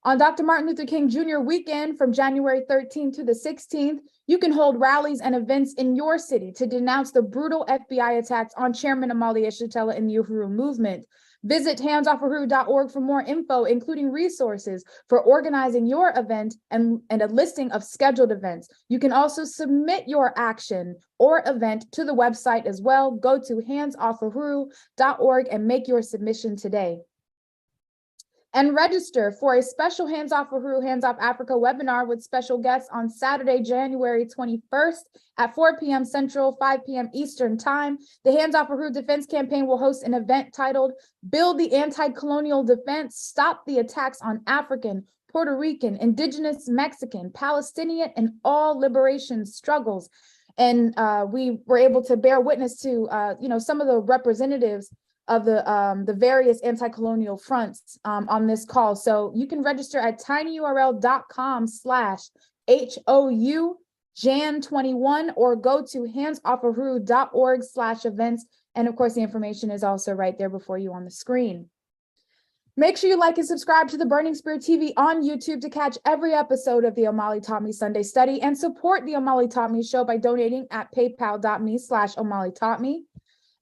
On Dr. Martin Luther King Jr. weekend from January 13th to the 16th, you can hold rallies and events in your city to denounce the brutal FBI attacks on Chairman Omali Yeshitela and the Uhuru movement. Visit handsoffuhuru.org for more info, including resources for organizing your event and a listing of scheduled events. You can also submit your action or event to the website as well. Go to handsoffuhuru.org and make your submission today. And register for a special Hands Off Uhuru, Hands Off Africa webinar with special guests on Saturday, January 21st at 4 p.m. Central, 5 p.m. Eastern Time. The Hands Off Uhuru Defense Campaign will host an event titled Build the Anti-Colonial Defense, Stop the Attacks on African, Puerto Rican, Indigenous, Mexican, Palestinian, and all liberation struggles. And we were able to bear witness to, some of the representatives of the various anti-colonial fronts on this call. So you can register at tinyurl.com/HOUJAN21 or go to handsoffahuru.org/events. And of course, the information is also right there before you on the screen. Make sure you like and subscribe to the Burning Spear TV on YouTube to catch every episode of the Omali Taught Me Sunday Study, and support the Omali Taught Me show by donating at paypal.me/Omali Taught Me.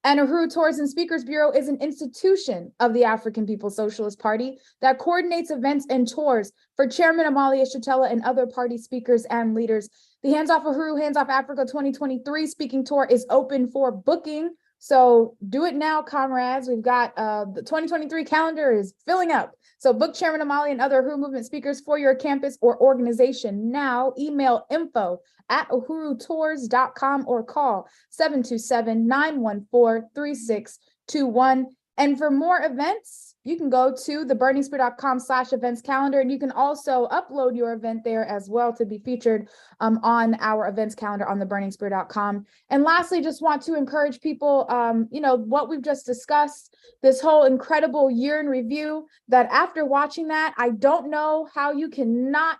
And Uhuru Tours and Speakers Bureau is an institution of the African People's Socialist Party that coordinates events and tours for Chairman Omali Yeshitela and other party speakers and leaders. The Hands Off Uhuru, Hands Off Africa 2023 speaking tour is open for booking So do it now, comrades. We've got the 2023 calendar is filling up. So book Chairman Omali and other Uhuru Movement speakers for your campus or organization now. Email info@uhurutours.com or call 727-914-3621. And for more events, you can go to theburningspear.com/events calendar, and you can also upload your event there as well to be featured on our events calendar on theburningspear.com. And lastly, just want to encourage people, what we've just discussed, this whole incredible year in review, that after watching that, I don't know how you cannot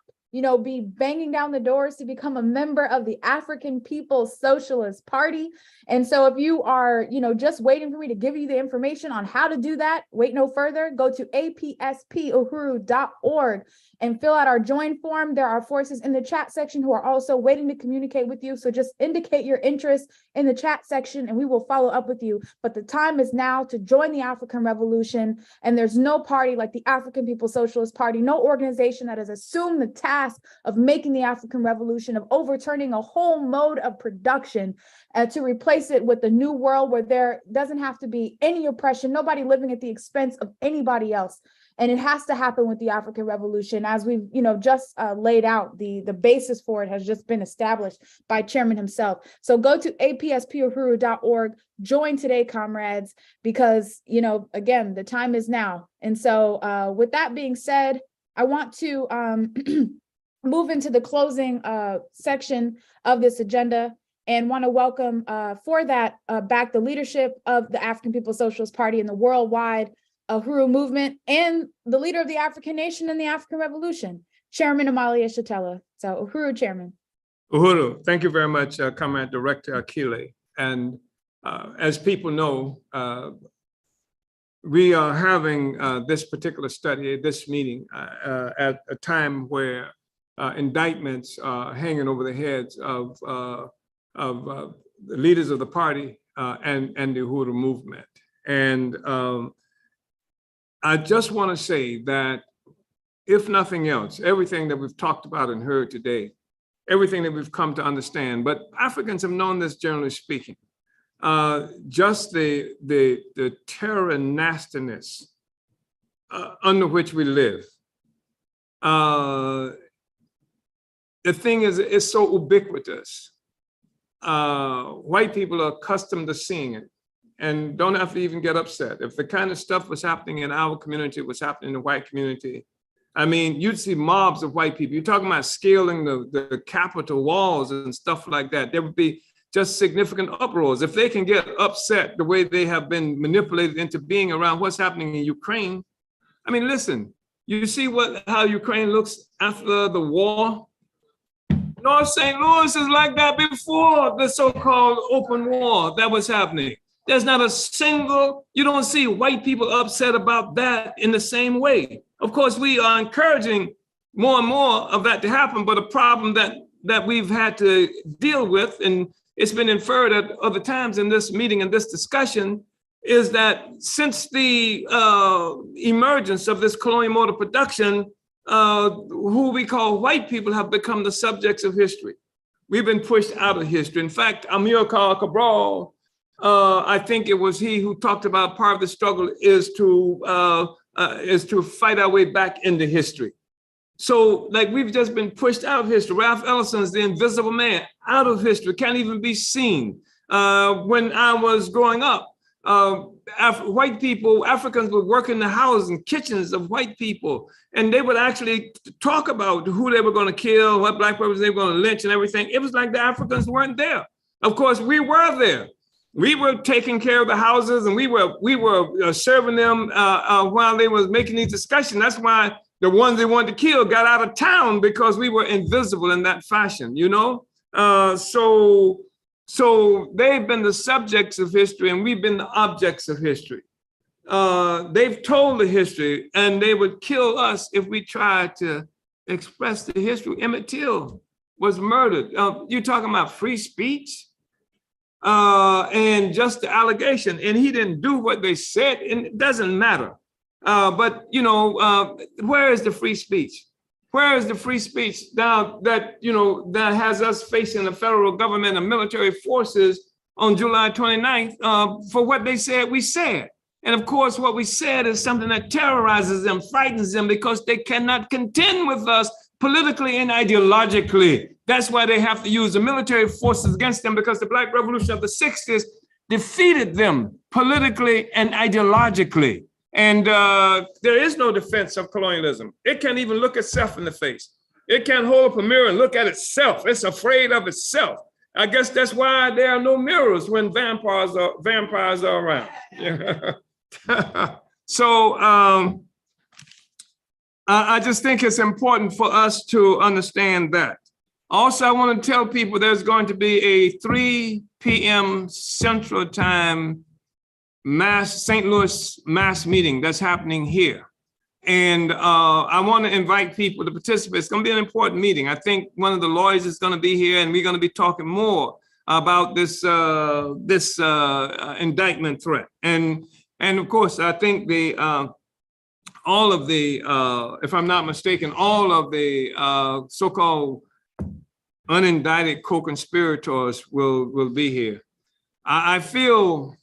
be banging down the doors to become a member of the African People's Socialist Party. And so if you are, just waiting for me to give you the information on how to do that, wait no further, go to apspuhuru.org and fill out our join form. There are forces in the chat section who are also waiting to communicate with you. So just indicate your interest in the chat section and we will follow up with you. But the time is now to join the African Revolution. And there's no party like the African People's Socialist Party, no organization that has assumed the task of making the African Revolution, of overturning a whole mode of production to replace it with a new world where there doesn't have to be any oppression, nobody living at the expense of anybody else. And it has to happen with the African Revolution, as we've just laid out. The basis for it has just been established by Chairman himself. So go to apspuhuru.org, join today, comrades, because again, the time is now. And so with that being said, I want to move into the closing section of this agenda and want to welcome for that back the leadership of the African People's Socialist Party and the worldwide Uhuru movement and the leader of the African nation and the African Revolution, Chairman Omali Yeshitela. So Uhuru, Chairman. Uhuru, thank you very much, Comrade Director Akile. And as people know, we are having this particular study, this meeting, at a time where indictments are hanging over the heads of the leaders of the party and the Uhuru movement. And I just want to say that if nothing else, everything that we've talked about and heard today, everything that we've come to understand, but Africans have known this generally speaking, just the terror and nastiness under which we live. The thing is, it's so ubiquitous. White people are accustomed to seeing it and don't have to even get upset. If the kind of stuff was happening in our community was happening in the white community, I mean, you'd see mobs of white people. You're talking about scaling the Capitol walls and stuff like that. There would be just significant uproars. If they can get upset the way they have been manipulated into being around what's happening in Ukraine. I mean, listen, you see how Ukraine looks after the war? North St. Louis is like that before the so-called open war that was happening. There's not a single, you don't see white people upset about that in the same way. Of course, we are encouraging more and more of that to happen, but a problem that we've had to deal with, and it's been inferred at other times in this meeting and this discussion, is that since the emergence of this colonial mode of production, who we call white people have become the subjects of history. We've been pushed out of history. In fact, Amilcar Cabral, I think it was he who talked about part of the struggle is to fight our way back into history. So like we've just been pushed out of history. Ralph Ellison's The Invisible Man, out of history, can't even be seen. When I was growing up, white people, Africans would work in the houses and kitchens of white people, and they would actually talk about who they were going to kill, what black people they were going to lynch and everything. It was like the Africans weren't there. Of course, we were there. We were taking care of the houses and we were serving them while they was making these discussions. That's why the ones they wanted to kill got out of town, because we were invisible in that fashion, you know? So they've been the subjects of history and we've been the objects of history. They've told the history and they would kill us if we tried to express the history. Emmett Till was murdered. You're talking about free speech and just the allegation, and he didn't do what they said, and it doesn't matter. But you know, where is the free speech? Where is the free speech now that, you know, that has us facing the federal government and military forces on July 29th for what they said we said. And of course, what we said is something that terrorizes them, frightens them, because they cannot contend with us politically and ideologically. That's why they have to use the military forces against them, because the Black Revolution of the 60s defeated them politically and ideologically. And there is no defense of colonialism. It can't even look itself in the face. It can't hold up a mirror and look at itself. It's afraid of itself. I guess that's why there are no mirrors when vampires are around. So I just think it's important for us to understand that. Also, I want to tell people there's going to be a 3 p.m. Central Time St. Louis mass meeting that's happening here. And I want to invite people to participate. It's going to be an important meeting. I think one of the lawyers is going to be here, and we're going to be talking more about this indictment threat. And of course, I think all of the, if I'm not mistaken, all of the so-called unindicted co-conspirators will be here. I feel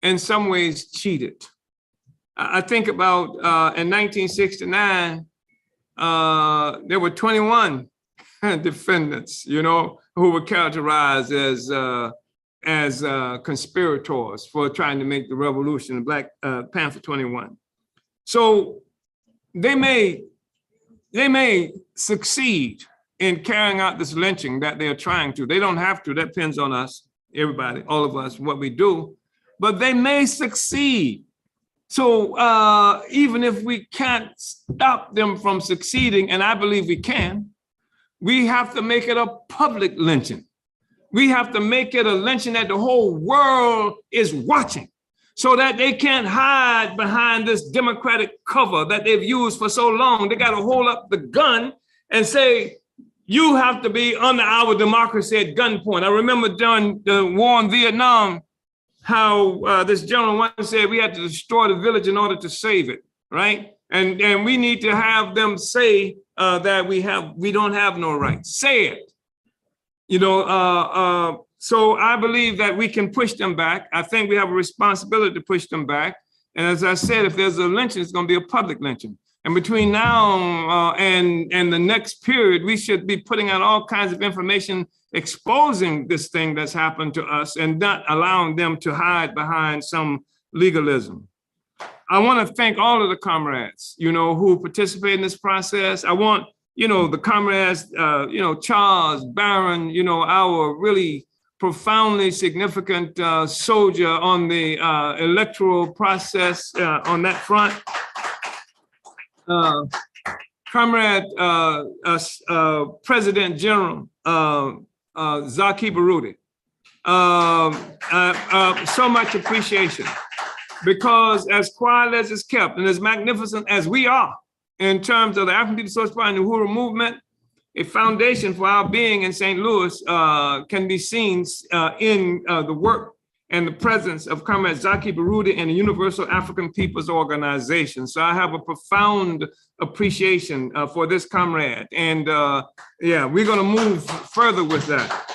in some ways cheated. I think about in 1969, there were 21 defendants, who were characterized as conspirators for trying to make the revolution, Black Panther 21. So they may succeed in carrying out this lynching that they're trying to. They don't have to. That depends on us, everybody, all of us, what we do. But they may succeed. So even if we can't stop them from succeeding, and I believe we can, we have to make it a public lynching. We have to make it a lynching that the whole world is watching, so that they can't hide behind this democratic cover that they've used for so long. They got to hold up the gun and say, you have to be under our democracy at gunpoint. I remember during the war in Vietnam, how this general once said we had to destroy the village in order to save it, right? And we need to have them say that we don't have no rights. Say it, So I believe that we can push them back. I think we have a responsibility to push them back. And as I said, if there's a lynching, it's going to be a public lynching. And between now and the next period, we should be putting out all kinds of information exposing this thing that's happened to us and not allowing them to hide behind some legalism. I want to thank all of the comrades, who participate in this process. I want, the comrades, Charles, Barron, our really profoundly significant soldier on the electoral process on that front. Comrade President General Zaki Baruti. So much appreciation, because as quiet as it's kept and as magnificent as we are in terms of the African People's Socialist Party and the Uhuru movement, a foundation for our being in St. Louis can be seen in the work and the presence of Comrade Zaki Baruti and the Universal African Peoples Organization. So I have a profound appreciation for this comrade. And we're gonna move further with that.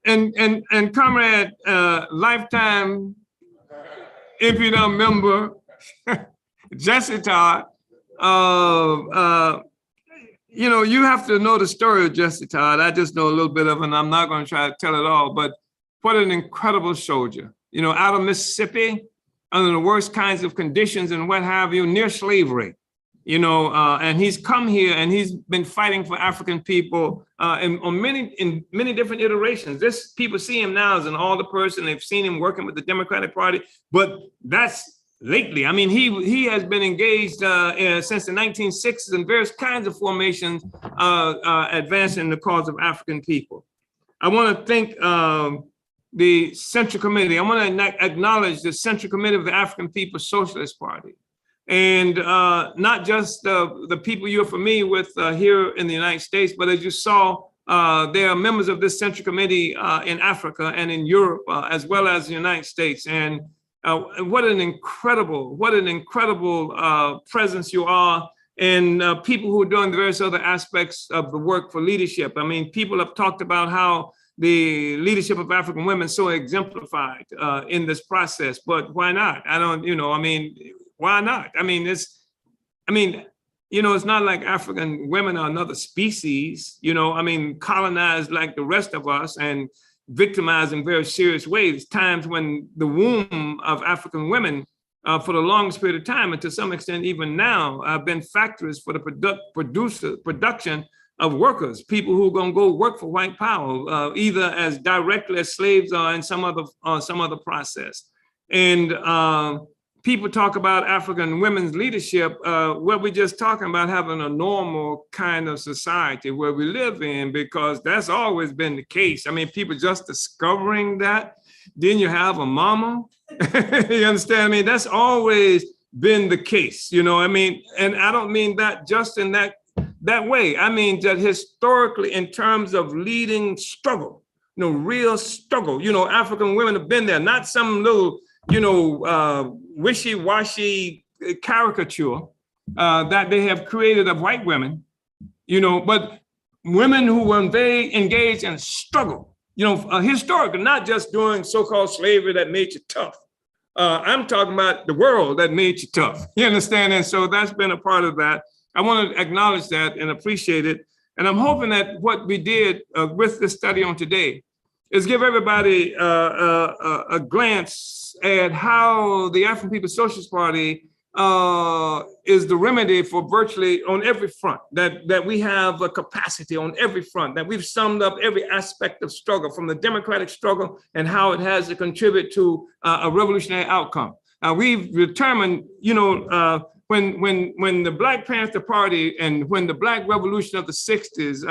And Comrade, lifetime impudent member, Jesse Todd, you have to know the story of Jesse Todd. I just know a little bit of it, and I'm not going to try to tell it all, but what an incredible soldier. Out of Mississippi, under the worst kinds of conditions and what have you, near slavery, and he's come here and he's been fighting for African people in many different iterations. People see him now as an older person. They've seen him working with the Democratic Party, but that's lately. I mean, he has been engaged since the 1960s in various kinds of formations advancing the cause of African people. I want to thank the Central Committee. I want to acknowledge the Central Committee of the African People's Socialist Party. And not just the people you're familiar with here in the United States, but as you saw, there are members of this Central Committee in Africa and in Europe, as well as the United States. And what an incredible presence you are and people who are doing the various other aspects of the work for leadership. I mean, people have talked about how the leadership of African women is so exemplified in this process, but why not? I don't, I mean, why not? I mean, it's not like African women are another species, I mean, colonized like the rest of us and victimized in very serious ways. Times when the womb of African women for the longest period of time, and to some extent even now, have been factories for the production of workers, people who are going to go work for white power, either as directly as slaves or in some other process. And people talk about African women's leadership. What we're just talking about having a normal kind of society where we live in, because that's always been the case. I mean, people just discovering that. Then you have a mama. You understand? I mean, that's always been the case, I mean, and I don't mean that just in that way. I mean that historically, in terms of leading struggle, real struggle, African women have been there, not some little, wishy-washy caricature that they have created of white women, but women who were very engaged in struggle, historically, not just doing so-called slavery that made you tough. I'm talking about the world that made you tough. You understand? And so that's been a part of that. I want to acknowledge that and appreciate it. And I'm hoping that what we did with this study on today is give everybody a glance at how the African People's Socialist Party is the remedy for virtually on every front, that we have a capacity on every front, that we've summed up every aspect of struggle, from the democratic struggle and how it has to contribute to a revolutionary outcome. We've determined, when the Black Panther Party and when the Black Revolution of the 60s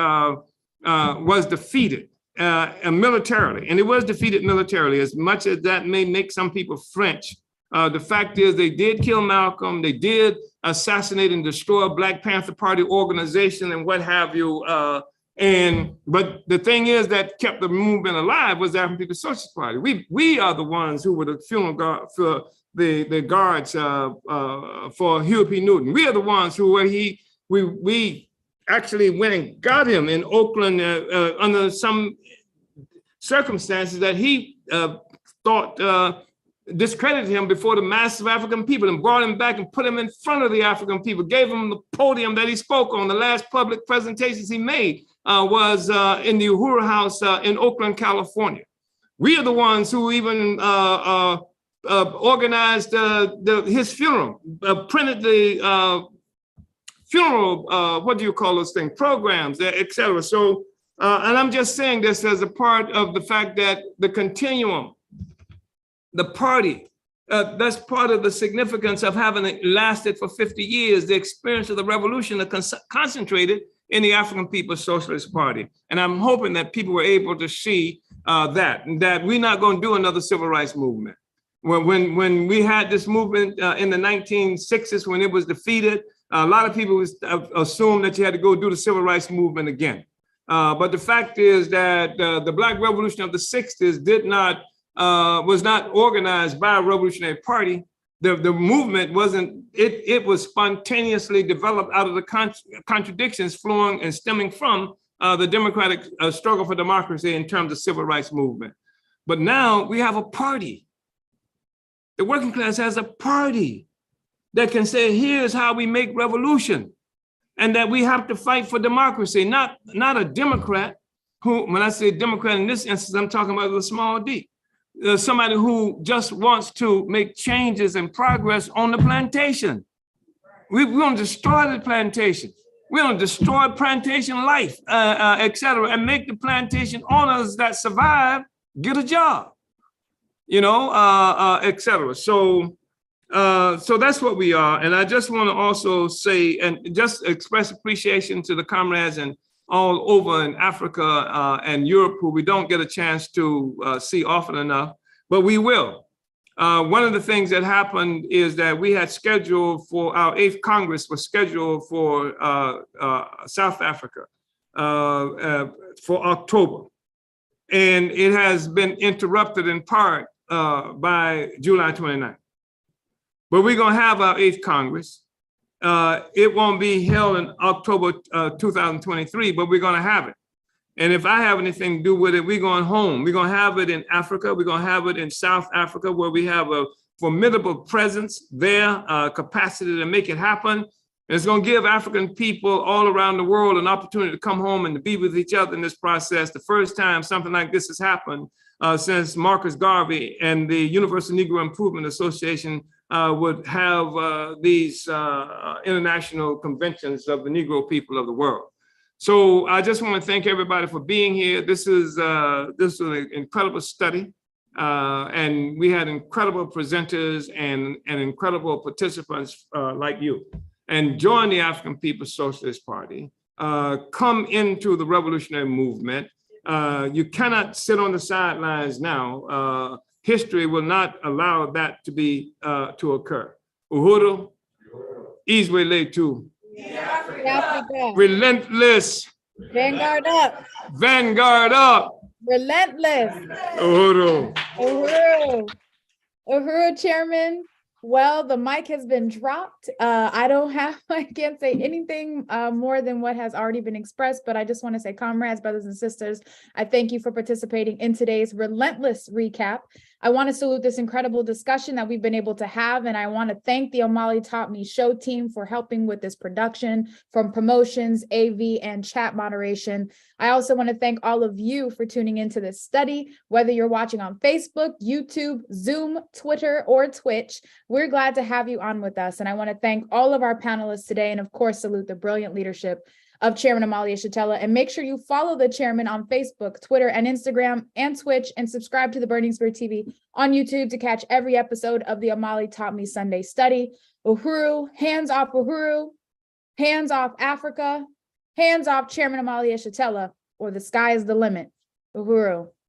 was defeated militarily, and it was defeated militarily, as much as that may make some people French. The fact is they did kill Malcolm, they did assassinate and destroy a Black Panther Party organization and what have you. But the thing is that kept the movement alive was the African People's Socialist Party. We are the ones who were the funeral guard for the guards for Huey P. Newton. We are the ones who we actually went and got him in Oakland under some circumstances that he thought discredited him before the mass of African people, and brought him back and put him in front of the African people, gave him the podium that he spoke on. The last public presentations he made was in the Uhuru House in Oakland, California. We are the ones who even organized his funeral, printed the funeral, what do you call those things, programs, et cetera. So, and I'm just saying this as a part of the fact that the continuum, the party, that's part of the significance of having it lasted for 50 years. The experience of the revolution concentrated in the African People's Socialist Party. And I'm hoping that people were able to see that we're not going to do another civil rights movement. When we had this movement in the 1960s, when it was defeated, a lot of people assumed that you had to go do the civil rights movement again. But the fact is that the Black Revolution of the 60s was not organized by a revolutionary party. The movement wasn't, it was spontaneously developed out of the contradictions flowing and stemming from the democratic struggle for democracy in terms of civil rights movement. But now we have a party. The working class has a party that can say, here's how we make revolution, and that we have to fight for democracy, not a Democrat who, when I say Democrat in this instance, I'm talking about the small d. Somebody who just wants to make changes and progress on the plantation. We want to destroy the plantation. We want to destroy plantation life, et cetera, and make the plantation owners that survive get a job, et cetera. So that's what we are. And I just want to also say, and just express appreciation to the comrades and all over in Africa and Europe, who we don't get a chance to see often enough, but we will. One of the things that happened is that we had scheduled for our 8th Congress was scheduled for South Africa for October. And it has been interrupted in part by July 29th. But we're gonna have our 8th Congress. It won't be held in October 2023, but we're going to have it. And if I have anything to do with it, we're going home. We're going to have it in Africa. We're going to have it in South Africa, where we have a formidable presence there, capacity to make it happen. And it's going to give African people all around the world an opportunity to come home and to be with each other in this process. The first time something like this has happened since Marcus Garvey and the Universal Negro Improvement Association would have these international conventions of the Negro people of the world. So I just want to thank everybody for being here. This was an incredible study, and we had incredible presenters and incredible participants like you. And join the African People's Socialist Party. Come into the revolutionary movement. You cannot sit on the sidelines now. History will not allow that to occur. Uhuru, Izwe tu. Relentless. Vanguard up. Vanguard up. Relentless. Uhuru. Uhuru. Uhuru, Chairman. Well, the mic has been dropped. I can't say anything more than what has already been expressed, but I just want to say, comrades, brothers and sisters, I thank you for participating in today's Relentless recap. I want to salute this incredible discussion that we've been able to have, and I want to thank the Omali Taught Me show team for helping with this production, from promotions, AV, and chat moderation. I also want to thank all of you for tuning into this study, whether you're watching on Facebook, YouTube, Zoom, Twitter, or Twitch. We're glad to have you on with us, and I want to thank all of our panelists today, and of course, salute the brilliant leadership of Chairman Omali Yeshitela. And make sure you follow the chairman on Facebook, Twitter, and Instagram, and Twitch, and subscribe to the Burning Spirit TV on YouTube to catch every episode of the Omali Taught Me Sunday Study. Uhuru, hands off Uhuru, hands off Africa, hands off Chairman Omali Yeshitela, or the sky is the limit. Uhuru.